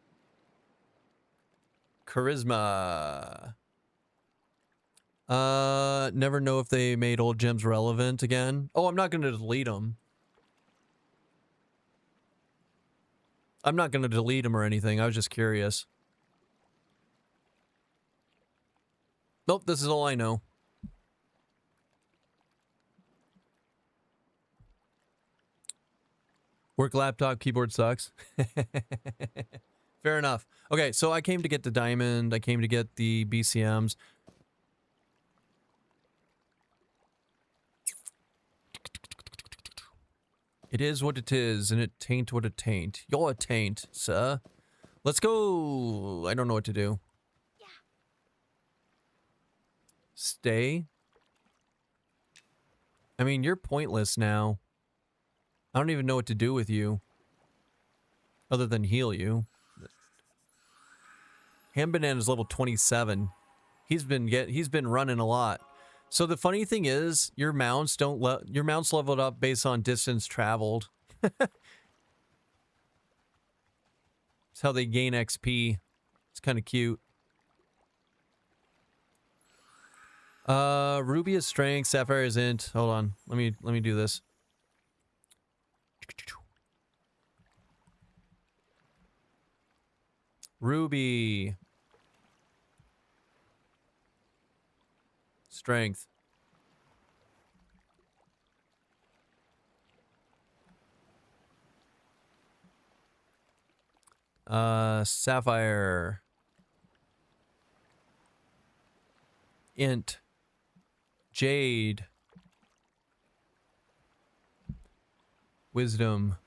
B: charisma. Never know if they made old gems relevant again. Oh, I'm not going to delete them. I'm not going to delete them or anything. I was just curious. Nope, this is all I know. Work laptop, keyboard sucks. Fair enough. Okay, so I came to get the diamond. I came to get the BCMs. It is what it is, and it tain't what it tain't. You're a taint, sir. Let's go. I don't know what to do.
A: Yeah.
B: Stay? I mean, you're pointless now. I don't even know what to do with you. Other than heal you. Ham Banana's level 27. He's been running a lot. So the funny thing is, your mounts leveled up based on distance traveled. That's how they gain XP. It's kind of cute. Ruby is strength, Sapphire is int. Hold on. Let me do this. Ruby. Strength. Sapphire. Int. Jade. Wisdom.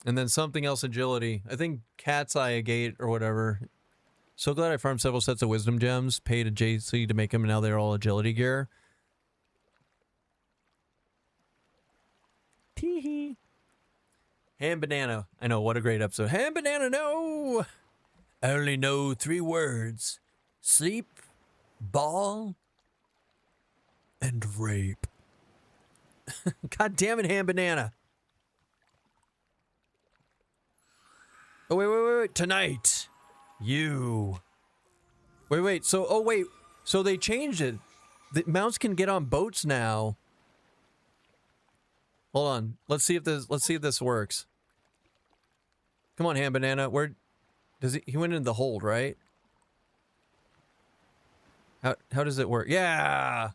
B: And then something else, agility. I think Cat's Eye Agate or whatever. So glad I farmed several sets of wisdom gems, paid a JC to make them, and now they're all agility gear. Teehee. Ham Banana. I know, what a great episode. Ham Banana, no! I only know 3 words. Sleep, ball, and rape. God damn it, Ham Banana. Oh, wait. Tonight, you. Wait. So, oh, wait. So they changed it. The mounts can get on boats now. Hold on. Let's see if this works. Come on, Ham Banana. Where does he went into the hold, right? How does it work? Yeah.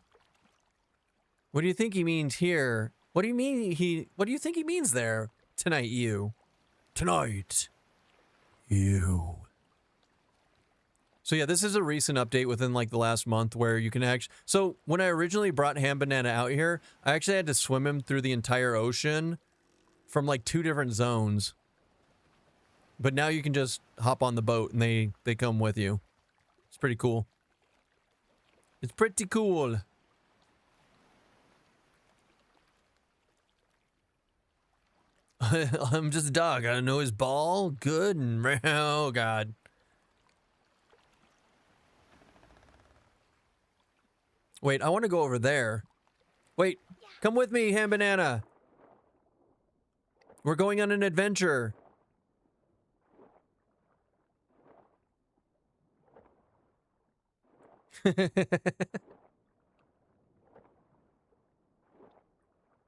B: What do you think he means here? What do you mean what do you think he means there? Tonight, you. Tonight, you. So yeah, this is a recent update within like the last month where you can actually... So when I originally brought Ham Banana out here, I actually had to swim him through the entire ocean from like 2 different zones. But now you can just hop on the boat and they come with you. It's pretty cool. It's pretty cool. I'm just a dog. I know his ball. Good and... Oh, God. Wait, I want to go over there. Wait, come with me, Ham Banana. We're going on an adventure.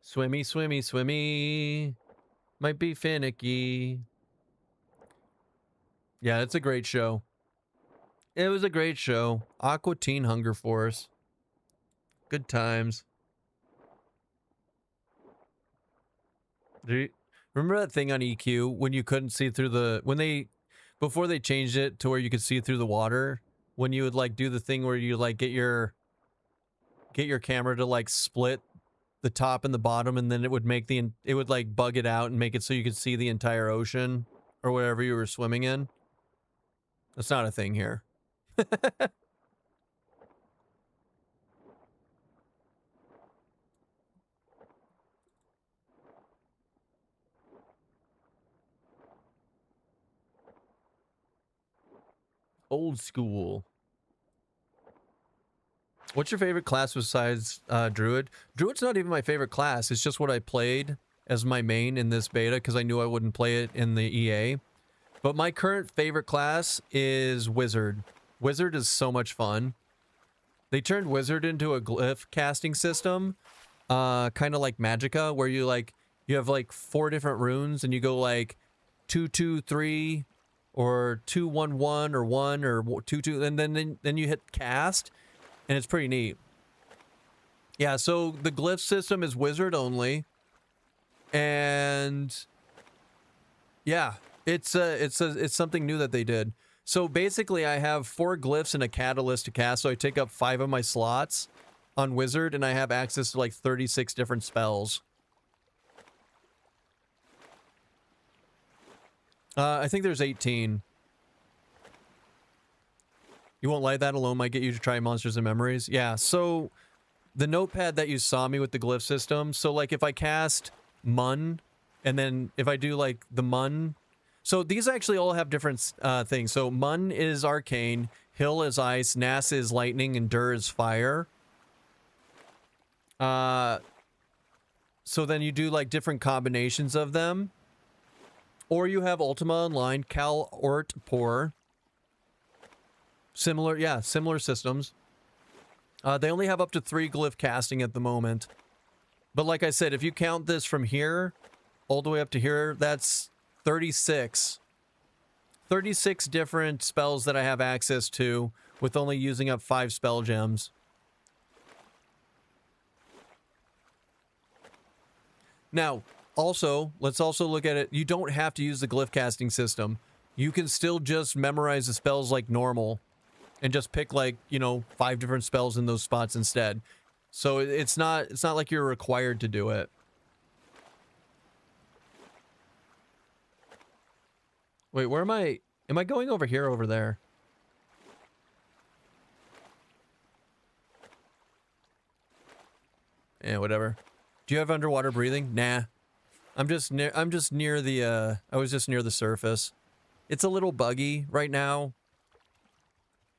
B: Swimmy, swimmy, swimmy. Might be finicky. Yeah, it's a great show. It was a great show. Aqua Teen Hunger Force. Good times. Remember that thing on EQ when you couldn't see through the... Before they changed it to where you could see through the water? When you would like do the thing where you like get your camera to like split the top and the bottom, and then it would make it would like bug it out and make it so you could see the entire ocean or whatever you were swimming in. That's not a thing here. Old school. What's your favorite class besides Druid? Druid's not even my favorite class. It's just what I played as my main in this beta because I knew I wouldn't play it in the EA. But my current favorite class is Wizard. Wizard is so much fun. They turned Wizard into a glyph casting system, kind of like Magicka, where you have like 4 different runes and you go like 2, 2, 3, or 2, 1, 1, or 1, or 2, 2, and then you hit cast. And it's pretty neat. Yeah, so the glyph system is Wizard only. And yeah, it's something new that they did. So basically I have 4 glyphs and a catalyst to cast, so I take up 5 of my slots on Wizard and I have access to like 36 different spells. I think there's 18. You won't like that alone might get you to try Monsters and Memories. Yeah, so the notepad that you saw me with the glyph system, so like if I cast Mun, and then if I do like the Mun, so these actually all have different things. So Mun is Arcane, Hill is Ice, Nas is Lightning, and Dur is Fire. So then you do like different combinations of them. Or you have Ultima Online, Cal Ort Pour. Similar systems. They only have up to 3 glyph casting at the moment. But like I said, if you count this from here all the way up to here, that's 36. 36 different spells that I have access to with only using up 5 spell gems. Now, also, let's also look at it. You don't have to use the glyph casting system. You can still just memorize the spells like normal. And just pick like, 5 different spells in those spots instead. So it's not like you're required to do it. Wait, where am I? Am I going over here or over there? Yeah, whatever. Do you have underwater breathing? Nah. I'm just near the I was just near the surface. It's a little buggy right now.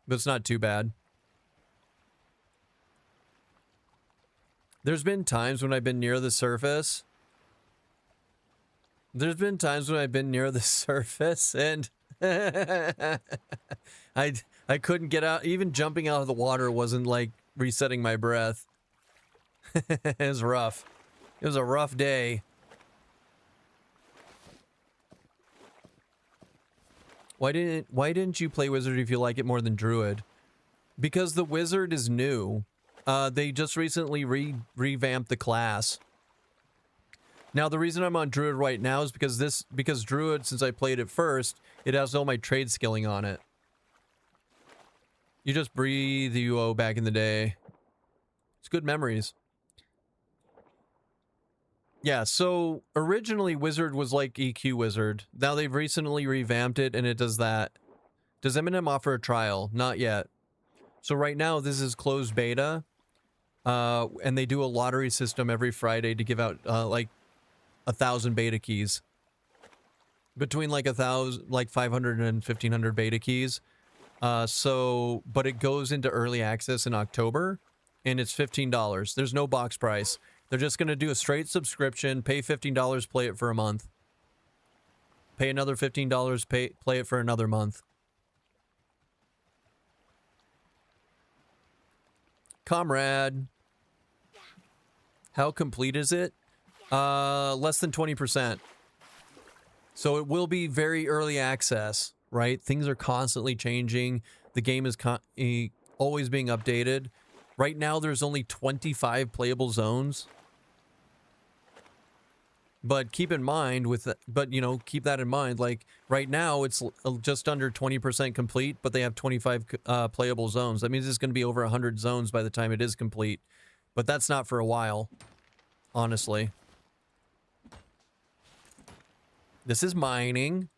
B: But it's not too bad. There's been times when I've been near the surface. There's been times when I've been near the surface and I couldn't get out. Even jumping out of the water wasn't like resetting my breath. It was rough. It was a rough day. Why didn't you play Wizard if you like it more than Druid? Because the Wizard is new. They just recently revamped the class. Now the reason I'm on Druid right now is because Druid, since I played it first, it has all my trade skilling on it. You just breathe UO back in the day. It's good memories. Yeah, so originally Wizard was like EQ Wizard. Now they've recently revamped it and it does that. Does Eminem offer a trial? Not yet. So right now this is closed beta. And they do a lottery system every Friday to give out like 1,000 beta keys. Between like 500 and 1,500 beta keys. But it goes into early access in October and it's $15. There's no box price. They're just going to do a straight subscription, pay $15, play it for a month. Pay another $15, play it for another month. Comrade. How complete is it? Less than 20%. So it will be very early access, right? Things are constantly changing. The game is always being updated. Right now, there's only 25 playable zones. But keep in mind keep that in mind. Like right now, it's just under 20% complete, but they have 25 playable zones. That means it's going to be over 100 zones by the time it is complete. But that's not for a while, honestly. This is mining.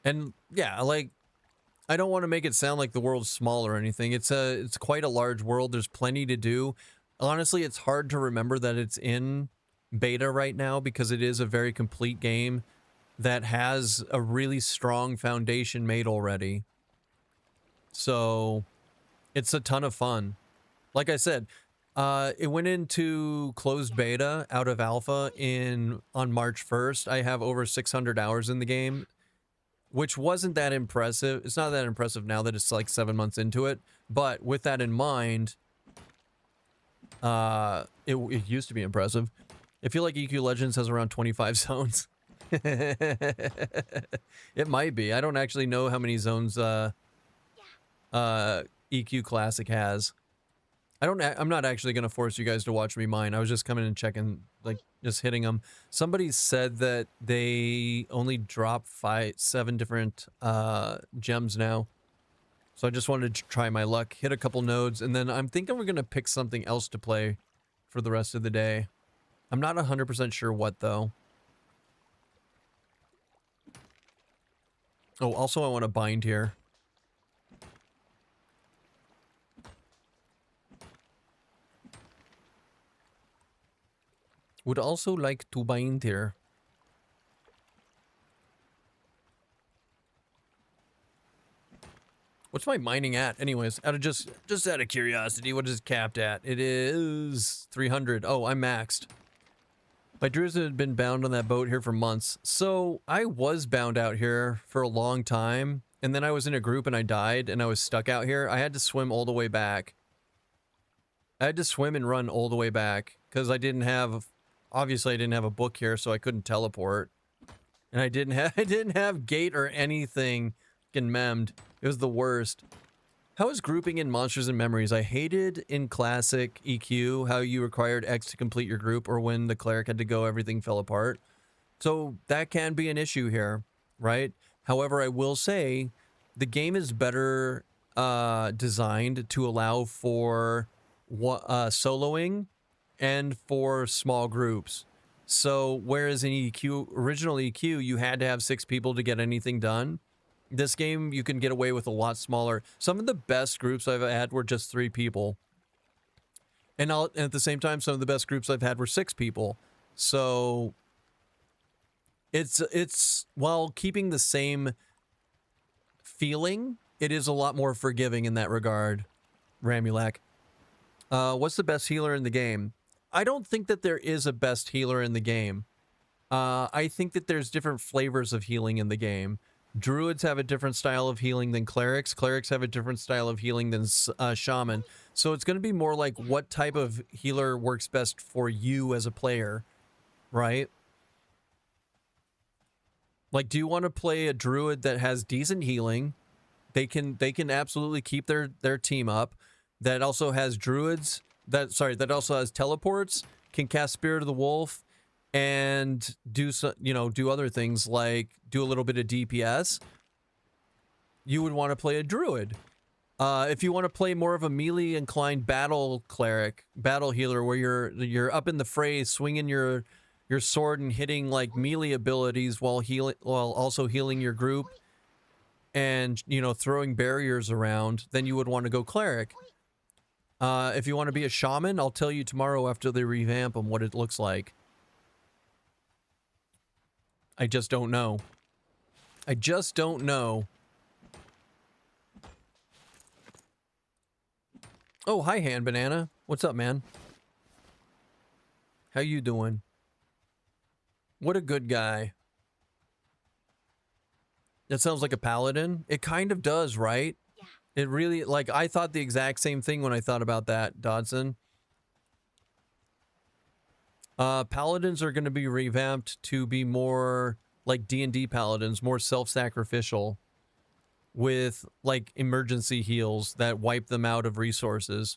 B: And yeah, like, I don't want to make it sound like the world's small or anything. It's quite a large world. There's plenty to do. Honestly, it's hard to remember that it's in beta right now because it is a very complete game that has a really strong foundation made already. So it's a ton of fun. Like I said, it went into closed beta out of alpha on March 1st. I have over 600 hours in the game, which wasn't that impressive. It's not that impressive now that it's like 7 months into it. But with that in mind, it used to be impressive. I feel like EQ Legends has around 25 zones. It might be. I don't actually know how many zones EQ Classic has. I'm not actually going to force you guys to watch me mine. I was just coming and checking, like, just hitting them. Somebody said that they only drop 7 different gems now. So I just wanted to try my luck, hit a couple nodes, and then I'm thinking we're going to pick something else to play for the rest of the day. I'm not 100% sure what, though. Oh, also I want to bind here. Would also like to bind here. What's my mining at? Anyways, just out of curiosity, what is it capped at? It is 300. Oh, I'm maxed. My druids had been bound on that boat here for months. So I was bound out here for a long time. And then I was in a group and I died and I was stuck out here. I had to swim all the way back. I had to swim and run all the way back because I didn't have... Obviously, I didn't have a book here, so I couldn't teleport. And I didn't have gate or anything getting memmed. It was the worst. How is grouping in Monsters and Memories? I hated in classic EQ how you required X to complete your group, or when the cleric had to go, everything fell apart. So that can be an issue here, right? However, I will say the game is better designed to allow for soloing and for small groups. So whereas in original EQ, you had to have 6 people to get anything done. This game, you can get away with a lot smaller. Some of the best groups I've had were just 3 people. And at the same time, some of the best groups I've had were 6 people. So it's while keeping the same feeling, it is a lot more forgiving in that regard. Ramulak. What's the best healer in the game? I don't think that there is a best healer in the game. I think that there's different flavors of healing in the game. Druids have a different style of healing than clerics. Clerics have a different style of healing than shaman. So it's going to be more like what type of healer works best for you as a player, right? Like, do you want to play a druid that has decent healing? They can absolutely keep their team up. That also has druids. That also has teleports. Can cast Spirit of the Wolf, and do do other things like do a little bit of DPS. You would want to play a druid. If you want to play more of a melee inclined battle cleric, battle healer, where you're up in the fray, swinging your sword and hitting like melee abilities while also healing your group, and throwing barriers around, then you would want to go cleric. If you want to be a shaman, I'll tell you tomorrow after they revamp them what it looks like. I just don't know. I just don't know. Oh, hi, Hand Banana. What's up, man? How you doing? What a good guy. That sounds like a paladin. It kind of does, right? Yeah. It really, like, I thought the exact same thing when I thought about that, Dodson. Paladins are going to be revamped to be more like D&D paladins, more self-sacrificial, with like emergency heals that wipe them out of resources.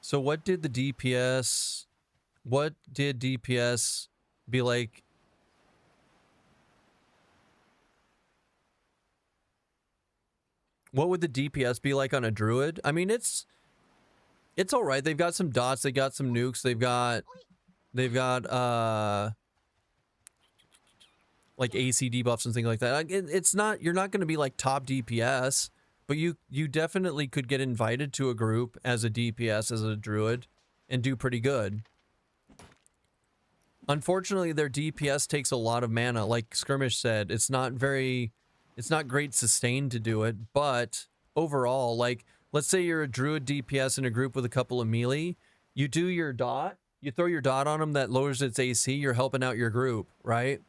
B: So what did DPS be like? What would the DPS be like on a druid? I mean, it's all right. They've got some dots, they got some nukes, they've got like AC debuffs and things like that. It's not, you're not going to be like top DPS, but you definitely could get invited to a group as a DPS, as a druid, and do pretty good. Unfortunately, their DPS takes a lot of mana. Like Skirmish said, it's not great sustain to do it, but overall, like, let's say you're a druid DPS in a group with a couple of melee, you do your dot, you throw your dot on them that lowers its AC, you're helping out your group, right?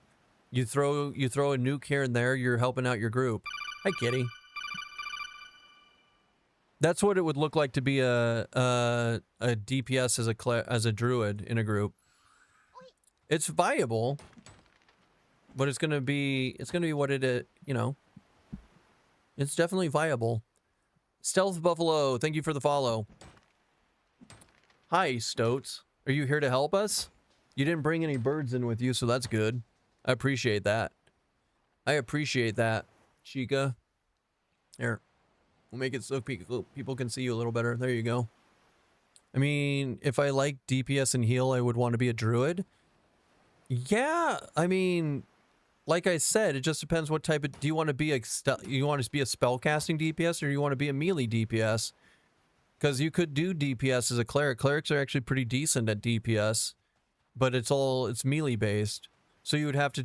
B: You throw a nuke here and there, you're helping out your group. Hi, kitty. That's what it would look like to be a DPS as a druid in a group. It's viable, but it's gonna be what it is, It's definitely viable. Stealth Buffalo, thank you for the follow. Hi, Stoats. Are you here to help us? You didn't bring any birds in with you, so that's good. I appreciate that. I appreciate that, Chica. Here. We'll make it so people can see you a little better. There you go. I mean, if I like DPS and heal, I would want to be a druid. Yeah, I mean, like I said, it just depends what type of... Do you want to be a spellcasting DPS, or you want to be a melee DPS? Because you could do DPS as a cleric. Clerics are actually pretty decent at DPS, but it's melee based. So you would have to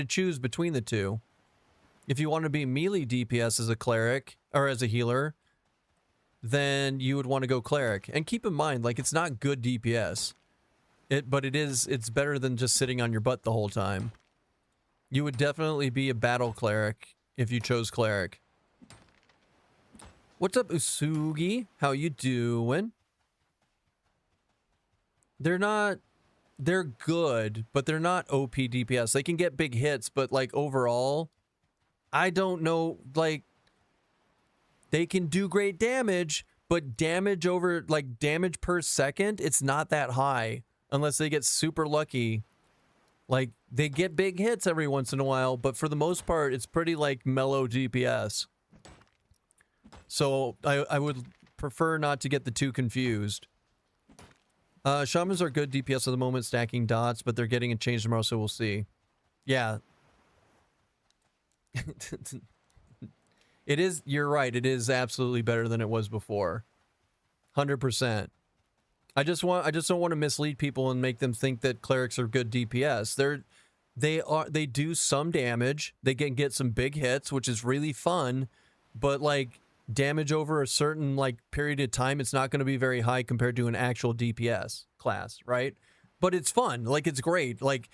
B: choose between the two. If you want to be melee DPS as a cleric or as a healer, then you would want to go cleric. And keep in mind, like, it's not good DPS. But it's better than just sitting on your butt the whole time. You would definitely be a battle cleric if you chose cleric. What's up, Usugi? How you doing? They're good, but they're not OP DPS. They can get big hits, but like overall, I don't know, like, they can do great damage, but damage per second, it's not that high unless they get super lucky. Like, they get big hits every once in a while, but for the most part, it's pretty like mellow DPS. So I would prefer not to get the two confused. Shamans are good DPS at the moment, stacking dots, but they're getting a change tomorrow, so we'll see. Yeah. It is, you're right, it is absolutely better than it was before. 100%. I just don't want to mislead people and make them think that clerics are good DPS. They do some damage. They can get some big hits, which is really fun, but like damage over a certain like period of time, it's not going to be very high compared to an actual DPS class, right? But it's fun. Like, it's great. Like,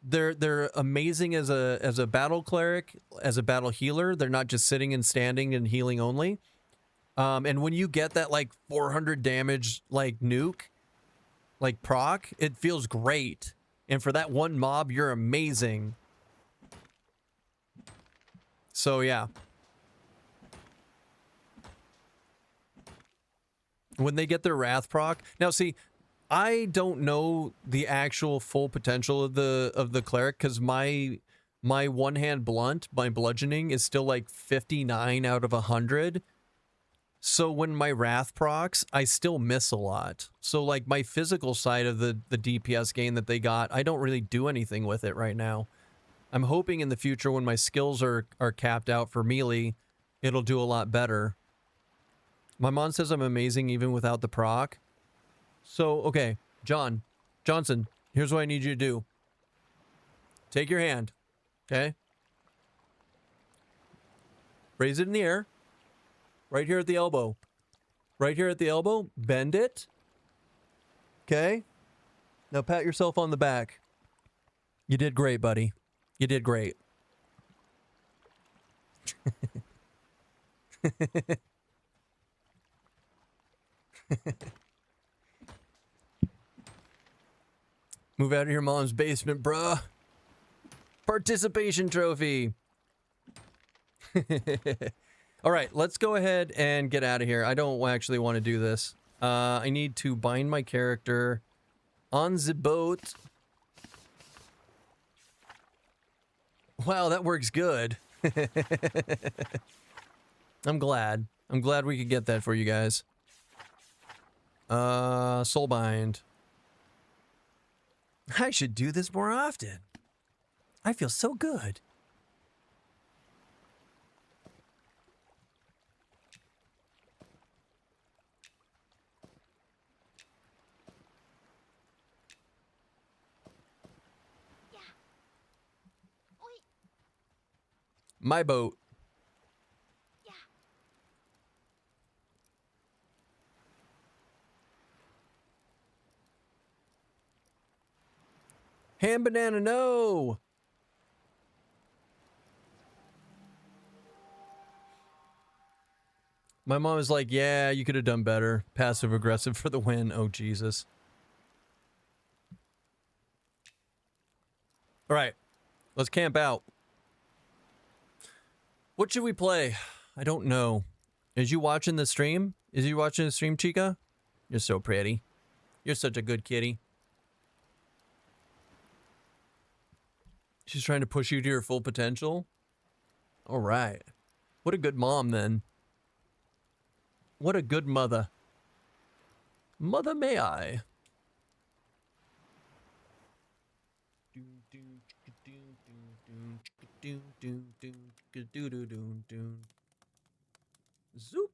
B: they're amazing as a battle cleric, as a battle healer. They're not just sitting and standing and healing only. And when you get that like 400 damage like nuke, like proc, it feels great. And for that one mob, you're amazing. So yeah. When they get their wrath proc. Now see, I don't know the actual full potential of the cleric because my one hand blunt, my bludgeoning is still like 59 out of 100. So when my wrath procs, I still miss a lot. So like my physical side of the DPS gain that they got, I don't really do anything with it right now. I'm hoping in the future when my skills are capped out for melee, it'll do a lot better. My mom says I'm amazing even without the proc. So, okay, Johnson, here's what I need you to do. Take your hand, okay? Raise it in the air. Right here at the elbow. Right here at the elbow. Bend it. Okay? Now pat yourself on the back. You did great, buddy. You did great. Move out of your mom's basement, bruh. Participation trophy. All right, let's go ahead and get out of here. I don't actually want to do this. I need to bind my character on the boat. Wow, that works good. I'm glad. I'm glad we could get that for you guys. Soulbind. I should do this more often. I feel so good. My boat. Ham banana, no! My mom is like, yeah, you could have done better. Passive aggressive for the win. Oh, Jesus. All right, let's camp out. What should we play? I don't know. Is you watching the stream? Is you watching the stream, Chica? You're so pretty. You're such a good kitty. She's trying to push you to your full potential? All right. What a good mom, then. What a good mother. Mother, may I? Zoop.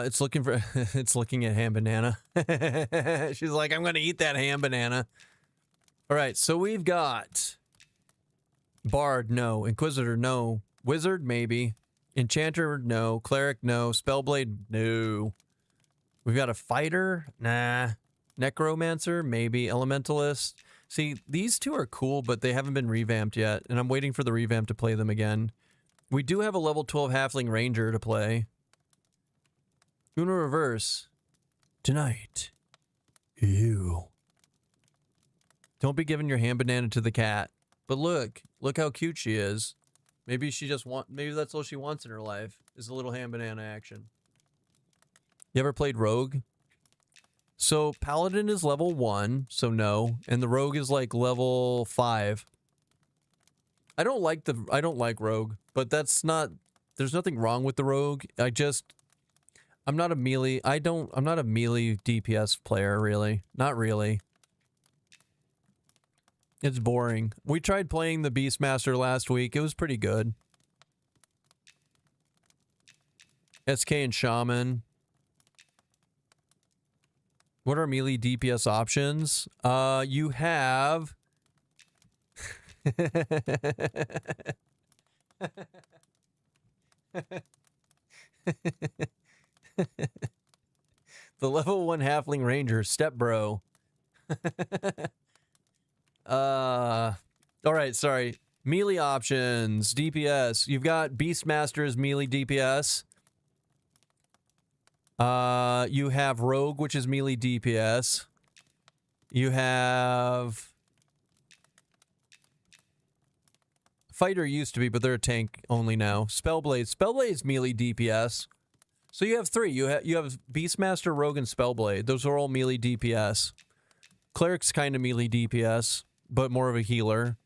B: It's looking for it's looking at ham banana. She's like, I'm gonna eat that ham banana. All right, so we've got Bard, no. Inquisitor, no. Wizard, maybe. Enchanter, no. Cleric, no. Spellblade, no. We've got a fighter, nah. Necromancer, maybe. Elementalist. See, these two are cool, but they haven't been revamped yet, and I'm waiting for the revamp to play them again. We do have a level 12 Halfling Ranger to play. Uno Reverse. Tonight. You. Don't be giving your ham banana to the cat. But look how cute she is. Maybe she just maybe that's all she wants in her life, is a little ham banana action. You ever played Rogue? So Paladin is level 1, so no, and the Rogue is like level 5. I don't like Rogue, but there's nothing wrong with the Rogue. I'm not a melee DPS player, really. Not really. It's boring. We tried playing the Beastmaster last week. It was pretty good. SK and Shaman. What are melee DPS options? You have... The level 1 halfling ranger, step bro. All right, sorry. Melee options, DPS. You've got Beastmaster's melee DPS. You have Rogue, which is melee DPS. You have Fighter used to be, but they're a tank only now. Spellblade. Spellblade's melee DPS. So you have 3. You have Beastmaster, Rogue, and Spellblade. Those are all melee DPS. Cleric's kind of melee DPS, but more of a healer.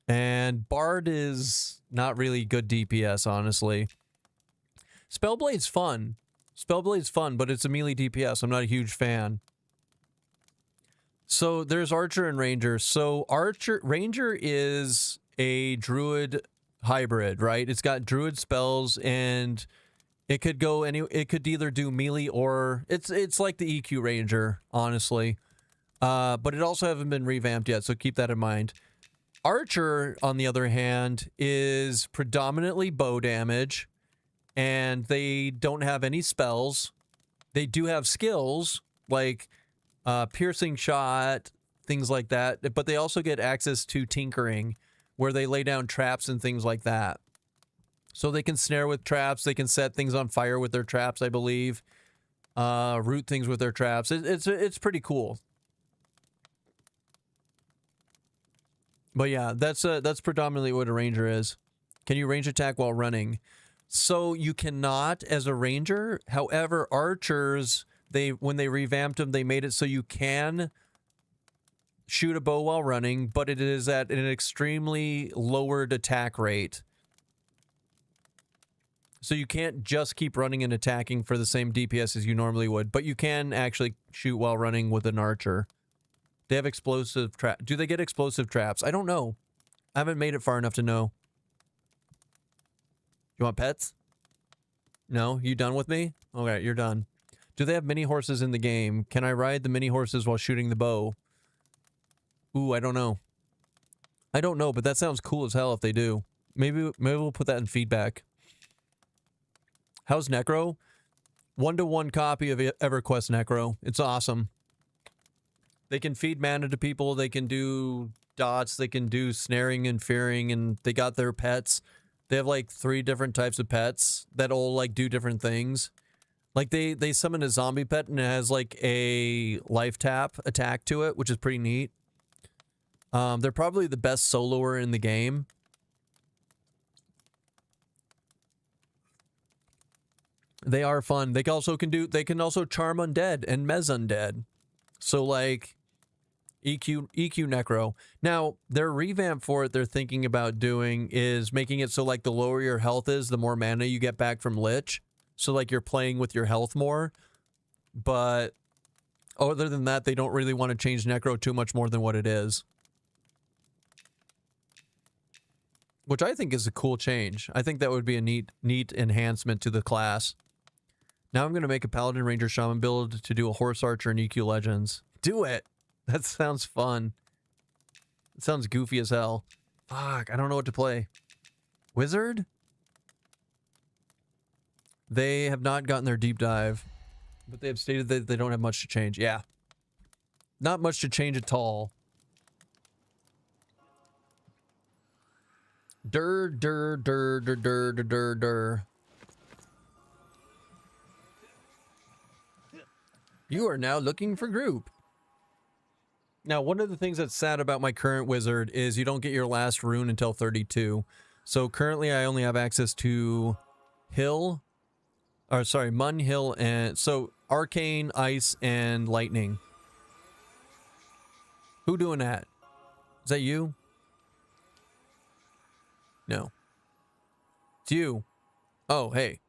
B: And Bard is not really good DPS, honestly. Spellblade's fun. Spellblade's fun, but it's a melee DPS. I'm not a huge fan. So there's Archer and Ranger. So Ranger is a Druid hybrid, right? It's got Druid spells, and it could go it could either do melee or it's like the EQ Ranger, honestly. But it also hasn't been revamped yet, so keep that in mind. Archer, on the other hand, is predominantly bow damage, and they don't have any spells. They do have skills, like piercing shot, things like that, but they also get access to tinkering, where they lay down traps and things like that. So they can snare with traps, they can set things on fire with their traps, I believe. Root things with their traps. It's pretty cool. But yeah, that's predominantly what a ranger is. Can you range attack while running? So you cannot as a ranger. However, archers, when they revamped them, they made it so you can shoot a bow while running, but it is at an extremely lowered attack rate. So you can't just keep running and attacking for the same DPS as you normally would, but you can actually shoot while running with an archer. They have explosive traps. Do they get explosive traps? I don't know. I haven't made it far enough to know. You want pets? No? You done with me? Okay, you're done. Do they have mini horses in the game? Can I ride the mini horses while shooting the bow? Ooh, I don't know. I don't know, but that sounds cool as hell if they do. Maybe we'll put that in feedback. How's Necro? 1-to-1 copy of EverQuest Necro. It's awesome. They can feed mana to people, they can do dots, they can do snaring and fearing, and they got their pets. They have like 3 different types of pets that all like do different things. Like they summon a zombie pet and it has like a life tap attack to it, which is pretty neat. They're probably the best soloer in the game. They are fun. They can also charm undead and mez undead. So like EQ Necro. Now, their revamp for it they're thinking about doing is making it so like the lower your health is, the more mana you get back from Lich. So like you're playing with your health more. But other than that, they don't really want to change Necro too much more than what it is. Which I think is a cool change. I think that would be a neat enhancement to the class. Now I'm going to make a Paladin Ranger Shaman build to do a Horse Archer and EQ Legends. Do it! That sounds fun. It sounds goofy as hell. Fuck, I don't know what to play. Wizard? They have not gotten their deep dive. But they have stated that they don't have much to change. Yeah. Not much to change at all. Dur. You are now looking for group. Now, one of the things that's sad about my current wizard is you don't get your last rune until 32. So currently I only have access to Hill, or sorry, Mun, Hill, and so Arcane, Ice, and Lightning. Who doing that? Is that you? No. It's you. Oh, hey.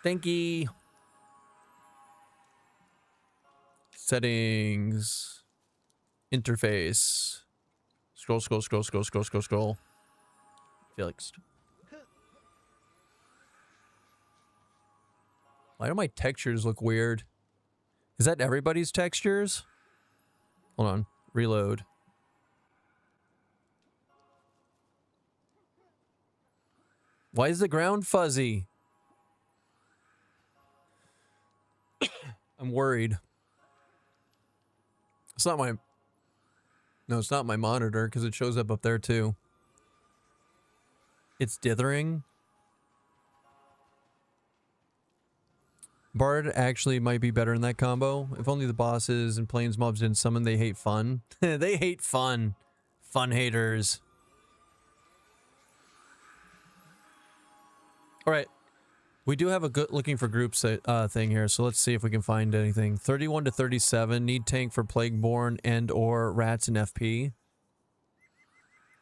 B: Thank you. Settings. Interface. Scroll. Fixed. Why do my textures look weird? Is that everybody's textures? Hold on. Reload. Why is the ground fuzzy? I'm worried. It's not my... No, it's not my monitor because it shows up there too. It's dithering. Bard actually might be better in that combo. If only the bosses and plains mobs didn't summon, they hate fun. They hate fun. Fun haters. Alright. We do have a good looking for groups thing here, so let's see if we can find anything. 31 to 37. Need tank for Plagueborn and or rats and FP.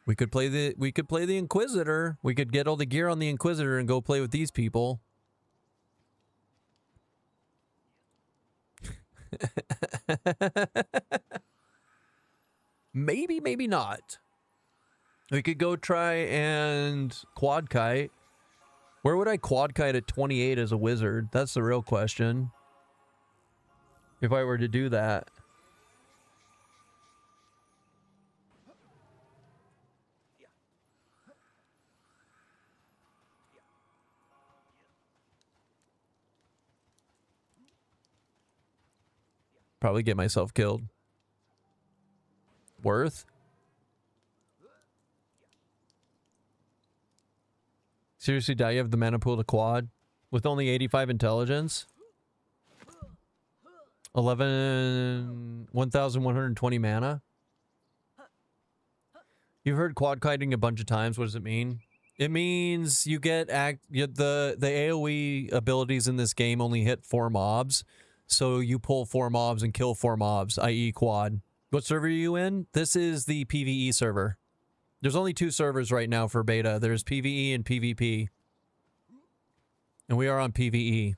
B: We could play the Inquisitor. We could get all the gear on the Inquisitor and go play with these people. Maybe, maybe not. We could go try and quad kite. Where would I quad kite at 28 as a wizard? That's the real question. If I were to do that. Probably get myself killed. Worth? Seriously, do you have the mana pool to quad? With only 85 intelligence? 1,120 mana? You've heard quad kiting a bunch of times. What does it mean? It means you get the AoE abilities in this game only hit 4 mobs. So you pull 4 mobs and kill 4 mobs, i.e. quad. What server are you in? This is the PvE server. There's only 2 servers right now for beta. There's PvE and PvP. And we are on PvE.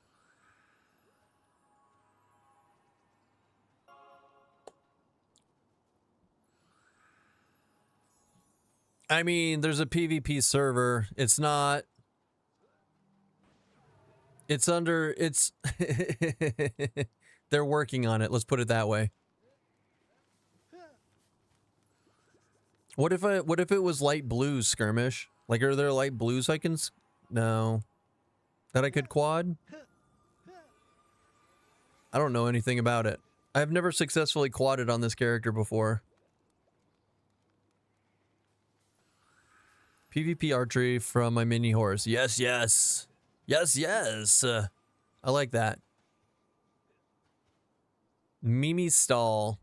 B: I mean, there's a PvP server. It's not... It's under... It's... They're working on it. Let's put it that way. What if it was light blues, Skirmish? Like, are there light blues I can... No. That I could quad? I don't know anything about it. I've never successfully quadded on this character before. PvP archery from my mini horse. Yes, yes. Yes, yes. I like that. Mimi stall.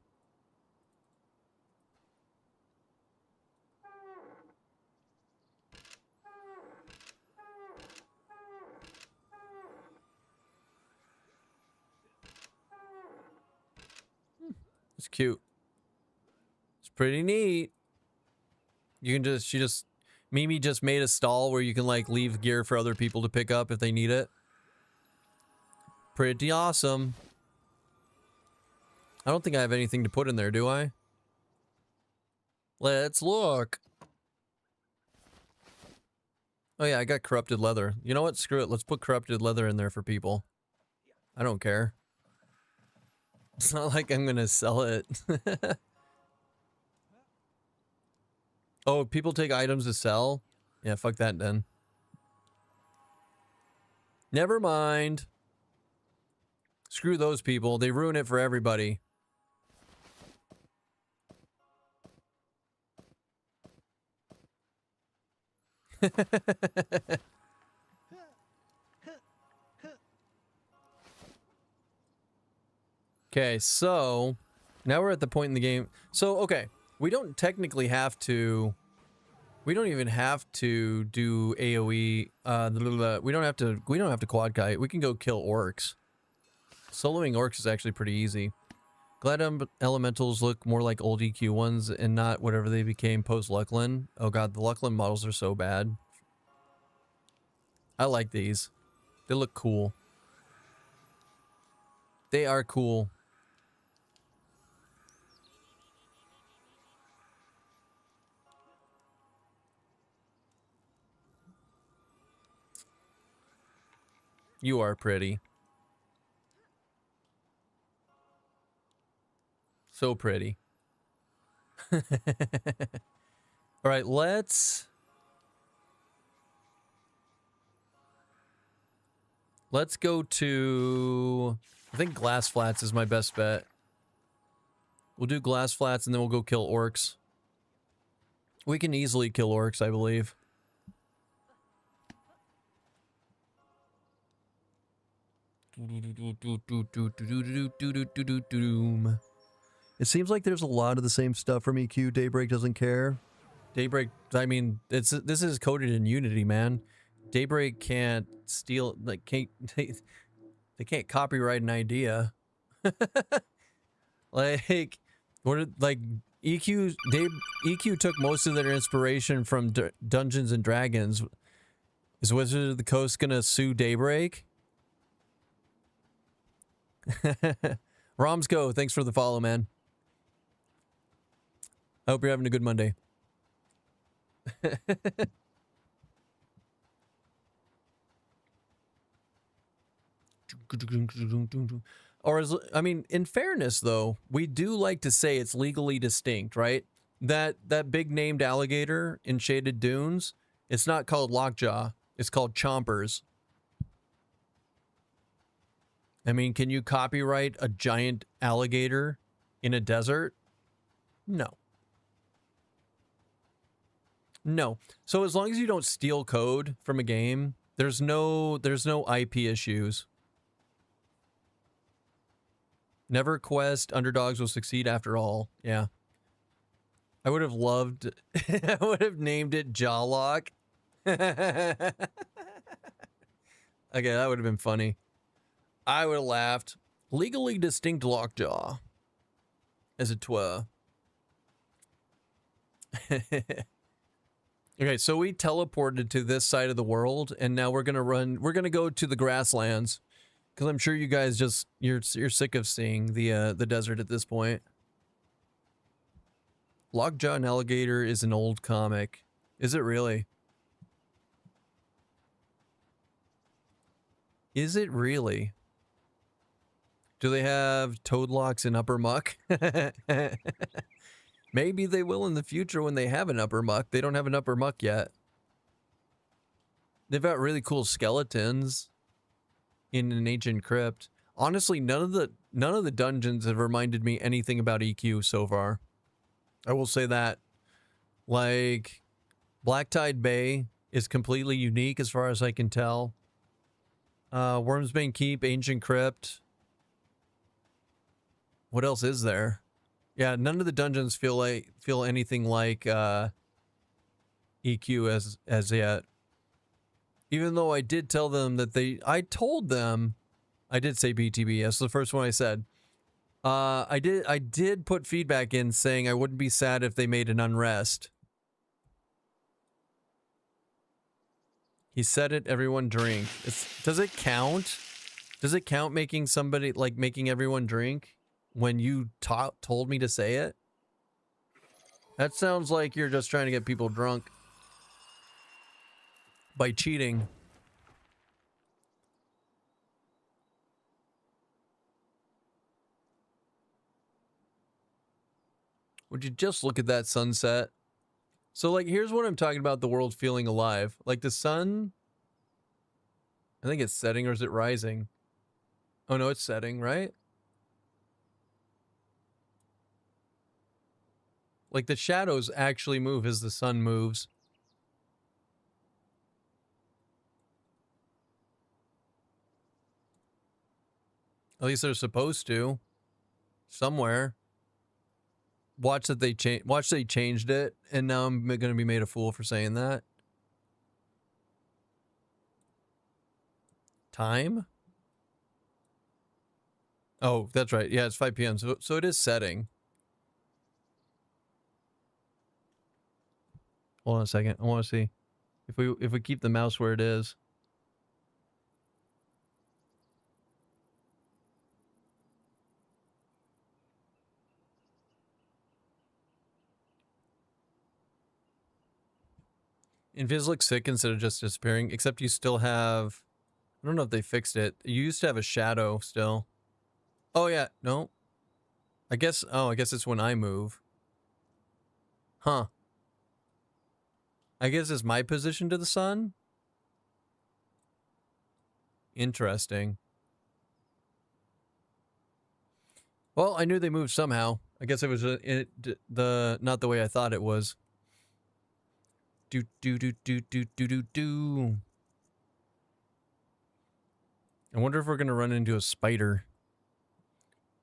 B: It's cute. It's pretty neat. You can just, Mimi just made a stall where you can like leave gear for other people to pick up if they need it. Pretty awesome. I don't think I have anything to put in there, do I? Let's look. Oh yeah, I got corrupted leather. You know what? Screw it. Let's put corrupted leather in there for people. I don't care. It's not like I'm gonna sell it. Oh, people take items to sell? Yeah, fuck that then. Never mind. Screw those people. They ruin it for everybody. Okay, so now we're at the point in the game. So, okay, we don't technically have to. We don't even have to do AoE. We don't have to. We don't have to quad kite. We can go kill orcs. Soloing orcs is actually pretty easy. Glad elementals look more like old EQ ones and not whatever they became post Luckland. Oh god, the Luckland models are so bad. I like these. They look cool. They are cool. You are pretty. So pretty. All right, let's... Let's go to... I think Glass Flats is my best bet. We'll do Glass Flats and then we'll go kill orcs. We can easily kill orcs, I believe. It seems like there's a lot of the same stuff from EQ. Daybreak doesn't care. Daybreak, I mean, this is coded in Unity, man. Daybreak can't steal, like, they can't copyright an idea. Like, EQ took most of their inspiration from Dungeons and Dragons. Is Wizard of the Coast gonna sue Daybreak? Romsco, thanks for the follow, man. I hope you're having a good Monday. Or I mean, in fairness, though, we do like to say it's legally distinct, right? That big named alligator in Shaded Dunes, it's not called Lockjaw. It's called Chompers. I mean, can you copyright a giant alligator in a desert? No. No. So as long as you don't steal code from a game, there's no IP issues. Never quest, underdogs will succeed after all. Yeah. I would have loved... I would have named it Jawlock. Okay, that would have been funny. I would have laughed. Legally distinct Lockjaw. As it were. Okay, so we teleported to this side of the world, and now we're gonna go to the grasslands. Because I'm sure you guys you're sick of seeing the desert at this point. Lockjaw and Alligator is an old comic. Is it really? Is it really? Do they have Toadlocks in Upper Muck? Maybe they will in the future when they have an Upper Muck. They don't have an Upper Muck yet. They've got really cool skeletons in an ancient crypt. Honestly, none of the dungeons have reminded me anything about EQ so far. I will say that. Like, Black Tide Bay is completely unique as far as I can tell. Wormsbane Keep, Ancient Crypt. What else is there? Yeah, none of the dungeons feel anything like EQ as yet. Even though I did tell them that I did say BTB. That's the first one I said. I did put feedback in saying I wouldn't be sad if they made an Unrest. He said it, everyone drink. Does it count? Does it count making everyone drink when you told me to say it? That sounds like you're just trying to get people drunk by cheating. Would you just look at that sunset? So, like, here's what I'm talking about, the world feeling alive. Like, the sun... I think it's setting, or is it rising? Oh, no, it's setting, right? Like, the shadows actually move as the sun moves. At least they're supposed to. Somewhere. Watch they changed it, and now I'm going to be made a fool for saying that. Time? Oh, that's right. Yeah, it's 5 p.m. So it is setting. Hold on a second. I want to see if we keep the mouse where it is. Invis looks sick instead of just disappearing, except you still have... I don't know if they fixed it. You used to have a shadow still. Oh, yeah. No. I guess it's when I move. Huh. I guess it's my position to the sun? Interesting. Well, I knew they moved somehow. I guess it was not the way I thought it was. Do do do do do do do do. I wonder if we're gonna run into a spider.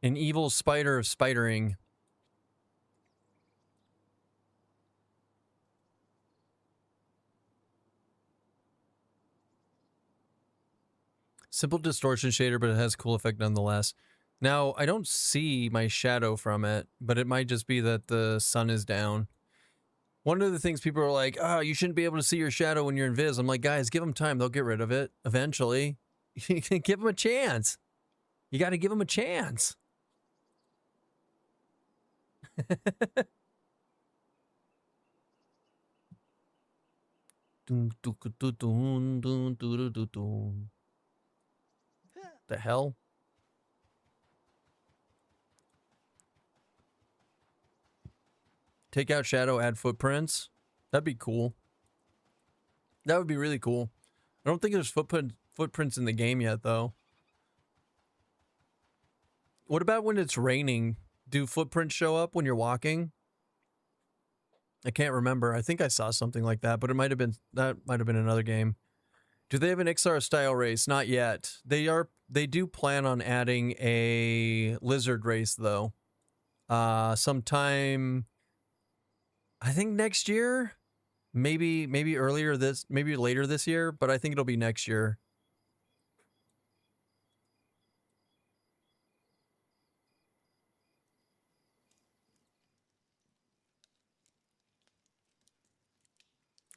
B: An evil spider of spidering. Simple distortion shader, but it has cool effect nonetheless. Now, I don't see my shadow from it, but it might just be that the sun is down. One of the things people are like, oh, you shouldn't be able to see your shadow when you're invis. I'm like, guys, give them time. They'll get rid of it eventually. Give them a chance. You got to give them a chance. The hell? Take out shadow, add footprints. That'd be cool. That would be really cool. I don't think there's footprints in the game yet, though. What about when it's raining? Do footprints show up when you're walking? I can't remember. I think I saw something like that, but that might have been another game. Do they have an XR style race? Not yet. They do plan on adding a lizard race though. Sometime I think next year. Maybe later this year, but I think it'll be next year.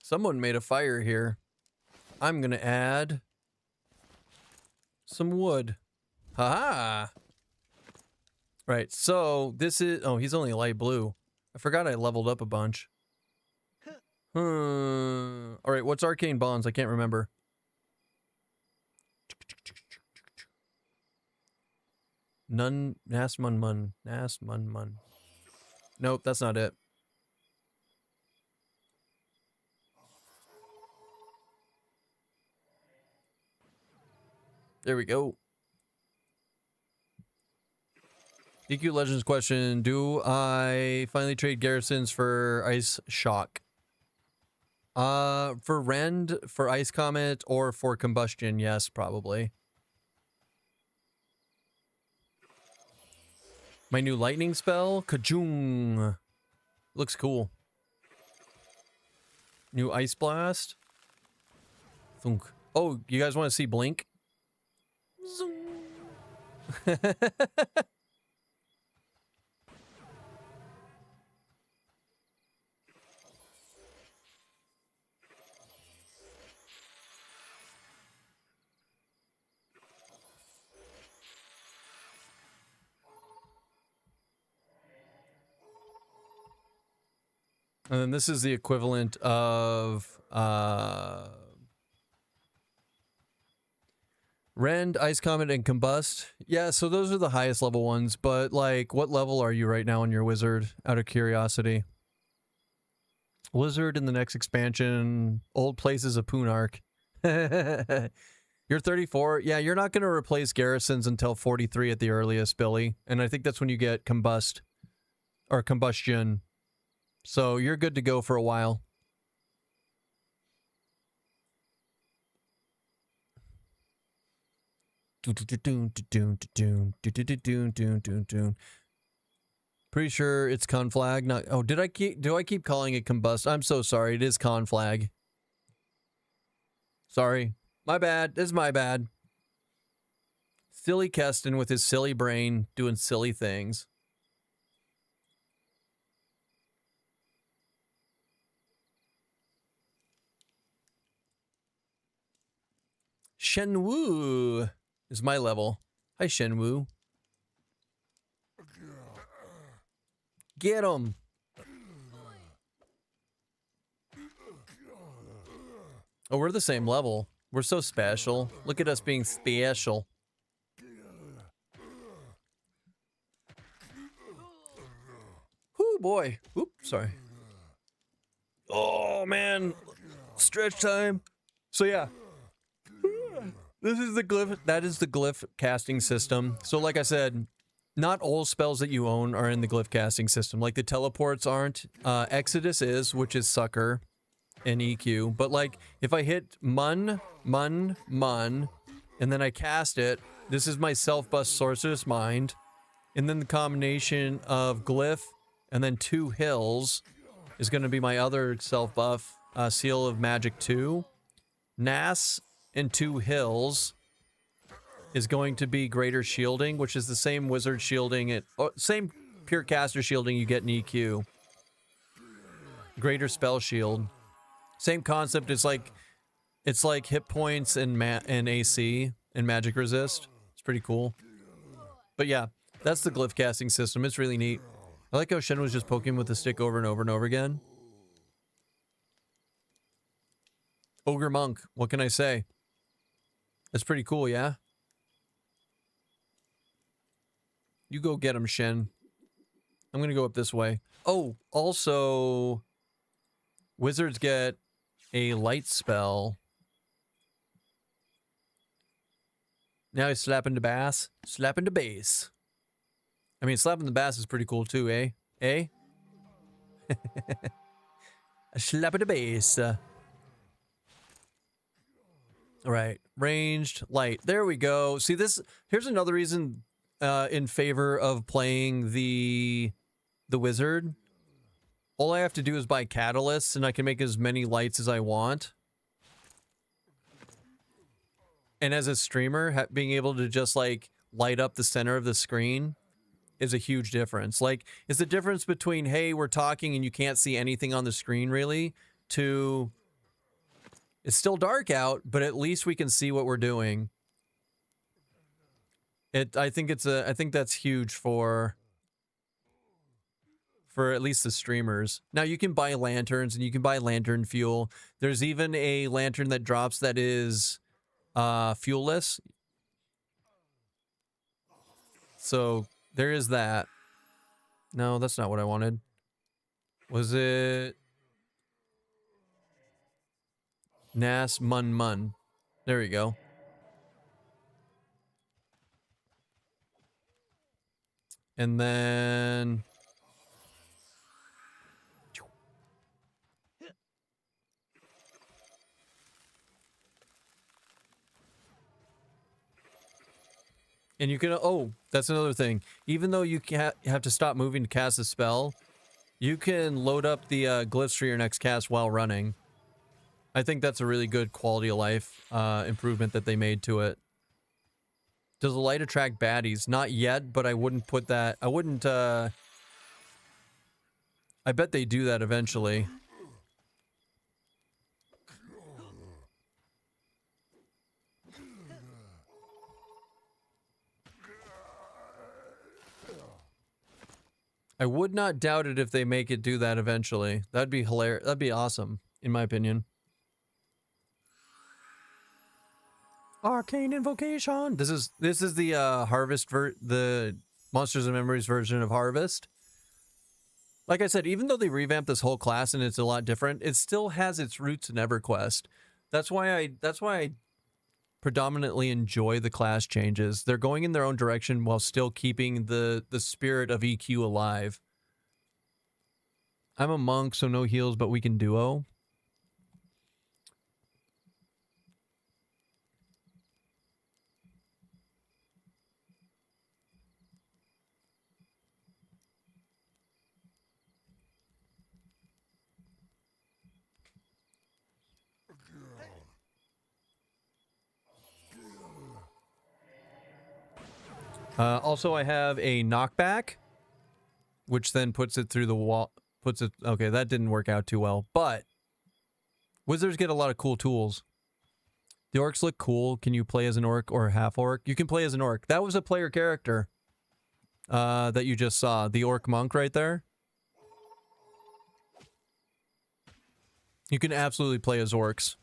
B: Someone made a fire here. I'm gonna add some wood. Haha. Right, so this is... Oh, he's only light blue. I forgot I leveled up a bunch. Alright, what's arcane bonds? I can't remember. None... Nasmunmun. Nasmunmun. Nope, that's not it. There we go. DQ Legends question. Do I finally trade garrisons for Ice Shock? For Rend, for Ice Comet, or for Combustion? Yes, probably. My new lightning spell? Kajung. Looks cool. New Ice Blast? Thunk. Oh, you guys want to see Blink? Zoom. And then this is the equivalent of Rend, Ice Comet, and Combust. Yeah, so those are the highest level ones, but like, what level are you right now on your wizard, out of curiosity? Wizard in the next expansion, Old Places of Poonark. You're 34? Yeah, you're not going to replace garrisons until 43 at the earliest, Billy. And I think that's when you get Combust, or Combustion. So you're good to go for a while. Pretty sure it's Conflag. Not. Oh, do I keep calling it Combust? I'm so sorry. It is Conflag. Sorry. My bad. This is my bad. Silly Keston with his silly brain doing silly things. Shenwu is my level. Hi, Shenwu. Get him. Oh, we're the same level. We're so special. Look at us being special. Whoo, boy. Oop, sorry. Oh, man. Stretch time. So, yeah. This is the glyph. That is the glyph casting system. So like I said, not all spells that you own are in the glyph casting system. Like the teleports aren't. Exodus is, which is sucker and EQ. But like if I hit mun, and then I cast it, this is my self-bust Sorcerous Mind. And then the combination of glyph and then 2 hills is going to be my other self-buff, Seal of Magic 2. Nas and 2 hills is going to be Greater Shielding, which is the same wizard shielding, same pure caster shielding you get in EQ. Greater Spell Shield. Same concept. It's like hit points and AC and magic resist. It's pretty cool. But yeah, that's the glyph casting system. It's really neat. I like how Shen was just poking with the stick over and over and over again. Ogre Monk, what can I say? That's pretty cool, yeah? You go get him, Shen. I'm gonna go up this way. Oh, also, wizards get a light spell. Now he's slapping the bass. Slapping the bass. I mean, slapping the bass is pretty cool too, eh? Eh? A slap at the bass. All right, ranged, light. There we go. See this? Here's another reason in favor of playing the wizard. All I have to do is buy catalysts, and I can make as many lights as I want. And as a streamer, being able to just like light up the center of the screen is a huge difference. Like, it's the difference between, hey, we're talking and you can't see anything on the screen really, to it's still dark out, but at least we can see what we're doing. I think that's huge for at least the streamers. Now you can buy lanterns and you can buy lantern fuel. There's even a lantern that drops that is fuelless. So there is that. No, that's not what I wanted. Was it Nas Mun? There we go. And then and you can, oh, that's another thing. Even though you have to stop moving to cast a spell, you can load up the glyphs for your next cast while running. I think that's a really good quality of life improvement that they made to it. Does the light attract baddies? Not yet, but I wouldn't put that. I wouldn't. I bet they do that eventually. I would not doubt it if they make it do that eventually. That'd be hilarious. That'd be awesome, in my opinion. Arcane Invocation. This is the Harvest the Monsters and Memories version of Harvest. Like I said, even though they revamped this whole class and it's a lot different, it still has its roots in EverQuest. That's why I predominantly enjoy the class changes. They're going in their own direction while still keeping the spirit of EQ alive. I'm a monk, so no heals, but we can duo. Also, I have a knockback, which then puts it through the wall. Okay, that didn't work out too well, but wizards get a lot of cool tools. The orcs look cool. Can you play as an orc or a half orc? You can play as an orc. That was a player character that you just saw. The orc monk right there. You can absolutely play as orcs.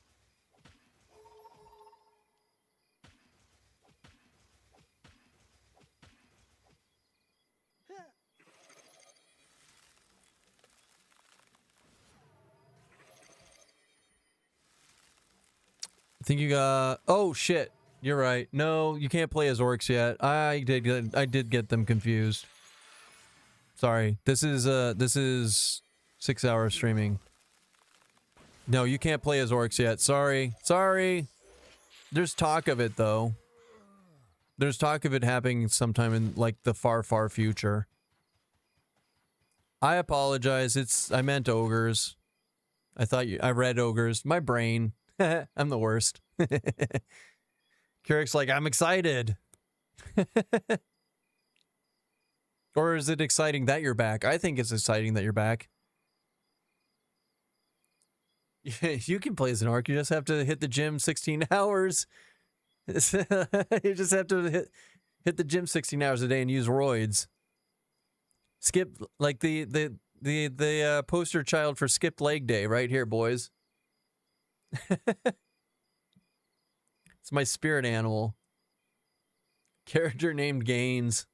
B: I think you got... Oh, shit. You're right. No, you can't play as orcs yet. I did get them confused. Sorry. This is 6 hours streaming. No, you can't play as orcs yet. Sorry. Sorry. There's talk of it though. There's talk of it happening sometime in like the far, far future. I apologize. I meant ogres. I read ogres. My brain. I'm the worst. Carrick's like, I'm excited. Or is it exciting that you're back? I think it's exciting that you're back. You can play as an orc. You just have to hit the gym 16 hours. You just have to hit the gym 16 hours a day and use roids. Skip like the poster child for skipped leg day right here, boys. It's my spirit animal. Character named Gaines.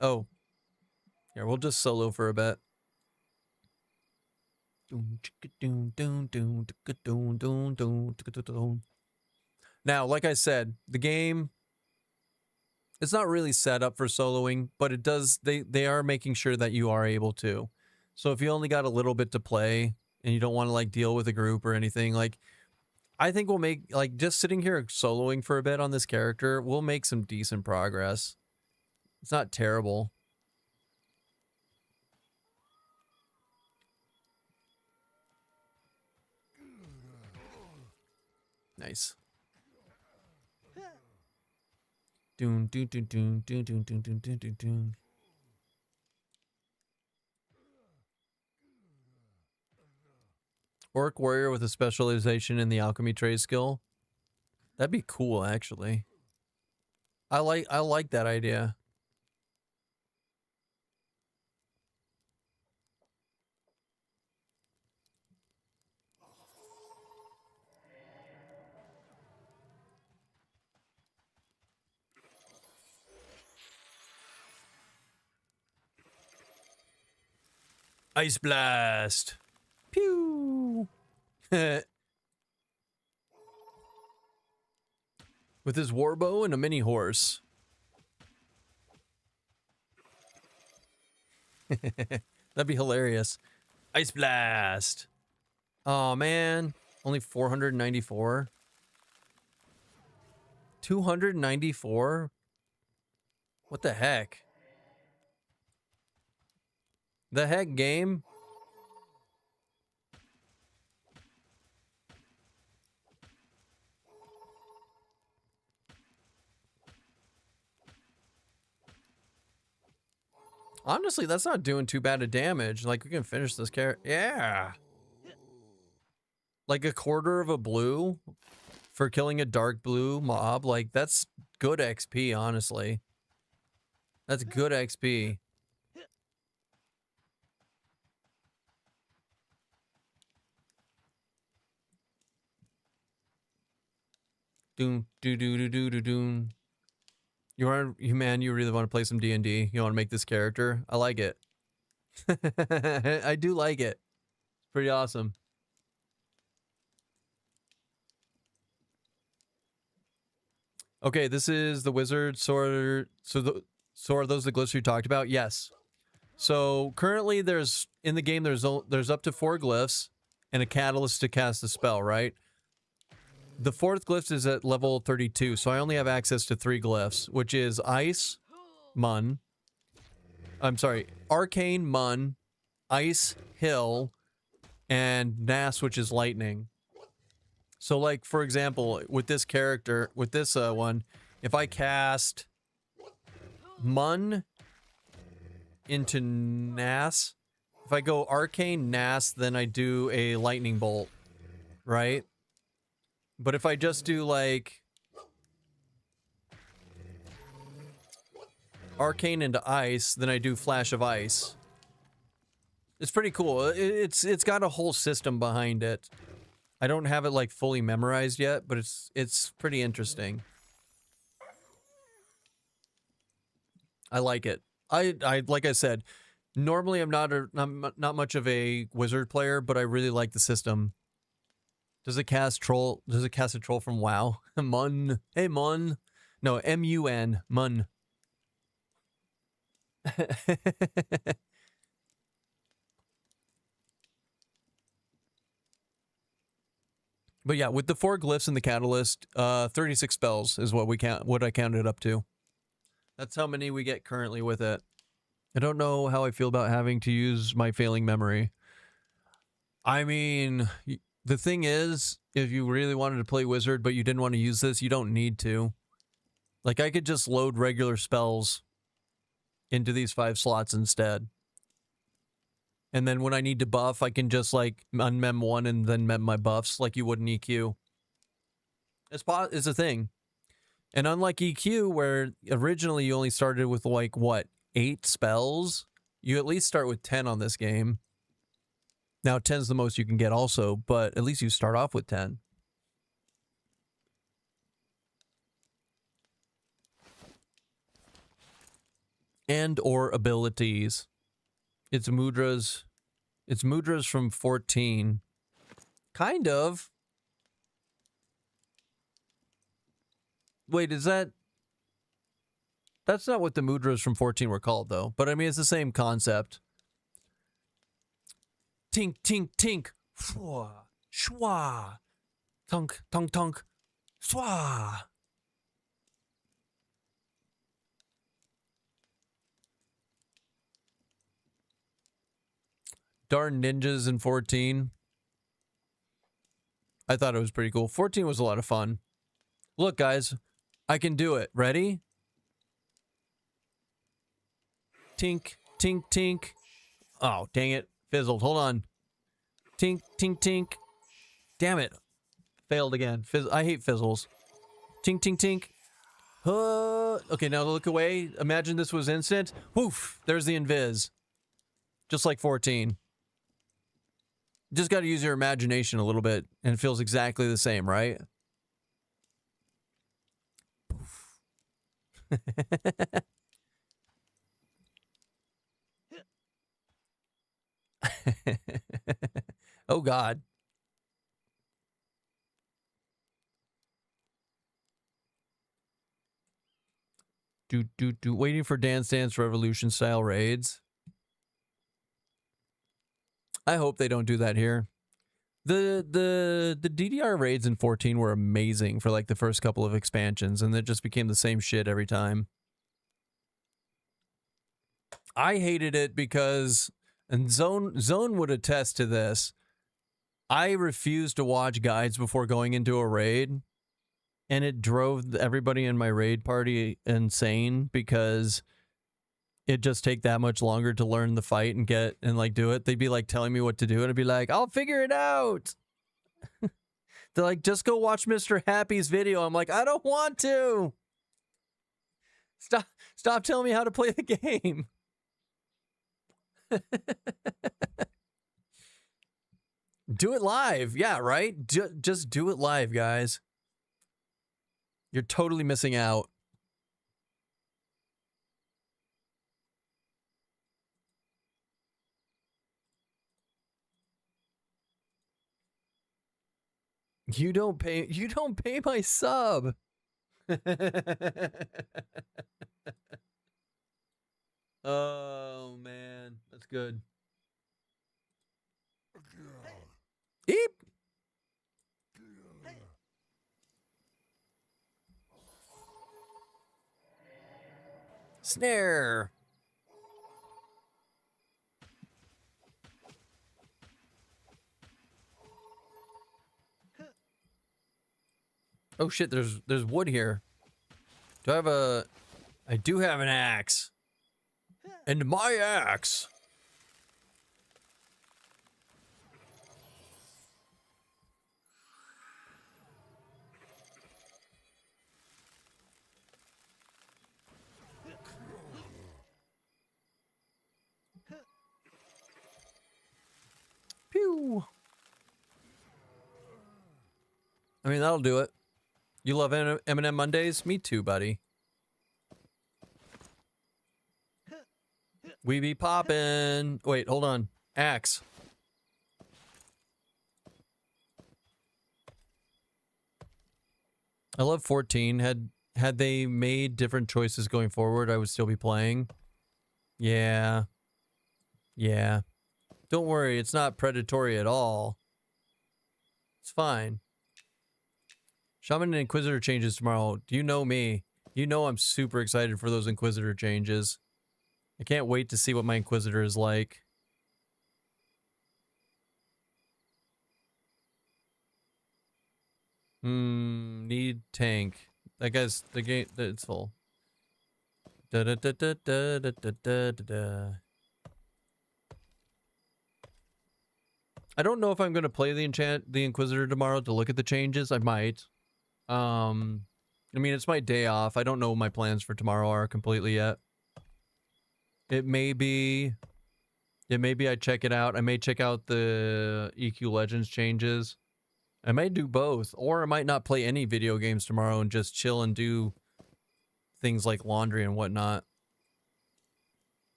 B: Oh. Here, we'll just solo for a bit. Now, like I said, the game, it's not really set up for soloing, but it does, they are making sure that you are able to. So if you only got a little bit to play and you don't want to like deal with a group or anything, like I think we'll make, like just sitting here soloing for a bit on this character, we'll make some decent progress. It's not terrible. Nice. Doon doon doon doon doon doon doon doon doon doon doon. Orc warrior with a specialization in the alchemy trade skill. That'd be cool, actually. I like that idea. Ice blast. Pew. With his warbow and a mini horse. That'd be hilarious. Ice blast. Oh man, only 494. 294? What the heck? The heck, game? Honestly, that's not doing too bad of damage. Like, we can finish this character. Yeah. Like a quarter of a blue for killing a dark blue mob. Like, that's good XP, honestly. That's good XP. Doom, doo doo doo doo doo doom. You really want to play some D&D? You want to make this character? I like it. I do like it. It's pretty awesome. Okay, this is the wizard sword. So are those the glyphs you talked about? Yes. So currently there's in the game there's up to 4 glyphs and a catalyst to cast a spell, right? The 4th glyph is at level 32, so I only have access to 3 glyphs, which is Ice, Mun. I'm sorry, Arcane, Mun, Ice, Hill, and Nas, which is Lightning. So, like, for example, with this character, with this one, if I cast Mun into Nas, if I go Arcane, Nas, then I do a Lightning Bolt, right? But if I just do like Arcane into Ice, then I do Flash of Ice. It's pretty cool. It's got a whole system behind it. I don't have it like fully memorized yet, but it's pretty interesting. I like it. I like I said, Normally, I'm not much of a wizard player, but I really like the system. Does it cast troll? Does it cast a troll from WoW? Mun. Hey, Mun. No, M-U-N. Mun. But yeah, with the 4 glyphs and the catalyst, 36 spells is what I counted up to. That's how many we get currently with it. I don't know how I feel about having to use my failing memory. I mean, the thing is, if you really wanted to play wizard but you didn't want to use this, you don't need to. Like, I could just load regular spells into these 5 slots instead. And then when I need to buff, I can just, like, unmem one and then mem my buffs like you would in EQ. It's a thing. And unlike EQ, where originally you only started with, like, what, 8 spells? You at least start with 10 on this game. Now, 10's the most you can get also, but at least you start off with 10. And or abilities. It's mudras from 14. Kind of. Wait, is that... That's not what the mudras from 14 were called, though. But I mean, it's the same concept. Tink, tink, tink. Shwa. Shwa. Tunk, tunk, tunk. Swa. Darn ninjas in 14. I thought it was pretty cool. 14 was a lot of fun. Look, guys, I can do it. Ready? Tink, tink, tink. Oh, dang it. Fizzled. Hold on. Tink, tink, tink. Damn it. Failed again. I hate fizzles. Tink, tink, tink. Okay, now look away. Imagine this was instant. Woof. There's the invis. Just like 14. Just got to use your imagination a little bit, and it feels exactly the same, right? Oh, God. Waiting for Dance Dance Revolution style raids. I hope they don't do that here. The DDR raids in 14 were amazing for like the first couple of expansions, and it just became the same shit every time. I hated it because, and Zone would attest to this, I refused to watch guides before going into a raid, and it drove everybody in my raid party insane because it'd just take that much longer to learn the fight and like do it. They'd be like telling me what to do, and I'd be like, I'll figure it out. They're like, just go watch Mr. Happy's video. I'm like, I don't want to. Stop telling me how to play the game. Do it live. Yeah, right? Just do it live, guys. You're totally missing out. You don't pay my sub. Oh man, that's good. Eep. Snare. Oh shit, there's wood here. I do have an axe. And my axe. Pew. I mean, that'll do it. You love M&M Mondays? Me too, buddy. We be poppin'. Wait, hold on. Axe. I love 14. Had they made different choices going forward, I would still be playing. Yeah. Yeah. Don't worry, it's not predatory at all. It's fine. Shaman and Inquisitor changes tomorrow. Do you know me? You know I'm super excited for those Inquisitor changes. I can't wait to see what my Inquisitor is like. Need tank. I guess the game, it's full. Da da da da da da da da da. I don't know if I'm gonna play the Inquisitor tomorrow to look at the changes. I might. I mean, it's my day off. I don't know what my plans for tomorrow are completely yet. It may be I check it out. I may check out the EQ Legends changes. I may do both, or I might not play any video games tomorrow and just chill and do things like laundry and whatnot.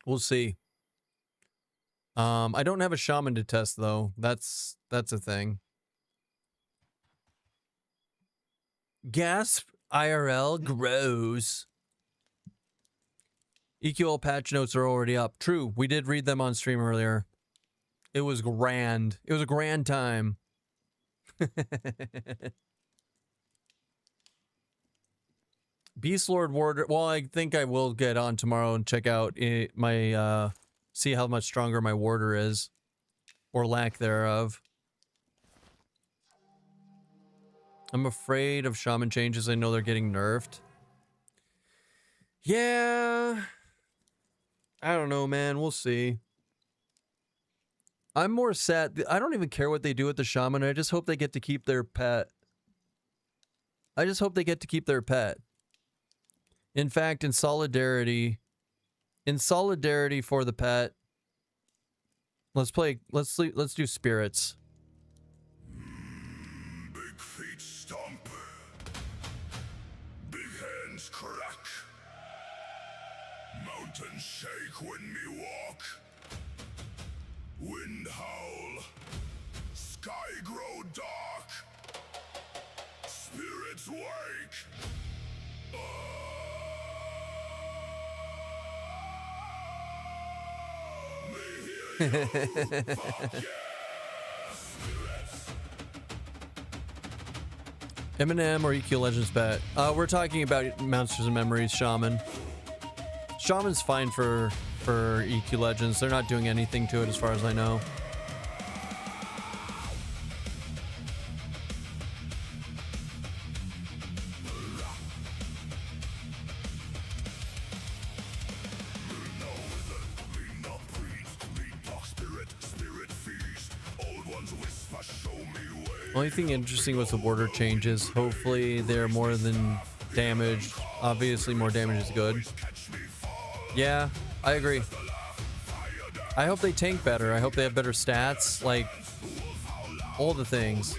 B: We'll see. I don't have a shaman to test though. That's a thing. Gasp IRL gross. EQL patch notes are already up. True, we did read them on stream earlier. It was grand. It was a grand time. Beast Lord Warder. Well, I think I will get on tomorrow and check out my see how much stronger my warder is, or lack thereof. I'm afraid of shaman changes. I know they're getting nerfed. Yeah, I don't know, man. We'll see. I'm more sad. I don't even care what they do with the shaman. I just hope they get to keep their pet. I just hope they get to keep their pet. In fact, in solidarity for the pet, let's do spirits.
E: Big feet stomp. Big hands crack. Mountains shake when me walk. Wind howl. Sky grow dark. Spirits wake.
B: Eminem or EQ Legends bet? We're talking about Monsters and Memories Shaman. Shaman's fine for EQ Legends. They're not doing anything to it as far as I know. Only thing interesting was the border changes. Hopefully they're more than damaged. Obviously more damage is good. Yeah, I agree. I hope they tank better. I hope they have better stats. Like, all the things.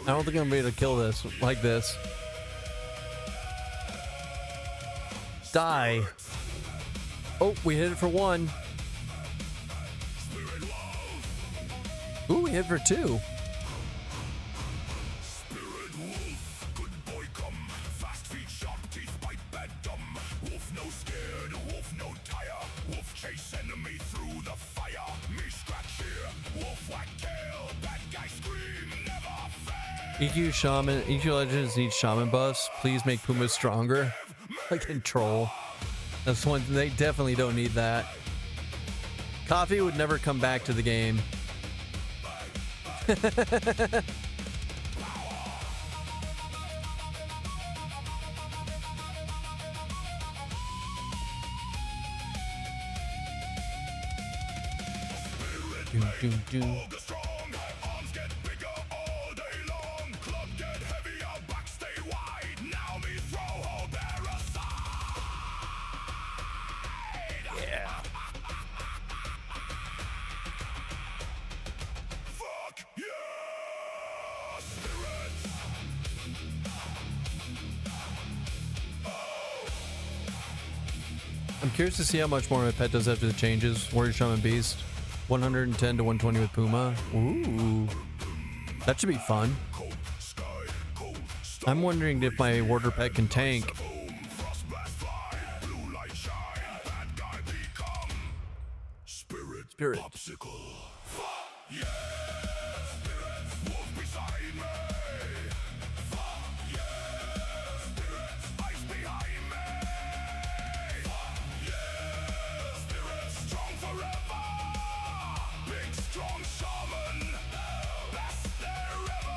B: I don't think I'm gonna be able to kill this like this. Die. Oh, we hit it for one. Ooh, we hit for two. EQ Shaman, EQ Legends need Shaman buffs. Please make Puma stronger. Like control. That's one, they definitely don't need that. Coffee would never come back to the game. Doom, doom, doom. I'm curious to see how much more my pet does after the changes. Warrior, Shaman, Beast. 110 to 120 with Puma. Ooh. That should be fun. I'm wondering if my warder pet can tank. Spirit.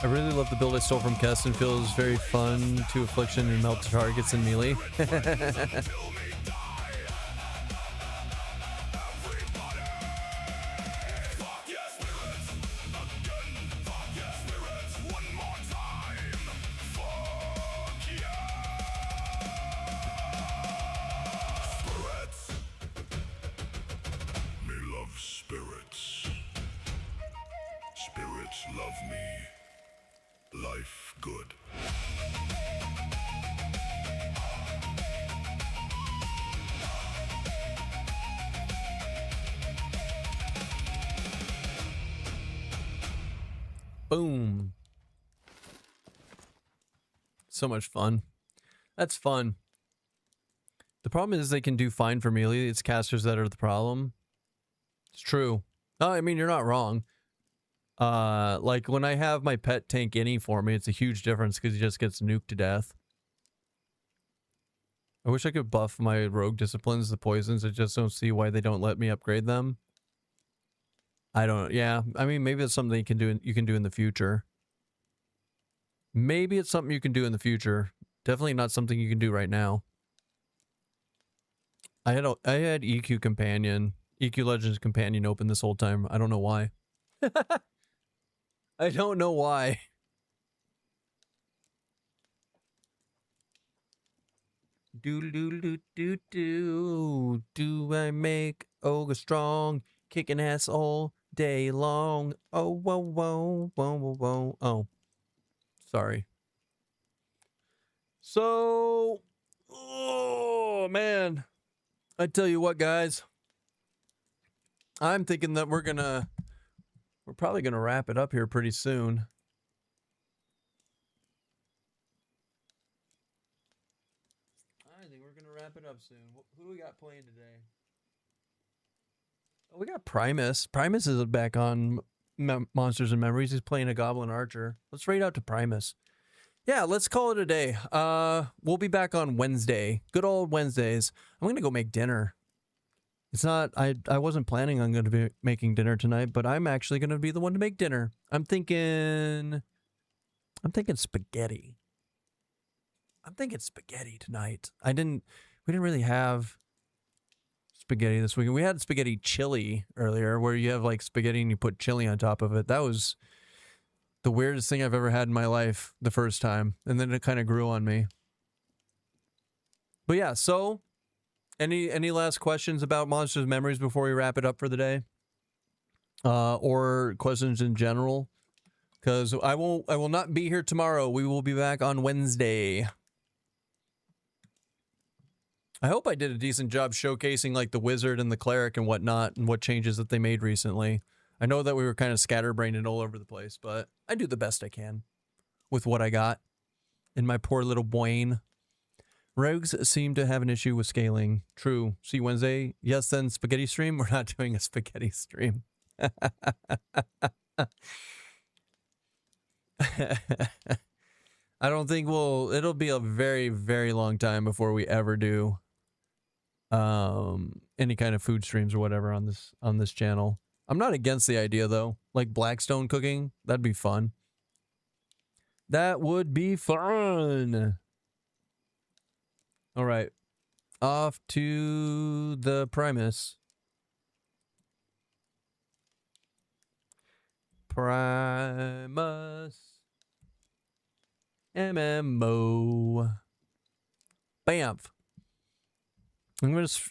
B: I really love the build I stole from Keston. Feels very fun to Affliction and melt targets in melee. Boom. So much fun. That's fun. The problem is they can do fine for melee. It's casters that are the problem. It's true. No, I mean, you're not wrong. Like when I have my pet tank any for me, it's a huge difference because he just gets nuked to death. I wish I could buff my rogue disciplines, the poisons. I just don't see why they don't let me upgrade them. I don't, yeah. I mean, maybe it's something you can do in the future. Maybe it's something you can do in the future. Definitely not something you can do right now. I had EQ Companion, EQ Legends Companion open this whole time. I don't know why. I don't know why. Do I make Ogre strong? Kicking ass all day long. Oh, whoa, whoa, whoa, whoa, whoa. Oh, sorry. So, oh, man. I tell you what, guys. I'm thinking that we're probably gonna wrap it up here pretty soon. I think we're gonna wrap it up soon. Who do we got playing today? Oh, we got Primus. Primus is back on Monsters and Memories. He's playing a Goblin Archer. Let's raid out to Primus. Yeah, let's call it a day. We'll be back on Wednesday. Good old Wednesdays. I'm gonna go make dinner. It's not, I wasn't planning on going to be making dinner tonight, but I'm actually going to be the one to make dinner. I'm thinking spaghetti. I'm thinking spaghetti tonight. We didn't really have spaghetti this weekend. We had spaghetti chili earlier where you have like spaghetti and you put chili on top of it. That was the weirdest thing I've ever had in my life the first time. And then it kind of grew on me. But yeah, so any last questions about Monsters Memories before we wrap it up for the day? Or questions in general? Because I will not be here tomorrow. We will be back on Wednesday. I hope I did a decent job showcasing like the wizard and the cleric and whatnot and what changes that they made recently. I know that we were kind of scatterbrained and all over the place, but I do the best I can with what I got in my poor little brain. Rogues seem to have an issue with scaling. True. See you Wednesday. Yes, then spaghetti stream. We're not doing a spaghetti stream. I don't think it'll be a very, very long time before we ever do any kind of food streams or whatever on this channel. I'm not against the idea though. Like Blackstone cooking, that'd be fun. That would be fun. All right, off to the Primus. Primus MMO. Bamf.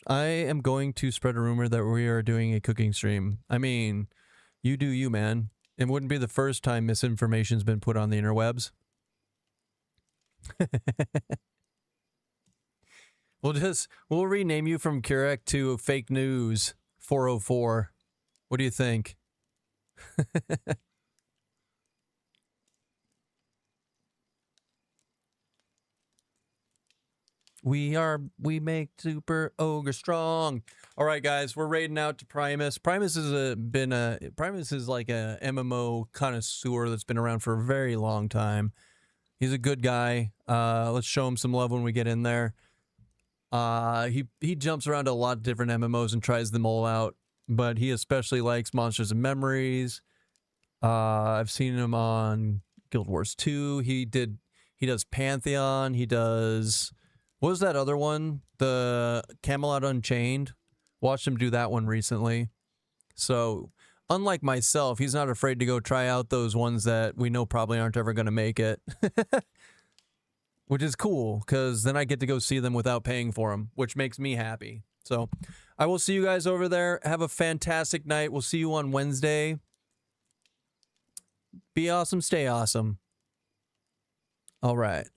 B: I am going to spread a rumor that we are doing a cooking stream. I mean, you do you, man. It wouldn't be the first time misinformation's been put on the interwebs. We'll rename you from Kurek to Fake News 404. What do you think? We make Super Ogre strong. All right, guys, we're raiding out to Primus. Primus is like a MMO connoisseur that's been around for a very long time. He's a good guy. Let's show him some love when we get in there. He jumps around to a lot of different MMOs and tries them all out, but he especially likes Monsters and Memories. I've seen him on Guild Wars 2. He does Pantheon. He does, what was that other one? The Camelot Unchained. Watched him do that one recently. So, unlike myself, he's not afraid to go try out those ones that we know probably aren't ever going to make it. Which is cool, because then I get to go see them without paying for them, which makes me happy. So, I will see you guys over there. Have a fantastic night. We'll see you on Wednesday. Be awesome, stay awesome. All right.